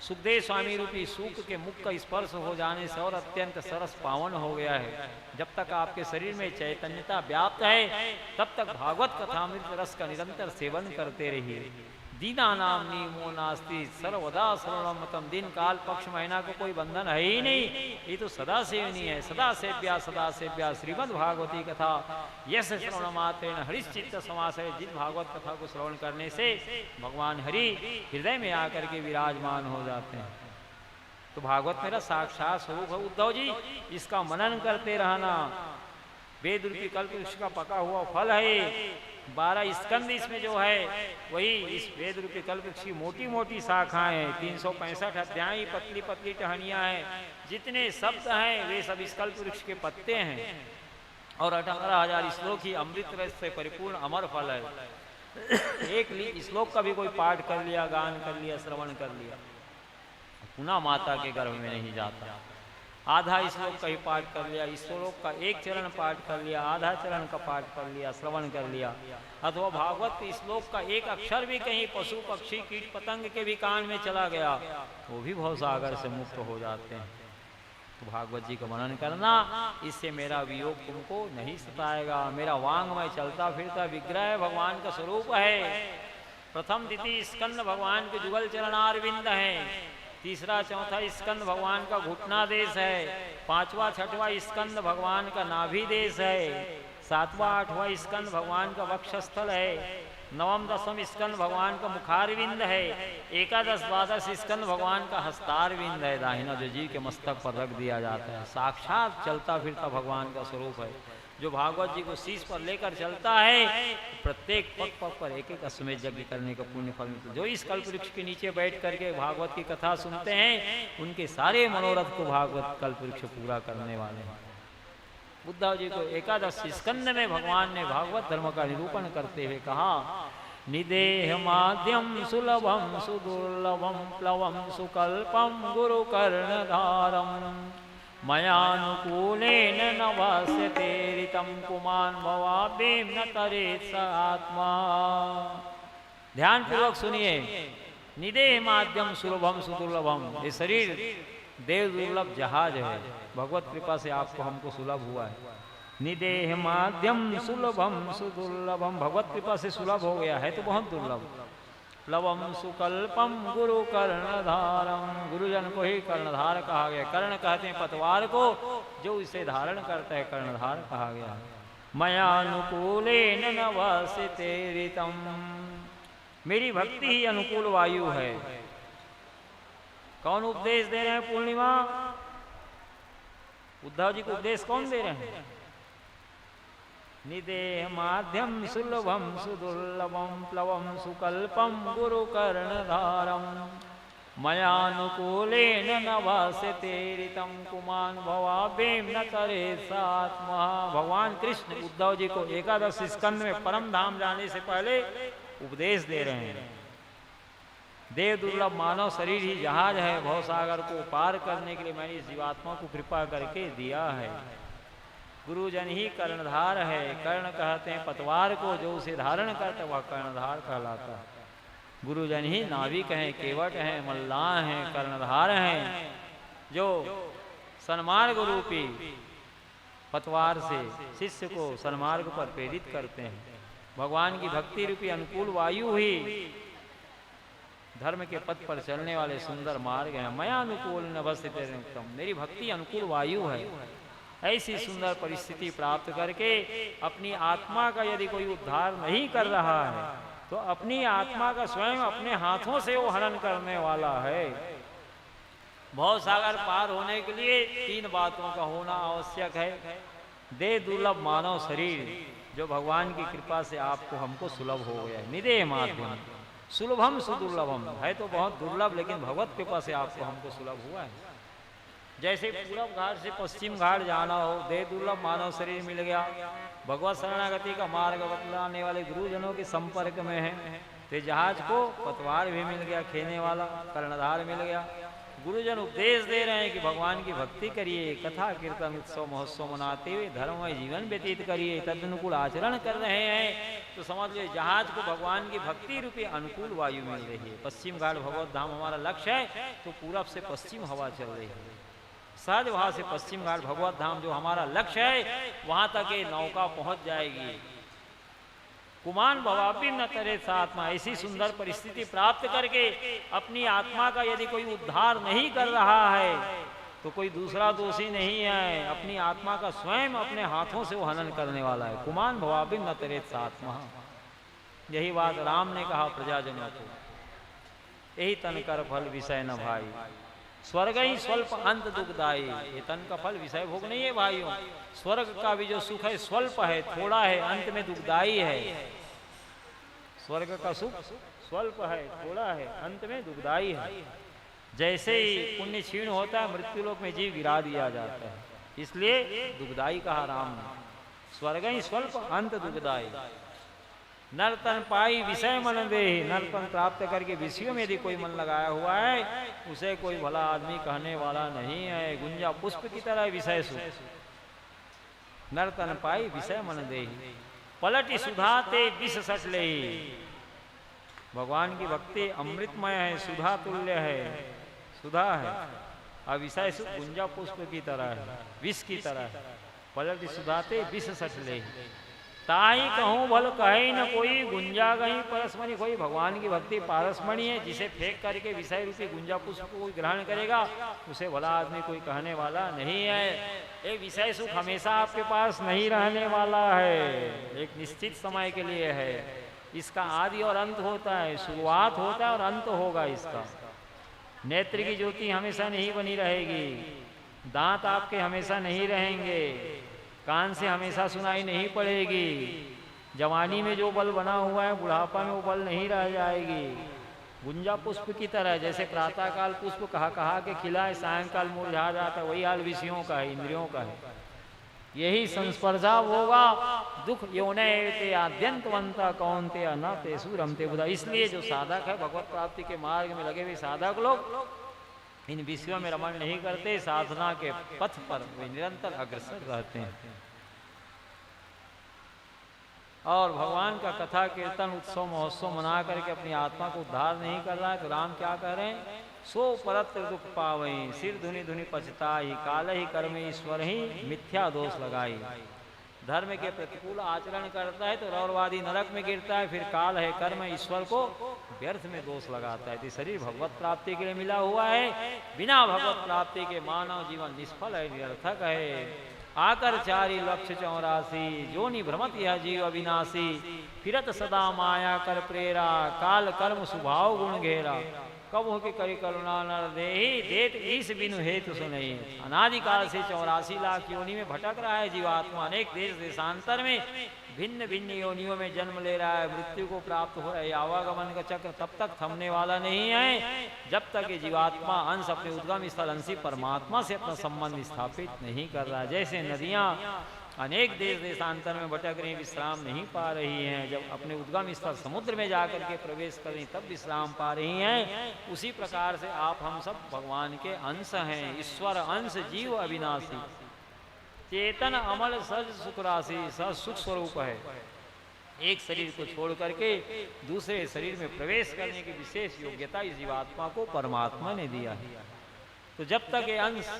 सुखदेव स्वामी रूपी सूक के मुख का स्पर्श हो जाने से और अत्यंत सरस पावन हो गया है। जब तक आपके शरीर में चैतन्यता व्याप्त है तब तक भागवत कथामृत रस का निरंतर सेवन करते रहिए। दीना नाम नीमो नास्ति सर्वदा शरणम मतम। दिन काल पक्ष महीना को कोई बंधन है ही नहीं, ये तो सदा सेवनीय है। सदा सेव्या श्रीमद् भागवती कथा यश श्रवण मात्रेण हरिश्चित्त समास है। जिस भागवत कथा को श्रवण करने से भगवान हरि हृदय में आकर के विराजमान हो जाते हैं। तो भागवत मेरा साक्षात स्वरूप है उद्धव जी, इसका मनन करते रहना। वेद रूपी कल्प वृक्ष का पका हुआ फल है। 12 स्कंद इसमें जो है वही इस वेद रूपी कल्प वृक्ष की मोटी मोटी शाखाएं हैं। 365 अध्याय, पतली पतली टहनियां हैं। जितने शब्द हैं वे सब इस कल्प वृक्ष के पत्ते हैं। और 18,000 श्लोक ही अमृत रस से परिपूर्ण अमर फल है। एक श्लोक का भी कोई पाठ कर लिया, गान कर लिया, श्रवण कर लिया, पुनः माता के गर्भ में नहीं जाता। आधा श्लोक का ही पाठ कर लिया, इस श्लोक का एक चरण पाठ कर लिया, आधा चरण का पाठ कर लिया, श्रवण कर लिया, अथवा भागवत के श्लोक का एक अक्षर भी कहीं पशु पक्षी कीट पतंग के भी कान में चला गया, वो भी भवसागर से मुक्त हो जाते हैं। तो भागवत जी का मनन करना, इससे मेरा वियोग तुमको नहीं सताएगा। मेरा वांगमय चलता फिरता विग्रह भगवान का स्वरूप है। प्रथम द्वितीय स्कंद भगवान के जुगल चरणारविंद हैं। तीसरा चौथा स्कंद भगवान का घुटना देश है। 5वां 6वां स्कंद भगवान का नाभि देश है। 7वां 8वां स्कंद भगवान का वक्षस्थल है। 9वां 10वां स्कंद भगवान का मुखारविंद है। 11 12 स्कंद भगवान का हस्तारविंद है, दाहिना जो जीव के मस्तक पर रख दिया जाता है। साक्षात चलता फिरता भगवान का स्वरूप है। जो भागवत जी को शीश पर लेकर चलता है, प्रत्येक पग पग पर एक एक अश्वमेध यज्ञ करने का पुण्य फल मिलता है। जो इस कल्प वृक्ष के नीचे बैठ करके भागवत की कथा सुनते हैं, उनके सारे मनोरथ को भागवत कल्प वृक्ष पूरा करने वाले हैं। उद्धव जी को 11 स्कंद में भगवान ने भागवत धर्म का निरूपण करते हुए कहा, निदेह माध्यम सुलभम सुदुर्लभम प्लवम सुकल्पम गुरु कर्णधारम मयानुकूलेन नवास्यते ऋतं पुमान् भवाब्धिं न तरेत् स आत्मा। ध्यान पूर्वक सुनिए। निदेह माध्यम सुलभम सुदुर्लभम, ये शरीर देव दुर्लभ जहाज है। भगवत कृपा से आपको हमको सुलभ हुआ है। निदेह माध्यम सुलभम सुदुर्लभम, भगवत कृपा से सुलभ हो गया है तो बहुत दुर्लभ। प्लवम सुकल्पम गुरु कर्णधारम, गुरुजन को ही कर्णधार कहा गया। कर्ण कहते हैं पतवार को, जो इसे धारण करता है कर्णधार कहा गया। मयानुकूलेन नवास्यते ऋतं, मेरी भक्ति ही अनुकूल वायु है। कौन उपदेश दे रहे हैं पूर्णिमा? उद्धव जी को उपदेश कौन दे रहे हैं? निदेह माध्यम सुलभम सुदुर्लभम प्लवम सुकल्पम गुरु कर्णधारम मयानुकूलेन नवास्यते ऋतं पुमान् भवाब्धिं न तरेत् स आत्मा। भगवान कृष्ण उद्धव जी को 11 स्कंद में परम धाम जाने से पहले उपदेश दे रहे हैं। देव दुर्लभ मानव शरीर ही जहाज है। भवसागर को पार करने के लिए मैंने इस जीवात्मा को कृपा करके दिया है। गुरुजन ही कर्णधार है। कर्ण कहते हैं पतवार को, जो उसे धारण करता है वह कर्णधार कहलाता है। गुरुजन ही नाविक हैं, केवट हैं, मल्लाह हैं, कर्णधार हैं, जो सन्मार्ग रूपी पतवार से शिष्य को सन्मार्ग पर प्रेरित करते हैं। भगवान की भक्ति रूपी अनुकूल वायु ही धर्म के पथ पर चलने वाले सुंदर मार्ग हैं। मया अनुकूल नभस्यते ऋतं, मेरी भक्ति अनुकूल वायु है। ऐसी सुंदर परिस्थिति प्राप्त करके अपनी आत्मा का यदि कोई उद्धार नहीं कर रहा है तो अपनी आत्मा का स्वयं अपने हाथों से वो हनन करने वाला है। भवसागर पार होने के लिए 3 बातों का होना आवश्यक है। देह दुर्लभ मानव शरीर जो भगवान की कृपा से आपको हमको सुलभ हो गया है। निदेह माध्यम सुलभम सुदुर्लभम, है तो बहुत दुर्लभ, लेकिन भगवत कृपा से आपको हमको सुलभ हुआ है। जैसे पूरब घाट से पश्चिम घाट जाना हो, देह दुर्लभ मानव शरीर मिल गया, भगवत शरणागति का मार्ग बतलाने वाले गुरुजनों के संपर्क में है, तो जहाज को पतवार भी मिल गया, खेने वाला कर्णधार मिल गया। गुरुजन उपदेश दे रहे हैं कि भगवान की भक्ति करिए, कथा कीर्तन उत्सव महोत्सव मनाते हुए धर्ममय जीवन व्यतीत करिए, तदनुकूल आचरण कर रहे हैं, तो समझ लो जहाज को भगवान की भक्ति रूपी अनुकूल वायु मिल रही है। पश्चिम घाट भगवत धाम हमारा लक्ष्य है, तो पूरब से पश्चिम हवा चल रही है। सहज वहां से पश्चिम घाट भगवत धाम जो हमारा लक्ष्य है, वहां तक ये नौका पहुंच जाएगी। कुमान भवापि न करे आत्मा, ऐसी सुंदर परिस्थिति प्राप्त करके अपनी आत्मा का यदि कोई उद्धार नहीं कर रहा है तो कोई दूसरा दोषी नहीं है, अपनी आत्मा का स्वयं अपने हाथों से वो हनन करने वाला है। कुमान भवापि न करे आत्मा, यही बात राम ने कहा प्रजाजनों को, यही तन कर फल विषय न भाई, स्वर्ग ही स्वल्प अंत दुखदाई। ये तन का फल विषय भोग नहीं है भाइयों, स्वर्ग का भी जो सुख है स्वल्प है, थोड़ा है, अंत में दुखदाई है। स्वर्ग का सुख स्वल्प है, थोड़ा है, अंत में दुखदाई है। जैसे ही पुण्य क्षीण होता है, मृत्युलोक में जीव गिरा दिया जाता है, इसलिए दुखदाई कहा राम ने। स्वर्ग ही स्वल्प अंत दुखदाई, नरतन पाई विषय मन दे। नरतन प्राप्त करके विषयों में यदि कोई मन लगाया हुआ है, उसे कोई भला आदमी कहने वाला नहीं है। गुंजा पुष्प की तरह विषय सुख, नरतन पाई विषय मन दे, पलटी सुधाते विष सट ले। भगवान की भक्ति अमृतमय है, सुधा तुल्य है, सुधा है, और विषय सुख गुंजा पुष्प की तरह है, विष की तरह है। पलटी सुधाते विष सट ले, ताई कहूँ भल कहे न कोई, गुंजा गई परसमणि कोई। भगवान की भक्ति पारसमणि है, जिसे फेंक करके विषय रूपी गुंजा पुष्प को ग्रहण करेगा, उसे भला आदमी कोई कहने वाला नहीं है। ये विषय सुख हमेशा आपके पास नहीं रहने वाला है, एक निश्चित समय के लिए है। इसका आदि और अंत होता है, शुरुआत होता है और अंत होगा इसका। नेत्र की ज्योति हमेशा नहीं बनी रहेगी, दांत आपके हमेशा नहीं रहेंगे, कान से हमेशा सुनाई नहीं पड़ेगी। जवानी में जो बल बना हुआ है, बुढ़ापा में वो बल नहीं रह जाएगी। गुंजा पुष्प की तरह, जैसे प्रातः काल पुष्प कहा के खिला है, सायंकाल मुरझा जाता है, वही हाल विषयों का है, इंद्रियों का है। यही संस्पर्धा होगा, दुख योने आद्यंतवंत कौनते न ते सूरमते बुधा। इसलिए जो साधक है, भगवत प्राप्ति के मार्ग में लगे हुए साधक लोग इन विषयों में रमण नहीं करते, साधना के पथ पर वे निरंतर अग्रसर रहते हैं। और भगवान का कथा कीर्तन उत्सव महोत्सव मना करके अपनी आत्मा को उद्धार नहीं कर रहा है, तो राम क्या कह रहे हैं? सो परत्र दुख पावई, सिर धुनि धुनि पछताई, काल ही कर्म ईश्वर ही मिथ्या दोष लगाई। धर्म के प्रतिकूल आचरण करता है तो रौरवादी नरक में गिरता है, फिर काल है कर्म ईश्वर को व्यर्थ में दोष लगाता है। तो शरीर भगवत प्राप्ति के लिए मिला हुआ है, बिना भगवत प्राप्ति के मानव जीवन निष्फल है, निरर्थक है। आकर चारी लक्ष्य 84, जोनि भ्रमत यह जीव अविनाशी, फिरत सदा माया कर प्रेरा, काल कर्म स्वभाव गुण घेरा, कब हो के करी करुणा नर देहि, देत ईस बिनु हेतु सुनई। अनादिकाल से 84 लाख योनि में भटक रहा है जीवात्मा, अनेक देश देशांतर में भिन्न भिन्न योनियों में जन्म ले रहा है, मृत्यु को प्राप्त हो रहा है। आवागमन का चक्र तब तक थमने वाला नहीं है जब तक ये जीवात्मा अंश अपने उद्गम स्थल अंशी परमात्मा से अपना संबंध स्थापित नहीं कर रहा है। जैसे नदियाँ अनेक देश देशांतर में भटक रही, विश्राम नहीं पा रही हैं, जब अपने उद्गम स्थल समुद्र में जाकर के प्रवेश कर रही तब विश्राम पा रही हैं, उसी प्रकार से आप हम सब भगवान के अंश हैं। ईश्वर अंश जीव अविनाशी, चेतन अमल सज सुख राशि, सज सुख स्वरूप है। एक शरीर को छोड़ करके दूसरे शरीर में प्रवेश करने की विशेष योग्यता इस जीवात्मा को परमात्मा ने दिया है। तो जब तक ये अंश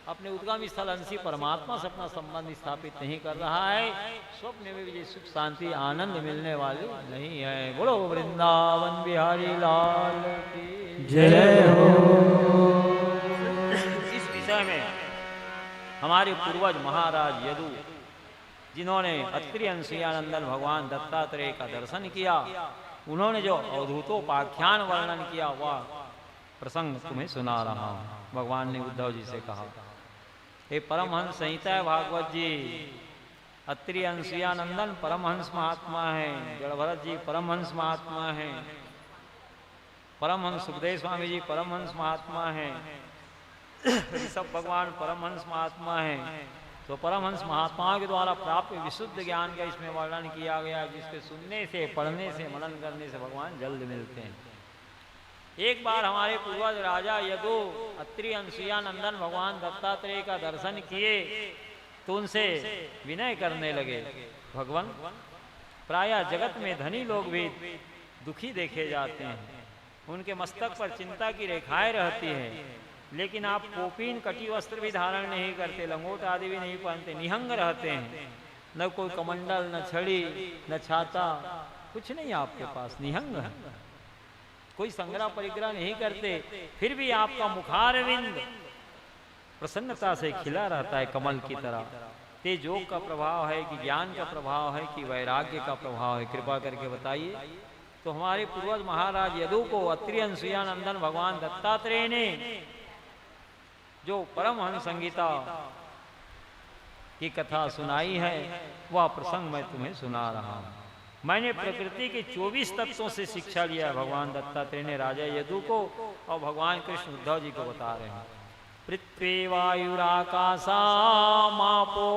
अपने उद्गम स्थल अंशी परमात्मा से अपना संबंध स्थापित नहीं कर रहा है, स्वप्न में भी सुख शांति आनंद मिलने वाली नहीं है। बोलो वृंदावन बिहारी लाल की जय हो। इस विषय में हमारे पूर्वज महाराज यदु, जिन्होंने अत्रि अंशुयानंदन भगवान दत्तात्रेय का दर्शन किया, उन्होंने जो अवधूतोपाख्यान वर्णन किया वह प्रसंग तुम्हें सुना रहा हूँ। भगवान ने उद्धव जी से कहा, हे परमहंस संहिता है भागवत जी, अत्रि अंशुयानंदन परमहंस महात्मा है, जड़भरत जी परमहंस महात्मा है, परमहंस सुखदेव स्वामी जी परमहंस महात्मा है, सब भगवान परमहंस महात्मा है। तो परमहंस महात्माओं के द्वारा प्राप्त विशुद्ध ज्ञान का इसमें वर्णन किया गया, जिसके सुनने से, पढ़ने से, मनन करने से भगवान जल्द मिलते हैं। एक बार हमारे पूर्वज राजा यदु अत्रि अनसुया नंदन भगवान दत्तात्रेय का दर्शन किए तो उनसे विनय करने लगे, भगवान प्राय जगत में धनी लोग भी दुखी देखे जाते हैं, उनके मस्तक पर चिंता की रेखाएं रहती हैं, लेकिन आप कोपीन कटी वस्त्र भी धारण नहीं करते, लंगोट आदि भी नहीं पहनते, निहंग रहते हैं, न कोई कमंडल, न छड़ी, न छाता, कुछ नहीं आपके पास, निहंग है, कोई संग्रह परिग्रह नहीं करते, फिर भी आपका मुखारविंद प्रसन्नता से खिला रहता है कमल की तरह। तेज योग का प्रभाव है कि ज्ञान का प्रभाव है कि वैराग्य का प्रभाव है, कृपा करके बताइए। तो हमारे पूर्वज महाराज यदु को अत्रि अनसुया नंदन भगवान दत्तात्रेय ने जो परमहंस संगीता की कथा सुनाई है वह प्रसंग मैं तुम्हें सुना रहा हूं। मैंने प्रकृति के 24 तत्वों से शिक्षा लिया, भगवान दत्तात्रेय ने राजा यदु को, और भगवान कृष्ण उद्धव जी को बता रहे हैं। पृथ्वी वायुराकाशा मापो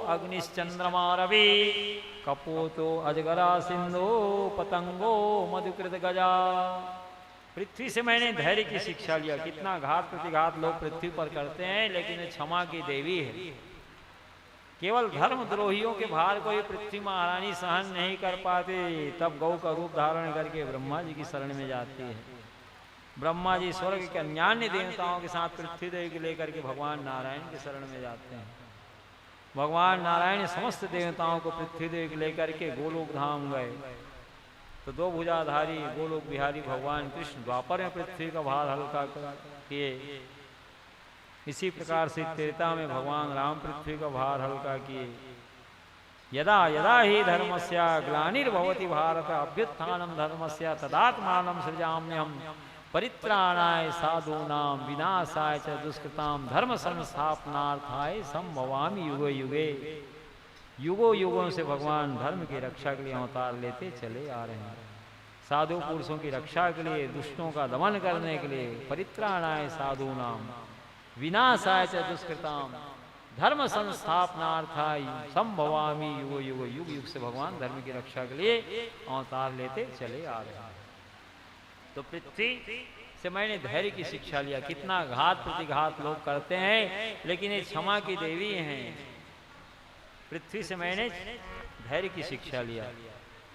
अग्निश्चंद्रमा रवि कपोतो अजगरा सिंधु पतंगो मधुकृत गजा। पृथ्वी से मैंने धैर्य की शिक्षा लिया। कितना घात प्रतिघात लोग पृथ्वी पर करते हैं, लेकिन क्षमा की देवी है। केवल धर्मद्रोहियों के भार को ही पृथ्वी महारानी सहन नहीं कर पाते, तब गौ का रूप धारण करके ब्रह्मा जी की शरण में जाती है। ब्रह्मा जी स्वर्ग के अन्यान्य देवताओं के साथ पृथ्वी देवी को लेकर के भगवान नारायण की शरण में जाते हैं। भगवान नारायण समस्त देवताओं को पृथ्वी देवी को लेकर के गोलोक धाम गए, तो दो भुजाधारी गोलोक बिहारी भगवान कृष्ण द्वापर में पृथ्वी का भार हल्का किए। इसी प्रकार से त्रेता में भगवान राम पृथ्वी का भार हल्का किए। यदा यदा ही धर्मस्य ग्लानिर्भवति भारत अभ्युत्थानम धर्मस्य तदात्मानं सृजाम्यहम् परित्राणाय साधूनां विनाशाय च दुष्कृतां धर्म संस्थापनार्थाय संभवामि युगे युगे। युगों युगों से भगवान धर्म की रक्षा के लिए अवतार लेते चले आ रहे हैं। साधु पुरुषों की रक्षा के लिए, दुष्टों का दमन करने के लिए, परित्राणाय साधूनां विनाशाय च दुष्कृतां धर्म संस्थापनार्थाय संभवामि युगो युगो। युग युग से भगवान धर्म की रक्षा के लिए अवतार लेते चले आ रहे हैं। तो पृथ्वी से मैंने धैर्य की शिक्षा लिया। कितना घात प्रतिघात लोग करते हैं, लेकिन ये क्षमा की देवी हैं। पृथ्वी से मैंने धैर्य की शिक्षा लिया।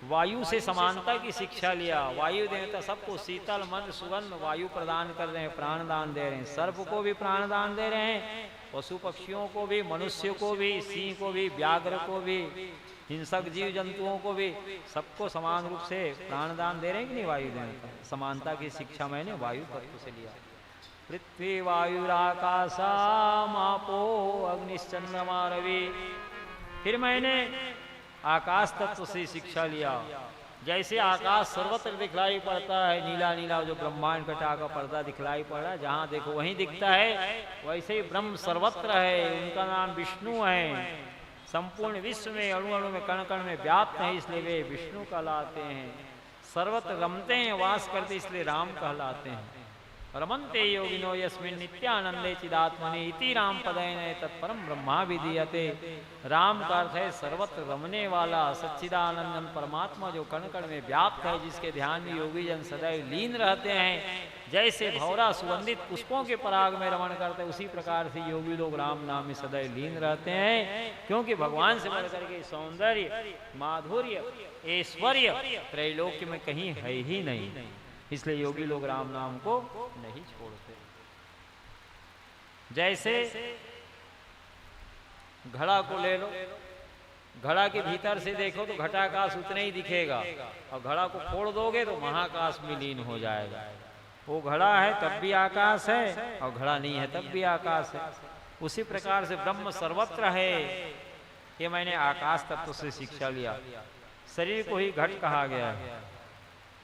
वायु से समानता की शिक्षा लिया। वायु देवता सबको शीतल मंद सुगंध वायु प्रदान कर रहे हैं, प्राण दान दे रहे हैं। सर्प को भी प्राण दान दे रहे हैं, पशु पक्षियों को भी, मनुष्य को भी, सिंह को भी, व्याघ्र को भी, हिंसक जीव जंतुओं को भी, सबको समान रूप से प्राण दान दे रहे हैं कि नहीं वायु देवता। समानता की शिक्षा मैंने वायु तत्व से लिया। पृथ्वी वायुराकाशा मापो अग्निश्चंद्रमा रवि। फिर मैंने आकाश तत्व से शिक्षा लिया। जैसे आकाश सर्वत्र दिखलाई पड़ता है, नीला नीला जो ब्रह्मांड घटा का पर्दा दिखलाई पड़ रहा है, जहाँ देखो वहीं दिखता है, वैसे ही ब्रह्म सर्वत्र है। उनका नाम विष्णु है। संपूर्ण विश्व में, अणु अणु में, कण कण में व्याप्त है, इसलिए वे विष्णु कहलाते हैं। सर्वत्र रमते हैं, वास करते, इसलिए राम कहलाते हैं। रमन्ते योगिनो यस्मिन् नित्यानंदे चिदात्मने इति राम पदेन तत्परम ब्रह्मा विधीयते। राम का अर्थ है सर्वत्र रमने वाला सच्चिदानंदन परमात्मा, जो कण कण में व्याप्त है, जिसके ध्यान में योगी जन सदैव लीन रहते हैं। जैसे भौरा सुगंधित पुष्पों के पराग में रमण करते हैं, उसी प्रकार से योगी लोग राम नाम में सदैव लीन रहते हैं। क्योंकि भगवान से बढ़कर के सौंदर्य, माधुर्य, ऐश्वर्य त्रैलोक्य में कहीं है ही नहीं, इसलिए योगी लोग राम नाम को नहीं छोड़ते। जैसे घड़ा को ले लो, घड़ा के भीतर से देखो तो घटाकाश उतना ही दिखेगा, और घड़ा को फोड़ दोगे तो महाकाश में लीन हो जाएगा। वो घड़ा है तब भी आकाश है, और घड़ा नहीं है तब भी आकाश है। उसी प्रकार से ब्रह्म सर्वत्र है। ये मैंने आकाश तत्व से शिक्षा लिया। शरीर को ही घट कहा गया है।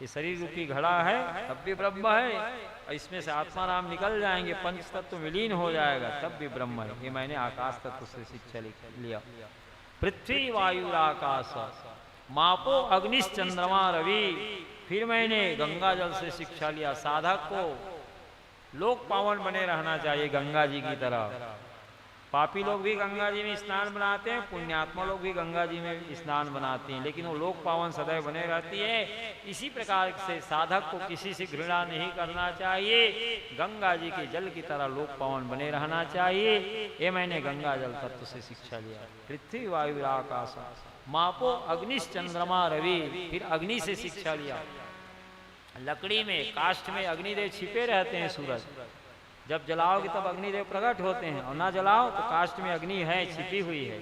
ये शरीर रूपी घड़ा है, तब भी ब्रह्म है, और इसमें से आत्मा राम निकल जाएंगे, पंच तत्व विलीन हो जाएगा, तब भी ब्रह्म है। ये मैंने आकाश तत्व से शिक्षा लिया। पृथ्वी वायु आकाश मापो अग्निश्चंद्रमा रवि। फिर मैंने गंगा जल से शिक्षा लिया। साधक को लोक पावन बने रहना चाहिए गंगा जी की तरह। पापी लोग भी गंगा जी में स्नान बनाते हैं, पुण्यात्मा लोग भी गंगा जी में स्नान बनाते हैं, लेकिन वो लोक पावन सदैव बने रहती है। इसी प्रकार से साधक को किसी से घृणा नहीं करना चाहिए, गंगा जी के जल की तरह लोक पावन बने रहना चाहिए। ये मैंने गंगा जल तत्व से शिक्षा लिया। पृथ्वी वायु आकाश मापो अग्निश चंद्रमा रवि, फिर अग्नि से शिक्षा लिया। लकड़ी में काष्ठ में अग्निदेव छिपे रहते हैं, सूरज जब जलाओगे तब अग्निदेव प्रकट होते हैं, और ना जलाओ तो काष्ठ में अग्नि है, छिपी हुई है।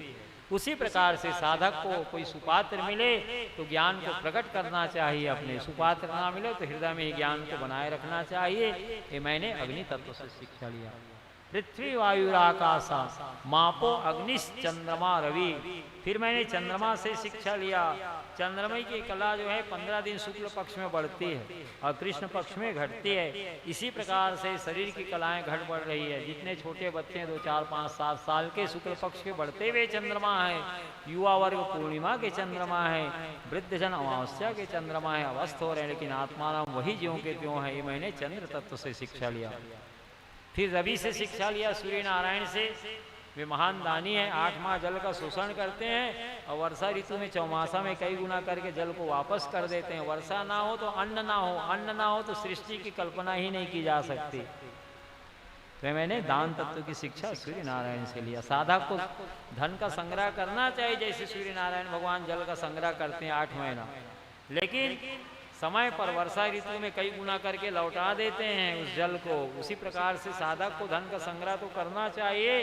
उसी प्रकार से साधक को कोई सुपात्र मिले तो ज्ञान को प्रकट करना चाहिए अपने, सुपात्र ना मिले तो हृदय में ही ज्ञान को बनाए रखना चाहिए। ये मैंने अग्नि तत्व से शिक्षा लिया। पृथ्वी वायु आकाशा मापो अग्निश चंद्रमा रवि, फिर मैंने चंद्रमा से शिक्षा लिया। चंद्रमा की कला जो है 15 दिन शुक्ल पक्ष में बढ़ती है और कृष्ण पक्ष में घटती है। इसी प्रकार से शरीर की कलाएं घट बढ़ रही है। जितने छोटे बच्चे 2, 4, 5, 7 साल के शुक्ल पक्ष के बढ़ते हुए चंद्रमा है, युवा वर्ग पूर्णिमा के चंद्रमा है, वृद्धजन अमावस्या के चंद्रमा है, अवस्थ हो रहे हैं, लेकिन आत्माराम वही ज्यों के त्यों है। ये मैंने चंद्र तत्व से शिक्षा लिया। फिर रवि से शिक्षा लिया, सूर्य नारायण से। वे महान दानी है, 8 माह जल का शोषण करते हैं और वर्षा ऋतु में चौमासा में कई गुना करके जल को वापस कर देते हैं। वर्षा ना हो तो अन्न ना हो, अन्न ना हो तो सृष्टि की कल्पना ही नहीं की जा सकती। तो मैंने दान तत्व की शिक्षा सूर्य नारायण से लिया। साधक को धन का संग्रह करना चाहिए, जैसे सूर्य नारायण भगवान जल का संग्रह करते हैं 8 महीना, लेकिन समय पर वर्षा ऋतु में कई गुना करके लौटा देते हैं उस जल को। उसी प्रकार से साधक को धन का संग्रह तो करना चाहिए,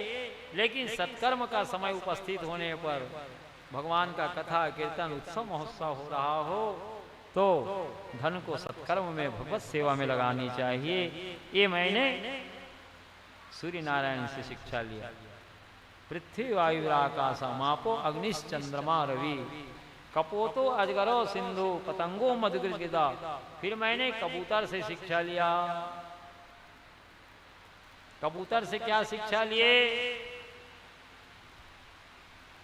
लेकिन सत्कर्म का समय उपस्थित होने पर, भगवान का कथा कीर्तन उत्सव महोत्सव हो रहा हो, तो धन को सत्कर्म में भगवत सेवा में लगानी चाहिए। ये मैंने सूर्य नारायण से शिक्षा लिया। पृथ्वी वायु आकाश मापो अग्निश चंद्रमा रवि, कपोतो अजगरो सिंधु पतंगो मधुगिदा, फिर मैंने कबूतर से शिक्षा लिया। कबूतर से क्या शिक्षा लिए?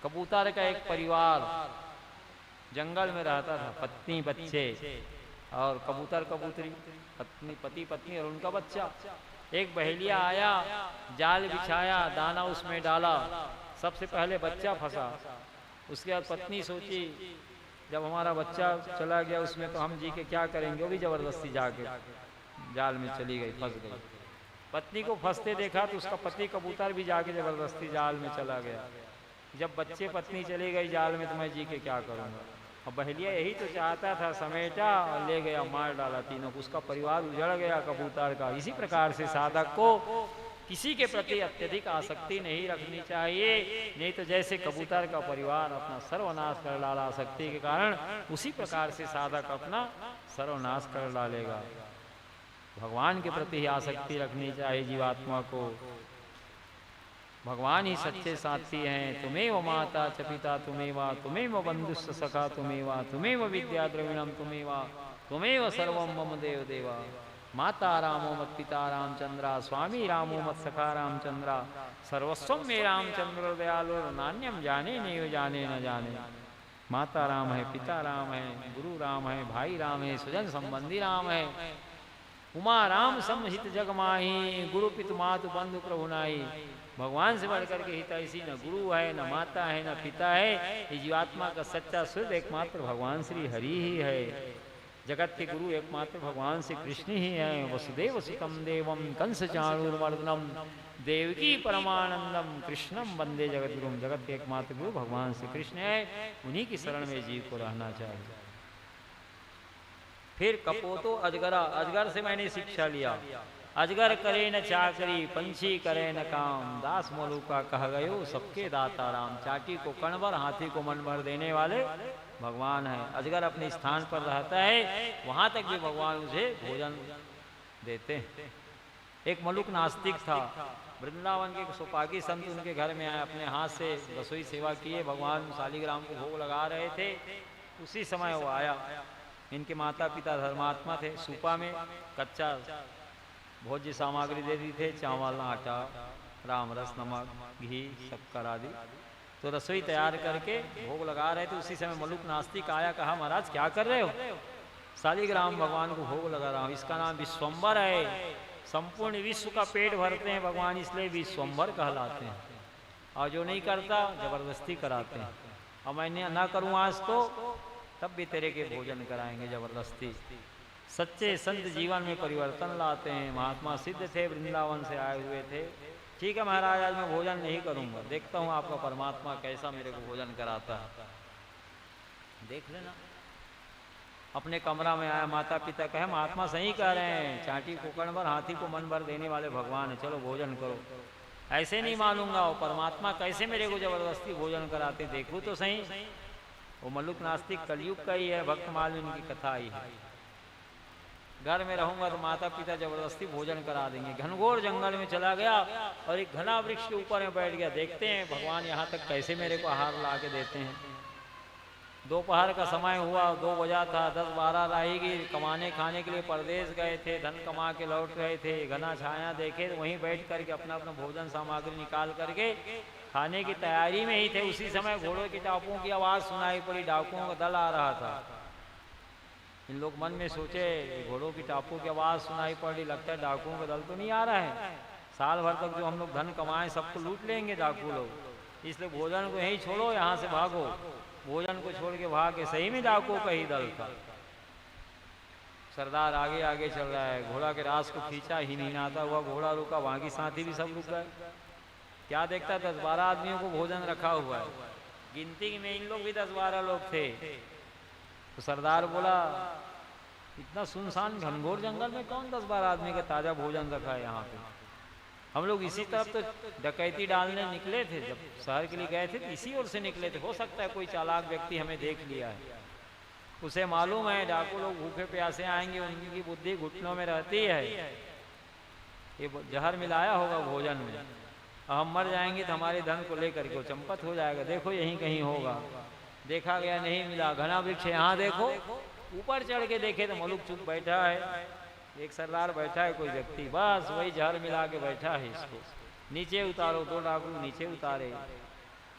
कबूतर का एक परिवार जंगल में रहता था, पत्नी बच्चे और कबूतर कबूतरी, पति पत्नी और उनका बच्चा। एक बहेलिया आया, जाल बिछाया, दाना उसमें डाला, सबसे पहले बच्चा फंसा। उसके बाद पत्नी सोची जब हमारा बच्चा चला गया उसमें तो हम जी के क्या करेंगे, वो भी जबरदस्ती जाके जाल में चली गई, फंस गई। पत्नी को फंसते देखा तो उसका पति कबूतर भी जाके जबरदस्ती जाल में चला गया। जब बच्चे पत्नी चली गई जाल में तो मैं जी के क्या करूँगा। और बहेलिया यही तो चाहता था, समेटा और ले गया, मार डाला तीनों को, उसका परिवार उजड़ गया कबूतर का। इसी प्रकार से साधक को किसी के प्रति अत्यधिक आसक्ति नहीं रखनी चाहिए, नहीं तो जैसे कबूतर का परिवार अपना सर्वनाश कर डाला आसक्ति के कारण, उसी प्रकार से साधक अपना सर्वनाश कर डालेगा। भगवान के प्रति ही आसक्ति रखनी चाहिए जीवात्मा को। भगवान ही सच्चे साथी हैं। तुम्हें माता च पिता तुम्हें तुम्हें बंधुस्थ सखा तुम्हें तुम्हें विद्या द्रविणम तुम्हें सर्वम मम देव देवा। माता रामो मत पिता रामचंद्रा, स्वामी रामो मत सखा रामचंद्रा, सर्वस्व में रामचंद्र दयालु, नान्यम जाने नहीं जाने न जाने। माता राम है, पिता राम है, गुरु राम है, भाई राम है, सुजन संबंधी राम है। उमा राम समहित जग माही, गुरु पितु मातु बंधु प्रभु नाई। भगवान से बढ़कर के हितैषी न गुरु है, न माता है, न पिता है। ये जीवात्मा का सच्चा शुद्ध एकमात्र भगवान श्री हरि ही है। जगत के गुरु एकमात्र भगवान श्री कृष्ण ही हैं। वसुदेव सुतम देवम कंस चाणूरमर्दनम देवकी परमानंदम कृष्णम वंदे जगत गुरुम। जगत के एकमात्र गुरु भगवान श्री कृष्ण है, उन्हीं की शरण में जीव को रहना चाहिए। फिर कपोतो अजगरा, अजगर से मैंने शिक्षा लिया। अजगर करे न चाकरी, पंछी करे न काम, दास मलुका कह गयो सबके दाता राम। चाटी को कण भर, हाथी को मन भर देने वाले भगवान है। अजगर अपने स्थान पर रहता है, वहां तक भी भगवान उसे भोजन देते हैं। एक मलुक नास्तिक था, वृंदावन के सुपागी संत उनके घर में आए, अपने हाथ से रसोई सेवा किए, भगवान शालिग्राम को भोग लगा रहे थे। उसी समय वो आया। इनके माता पिता धर्मात्मा थे। सूपा में कच्चा भोज्य सामग्री दे दी थे, चावल, आटा, राम रस, नमक, घी, शक्कर आदि। तो रसोई तैयार करके भोग लगा रहे थे। उसी समय मलुक नास्तिक आया, कहा महाराज क्या कर रहे हो? शालिग्राम भगवान को भोग लगा रहा हूँ। इसका नाम विश्वम्भर है। संपूर्ण विश्व का पेट भरते हैं भगवान, इसलिए विश्वम्भर कहलाते हैं। और जो नहीं करता जबरदस्ती कराते हैं। और मैं ना करूँ आज तो तब भी तेरे के भोजन कराएंगे जबरदस्ती। सच्चे संत जीवन में परिवर्तन लाते हैं। महात्मा सिद्ध थे, वृंदावन से आए हुए थे। ठीक है महाराज, आज मैं भोजन नहीं करूंगा, देखता हूँ आपका परमात्मा कैसा मेरे को भोजन कराता है, देख लेना। अपने कमरा में आया, माता पिता कहे महात्मा सही कह रहे हैं, चाटी को कण भर हाथी को मन भर देने वाले भगवान है, चलो भोजन करो। ऐसे नहीं मानूंगा, वो परमात्मा कैसे मेरे को जबरदस्ती भोजन कराते, देखूँ तो सही। वो मल्लुक नास्तिक कलयुग का ही है, भक्त मालूम की कथा ही है। घर में रहूंगा तो माता पिता जबरदस्ती भोजन करा देंगे। घनघोर जंगल में चला गया और एक घना वृक्ष के ऊपर में बैठ गया, देखते हैं भगवान यहाँ तक कैसे मेरे को आहार ला के देते हैं। दोपहर का समय हुआ, 2 बजा था, 10-12 रहेगी। कमाने खाने के लिए परदेश गए थे, धन कमा के लौट रहे थे। घना छाया देखे तो वहीं बैठ करके अपना अपना भोजन सामग्री निकाल करके खाने की तैयारी में ही थे। उसी समय घोड़ों की टापों की आवाज़ सुनाई पड़ी, डाकुओं का दल आ रहा था। इन लोग मन में सोचे घोड़ों की टापों की आवाज़ सुनाई पड़ी, लगता है डाकुओं का दल तो नहीं आ रहा है, साल भर तक जो हम लोग धन कमाएं सबको लूट लेंगे डाकू लोग, इसलिए भोजन को यहीं छोड़ो, यहाँ से भागो। भोजन को छोड़ के भागे, सही में डाकुओं का ही दल था। सरदार आगे आगे चल रहा है, घोड़ा के रास को खींचा, ही नहीं आता हुआ घोड़ा रुका, वहाँ की साथी भी सब रुक गए। क्या देखता, 10-12 आदमियों को भोजन रखा हुआ है, गिनती में इन लोग भी 10-12 लोग थे। तो सरदार बोला इतना सुनसान घनघोर जंगल में कौन 10-12 आदमी का ताजा भोजन रखा है यहाँ पे। हम लोग इसी तरफ तो डकैती डालने निकले थे, जब शहर के लिए गए थे तो इसी ओर से निकले थे। हो सकता है कोई चालाक व्यक्ति हमें देख लिया है, उसे मालूम है डाकू लोग भूखे प्यासे आएंगे, उनकी बुद्धि घुटनों में रहती है, ये जहर मिलाया होगा भोजन में, हम मर जाएंगे तो हमारे धन को लेकर के चंपत हो जाएगा, देखो यहीं कहीं होगा। देखा गया, नहीं मिला। घना वृक्ष यहाँ देखो, ऊपर चढ़ के देखे तो मलुक चुप बैठा है, एक सरदार बैठा है, कोई व्यक्ति, बस वही जहर मिला के बैठा है। इसको नीचे उतारो, 2 डाकू नीचे उतारे,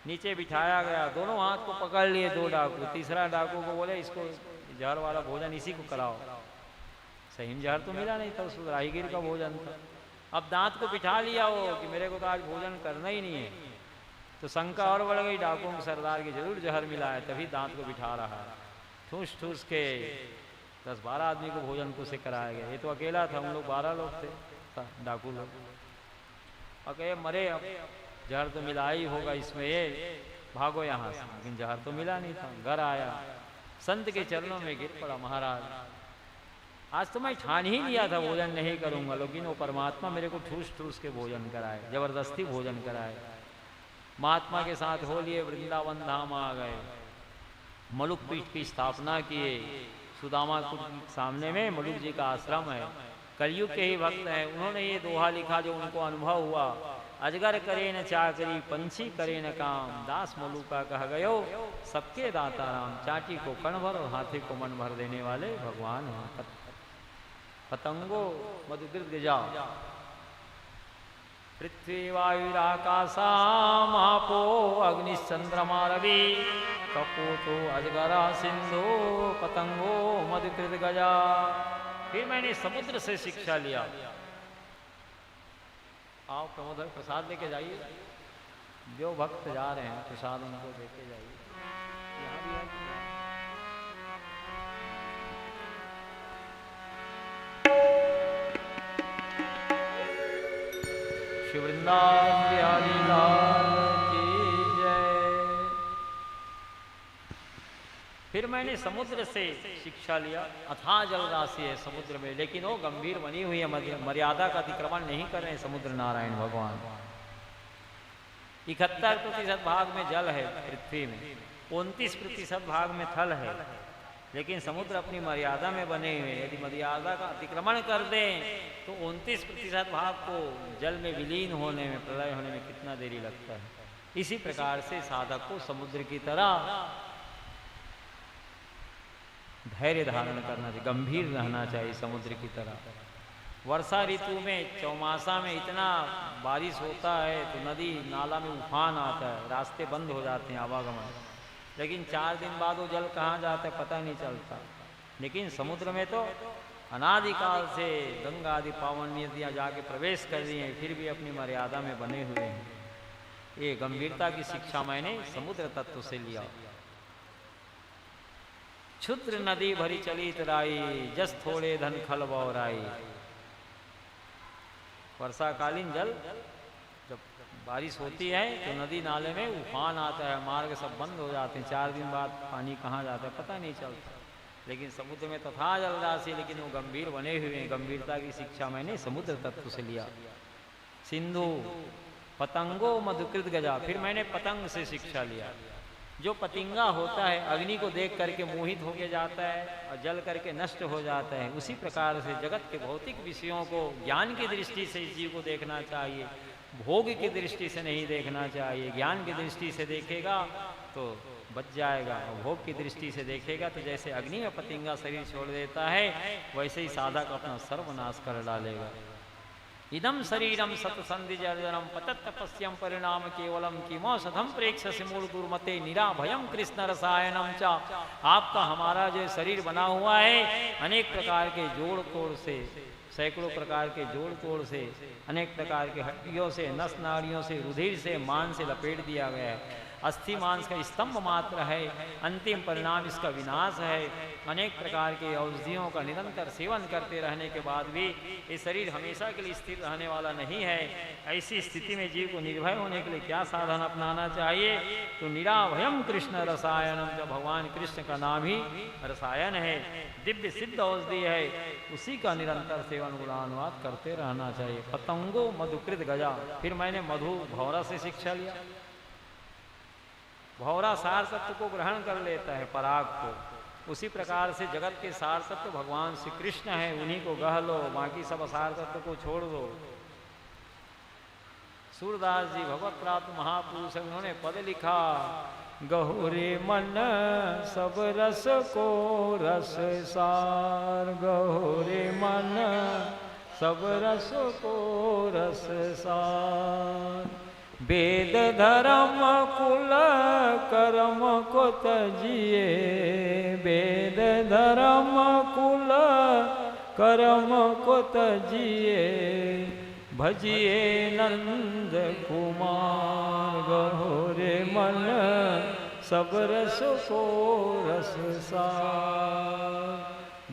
नीचे बिठाया गया, दोनों हाथ को पकड़ लिए 2 डाकू। तीसरा डाकू को बोले इसको जहर वाला भोजन इसी को कराओ। सही में जहर तो मिला नहीं था, उस राहीगीर का भोजन था। अब दांत को बिठा लिया वो कि मेरे को तो आज भोजन करना ही नहीं है, तो शंका और बढ़ गई डाकुओं को, सरदार की जरूर जहर मिला है, तभी दांत को बिठा रहा है। ठूस ठूस के 10-12 आदमी को भोजन को से कराया गया। ये तो अकेला था, हम लोग 12 लोग थे डाकू लोग। अकेले मरे, अब जहर तो मिला ही होगा इसमें, ये भागो यहाँ से। लेकिन जहर तो मिला नहीं था। घर आया, संत के चरणों में गिर पड़ा, महाराज आज तो मैं ठान ही लिया था भोजन नहीं करूँगा, लेकिन वो परमात्मा मेरे को ठूस ठूस के भोजन कराए, जबरदस्ती भोजन कराए। महात्मा के साथ हो लिए, वृंदावन धाम आ गए, मलुक पीठ की स्थापना किए। सुदामा कुंड के सामने में मलुक जी का आश्रम है, कलयुग के ही भक्त हैं। उन्होंने ये दोहा लिखा जो उनको अनुभव हुआ, अजगर करे न चाकरी, पंछी करे न काम, दास मलुका कह गयो सबके दाता राम। चाटी को कण भर और हाथी को मन भर देने वाले भगवान हैं। पतंगो मधुकृत गजा, पृथ्वी वायुराकाशा महापो अग्निचंद्रमा रवि, कपोतो अजगरा सिंधु पतंगो मधुकृत गजा। फिर मैंने समुद्र से शिक्षा लिया। आओ प्रमोदर प्रसाद लेके जाइए, जो भक्त जा रहे हैं प्रसाद उनको देके जाइए। यहाँ भी है श्री वृंदावन बिहारी लाल की जय। फिर मैंने समुद्र से शिक्षा लिया। अथाह जल राशि है समुद्र में, लेकिन वो गंभीर बनी हुई है, मर्यादा का अतिक्रमण नहीं कर रहे हैं समुद्र नारायण भगवान। 71% भाग में जल है पृथ्वी में, 29% भाग में थल है, लेकिन समुद्र अपनी मर्यादा में बने हुए। यदि मर्यादा का अतिक्रमण कर दें तो 29% भाग को जल में विलीन होने में, प्रलय होने में कितना देरी लगता है। इसी प्रकार से साधक को समुद्र की तरह धैर्य धारण करना चाहिए, गंभीर रहना चाहिए समुद्र की तरह। वर्षा ऋतु में चौमासा में इतना बारिश होता है तो नदी नाला में उफान आता है, रास्ते बंद हो जाते हैं आवागमन, लेकिन 4 दिन बाद वो जल कहाँ जाता है पता नहीं चलता। लेकिन समुद्र में तो अनादिकाल से गंगा आदि पावन नदियाँ जाके प्रवेश कर रही हैं, फिर भी अपनी मर्यादा में बने हुए हैं। ये गंभीरता की शिक्षा मैंने समुद्र तत्व से लिया। क्षुद्र नदी भरी चली तराई, जस थोड़े धन खल बौराई। वर्षाकालीन जल जब बारिश होती है तो नदी नाले में उफान आता है, मार्ग सब बंद हो जाते हैं, 4 दिन बाद पानी कहाँ जाता है पता नहीं चलता। लेकिन समुद्र में तथा जलराशि, लेकिन वो गंभीर बने हुए हैं। गंभीरता की शिक्षा मैंने समुद्र तत्व से लिया। सिंधु पतंगो मधुकृत गजा, फिर मैंने पतंग से शिक्षा लिया। जो पतिंगा होता है अग्नि को देख करके मोहित होके जाता है और जल करके नष्ट हो जाता है, उसी प्रकार से जगत के भौतिक विषयों को ज्ञान की दृष्टि से इस जीव को देखना चाहिए, भोग की दृष्टि से नहीं देखना चाहिए। ज्ञान की दृष्टि से देखेगा तो बच जाएगा, और भोग की दृष्टि से देखेगा तो जैसे अग्नि में पतिंगा शरीर छोड़ देता है, वैसे ही साधक अपना सर्वनाश कर डालेगा। इदम शरीरम सतसंधि जर्जनम पतत तपस्यम परिणाम केवलम किमौषधम प्रेक्षस्य मूल गुरुमते निराभयम कृष्ण रसायनम चा। आपका हमारा जो शरीर बना हुआ है अनेक प्रकार के जोड़ तोड़ से, सैकड़ों प्रकार के जोड़ तोड़ से, अनेक प्रकार के हड्डियों से, नस नाड़ियों से, रुधिर से, मांस से लपेट दिया गया है। अस्थि मांस का स्तंभ मात्र है, अंतिम परिणाम इसका विनाश है। अनेक प्रकार के औषधियों का निरंतर सेवन करते रहने के बाद भी ये शरीर हमेशा के लिए स्थिर रहने वाला नहीं है। ऐसी स्थिति में जीव को निर्भय होने के लिए क्या साधन अपनाना चाहिए? तो निराभयम कृष्ण रसायनम, जो भगवान कृष्ण का नाम ही रसायन है, दिव्य सिद्ध औषधि है, उसी का निरंतर सेवन गुणानुवाद करते रहना चाहिए। पतंगो मधुकृत गजा, फिर मैंने मधु भौरा से शिक्षा लिया। भौरा सार तत्व को ग्रहण कर लेता है, पराग को। उसी प्रकार से जगत के सार तत्व भगवान श्री कृष्ण है, उन्हीं को गह लो, बाकी सब असार तत्व को छोड़ दो। सूरदास जी भगवत प्राप्त महापुरुष, उन्होंने पद लिखा, गहुरे मन सब रस को रस सार, गहुरे मन सब रस को रस सार। वेद धर्म कुल कर्म को तजिए, वेद धर्म कुल कर्म को तजिए, भजिए नंद कुमार, गहुरे मन सब रस को रस सार।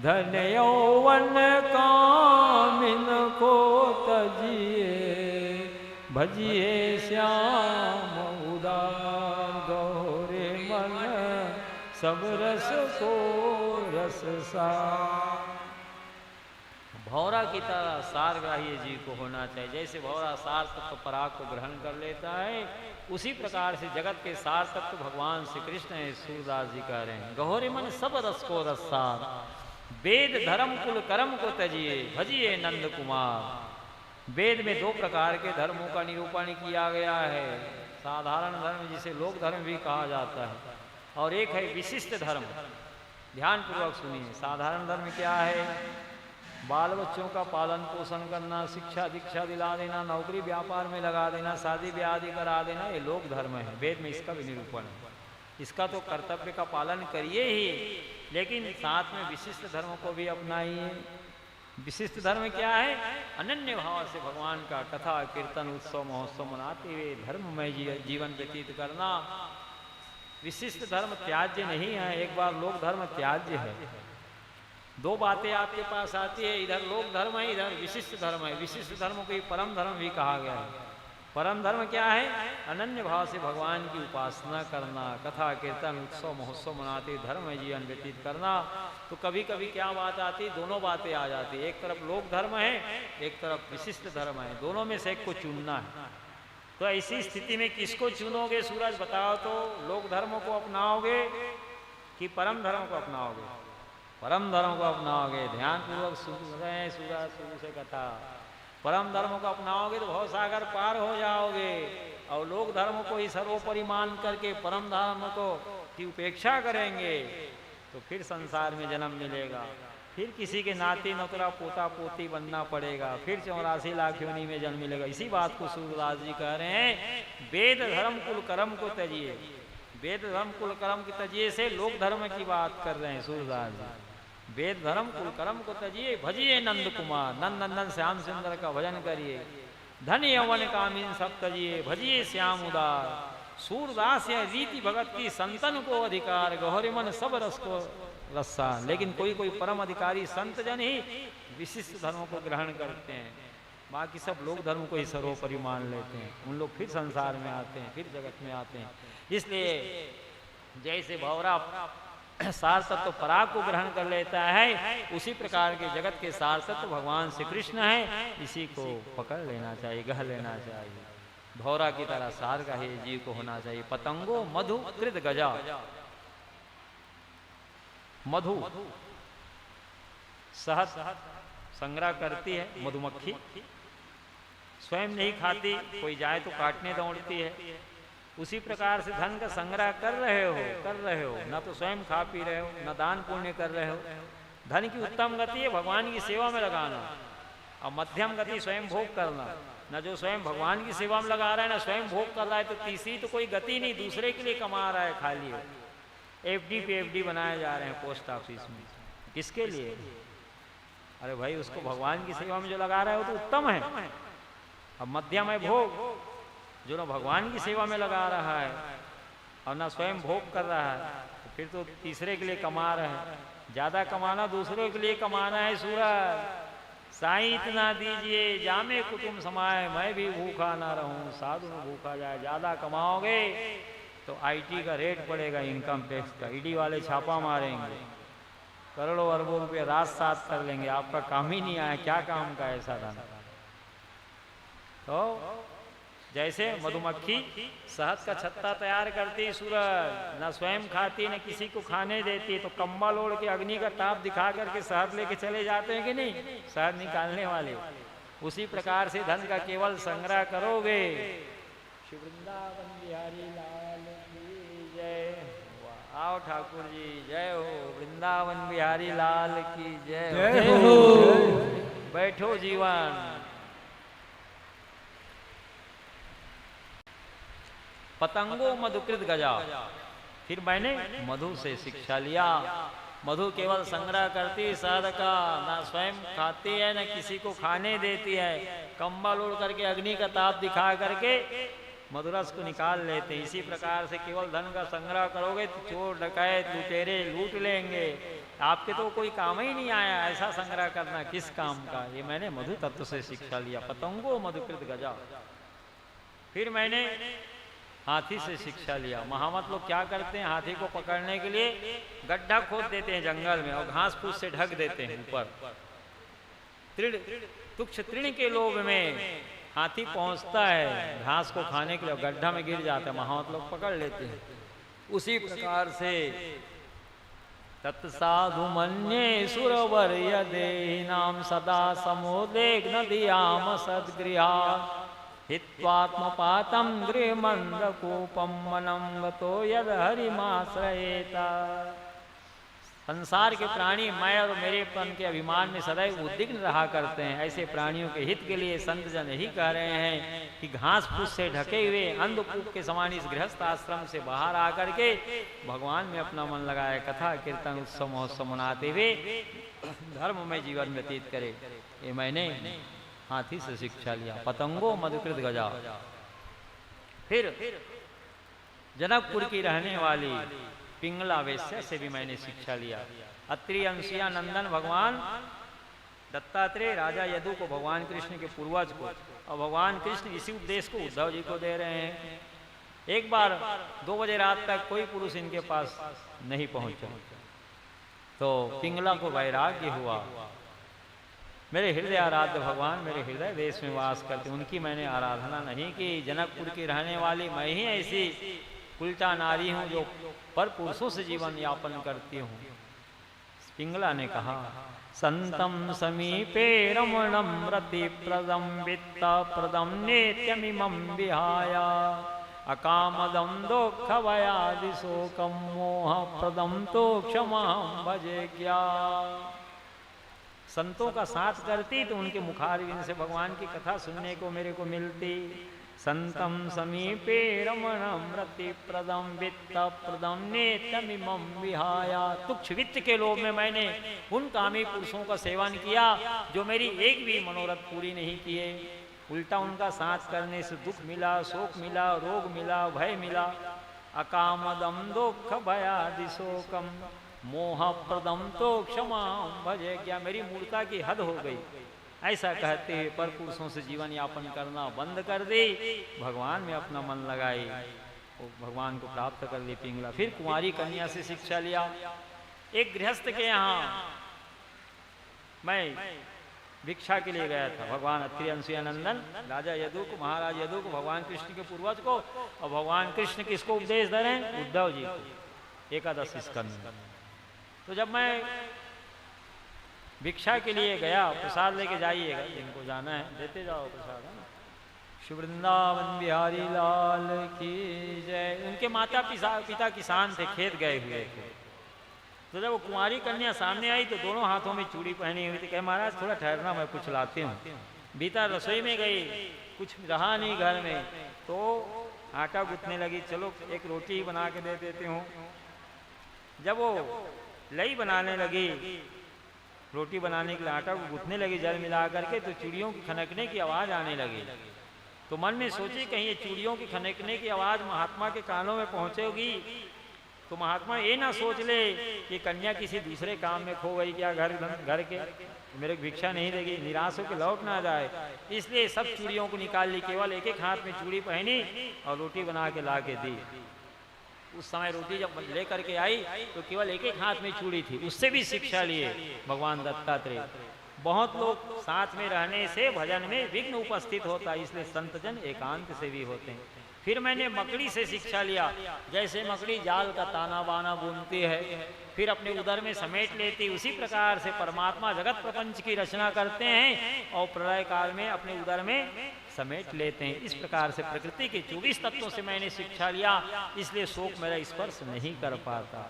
धन यौवन कामिन को तजिए, भजिए श्याम उदार, गहुरे मन सब रस को रस सार। भौरा की तरह सारग्राही जीव को होना चाहिए। जैसे भौरा सार तत्व पराग को ग्रहण कर लेता है, उसी प्रकार से जगत के सार तत्व भगवान श्री कृष्ण है। सूरदास जी कह रहे हैं, गहुरे मन सब रस को रस सार, वेद धर्म कुल कर्म को तजिए, भजिए नंद कुमार। वेद में 2 प्रकार के धर्मों का निरूपण किया गया है। साधारण धर्म, जिसे लोक धर्म भी कहा जाता है, और एक है विशिष्ट धर्म। ध्यान पूर्वक सुनिए। साधारण धर्म क्या है? बाल बच्चों का पालन पोषण करना, शिक्षा दीक्षा दिला देना, नौकरी व्यापार में लगा देना, शादी ब्याह आदि करा देना, ये लोक धर्म है। वेद में इसका भी निरूपण है। इसका तो कर्तव्य का पालन करिए ही, लेकिन साथ में विशिष्ट धर्म को भी अपनाइए। विशिष्ट धर्म क्या है? अनन्य भाव से भगवान का कथा कीर्तन उत्सव महोत्सव मनाते हुए धर्ममय जीवन व्यतीत करना। विशिष्ट धर्म त्याज्य नहीं है। एक बार लोक धर्म त्याज्य है। 2 बातें आपके पास आती है, इधर लोक धर्म है, इधर विशिष्ट धर्म है। विशिष्ट धर्म को परम धर्म भी कहा गया है। परम धर्म क्या है? अनन्य भाव से भगवान की उपासना करना, कथा कीर्तन उत्सव महोत्सव मनाते धर्म जीवन व्यतीत करना। तो कभी कभी क्या बात आती, दोनों बातें आ जाती। एक तरफ लोक धर्म है, एक तरफ विशिष्ट धर्म है, दोनों में से एक को चुनना है। तो ऐसी स्थिति में किसको चुनोगे सूरज, बताओ तो? लोक धर्म को अपनाओगे कि परम धर्म को अपनाओगे? परम धर्म को अपनाओगे। ध्यान पूर्वक सुन रहे हैं सूरज शुरू से कथा। परम धर्म को अपनाओगे तो भव सागर पार हो जाओगे, और लोक धर्म को ही सर्वोपरि मान करके परम धर्म को की उपेक्षा करेंगे तो फिर संसार में जन्म मिलेगा, फिर किसी के नाती नौतरा पोता पोती बनना पड़ेगा, फिर 84 लाख योनि में जन्म मिलेगा। इसी बात को सूरदास जी कह रहे हैं, वेद धर्म कुल कर्म को तजिए। वेद धर्म कुल कर्म की तजिए से लोक धर्म की बात कर रहे हैं सूरदास जी। वेद धर्म कुल कर्म को तजिए, भजिए नंद कुमार, नंद नंदन श्याम सुंदर का भजन करिए। धन यवन कामिन सप्तजिए भजिए श्याम उदार सूरदास या रीति भगत की संतन को अधिकार गहरे मन सब रस को रस्सा। लेकिन कोई कोई परम अधिकारी संत जन ही विशिष्ट धर्मों को ग्रहण करते हैं, बाकी सब लोग धर्म को ही सर्वोपरि मान लेते हैं। उन लोग फिर संसार में आते हैं, फिर जगत में आते हैं। इसलिए जैसे भौरा सार तत्व पराग को ग्रहण कर लेता है, उसी प्रकार के जगत के सार तत्व भगवान श्री कृष्ण है, इसी को पकड़ लेना चाहिए, गह लेना चाहिए। भौरा की तरह सार का ही जीव को होना चाहिए। पतंगो मधु कृत गजा, मधु शहद संग्रह करती है मधुमक्खी, स्वयं नहीं खाती, कोई जाए तो काटने दौड़ती है। उसी प्रकार से धन का संग्रह कर रहे हो, न तो स्वयं खा पी रहे हो, न दान पुण्य कर रहे हो। धन की उत्तम गति है भगवान की सेवा में लगाना, और मध्यम गति स्वयं भोग करना। न जो स्वयं भगवान की सेवा में लगा रहा है, न स्वयं भोग कर रहा है, तो तीसरी तो कोई गति नहीं, दूसरे के लिए कमा रहा है खाली। एफडी पे एफडी बनाए जा रहे हैं पोस्ट ऑफिस में, किसके लिए? अरे भाई, उसको भगवान की सेवा में जो लगा रहा है वो तो उत्तम है। अब मध्यम है भोग, जो ना भगवान की सेवा में लगा रहा है और ना स्वयं भोग कर रहा है, तो फिर तो तीसरे के लिए कमा रहे हैं। ज्यादा कमाना दूसरों के लिए कमाना है। सूरज साईं इतना दीजिए जामे कुटुंब समाए, मैं भी भूखा ना रहूं साधु में भूखा जाए। ज्यादा कमाओगे तो आईटी का रेट पड़ेगा, इनकम टैक्स का, ईडी वाले छापा मारेंगे, करोड़ों अरबों रुपये रात साथ कर लेंगे। आपका काम ही नहीं आया, क्या काम का ऐसा था। तो जैसे मधुमक्खी शहद का छत्ता तैयार करती, सूरज न स्वयं खाती न किसी को खाने देती, तो कंबल ओढ़ के अग्नि का ताप दिखा करके शहद लेके चले जाते हैं कि नहीं, शहद निकालने वाले। उसी प्रकार से धन का केवल संग्रह करोगे। वृंदावन बिहारी लाल की जय। आओ ठाकुर जी, जय हो। वृंदावन बिहारी लाल की जय हो। बैठो जीवन। पतंगो मधुकृत गजा, फिर मैंने मधु से शिक्षा लिया। मधु केवल संग्रह करती शहद का, ना स्वयं खाती है न किसी को खाने देती है। कंबल ओढ़ करके अग्नि का ताप दिखा करके मधुरस को निकाल लेते। इसी प्रकार से केवल धन का संग्रह करोगे तो चोर डकैत लुटेरे लूट लेंगे। आपके तो कोई काम ही नहीं आया ऐसा संग्रह करना, किस काम का। ये मैंने मधु तत्व से शिक्षा लिया। पतंगो मधुकृत गजा। फिर मैंने हाथी से शिक्षा लिया। महामत लोग क्या करते हैं, हाथी को पकड़ने के लिए गड्ढा खोद देते हैं जंगल में और घास फूस से ढक देते हैं ऊपर। तुक्ष तृण के लोभ में हाथी पहुंचता है घास को खाने के लिए, गड्ढा में गिर जाता है, महामत लोग पकड़ लेते हैं। उसी प्रकार से तत्साधु मन्ये सुरवर यदेहिनाम सदा समोदेग नदियाम सद्गृहा हित्वात्मपातम गृहमंदकूपम मनम गतो यद हरिमाश्रयेता। संसार के प्राणी मैं और मेरेपन के अभिमान में सदैव उद्विग्न रहा करते हैं। ऐसे प्राणियों के हित के लिए संत जन यही कह रहे हैं कि घास फूस से ढके हुए अंधकूप के समान इस गृहस्थ आश्रम से बाहर आकर के भगवान में अपना मन लगाए, कथा कीर्तन उत्सव महोत्सव मनाते हुए धर्म में जीवन व्यतीत करे। ये मैंने हाथी से शिक्षा लिया। पतंगो मधुकृत गजा। फिर जनकपुर की रहने वाली पिंगला वेश्या से भी मैंने शिक्षा लिया। अत्रि अंशिया नंदन भगवान दत्तात्रेय राजा यदु को, भगवान कृष्ण के पूर्वज को, और भगवान कृष्ण इसी उपदेश को उद्धव जी को दे रहे हैं। एक बार 2 बजे रात तक कोई पुरुष इनके पास नहीं पहुंचा तो पिंगला को वैराग्य हुआ। मेरे हृदय आराध्य भगवान मेरे हृदय देश में वास करते, उनकी मैंने आराधना नहीं की। जनकपुर की रहने वाली मैं ही ऐसी उल्टा नारी हूँ जो पर पुरुषों से जीवन यापन करती हूँ। पिंगला ने कहा, संतम समीपे रमणम रति प्रदम वित्त प्रदम नेत्यमिमं विहाया अकामदम दुख भयादि शोकम मोह प्रदम तो क्षमा भजे क्या। संतों का साथ करती तो उनके मुखारविंद से भगवान की कथा सुनने को मेरे को मिलती। संतम समीपे रमणम रति प्रदम वित्त प्रदम नेत्यमिमं विहाया। तुक्ष वित्त के लोभ में मैंने उन कामी पुरुषों का सेवन किया जो मेरी एक भी मनोरथ पूरी नहीं किए। उल्टा उनका साथ करने से दुख मिला, शोक मिला, रोग मिला, भय मिला। अकामदम दुख भयादि शोकम मोह प्रदम तो क्षमा भजे। क्या मेरी मूर्ता की हद हो गई, ऐसा कहते हुए पर पुरुषों से जीवन यापन करना बंद कर दे, भगवान में अपना मन लगाए, वो भगवान को प्राप्त कर ले पिंगला। फिर कुंवारी कन्या से शिक्षा लिया। एक गृहस्थ के यहाँ मैं भिक्षा के लिए गया था। भगवान अत्रि अनुसुयानंदन राजा यदु को, महाराज यदु को, भगवान कृष्ण के पूर्वज को, और भगवान कृष्ण किसको उपदेश दे रहे हैं? उद्धव जी को, एकादश स्कंद। तो जब मैं भिक्षा के लिए गया, प्रसाद लेके जाइएगा, जिनको जाना है देते जाओ प्रसाद, है ना। श्री वृंदावन बिहारी लाल की जय। उनके माता पिता किसान थे, खेत गए हुए थे। तो जब वो कुंवारी कन्या सामने आई तो दोनों हाथों में चूड़ी पहनी हुई थी। कहे महाराज थोड़ा ठहरना, मैं कुछ लाती हूँ। भीतर रसोई में गई, कुछ रहा नहीं घर में, तो आटा गूंथने लगी। चलो एक रोटी ही बना के दे देती हूँ। जब वो लई बनाने लगी, रोटी बनाने के लिए आटा को गूंथने लगी जल मिला करके, तो चूड़ियों की खनकने की आवाज़ आने लगी। तो मन में सोची कहीं ये चूड़ियों की खनकने की आवाज़ महात्मा के कानों में पहुँचेगी तो महात्मा ये ना सोच ले कि कन्या किसी दूसरे काम में खो गई, क्या घर के मेरे को भिक्षा नहीं देगी, निराश होकर लौट ना जाए। इसलिए सब चूड़ियों को निकाल ली, केवल एक एक हाथ में चूड़ी पहनी और रोटी बना के ला के दी। उस समय रोटी जब ले करके आई तो केवल एक एक हाथ में चूड़ी थी। उससे भी शिक्षा लिए भगवान दत्तात्रेय। बहुत लोग साथ में रहने से भजन में विघ्न उपस्थित होता है, इसलिए संतजन एकांत से भी होते हैं। फिर मैंने मकड़ी से शिक्षा लिया। जैसे मकड़ी जाल का ताना बाना बुनती है, फिर अपने उदर में समेट लेती, उसी प्रकार से परमात्मा जगत प्रपंच की रचना करते हैं और प्रलय काल में अपने उदर में समेट लेते हैं। इस प्रकार से प्रकृति के 24 तत्वों से मैंने शिक्षा लिया, इसलिए शोक मेरा स्पर्श नहीं कर पाता।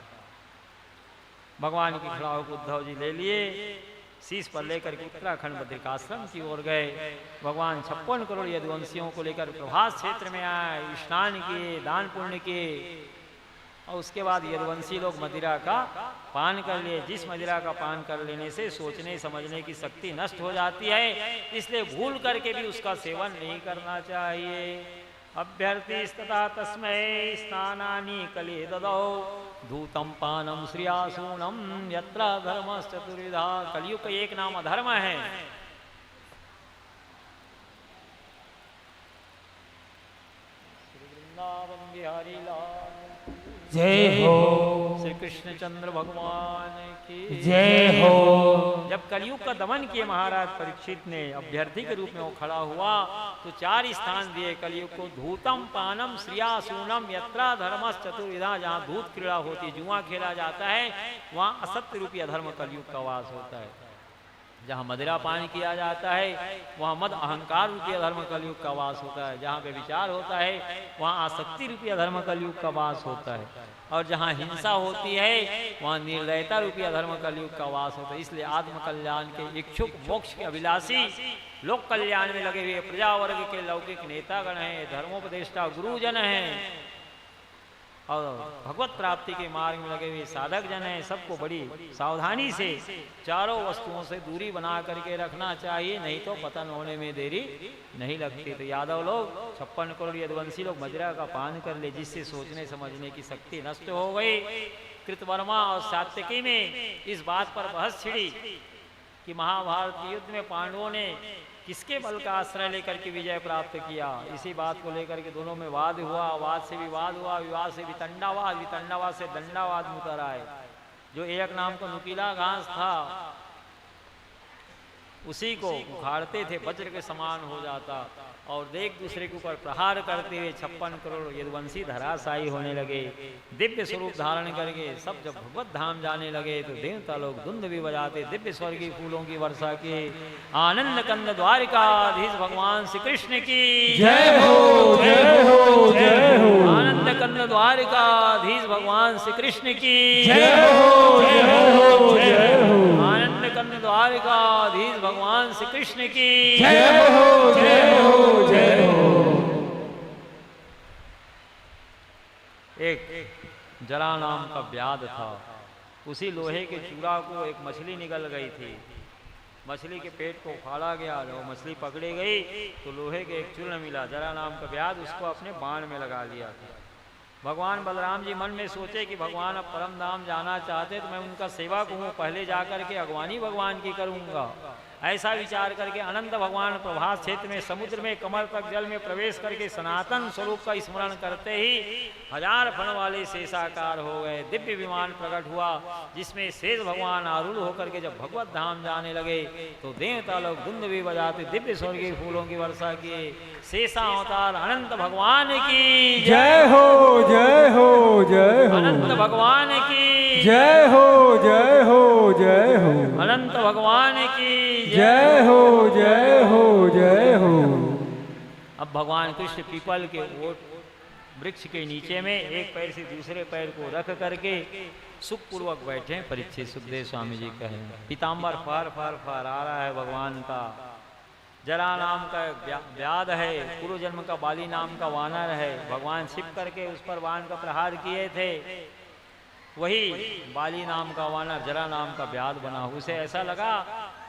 भगवान की खड़ाऊ को उद्धव जी ले लिए, शीश पर लेकर के उत्तराखंड बद्रिकाश्रम की ओर गए। भगवान 56 करोड़ यदुवंशियों को लेकर प्रभास क्षेत्र में आए, स्नान किए, दान पुण्य किए, और उसके बाद यदुवंशी लोग मदिरा का पान कर लिए। जिस मदिरा का पान कर लेने से सोचने समझने की शक्ति नष्ट हो जाती है, इसलिए भूल करके भी उसका सेवन नहीं करना चाहिए। अभ्यर्थी तस्मै स्नानानि कले ददौ धूतम पानम श्रियासूनम यत्र धर्मश्चतुर्विधा। कलियुग का एक नाम अधर्म है। श्री वृंदावन बिहारी लाल जय हो। श्री कृष्णचंद्र भगवान की जय हो। जब कलयुग का दमन किए महाराज परीक्षित ने, अभ्यर्थी के रूप में वो खड़ा हुआ तो 4 स्थान दिए कलयुग को। धूतम पानम श्रियासूनम यत्रा धर्मस चतुर्विधा। जहाँ धूत क्रीड़ा होती है, जुआ खेला जाता है, वहाँ असत्य रूपी अधर्म कलयुग का वास होता है। जहाँ मदिरा पान किया जाता है, वहाँ मद अहंकार रूपी अधर्म कलयुग का वास होता है। जहाँ पे विचार होता है, वहाँ आसक्ति रूपी अधर्म कलयुग का वास होता है। और जहाँ हिंसा होती है, वहाँ निर्दयता रूपी अधर्म कलयुग का वास होता है। इसलिए आत्म कल्याण के इच्छुक, मोक्ष के अभिलाषी, लोक कल्याण में लगे हुए प्रजा वर्ग के लौकिक नेतागण हैं, धर्मोपदेष्टा गुरुजन हैं, और भगवत प्राप्ति के मार्ग में लगे हुए साधक जन हैं। सबको बड़ी सावधानी से चारों वस्तुओं से दूरी बना करके रखना चाहिए, नहीं तो पतन होने में देरी नहीं लगती। तो यादव लोग 56 करोड़ यदुवंशी लोग मदिरा का पान कर ले, जिससे सोचने समझने की शक्ति नष्ट हो गई। कृतवर्मा और सात्यकी में इस बात पर बहस छिड़ी कि महाभारत युद्ध में पांडवों ने किसके बल का आश्रय लेकर के विजय प्राप्त किया। इसी बात को लेकर के दोनों में वाद हुआ, वाद से विवाद हुआ, विवाद से वितंडावाद, वितंडावाद से दंडावाद में उतर आए। जो एक नाम का नुकीला घास था, उसी को उखाड़ते थे, वज्र के समान हो जाता, और एक दूसरे के ऊपर प्रहार करते हुए 56 करोड़ यदुवंशी धराशायी होने लगे। दिव्य स्वरूप धारण करके सब जब भगवत धाम जाने लगे तो देवता लोग धुंध भी बजाते, दिव्य स्वर्गीय फूलों की वर्षा की। आनंद कंद द्वारिकाधीश भगवान श्री कृष्ण की जय हो, जय हो, जय हो। आनंद कंद द्वारिकाधीश भगवान श्री कृष्ण की जय हो, जय हो, जय हो। आनंद कंद द्वारिकाधीश भगवान श्री कृष्ण की जय हो, जय हो, जय हो। एक जरा नाम का व्याध था, उसी लोहे के चूड़ा को एक मछली निगल गई थी। मछली के पेट को उखाड़ा गया। जब मछली पकड़ी गई तो लोहे के एक चूर्ण मिला, जरा नाम का व्याध, उसको अपने बाण में लगा लिया था। भगवान बलराम जी मन में सोचे कि भगवान अब परम धाम जाना चाहते तो मैं उनका सेवक हूँ, पहले जाकर के अगवानी भगवान की करूँगा। ऐसा विचार करके अनंत भगवान प्रभास क्षेत्र में समुद्र में कमर तक जल में प्रवेश करके सनातन स्वरूप का स्मरण करते ही 1000 फण वाले शेषाकार हो गए। दिव्य विमान प्रकट हुआ जिसमें शेष भगवान आरूढ़ होकर के जब भगवत धाम जाने लगे तो देवता लोग धुंध भी बजाते दिव्य स्वर्गीय फूलों की वर्षा किए। शेषा अवतार अनंत भगवान की जय हो, जय हो, जय हो, अनंत भगवान की जय हो, जय हो, जय हो, अनंत भगवान की जय हो, जय हो, जय हो। अब भगवान कृष्ण पीपल के ओट वृक्ष के नीचे में एक पैर से दूसरे पैर को रख करके सुखपूर्वक बैठे। परीक्षित सुखदेव स्वामी जी कहे पीताम्बर फार फार फार आ रहा है भगवान का। जरा नाम का व्याध है, पूर्व जन्म का बाली नाम का वानर है। भगवान छिप करके उस पर बाण का प्रहार किए थे। वही बाली नाम का वानर जरा नाम का व्याध बना। उसे ऐसा लगा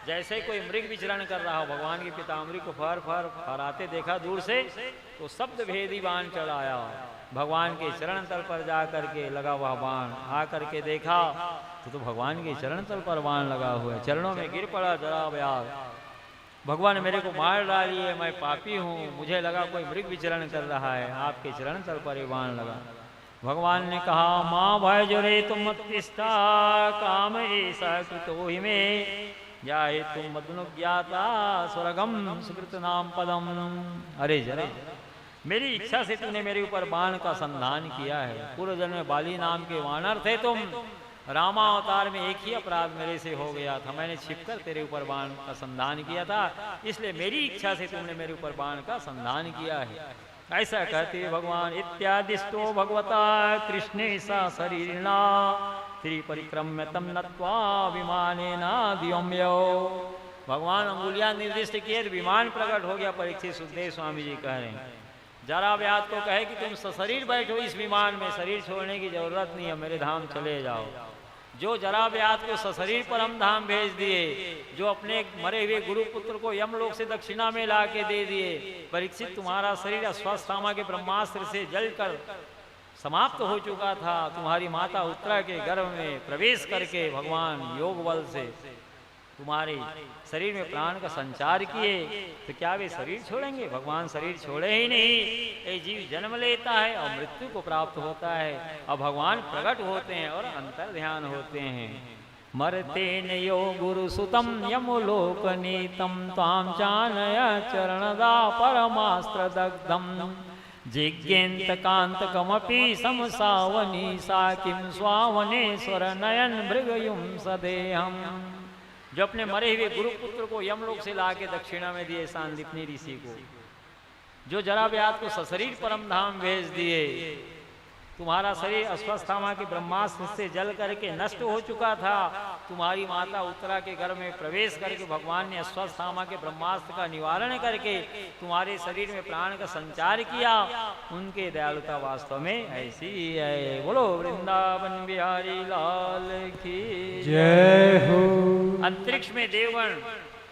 जैसे कोई मृग विचरण कर रहा हो। भगवान की पीताम्बरी को फर फर फराते देखा दूर से तो शब्द भेदी बाण चढ़ाया। भगवान के चरण तल पर जा करके लगा वह बाण। आ करके देखा तो भगवान के चरण तल पर बाण लगा हुआ है। चरणों में गिर पड़ा जरा व्याध। भगवान मेरे को मार डालिए, मैं पापी हूँ। मुझे लगा कोई मृग विचरण कर रहा है, आपके चरण तल पर ही बाण लगा। भगवान ने कहा माँ भय जोरे तुम उत्तिष्ठा काम ऐसा कृतो ही में जाए तुम मदनुज्ञाता स्वर्गम सुकृत नाम पदम। अरे जरा मेरी इच्छा से तूने मेरे ऊपर बाण का संधान किया है। पूर्व जन्म में बाली नाम के वानर थे तुम। रामावतार में एक ही अपराध मेरे से हो गया था, मैंने छिपकर तेरे ऊपर बाण का संधान किया था, इसलिए मेरी इच्छा से तुमने मेरे ऊपर बाण का संधान किया है। ऐसा कहते भगवान इत्यादिष्टो भगवता कृष्णे सा शरीरिणा त्रिपरिक्रम्य तम नत्वा विमानेना दिव्यो। भगवान अंगुलियां निर्दिष्ट किए, विमान प्रकट हो गया। परीक्षित सुखदेव स्वामी जी कह रहे हैं जरा व्याध को कहे कि तुम सशरीर बैठो इस विमान में, शरीर छोड़ने की जरूरत नहीं है, मेरे धाम चले जाओ। जो जरा व्याध को सशरीर परम धाम भेज दिए, जो अपने मरे हुए गुरुपुत्र को यमलोक से दक्षिणा में ला के दे दिए। परीक्षित तुम्हारा शरीर अश्वत्थामा के ब्रह्मास्त्र से जलकर समाप्त हो चुका था। तुम्हारी माता उत्तरा के गर्भ में प्रवेश करके भगवान योग बल से तुम्हारे शरीर में प्राण का संचार किए, तो क्या वे शरीर छोड़ेंगे? भगवान शरीर छोड़े ही नहीं। ये जीव जन्म लेता है और मृत्यु को प्राप्त होता है, और भगवान प्रकट होते हैं और अंतर ध्यान होते हैं। मरते नयो गुरु सुतम यमलोक नीतम ताम चानय चरणदा परमास्त्र दग्धम जिज्ञेन्त कांत कमपि समसावनी साकिम स्वावनेश्वर नयन भृगयुम सदेहम। जो अपने मरे हुए गुरुपुत्र को यमलोक से लाके दक्षिणा में दिए सांदीपनी ऋषि को, जो जरा व्याध को सशरीर परम धाम भेज दिए। तुम्हारा शरीर अश्वत्थामा के ब्रह्मास्त्र से जल करके नष्ट हो चुका था। तुम्हारी माता उत्तरा के गर्भ में प्रवेश करके भगवान ने अश्वत्थामा के ब्रह्मास्त्र का निवारण करके तुम्हारे शरीर में प्राण का संचार किया। उनके दयालुता वास्तव में ऐसी ही है। बोलो वृंदावन बिहारी लाल की जय हो। अंतरिक्ष में देवगण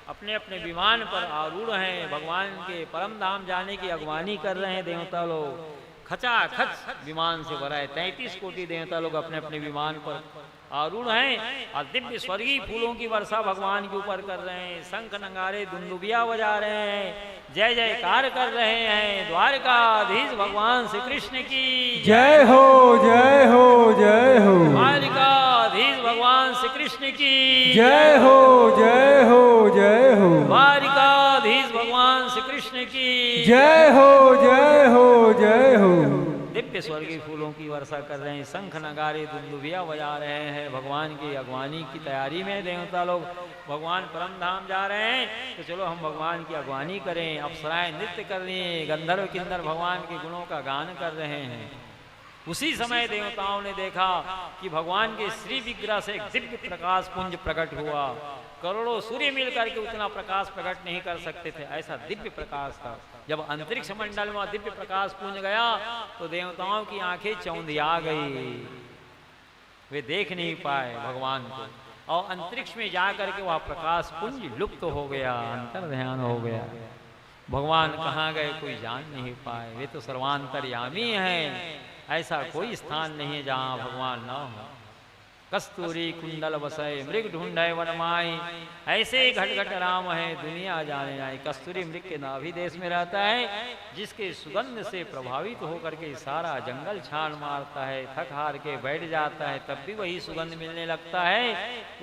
अपने अपने विमान पर आरूढ़ हैं, भगवान के परम धाम जाने की अगवानी कर रहे हैं। देवता लोग खचाखच विमान से भरा है। 33 कोटि देवता लोग अपने अपने विमान पर आरूढ़ हैं और दिव्य स्वर्गीय फूलों की वर्षा भगवान के ऊपर कर रहे हैं। शंख नगाड़े दुंदुबिया बजा रहे हैं, जय जयकार कर रहे हैं। द्वारकाधीश भगवान श्री कृष्ण की जय हो, जय हो, जय हो। द्वारकाधीश भगवान श्री कृष्ण की जय हो, जय हो, जय हो। द्वारकाधीश भगवान श्री कृष्ण की जय हो, जय हो, जय हो। दिव्य स्वर्गीय फूलों की वर्षा कर रहे हैं। शंख नगारे दुंदुभिया बजा रहे हैं। भगवान की अगवानी की तैयारी में देवता लोग भगवान परम धाम जा रहे हैं, तो चलो हम भगवान की अगवानी करें। अप्सराएं नृत्य कर रही हैं, गंधर्व किन्नर भगवान के गुणों का गान कर रहे हैं। उसी समय देवताओं ने देखा कि भगवान के श्री विग्रह से एक दिव्य प्रकाश पुंज प्रकट हुआ। करोड़ों सूर्य मिलकर के उतना प्रकाश प्रकट नहीं कर सकते थे, ऐसा दिव्य प्रकाश था। जब अंतरिक्ष मंडल में दिव्य प्रकाश पुंज गया तो देवताओं की आंखें चौंधिया गई, वे देख नहीं पाए भगवान को। और अंतरिक्ष में जाकर के वह प्रकाश पुंज लुप्त हो गया, अंतर ध्यान हो गया। भगवान कहाँ गए कोई जान नहीं पाए। वे तो सर्वांतर्यामी हैं, ऐसा कोई स्थान नहीं है जहाँ भगवान न हो। कस्तूरी कुंडल बसय मृग ढूंढय वनमाई, ऐसे घट घट राम है दुनिया जाने आई। कस्तूरी मृग के नाभि देश में रहता है, जिसके सुगंध से प्रभावित होकर के सारा जंगल छान मारता है, थक हार के बैठ जाता है, तब भी वही सुगंध मिलने लगता है।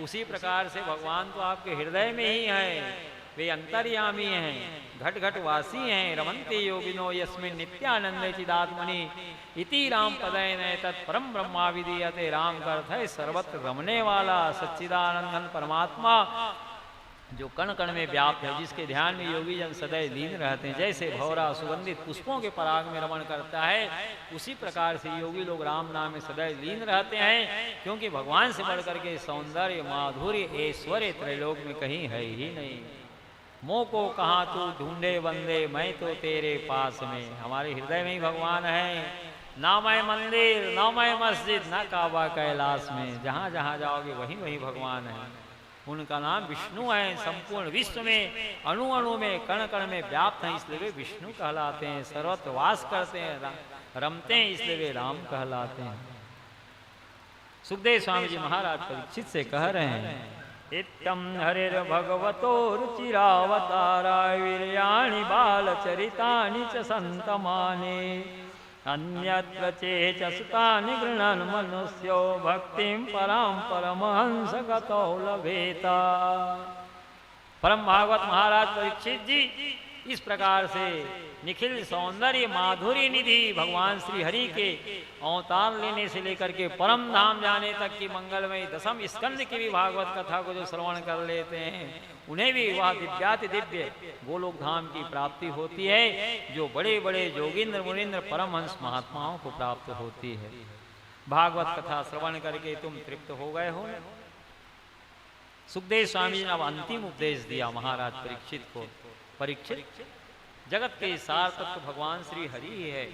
उसी प्रकार से भगवान तो आपके हृदय में ही है। वे अंतर्यामी हैं, घट घट वासी हैं। रमन्ते योगिनो यस्मिन् नित्यानंदे चिदात्मनि इति राम पदयन तत्परम ब्रह्मा विधीयते। राम का अर्थ है सर्वत्र रमने वाला सच्चिदानंदन परमात्मा, जो कण कण में व्याप्त है, जिसके ध्यान में योगी जन सदैव लीन रहते हैं। जैसे भौरा सुगंधित पुष्पों के पराग में रमण करता है, उसी प्रकार से योगी लोग राम नाम में सदैव लीन रहते हैं, क्योंकि भगवान से बढ़कर के सौंदर्य माधुर्य ऐश्वर्य त्रैलोक में कहीं है ही नहीं। मोह को कहाँ तू ढूंढे बंदे, मैं तो तेरे पास में। हमारे हृदय में ही भगवान है। ना मैं मंदिर, ना मैं मस्जिद, ना काबा कैलाश में। जहाँ जहाँ जाओगे वहीं वहीं भगवान है। उनका नाम विष्णु है। संपूर्ण विश्व में अणु अणु में कण कण में व्याप्त हैं, इसलिए वे विष्णु कहलाते हैं। सर्वत्र वास करते हैं, रमते हैं, इसलिए वे राम कहलाते हैं। सुखदेव स्वामी जी महाराज परीक्षित से कह रहे हैं, इत्यं हरिर्भगवतो रुचिरावताराय वीर्याणि बालचरितानि च सन्तमानि अन्यत्र चेच सुतानि गृह्णन् मनुष्यो भक्तिं परां परमहंस गतो लभेता। परम भागवत महाराज परीक्षित जी इस प्रकार से निखिल सौंदर्य माधुर्य निधि भगवान श्री हरि के अवतार लेने से लेकर के परम धाम जाने तक की मंगलमय दशम स्कंद की भी भागवत कथा को जो श्रवण कर लेते हैं, उन्हें भी वह दिव्याति दिव्य गोलोक धाम की प्राप्ति होती है, जो बड़े बड़े जोगिंद्र मुनिंद्र परमहंस महात्माओं को प्राप्त होती है। भागवत कथा श्रवण करके तुम तृप्त हो गए हो। सुखदेव स्वामी ने अब अंतिम उपदेश दिया महाराज परीक्षित को। परीक्षित, जगत के सार तत्व भगवान श्री हरि है।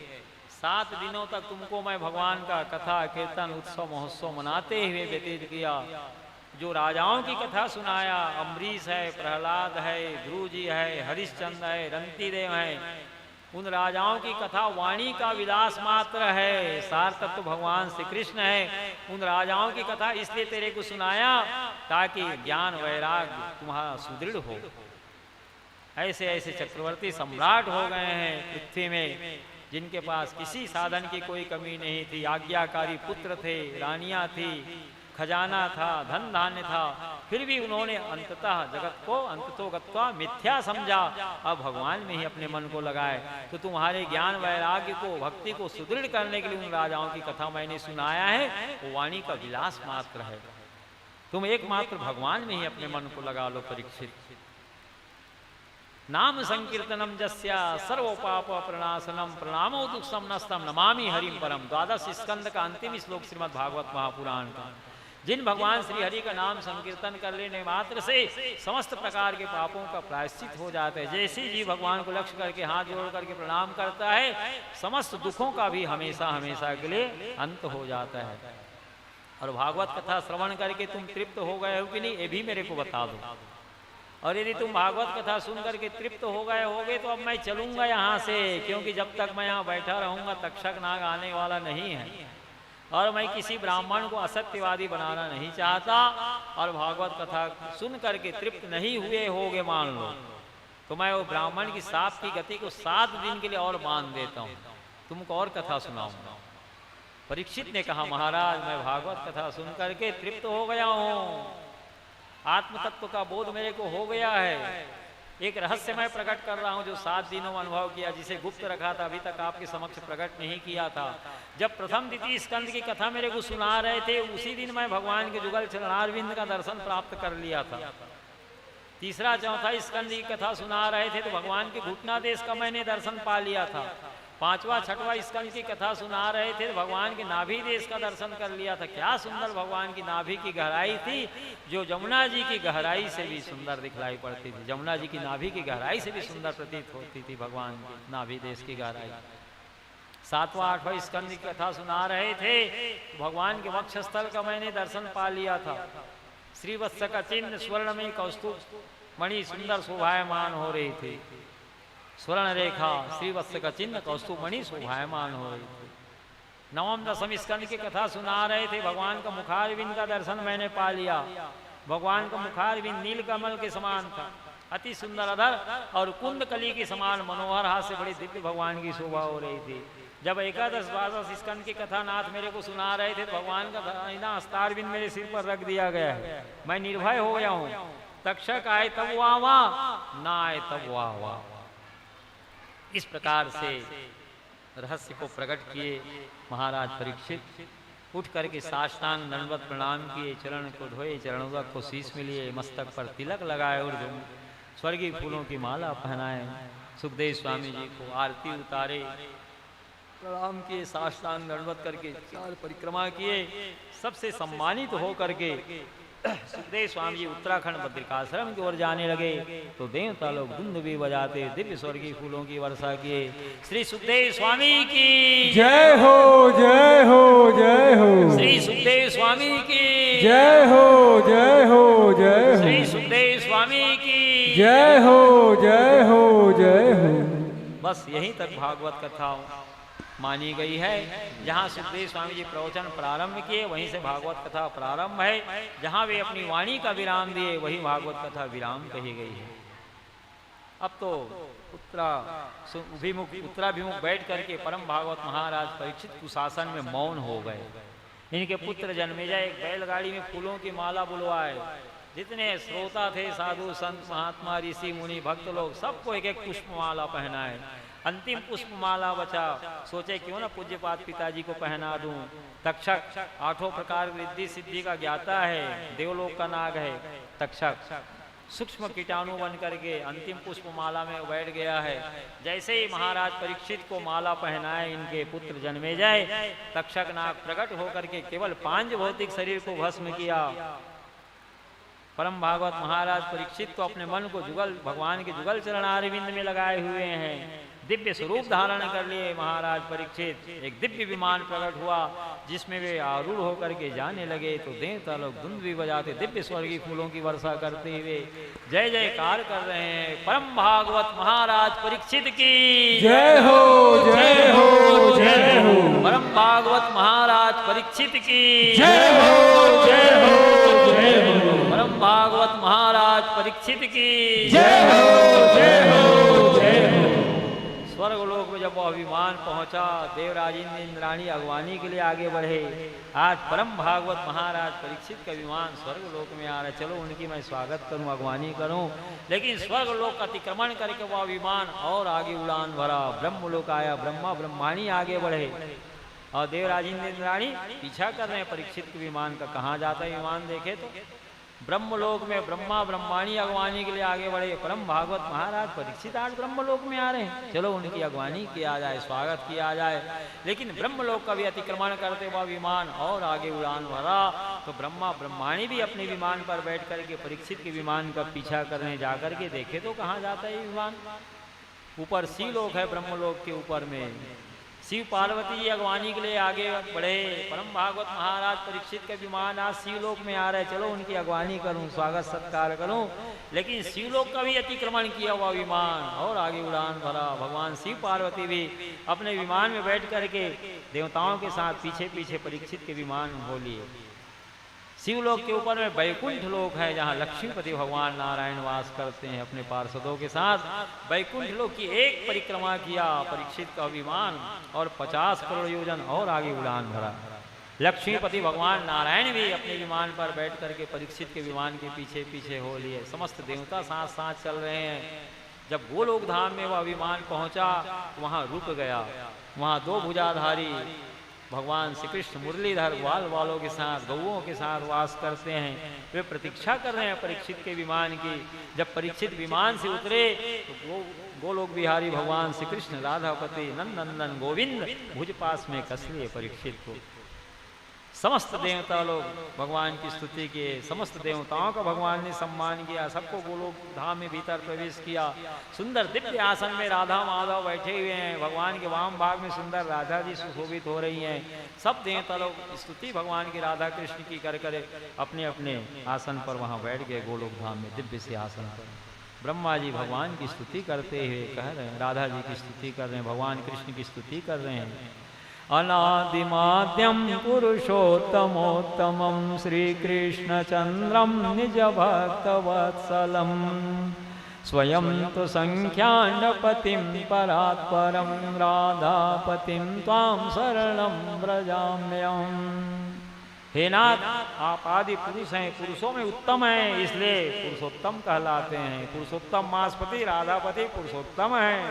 7 दिनों तक तुमको मैं भगवान का कथा कीर्तन उत्सव महोत्सव मनाते हुए व्यतीत किया। जो राजाओं की कथा सुनाया, अम्बरीश है, प्रहलाद है, ध्रुव जी है, हरिश्चंद्र है, रंतिदेव है, उन राजाओं की कथा वाणी का विलास मात्र है। सार तत्व भगवान श्री कृष्ण है। उन राजाओं की कथा इसलिए तेरे को सुनाया ताकि ज्ञान वैराग्य तुम्हारा सुदृढ़ हो। ऐसे ऐसे चक्रवर्ती सम्राट हो गए हैं पृथ्वी में, जिनके पास किसी साधन की कोई कमी नहीं थी। आज्ञाकारी पुत्र थे, रानियां थी, खजाना था, धन धान्य था, फिर भी उन्होंने अंततः जगत को अंततोगत्वा मिथ्या समझा। अब भगवान में ही अपने मन को लगाए। तो तुम्हारे ज्ञान वैराग्य को, भक्ति को सुदृढ़ करने के लिए उन राजाओं की कथा मैंने सुनाया है। वो वाणी का विलास मात्र है। तुम एकमात्र भगवान में ही अपने मन को लगा लो परीक्षित। नाम संकीर्तनम जस्या सर्व पाप प्रणाशनम प्रणामो दुखसम नस्तम नमामि हरिम परम। 12 स्कंद का अंतिम श्लोक श्रीमद् भागवत महापुराण का। जिन भगवान श्री हरि का नाम संकीर्तन कर लेने मात्र से समस्त प्रकार के पापों का प्रायश्चित हो जाता है। जैसे जी भगवान को लक्ष्य करके हाथ जोड़ करके प्रणाम करता है, समस्त दुखों का भी हमेशा हमेशा के लिए अंत हो जाता है। और भागवत कथा श्रवण करके तुम तृप्त हो गए हो कि नहीं, ये भी मेरे को बता दो। और यदि तुम भागवत कथा सुन करके तृप्त हो गए होगे तो अब मैं चलूंगा यहाँ से, क्योंकि जब तक मैं यहाँ बैठा रहूंगा तक्षक नाग आने वाला नहीं है। और मैं किसी ब्राह्मण को असत्यवादी बनाना नहीं चाहता। और भागवत कथा सुन करके तृप्त नहीं हुए होगे मान लो, तो मैं वो ब्राह्मण की साप की गति को 7 दिन के लिए और बांध देता हूँ, तुमको और कथा सुनाऊंगा। परीक्षित ने कहा, महाराज मैं भागवत कथा सुन करके तृप्त हो गया हूँ। आत्म तत्व का बोध मेरे को हो गया है। एक रहस्य मैं प्रकट कर रहा हूं जो 7 दिनों में अनुभव किया, जिसे गुप्त रखा था, अभी तक आपके समक्ष प्रकट नहीं किया था। जब प्रथम द्वितीय स्कंद की कथा मेरे को सुना रहे थे, उसी दिन मैं भगवान के जुगल चरणारविंद का दर्शन प्राप्त कर लिया था। तीसरा चौथा स्कंद की कथा सुना रहे थे तो भगवान के घुटना देश का मैंने दर्शन पा लिया था। 5वां 6वां स्कंद की कथा सुना रहे थे तो भगवान के नाभि देश का दर्शन कर लिया था। क्या सुंदर भगवान की नाभि की गहराई थी, जो जमुना जी की गहराई से भी सुंदर दिखलाई पड़ती थी। जमुना जी की नाभि की गहराई से भी सुंदर प्रतीत होती थी भगवान की नाभि देश की गहराई। 7वां 8वां स्कंद की कथा सुना रहे थे, भगवान के वक्षस्थल का मैंने दर्शन पा लिया था। श्रीवत्स का चिन्ह स्वर्ण में कौस्तुभ मणि सुंदर शोभायमान हो रही थी। स्वर्ण रेखा श्रीवत्स का चिन्ह कौस्तुभ मणि शोभायमान हो रही थी। नवम दशम स्कंद की कथा सुना रहे थे। भगवान का मुखारविंद का दर्शन मैंने पा लिया। भगवान का मुखारविंद नील कमल के समान था, अति सुंदर अधर और कुंद कली के समान मनोहर हाथ से बड़ी दिव्य भगवान की शोभा हो रही थी। जब एकादश द्वादश स्कंद की कथा नाथ मेरे को सुना रहे थे तो भगवान का दाहिना हस्तारविंद मेरे सिर पर रख दिया गया है। मैं निर्भय हो गया हूँ। तक्षक आए तब वाह वाह, ना आए तब वाह वाह। इस प्रकार से रहस्य को प्रकट किए महाराज परीक्षित। उठ करके साष्टांग दंडवत प्रणाम किए, चरण को धोए, चरणों को शीश में लिए, मस्तक पर तिलक लगाए और स्वर्गीय फूलों की माला पहनाए। सुखदेव स्वामी जी को आरती उतारे, प्रणाम किए, साष्टांग दंडवत करके चार परिक्रमा किए। सबसे सम्मानित हो करके सुखदेव स्वामी जी उत्तराखंड बद्रिकाश्रम की ओर जाने लगे तो देवता लोग धुंध भी बजाते दिव्य स्वर्गीय फूलों की वर्षा किए। श्री सुखदेव स्वामी की जय हो, जय हो, जय हो। श्री सुखदेव स्वामी की जय हो, जय हो, जय हो। श्री सुखदेव स्वामी की जय हो, जय हो, जय हो। बस यहीं तक भागवत कथा मानी गई है। जहाँ सुखदेव स्वामी जी प्रवचन प्रारंभ किए वहीं से भागवत कथा प्रारंभ है। जहाँ वे अपनी वाणी का विराम दिए वहीं भागवत कथा विराम कही गई है। अब तो उत्तराभिमुख बैठ करके परम भागवत महाराज परीक्षित कुशासन में मौन हो गए। इनके पुत्र जन्मेजय एक बैलगाड़ी में फूलों की माला बुलवाए। जितने श्रोता थे, साधु संत महात्मा ऋषि मुनि भक्त लोग, सबको एक एक पुष्पमाला पहनाए। अंतिम पुष्पमाला बचा, सोचे क्यों ना पूज्यपाद पिताजी को पहना दूं। तक्षक 8 प्रकार रिद्धि सिद्धि का ज्ञाता है, देवलोक का नाग है। तक्षक सूक्ष्म कीटाणु बन करके अंतिम पुष्पमाला में बैठ गया है। जैसे ही महाराज परीक्षित को माला पहनाए इनके पुत्र जन्मेजय, तक्षक नाग प्रकट होकर के केवल 5 भौतिक शरीर को भस्म किया। परम भागवत महाराज परीक्षित को अपने मन को जुगल भगवान के जुगल चरणारविंद में लगाए हुए हैं। दिव्य स्वरूप धारण कर लिए महाराज परीक्षित। एक दिव्य विमान प्रकट हुआ जिसमें वे आरूढ़ होकर के जाने लगे तो देवता लोग धुंध भी बजाते दिव्य स्वर्गीय फूलों की वर्षा करते हुए जय जयकार कर रहे हैं। परम भागवत महाराज परीक्षित की जय हो, जय हो, जय हो। परम भागवत महाराज परीक्षित की जय हो, जय हो, जय हो। परम भागवत महाराज परीक्षित की जय हो, जय हो, जय हो। स्वर्ग लोक में जब वह विमान पहुंचा, देवराज इंद्राणी अगवानी के लिए आगे बढ़े। आज परम भागवत महाराज परीक्षित का विमान स्वर्ग लोक में आ रहा है। चलो उनकी मैं स्वागत करूं, अगवानी करूं। लेकिन स्वर्ग लोक का अतिक्रमण करके वह विमान और आगे उड़ान भरा। ब्रह्म लोक आया, ब्रह्मा ब्रह्माणी आगे बढ़े और देवराज इंद्राणी पीछा कर रहे हैं परीक्षित के विमान का। कहाँ जाता है विमान देखे तो ब्रह्मलोक में ब्रह्मा ब्रह्माणी अगवानी के लिए आगे बढ़े। परम भागवत महाराज परीक्षित आज ब्रह्मलोक में आ रहे हैं, चलो उनकी अगवानी किया जाए, स्वागत किया जाए। लेकिन ब्रह्मलोक का भी अतिक्रमण करते हुआ विमान और आगे उड़ान भरा तो ब्रह्मा ब्रह्माणी भी अपने विमान पर बैठ करके परीक्षित के विमान का पीछा करने जाकर के देखे तो कहाँ जाता है ये विमान। ऊपर शिवलोक है, ब्रह्मलोक के ऊपर में शिव पार्वती जी अगवानी के लिए आगे बढ़े। परम भागवत महाराज परीक्षित के विमान आज शिवलोक में आ रहे, चलो उनकी अगवानी करूं, स्वागत सत्कार करूं। लेकिन शिवलोक का भी अतिक्रमण किया हुआ विमान और आगे उड़ान भरा। भगवान शिव पार्वती भी अपने विमान में बैठ करके देवताओं के साथ पीछे पीछे परीक्षित के विमान हो लिए। शिवलोक के ऊपर में वैकुंठ लोक है जहाँ लक्ष्मीपति भगवान नारायण वास करते हैं अपने पार्षदों के साथ। वैकुंठ लोक की एक परिक्रमा किया परीक्षित का विमान और 50 करोड़ योजन और आगे उड़ान भरा। लक्ष्मीपति भगवान नारायण भी अपने विमान पर बैठ करके परीक्षित के विमान के पीछे पीछे हो लिए। समस्त देवता साथ साथ चल रहे हैं। जब गोलोक धाम में वह विमान पहुंचा वहां रुक गया। वहां 2 भुजाधारी भगवान श्री कृष्ण मुरलीधर ग्वाल वालों के साथ गौओं के साथ वास करते हैं। वे प्रतीक्षा कर रहे हैं परीक्षित के विमान की। जब परीक्षित विमान से उतरे तो गोलोक बिहारी भगवान श्री कृष्ण राधापति नंदनंदन गोविंद भुज पास में कस लिए परीक्षित को। समस्त देवता लोग भगवान की स्तुति किए, समस्त देवताओं का भगवान ने सम्मान किया, सबको गोलोक धाम में भीतर प्रवेश किया। सुंदर दिव्य आसन में राधा माधव बैठे हुए हैं, भगवान के वाम भाग में सुंदर राधा जी सुशोभित हो रही हैं। सब देवता लोग स्तुति भगवान की राधा कृष्ण की कर करे अपने अपने आसन पर वहां बैठ गए गोलोक धाम में दिव्य से आसन पर। ब्रह्मा जी भगवान की स्तुति करते हुए कह रहे हैं, राधा जी की स्तुति कर रहे हैं, भगवान कृष्ण की स्तुति कर रहे हैं। अनादिमाद्यम पुरुषोत्तमोत्तमं श्रीकृष्णचन्द्रं निजभक्तवत्सलं स्वयं तु संख्याण्डपतिं परात्परं राधापतिं त्वां शरणं व्रजाम्यहम्। हे नाथ, आप आदि पुरुष हैं, पुरुषों में उत्तम हैं, इसलिए पुरुषोत्तम कहलाते हैं। पुरुषोत्तम मासपति राधापति पुरुषोत्तम हैं।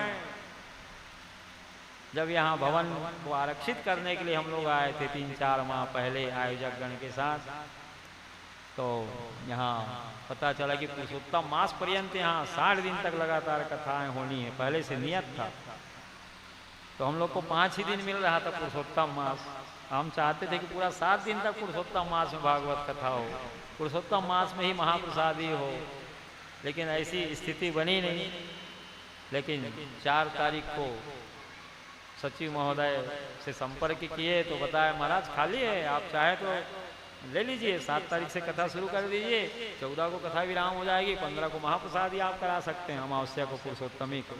जब यहाँ भवन को आरक्षित करने के लिए हम लोग आए थे 3-4 माह पहले आयोजक गण के साथ, तो यहाँ पता चला कि पुरुषोत्तम मास पर्यंत यहाँ 60 दिन तक लगातार कथाएं होनी है, पहले से नियत था। तो हम लोग को 5 ही दिन मिल रहा था पुरुषोत्तम मास। हम चाहते थे कि पूरा 7 दिन तक पुरुषोत्तम मास में भागवत कथा हो, पुरुषोत्तम मास में ही महाप्रसादी हो, लेकिन ऐसी स्थिति बनी नहीं। लेकिन 4 तारीख को सचिव महोदय से संपर्क किए तो बताया महाराज खाली है, आप चाहे तो ले लीजिए, 7 तारीख से कथा शुरू कर दीजिए, 14 को कथा विराम हो जाएगी, 15 को महाप्रसादी आप करा सकते हैं, अमावस्या को पुरुषोत्तमी को।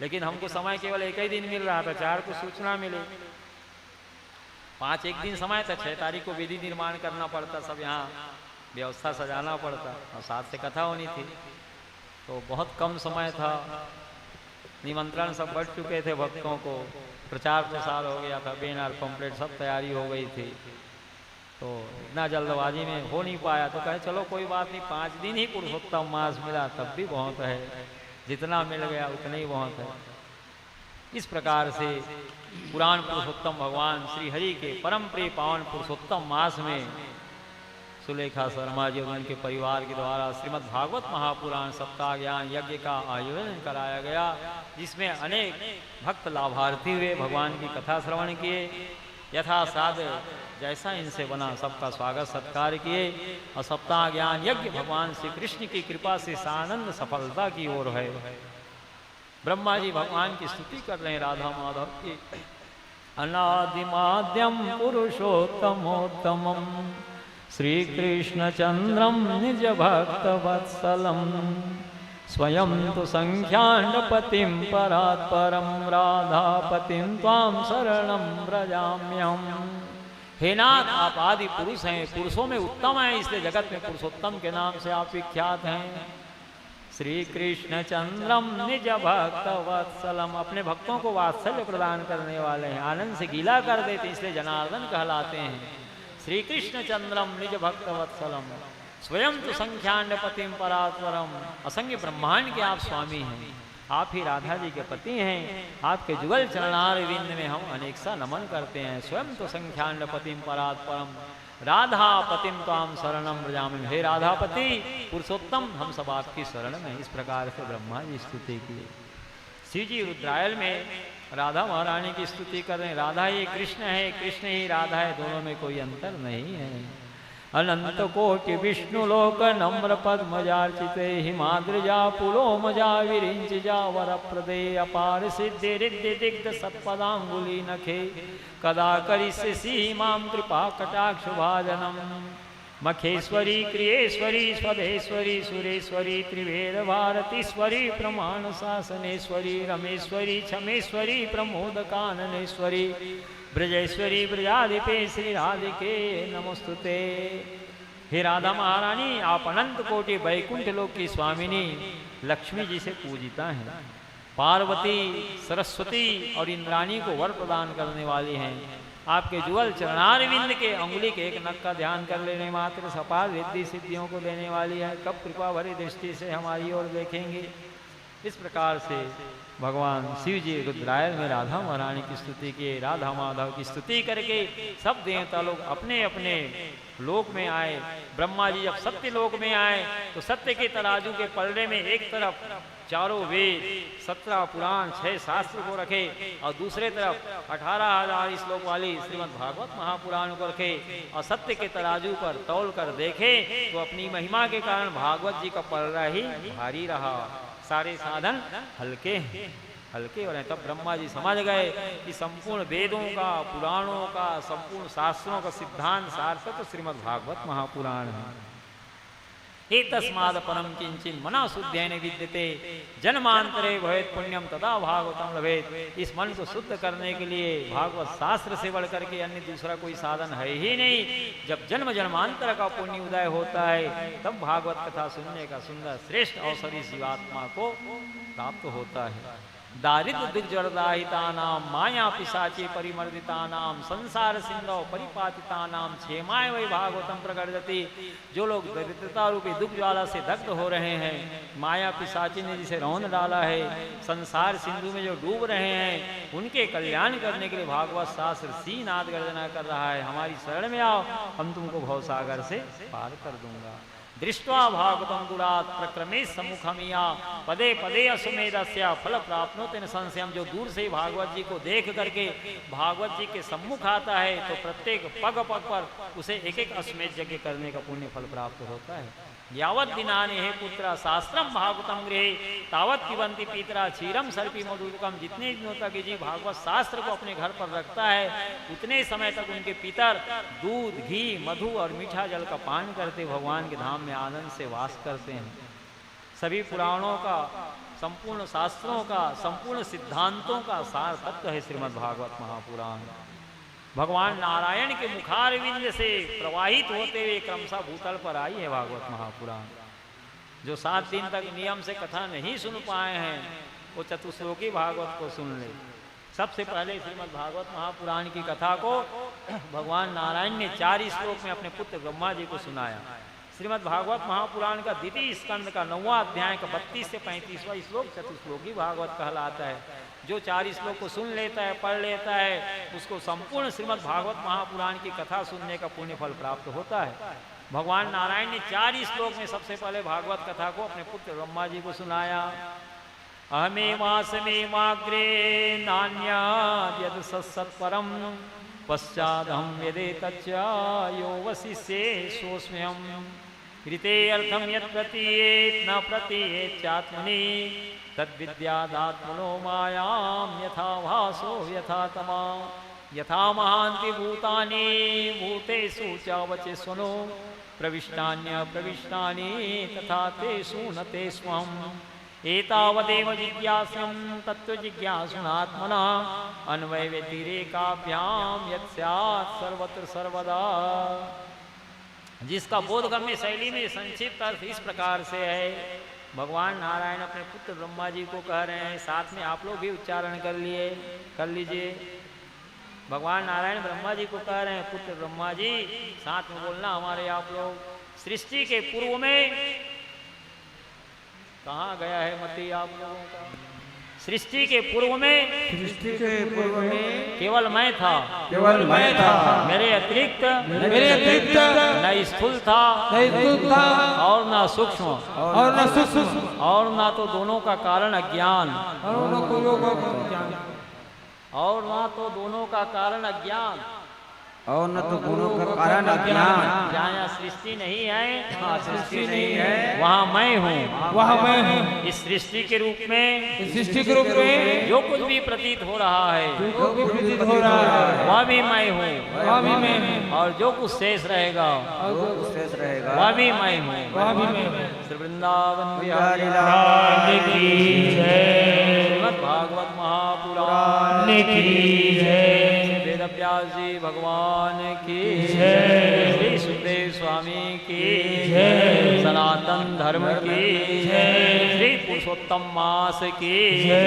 लेकिन हमको समय केवल 1 ही दिन मिल रहा था, 4 को सूचना मिली, 5 एक दिन समय था, 6 तारीख को विधि निर्माण करना पड़ता, सब यहाँ व्यवस्था सजाना पड़ता और 7 से कथा होनी थी। तो बहुत कम समय था, निमंत्रण सब बढ़ चुके थे भक्तों को, प्रचार प्रसार हो गया था, बैनर पंपलेट सब तैयारी हो गई थी। तो इतना जल्दबाजी में हो नहीं पाया, तो कहे चलो कोई बात नहीं, 5 दिन ही पुरुषोत्तम मास मिला तब भी बहुत है, जितना मिल गया उतना ही बहुत है। इस प्रकार से पुराण पुरुषोत्तम भगवान श्री हरि के परम प्रिय पावन पुरुषोत्तम मास में सुलेखा शर्मा जी और उनके परिवार के द्वारा श्रीमद् भागवत महापुराण सप्ताह ज्ञान यज्ञ का आयोजन कराया गया, जिसमें अनेक भक्त लाभार्थी हुए, भगवान की कथा श्रवण किए, यथासाध जैसा इनसे बना सबका स्वागत सत्कार किए और सप्ताह ज्ञान यज्ञ भगवान श्री कृष्ण की कृपा से सानंद सफलता की ओर है। ब्रह्मा जी भगवान की स्तुति कर रहे हैं राधा माधव की। अनादिमाद्यम पुरुषोत्तमोत्तमं श्रीकृष्णचन्द्रं निजभक्तवत्सलं स्वयं तु संख्याण्डपतिं परात्परं राधापतिं त्वां शरणं व्रजाम्यहम्। हे नाथ, आप आदि पुरुष हैं, पुरुषों में उत्तम हैं, इसलिए जगत में पुरुषोत्तम के नाम से आप विख्यात हैं। श्री कृष्ण चंद्रम निज भक्त वत्सलम, अपने भक्तों को वात्सल्य प्रदान करने वाले हैं, आनंद से गीला कर देते, इसलिए जनार्दन कहलाते हैं। श्री कृष्ण चंद्रम निज भक्त वत्सलम स्वयं तो संख्याण्डपतिम परात्परम, असंख्य ब्रह्मांड के आप स्वामी हैं, आप ही राधा जी के पति हैं। आपके जुगल चरणार विंद में हम अनेक सा नमन करते हैं। स्वयं तो संख्याण्डपतिम परात्परम राधापतिम ताम शरणम व्रजामि। हे राधापति पुरुषोत्तम, हम सब आपकी शरण में। इस प्रकार से ब्रह्मा जी स्तुति की। श्री जी रुद्रायल में राधा महारानी की स्तुति कर रहे हैं। राधा ही कृष्ण है, कृष्ण ही राधा है, दोनों में कोई अंतर नहीं है। अनंत कोटि विष्णु लोक नम्र पद्मजार्चिते हिमाद्रिजा पुलोमजा विरिंचिजा वर प्रदे अपार सिद्धि रिद्धि दिग्ध सत्पदांगुली नखे कदा करिष्यसि मां कृपा कटाक्ष भाजनम। मखेश्वरी क्रियेश्वरी स्वधेश्वरी सुरेश्वरी त्रिवेद भारतीश्वरी प्रमाण शासनेश्वरी रमेश्वरी क्षमेश्वरी प्रमोद काननेश्वरी ब्रजेश्वरी ब्रजाधिपे श्री राधिके नमस्तुते। हे राधा महारानी, आप अनंत कोटि वैकुंठ लोक की स्वामिनी लक्ष्मी जी से पूजिता हैं। पार्वती, सरस्वती और इंद्राणी को वर प्रदान करने वाली हैं। आपके जुगल चरणारविंद के अंगुली के एक नख का ध्यान कर लेने मात्र सपाल रिद्धि सिद्धियों को देने वाली है। कब कृपा भरी दृष्टि से हमारी ओर देखेंगे। इस प्रकार से भगवान शिव जी रुद्रायल में राधा महारानी की स्तुति किए। राधा माधव की स्तुति करके सब देवता लोग अपने अपने लोक में आए। ब्रह्मा जी जब सत्य लोक में आए तो सत्य के तराजू के पलड़े में एक तरफ चारों वेद, 17 पुराण, 6 शास्त्र को रखे और दूसरे तरफ 18,000 श्लोक वाली श्रीमद् भागवत महापुराण को रखे और सत्य के तराजू पर तौल कर देखे तो अपनी महिमा के कारण भागवत जी का पलड़ा ही भारी रहा, सारे साधन हल्के हल्के हो रहे। तब ब्रह्मा जी समझ गए कि संपूर्ण वेदों का, पुराणों का, संपूर्ण शास्त्रों का सिद्धांत सार तो श्रीमद् भागवत महापुराण है। एतस्माद् परम किंचिन मना शुद्धेन विद्यते जन्मांतरे भवेत् पुण्यम तदा भागवतम लभेत्। इस मन को शुद्ध करने के लिए भागवत शास्त्र से बढ़ करके अन्य दूसरा कोई साधन है ही नहीं। जब जन्म जन्मांतर का पुण्य उदय होता है तब भागवत कथा सुनने का सुंदर श्रेष्ठ अवसर इस जीवात्मा को प्राप्त होता है। दारिद्र दुर्जरदाहितानाम माया पिशाचे परिमर्दितानाम संसार सिंधो परिपातितानाम क्षेमाय वै भागवतम प्रगटति। जो लोग दरिद्रता रूपी दुख ज्वाला से दग्ध हो रहे हैं, माया पिशाची ने जिसे रौंद डाला है, संसार सिंधु में जो डूब रहे हैं, उनके कल्याण करने के लिए भागवत शास्त्र सीनाद गर्जना कर रहा है। हमारी शरण में आओ, हम तुमको भवसागर से पार कर दूंगा। दृष्ट्वा भागवतम दुरात प्रक्रमे सम्मुखमिया पदे पदे असुमेधस्य फल प्राप्नोति न संशयम। जो दूर से भागवत जी को देख करके भागवत जी के सम्मुख आता है तो प्रत्येक पग पग पर उसे एक एक अश्वमेध यज्ञ करने का पुण्य फल प्राप्त होता है। यावत दिनानि हे पुत्र शास्त्रम भागवतम गृहे तावत पिबंती पीतरा क्षीरम सर्पी मधुकम। जितने दिनों तक जी भागवत शास्त्र को अपने घर पर रखता है उतने समय तक उनके पितर दूध, घी, मधु और मीठा जल का पान करते भगवान के धाम में आनंद से वास करते हैं। सभी पुराणों का, संपूर्ण शास्त्रों का, संपूर्ण सिद्धांतों का सार तत्व है श्रीमद् भागवत महापुराण। भगवान नारायण के मुखारविंद से प्रवाहित होते हुए क्रमशः भूतल पर आई है भागवत महापुराण। जो 7 दिन तक नियम से कथा नहीं सुन पाए हैं वो चतुश्लोकी भागवत को सुन ले। सबसे पहले श्रीमद् भागवत महापुराण की कथा को भगवान नारायण ने 4 श्लोक में अपने पुत्र ब्रह्मा जी को सुनाया। श्रीमद् भागवत महापुराण का द्वितीय स्कंद का 9वां अध्याय का 32 से 35वां श्लोक चतुश्लोकी भागवत कहलाता है। जो 4 श्लोक को सुन लेता है, पढ़ लेता है, उसको संपूर्ण श्रीमद् भागवत महापुराण की कथा सुनने का पुण्य फल प्राप्त होता है। भगवान नारायण ने 4 श्लोक में सबसे पहले भागवत कथा को अपने पुत्र ब्रह्मा जी को सुनाया। अहमेवासमेवाग्रे नान्याद् यद् सत्सत्परम पश्चादहं यदेतच्च यो वसिष्ये सोऽस्म्यहम्। ऋते अर्थम यत् प्रतीयेत् न प्रतीयेत्यात्मनि तद्विद्यादात्मनो मायां यथा भासो यथा तमा। यथा महान्ति भूतानि भूतेषु च वचेष्वनो प्रविष्टान्य प्रविष्टानि तथा तेषु न तेष्वहम्। एतावदेव जिज्ञास्यं तत्त्वजिज्ञासुनात्मना अन्वयव्यतिरेकाभ्यां यत् स्यात् सर्वत्र सर्वदा। जिसका बोधगम्य शैली में संक्षिप्त अर्थ इस प्रकार से है। भगवान नारायण अपने पुत्र ब्रह्मा जी को कह रहे हैं, साथ में आप लोग भी उच्चारण कर लीजिए। भगवान नारायण ब्रह्मा जी को कह रहे हैं, पुत्र ब्रह्मा जी साथ में बोलना हमारे आप लोग। सृष्टि के पूर्व में कहाँ गया है मती आप लोगों का? सृष्टि के पूर्व में केवल मैं था, मेरे अतिरिक्त न स्थूल था और न सूक्ष्म और न तो दोनों का कारण अज्ञान और न तो दोनों का कारण अज्ञान और न तो गुणों का कारण अज्ञान। जहाँ सृष्टि नहीं है, सृष्टि नहीं है, वहाँ मैं हूँ। इस सृष्टि के रूप में जो कुछ भी प्रतीत हो रहा है वह भी मैं हूँ, और जो कुछ शेष रहेगा वह भी मैं हूँ। श्री वृंदावन बिहारी लाल की जय। श्रीमद् भागवत महापुराण की जय। व्यास जी भगवान की जय। श्री सुखदेव स्वामी की जय। सनातन धर्म की जय। श्री पुरुषोत्तम मास की जय।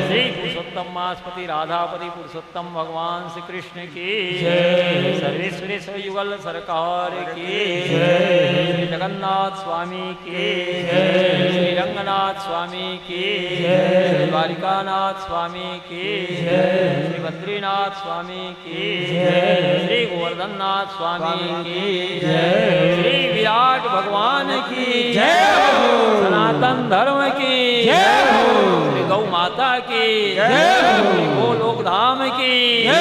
श्री पुरुषोत्तम मासपति राधापति पुरुषोत्तम भगवान श्री कृष्ण की जय। सर्वेश्वरेश्वर युगल सरकार की जय। श्री जगन्नाथ स्वामी की जय। श्री रंगनाथ स्वामी की जय। श्री द्वारिकानाथ स्वामी की जय। श्री बद्रीनाथ स्वामी की जय, श्री गोवर्धन नाथ स्वामी की जय, श्री विराट भगवान की जय, सनातन धर्म की जय, श्री गौ माता की जय, श्री गोलोक धाम की जय,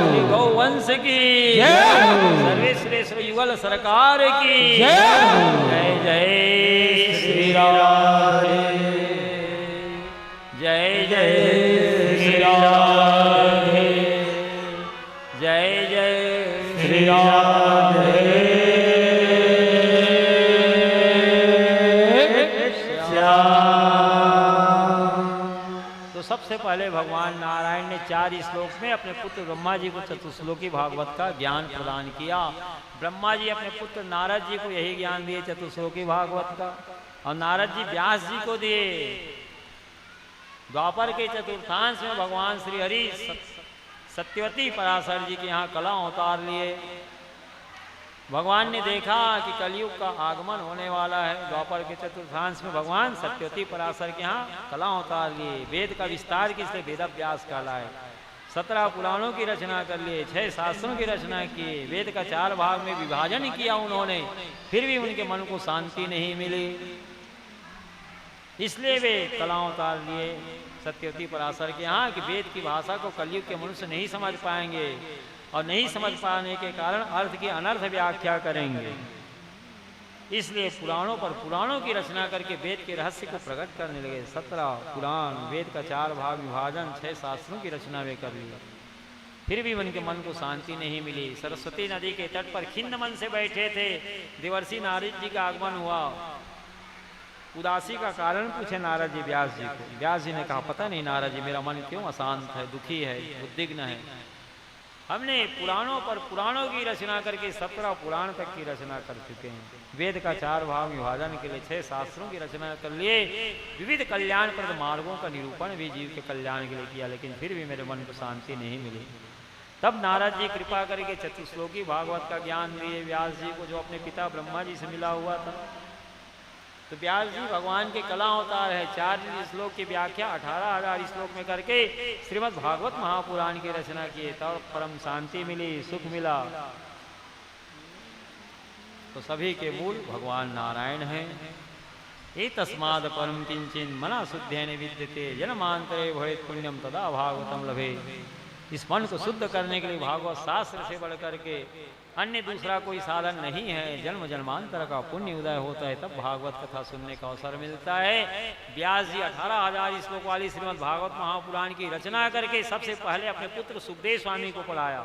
श्री गौवंश की जय, सर्वेश्वरेश्वर युगल सरकार की जय, जय श्री राधे, जय जय श्री राधे, जय जय श्री राधे। तो सबसे पहले भगवान नारायण ने 4 श्लोक में अपने पुत्र ब्रह्मा जी को चतुश्लोकी भागवत का ज्ञान प्रदान किया। ब्रह्मा जी अपने पुत्र नारद जी को यही ज्ञान दिए चतुश्लोकी भागवत का, और नारद जी व्यास जी को दिए। द्वापर के चतुर्थांश में भगवान श्री हरि सत्यवती पराशर जी के यहाँ कला अवतार लिए। भगवान ने देखा कि कलयुग का आगमन होने वाला है। द्वापर के चतुर्थांश में भगवान सत्यवती पराशर के यहाँ कला अवतार लिए। वेद का विस्तार किसलिए वेदव्यास कहला है। 17 पुराणों की रचना कर लिए, 6 शास्त्रों की रचना की, वेद का 4 भाग में विभाजन किया उन्होंने, फिर भी उनके मन को शांति नहीं मिली। इसलिए वे कला अवतार लिए सत्यवती पराशर के यहाँ कि वेद की भाषा को कलयुग के मनुष्य नहीं समझ पाएंगे, और नहीं समझ पाने के कारण अर्थ की अनर्थ व्याख्या करेंगे। इसलिए पुराणों पर पुराणों की रचना करके वेद के रहस्य को प्रकट करने लगे। 17 पुराण, वेद का 4 भाग विभाजन, 6 शास्त्रों की रचना वे कर ली। फिर भी उनके मन को शांति नहीं मिली। सरस्वती नदी के तट पर खिन्न मन से बैठे थे। देवर्षि नारद जी का आगमन हुआ। उदासी का कारण पूछे नारद जी व्यास जी को। व्यास जी ने कहा, पता नहीं नारद जी, मेरा मन क्यों अशांत है, दुखी है, उद्विग्न है। हमने पुराणों पर पुराणों की रचना करके 17 पुराण तक की रचना कर चुके हैं। वेद का 4 भाग विभाजन के लिए 6 शास्त्रों की रचना कर लिए। विविध कल्याणप्रद मार्गों का निरूपण भी जीव के कल्याण के लिए किया, लेकिन फिर भी मेरे मन को शांति नहीं मिली। तब नारद जी कृपा करके चतुश्लोकी भागवत का ज्ञान दिए व्यास जी को, जो अपने पिता ब्रह्मा जी से मिला हुआ था। तो व्यास जी भगवान के कला अवतार है। 4 श्लोक की व्याख्या 18,000 श्लोक में करके श्रीमद् भागवत महापुराण की रचना किए। तब परम शांति मिली, सुख मिला। तो सभी के मूल भगवान नारायण हैं। ये तस्माद परम किंचिन मना शुद्धेन विद्यते जन्मांतरे भवेत् पुण्यम तदा भागवतम लभे। इस मन को शुद्ध करने के लिए भागवत शास्त्र से बढ़ करके अन्य दूसरा कोई साधन नहीं है। जन्म जन्मांतर का पुण्य उदय होता है, तब भागवत कथा सुनने का अवसर मिलता है। व्यास जी 18,000 श्लोक वाली श्रीमद् भागवत महापुराण की रचना करके सबसे पहले अपने पुत्र सुखदेव स्वामी को पढ़ाया।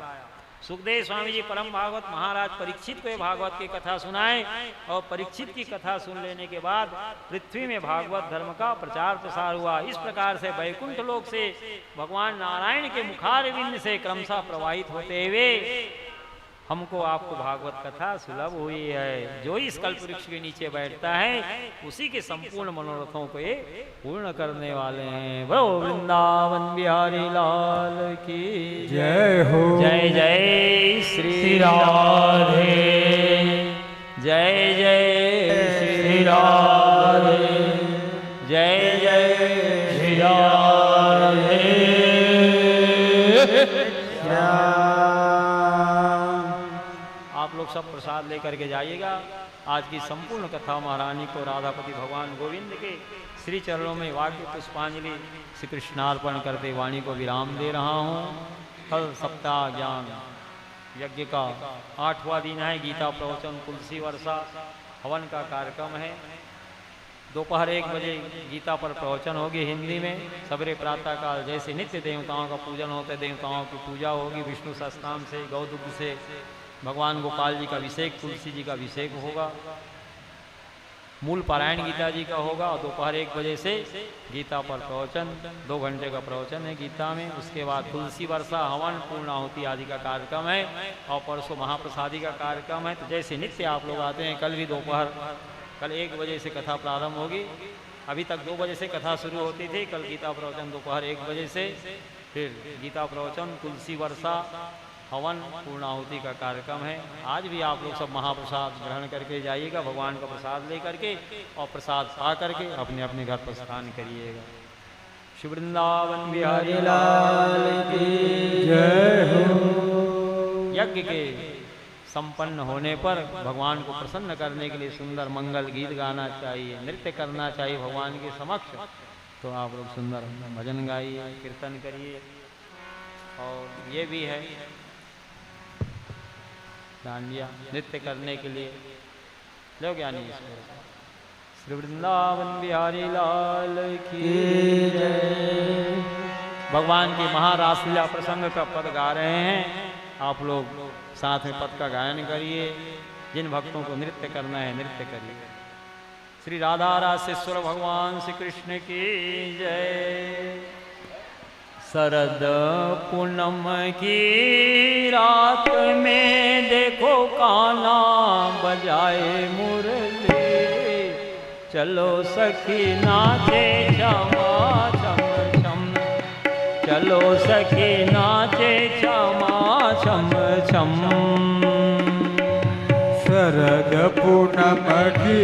सुखदेव स्वामी जी परम भागवत महाराज परीक्षित को भागवत की कथा सुनाए, और परीक्षित की कथा सुन लेने के बाद पृथ्वी में भागवत धर्म का प्रचार प्रसार हुआ। इस प्रकार से वैकुंठ लोक से भगवान नारायण के मुखारविंद से क्रमशः प्रवाहित होते हुए हमको आपको भागवत कथा सुलभ हुई है। जो इस कल्प वृक्ष के नीचे बैठता है, उसी के संपूर्ण मनोरथों को ये पूर्ण करने वाले हैं। बोलो वृंदावन बिहारी लाल की जय हो। जय जय श्री राधे, जय जय श्री राधे, जय जय श्री राधे। आप लोग सब प्रसाद लेकर के जाइएगा। आज की संपूर्ण कथा महारानी को राधापति भगवान गोविंद के श्री चरणों में वाक्य पुष्पांजलि श्री कृष्णार्पण करते वाणी को विराम दे रहा हूँ। कल सप्ताह ज्ञान यज्ञ का 8वां दिन है। गीता प्रवचन, तुलसी वर्षा, हवन का कार्यक्रम है। दोपहर 1 बजे गीता पर प्रवचन होगी हिंदी में। सवेरे प्रातःकाल जैसे नित्य देवताओं का पूजन होता है, देवताओं की पूजा होगी। विष्णु सहस्त्रनाम से, गौदुग्ध से भगवान गोपाल जी का अभिषेक, तुलसी जी का अभिषेक होगा। मूल पारायण गीता जी का होगा। और दोपहर 1 बजे से गीता पर प्रवचन, 2 घंटे का प्रवचन है गीता में। उसके बाद तुलसी वर्षा, हवन, पूर्णाहुति आदि का कार्यक्रम है। और परसों महाप्रसादी का कार्यक्रम है। तो जैसे नित्य आप लोग आते हैं, कल भी दोपहर, कल 1 बजे से कथा प्रारंभ होगी। अभी तक 2 बजे से कथा शुरू होती थी। कल गीता प्रवचन दोपहर 1 बजे से, फिर गीता प्रवचन, तुलसी वर्षा, हवन, पूर्णाहुति का कार्यक्रम है। आज भी आप लोग सब महाप्रसाद ग्रहण करके जाइएगा, भगवान का प्रसाद ले करके, और प्रसाद पा करके अपने अपने घर प्रस्थान करिएगा। श्री वृंदावन बिहारी लाल की जय हो। यज्ञ के संपन्न होने पर भगवान को प्रसन्न करने के लिए सुंदर मंगल गीत गाना चाहिए, नृत्य करना चाहिए भगवान के समक्ष। तो आप लोग सुंदर भजन गाइए, कीर्तन करिए। और ये भी है डांडिया नृत्य करने के लिए। लो ज्ञानी श्री वृंदावन बिहारी लाल की जय। भगवान की महारासलीला प्रसंग का पद गा रहे हैं, आप लोग साथ में पद का गायन करिए। जिन भक्तों को नृत्य करना है नृत्य करिए। श्री राधा रासेश्वर भगवान श्री कृष्ण की जय। शरद पूनम की रात में देखो कान्हा बजाए मुरली, चलो सखी नाचे क्षमा छम छम, चलो सखी नाचे क्षमा छम छम। शरद पूनम की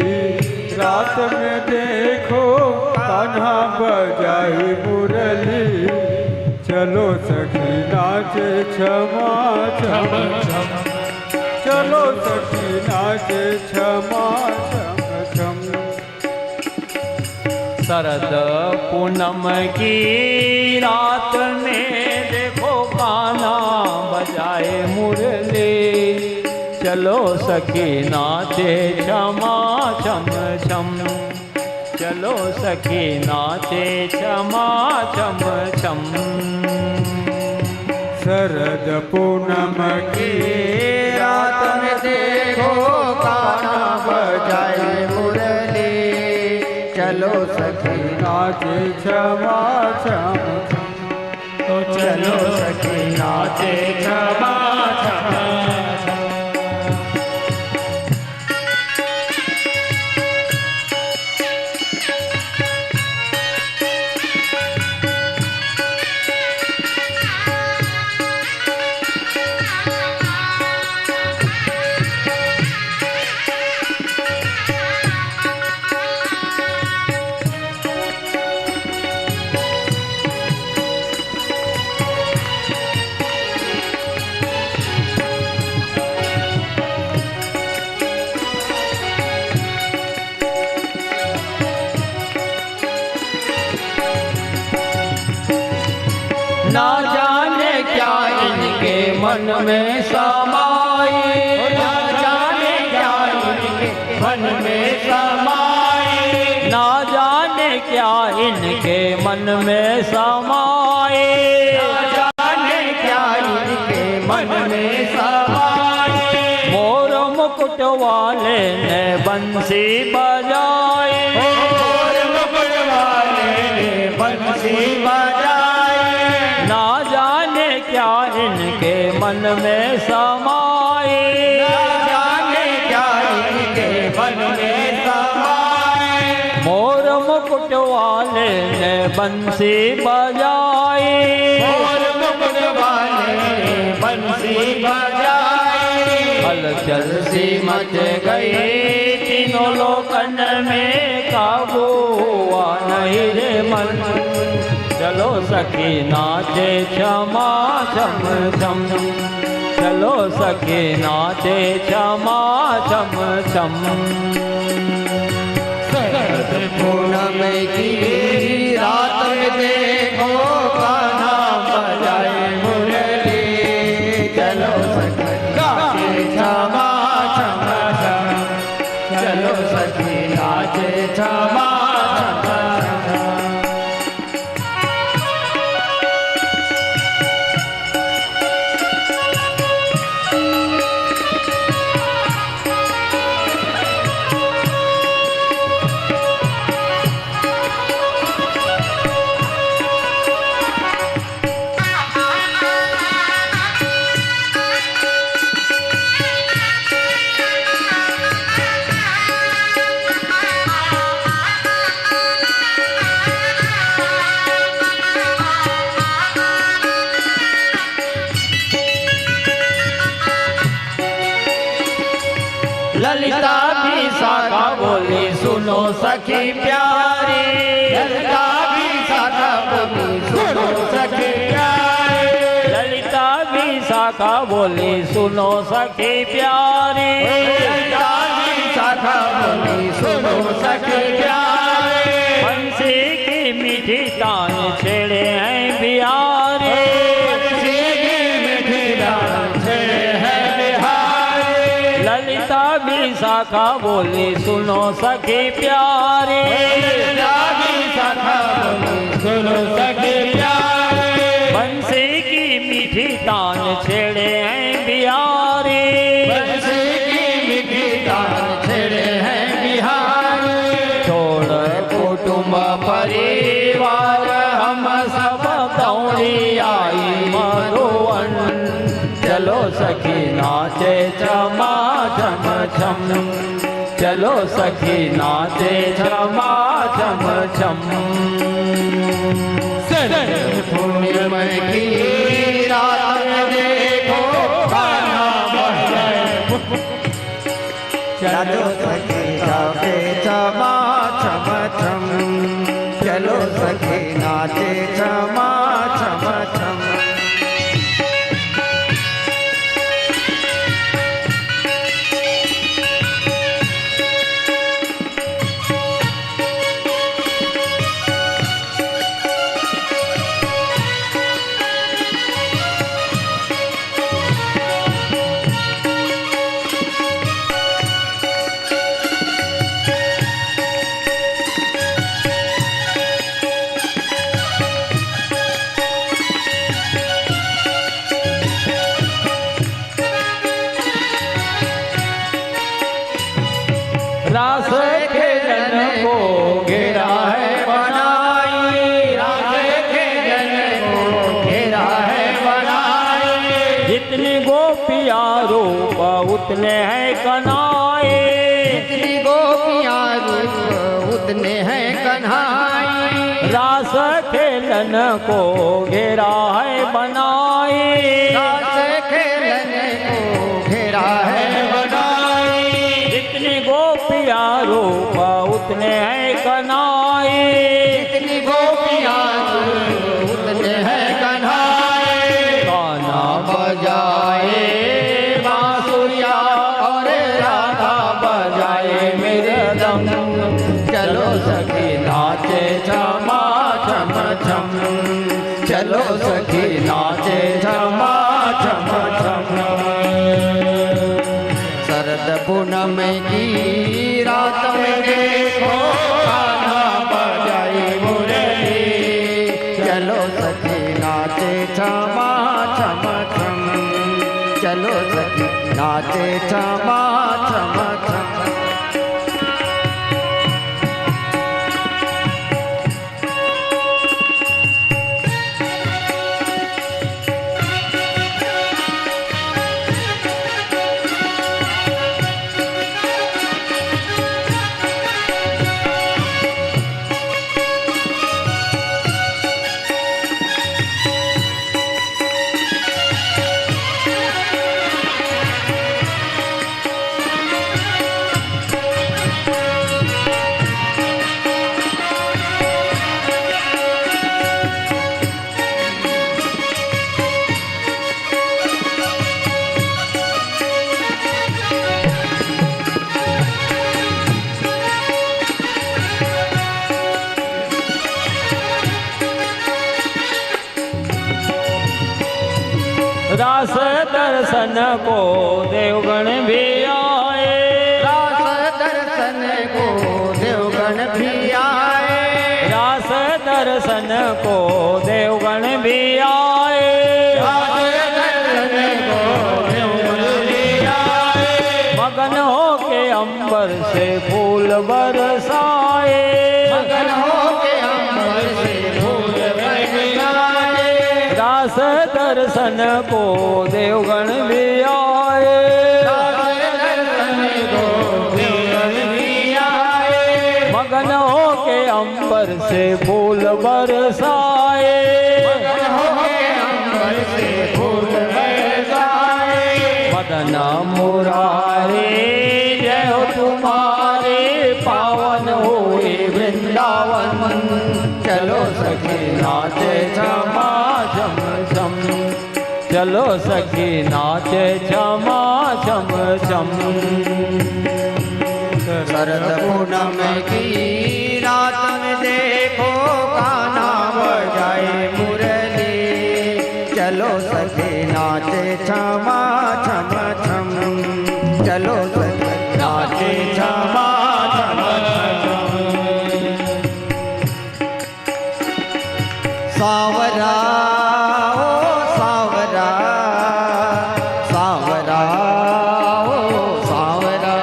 रात में देखो कान्हा बजाई मुरली, चलो सखी नाचे क्षमा छम छम, चलो सखी नाचे क्षमा छम छम। शरद पूनम की रात में देखो कान्हा बजाए मुरली, चलो सखी नाचे क्षमा छम छम, चलो सखी नाचे क्षमा छम छम। शरद पूनम की रात में देखो कान्हा बजाए मुरली, चलो सखी नाचे क्षमा छम छम, तो चलो सखी नाचे क्षमा छम छम। ना जाने क्या इनके मन में समाए, ना जाने क्या इनके मन में समाए, ना जाने क्या इनके मन में समाए, ना जाने क्या इनके मन में समाए। मोर मुकुट वाले ने बंसी बजाए, मोर मुकुट वाले ने बंसी बजाए, ना जाने क्या इनके मन में समाए, ना जाने क्या इनके मन में समाए। मोर मुकुट वाले ने बंसी बजाए, मोर मुकुट वाले ने बंसी बजाए। हलचल सी मच गई तीनों लोकन में, काबू आ नहीं रे मन, चलो सखी नाचे क्षमा छम छम, चलो सखी नाचे क्षमा छम छम। शरद पूनम की रात में देखो कान्हा बजाए मुरली, चलो सखी नाचे क्षमा छम छम, चलो सखी नाचे क्षमा छम छम। ललिता भी शाखा बोली सुनो सखी प्यारी, ललिता भी शाखा बोली सुनो सखी प्यारी, ललिता भी शाखा शाखा बोली सुनो सखी प्यारी, ललिता भी शाखा बोली सुनो सखी प्यारे, बंसी की मीठी तान छेड़े हैं बिहारी, बंसी की मीठी तान छेड़े हैं बिहारी, ललिता भी शाखा बोली सुनो सखी प्यारी, ललिता भी शाखा बोली सुनो सखी प्यारे, बंसी की मीठी तान छेड़े हैं बिहारी, बंसी की मीठी तान छेड़े हैं बिहारी, छोड़ कुटुंब परिवार हम सब दौड़ी आई मधुवन, चलो सखी नाचे छमा छम छम, चलो सखी नाचे छमा छम छम। पूर्णिमा की रात में देखो गाना बढ़ जाए, चलो सखी नाचे छमा छम छम, चलो सखी नाचे छमा छम छम। रास खेलन को घेरा है बनाई, रास खेलन को घेरा है बनाई, जितनी गोपियाँ रूप उतने हैं कनाए, जितनी गोपियाँ रूप उतने हैं कन्हाई, रास खेलन को घेरा है बनाए, रास खेलन को घेरा है बनाई, जितनी गोपियाँ रूप उतने हैं कनाए, जितनी गोपियाँ रूप उतने हैं कन्हाई, गाना बजाए बांसुरिया और राधा बजाए मेरे दम, चलो सखी नाचे छमा छम छम, चलो सखी नाचे छमा छम छम। शरद पूनम की रात में देखो गाना बजाए मुरली, चलो सखी नाचे छमा छम छम, चलो सखी नाचे छमा छम छम। रास दर्शन को देवगण भी आए, रास दर्शन को देवगण भी आए, रास दर्शन को देवगण भी आए, रास दर्शन को देवगण भी आए, मगन हो के अंबर से फूल बरसाए, मगन हो के अंबर से फूल बरसाए, रास दर्शन को देवगण भी आए, रास दर्शन को देवगण भी आए, मगन हो के अंबर से फूल बरसाए, मगन हो के अंबर से फूल बरसाए, मदन मुरारे जय हो तुम्हारे, पावन हुए वृंदावन, चलो सखी नाचे छमा छम छम, चलो सखी नाचे छमा छम छम। शरद पूनम की रात में देखो गाना बजाए मुरली, चलो सखी नाचे छमा छम छम, चलो सखी नाचे छमा छम छम। सावरा ओ सावरा, सावरा ओ सावरा,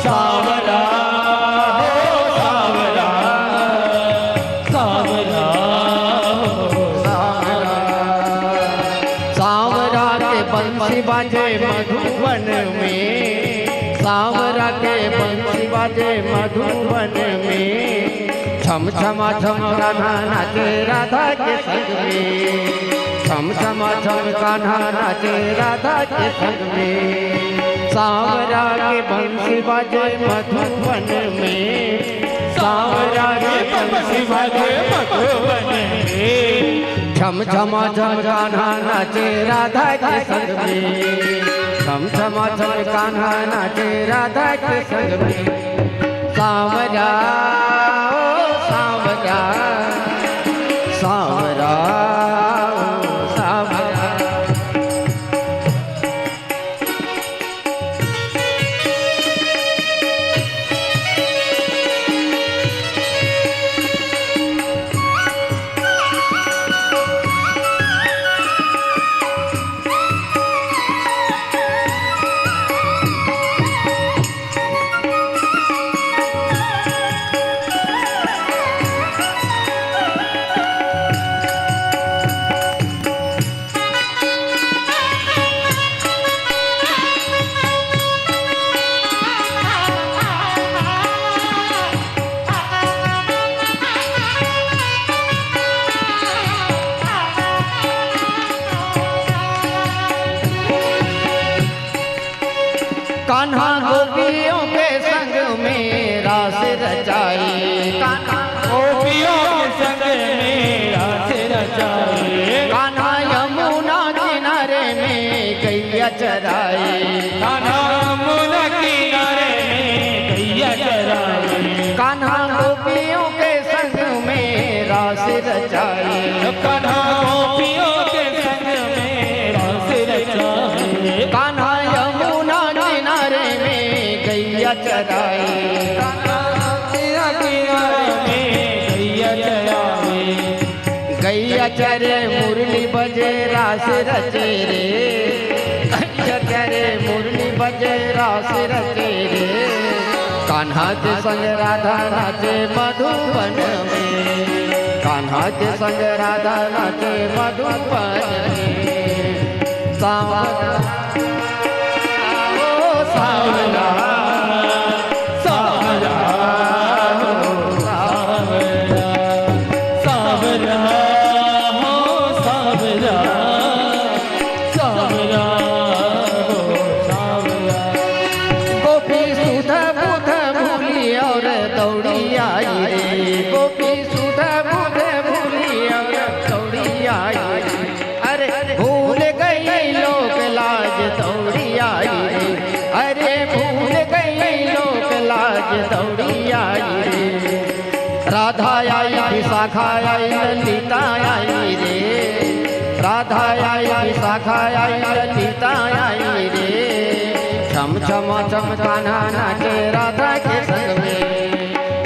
सावरा हो सावरा, सावरा हो सावरा। सावरा के बंसी बाजे मधुबन में, सावरा के बंसी बाजे मधुबन में, छम छमा छम कान्हा नाचे राधा के संग में, छम छमा छम कान्हा नाचे राधा के संग में। सावरा के बंसी बाजे मधुबन में, सावरा के बंसी बाजे मधुबन में, छम छमा छम कान्हा नाचे राधा के संग में, छम छमा छम कान्हा नाचे राधा के संग में। सावरा ओ सावरा, सावरा ओ सावरा। कान्हा गोपियों के संग में रास रचाए, कान्हा गोपियों के संग में रास रचाए, कान्हा यमुना किनारे में गैया चराए, कान्हा यमुना किनारे में गैया चराए, कान्हा गोपियों के संग में रास रचाए, कान्हा गोपियों के संग में रास रचाए, कान्हा यमुना किनारे में गैया चराए, गैया चरे मुरली बजे रास रचे रे, गैया चरे मुरली बजे रास रचे रे। कान्हा के संग राधा नाचे मधुबन में, कान्हा के संग राधा नाचे मधुबन में। सावरा ओ सावरा, सावरा ओ सावरा, सावरा हो सावरा, सावरा हो सावरा। गोपी सुध बुध भूली और दौड़ी आई रे, गोपी सुध बुध भूली और दौड़ी आई रे। अरे भूल गई लोक लाज दौड़ी आई रे, अरे भूल गई लोक लाज दौड़ी आई रे। राधा आई विशाखा आई ललिता आई रे, राधा आई विशाखा आई ललिता आई रे। छम छमा छम कान्हा नाचे राधा के संग में,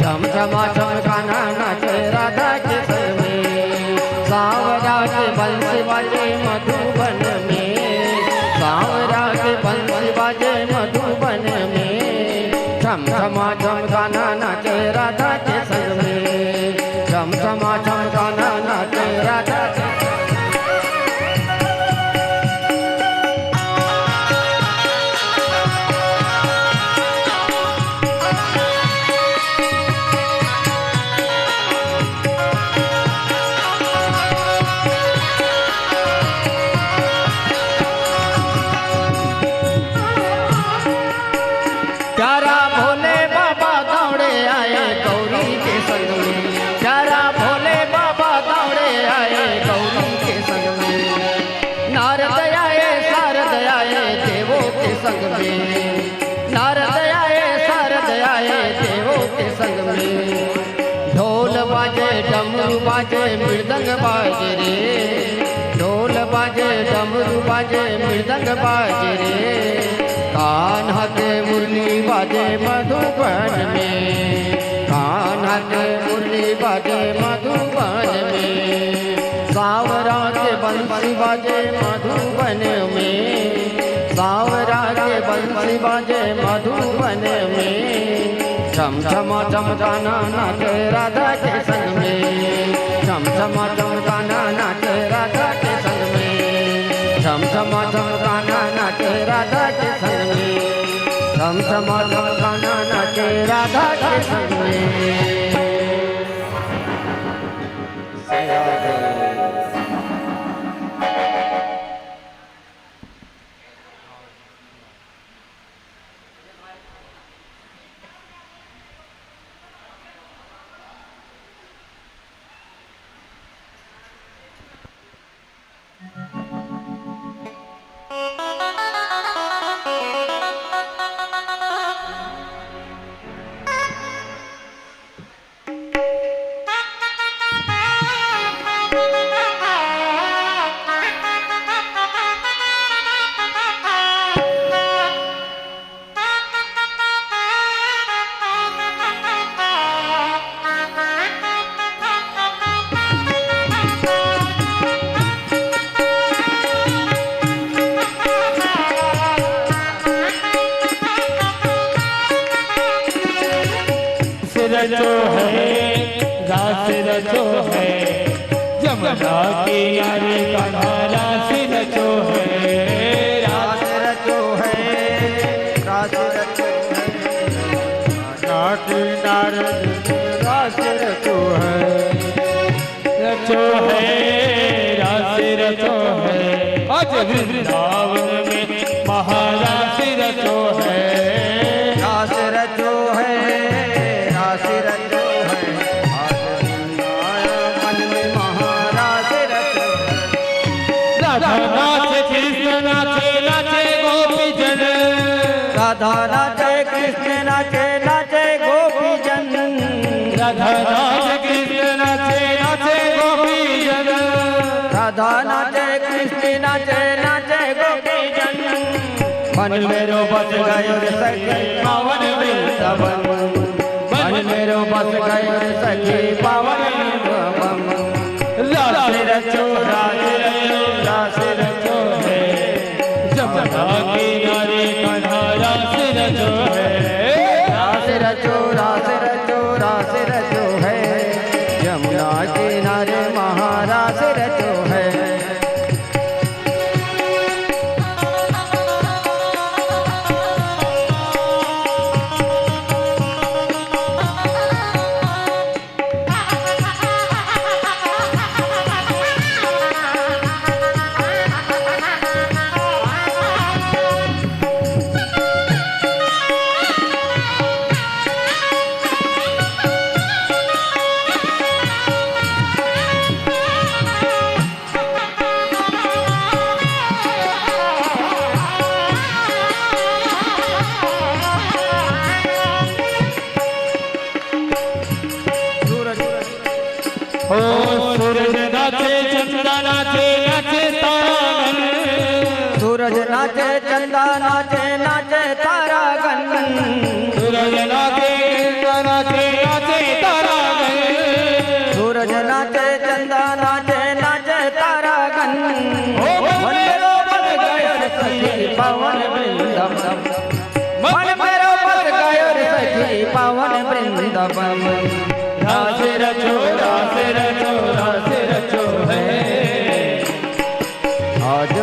छम छमा छम कान्हा नाचे राधा के संग में। सावरा के बंसी बाजे मधुबन में, सावरा के बंसी बाजे मधुबन में। छम छमा छम कान्हा नाचे राधा के संग में, छम छमा छम कान्हा नाचे राधा के संग में। प्यारा भोले बाबा दौड़े के संग में, नारद आए शारद आए देवों के संग में। ढोल बाजे डमरू बाजे मृदंग बाजे रे, ढोल बाजे डमरू बाजे मृदंग बाजे रे। कान्हा के मुरली बाजे मधुबन में, कान्हा के मुरली बाजे मधुबन में। सावरा के बंसी बाजे मधुबन में, सावरा के बंसी बाजे मधुबन में। छम छमा चमकाना नाच राधा के संग में, छम छमा चमकाना नाच राधा के संग में। छम छमा चमकाना नाच राधा के संग में, छम छमा चमकाना नाच राधा के संग में। रचो है रास रचो है, यमुना किनारे कान्हा रास रचो है। रास रचो है, रास रचो है, नाथ नारद रास रचो है। रचो है रास रचो है, आज वृंदावन में महारास रचो है। रास रचो है, रास रचो है, आज वृंदावन में महारास रचो है। राधा नाचे कृष्ण नाचे नाचे गोपी जन, राधा नाचे कृष्ण नाचे नाचे गोपी जन। राधा नाचे कृष्ण नाचे नाचे गोपी जन। राधा नाचे कृष्ण नाचे नाचे गोपी जन। मन मेरो बस गयो रे सखी पावन वृंदावन, मन मेरो बस गयो रे सखी पावन वृंदावन। रास रचो रास रचो रास रचो है, यमुना किनारे कान्हा रास रचो है। रास रचो रास रचो रास रचो है, यमुना किनारे महारास रचो है। ओ सूरज नाचे चंदा नाचे नाचे तारागण, सूरज नाचे चंदा नाचे नाचे तारागण। सूरज नाचे चंदा नाचे नाचे तारागण। सूरज नाचे चंदा नाचे नाचे तारागण। मन मेरो बस गयो रे सखी पावन वृंदावन, मन मेरो बस गयो रे सखी पावन वृंदावन। रास रचो रास रचो रास रचो है, आज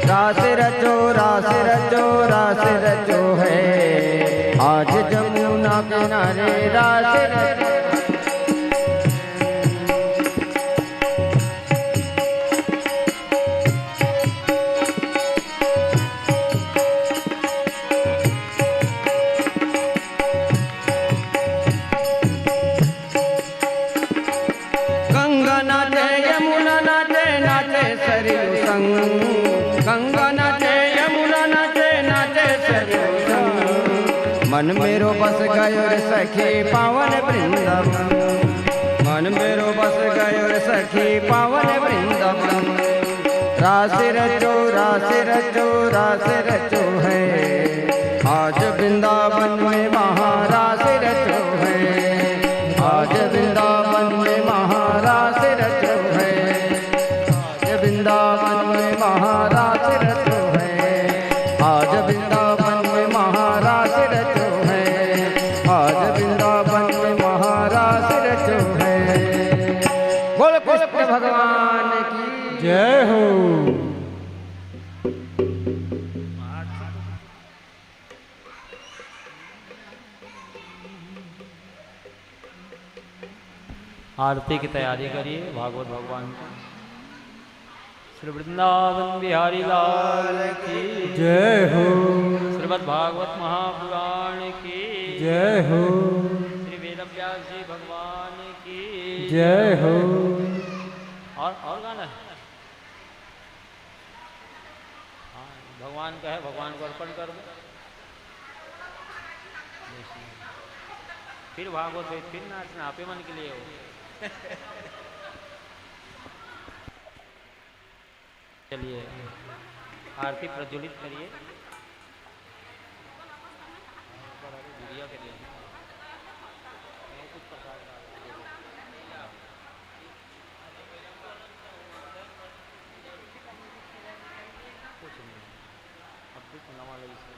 रास रचो रास रचो रास रचो है, आज जमुना किनारे रास रचो। गंगा नाचे यमुना नाचे नाचे सरयू संग गंगा नाचे यमुना नाचे नाचे सरयू संग मन मेरो बस गयो रे सखी पावन वृंदावन मन मेरो बस गयो रे सखी पावन वृंदावन रास रचो रास रचो रास रचो है आज वृंदावन में महारास रचो है आज वृंदावन में महारास रचो है आज वृंदावन में महारास रचो है आज वृंदावन में महारास रचो है आज वृंदावन में महारास रचो है। बोल कृष्ण भगवान की जय हो। आरती की तैयारी करिए भागवत भगवान की। श्री वृंदावन बिहारी लाल की जय हो। श्रीमद् भागवत महापुराण की जय हो। श्री वेदव्यास जी भगवान की जय हो। और गाना है हाँ भगवान का है, भगवान को अर्पण कर दो। फिर भागवत वेद फिर नाचना आपे मन के लिए हो। चलिए आरती प्रज्वलित करिए गुड़िया के लिए कुछ प्रसाद कुछ नहीं अब कुछ नवा लगी से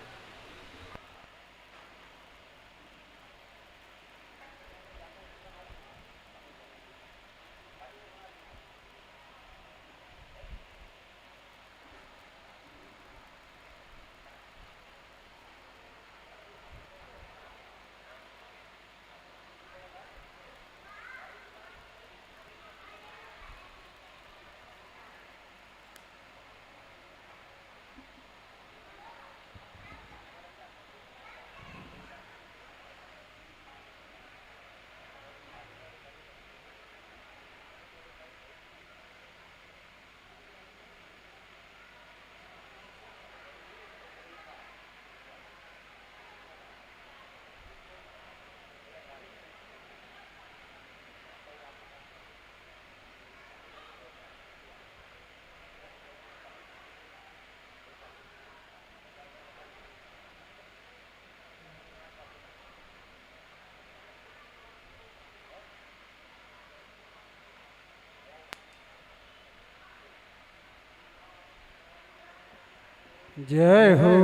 जय हो।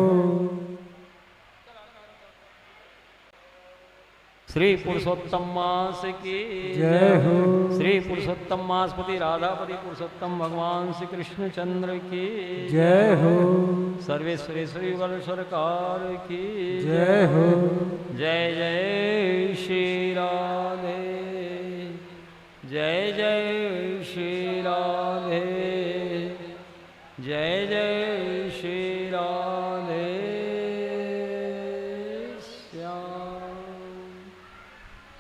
श्री पुरुषोत्तम मास की जय हो। श्री पुरुषोत्तम मासपति राधापति पुरुषोत्तम भगवान श्री कृष्ण चंद्र की जय हो। सर्वेश्वरेश्वरी युगल सरकार की जय हो। जय जय श्री राधे जय जय श्री राधे जय जय श्री राधे श्याम।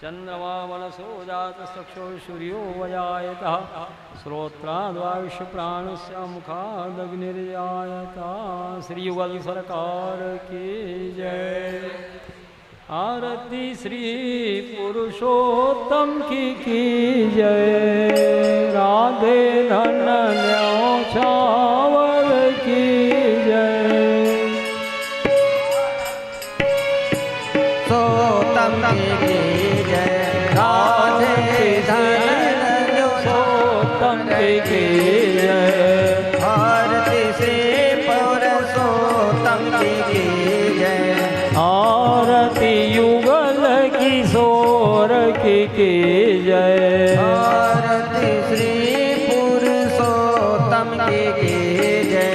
चंद्रमा मनसो जात चक्षो सूर्यो वजायतः श्रोत्राद्वायुष्य प्राणस्य मुखादग्निर्जायतः। श्री युगल सरकार की जय। आरती श्री पुरुषोत्तम की जय। राधे धन न्यौछावर की जय। सोतम की जय। राधे धन न्यौछावर की जय। आरती श्री पुरुषोत्तम की जय। आरती युगल किशोर की जय। आरती श्री पुरुषोत्तम की जय।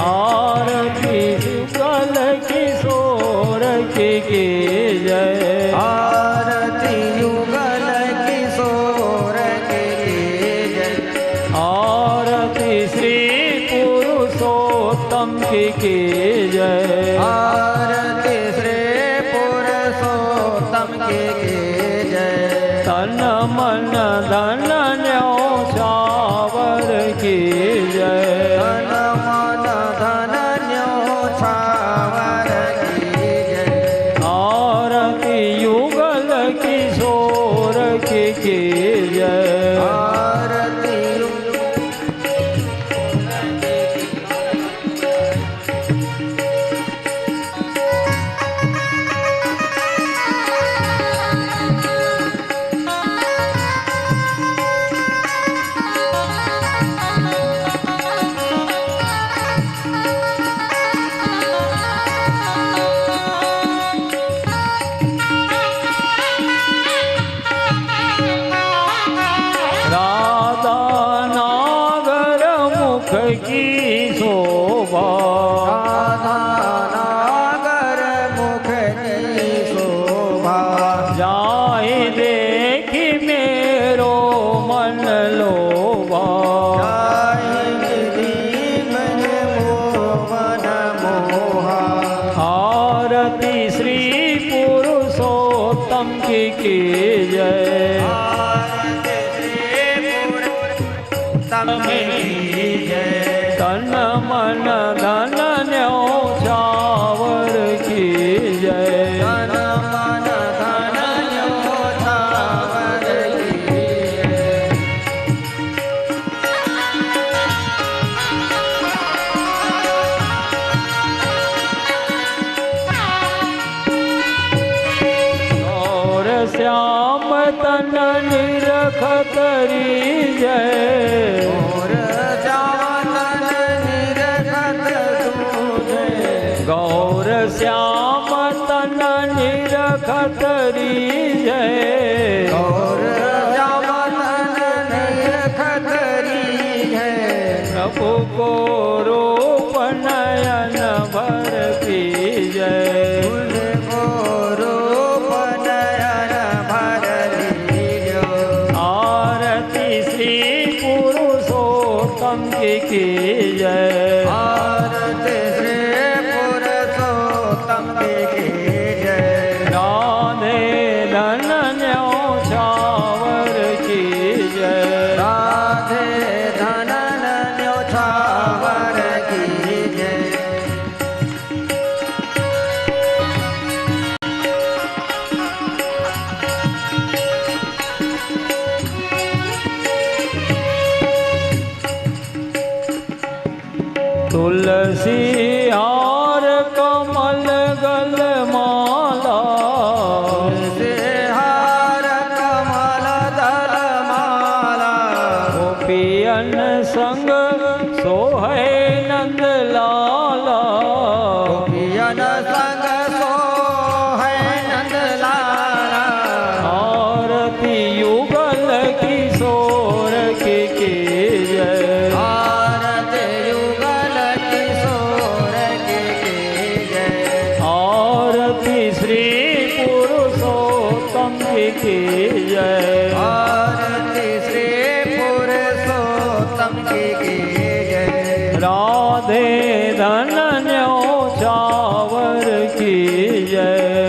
आरती युगल किशोर की जय। आरती युगल किशोर की जय। आरती श्री पुरुषोत्तम की जय। आरती श्री पुरुषोत्तम की जय। तन मन धन न्यौछावर की जय। तन की शोभा राधा नागर मुख की शोभा जाए देखी मेरो मन लोभा आरती श्री पुरुषोत्तम की जय तन मन धन न्योछावर की जय और श्याम तन निरखतरी जय गौर श्याम तन निरखतरी जय प्रभु को रूप नयन भर की जय आरती श्री पुरुषोत्तम की जय राधे धन न्योछावर की जय तुलसी हार कमल गल माला गोपियन संग सोहै नंद लाला आरती युगल किशोर की जय आरती श्री पुरुषोत्तम की जय राधे धन न्योछावर की जय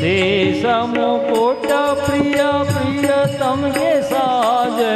देश मुकुट प्रिय प्रियतम के साजे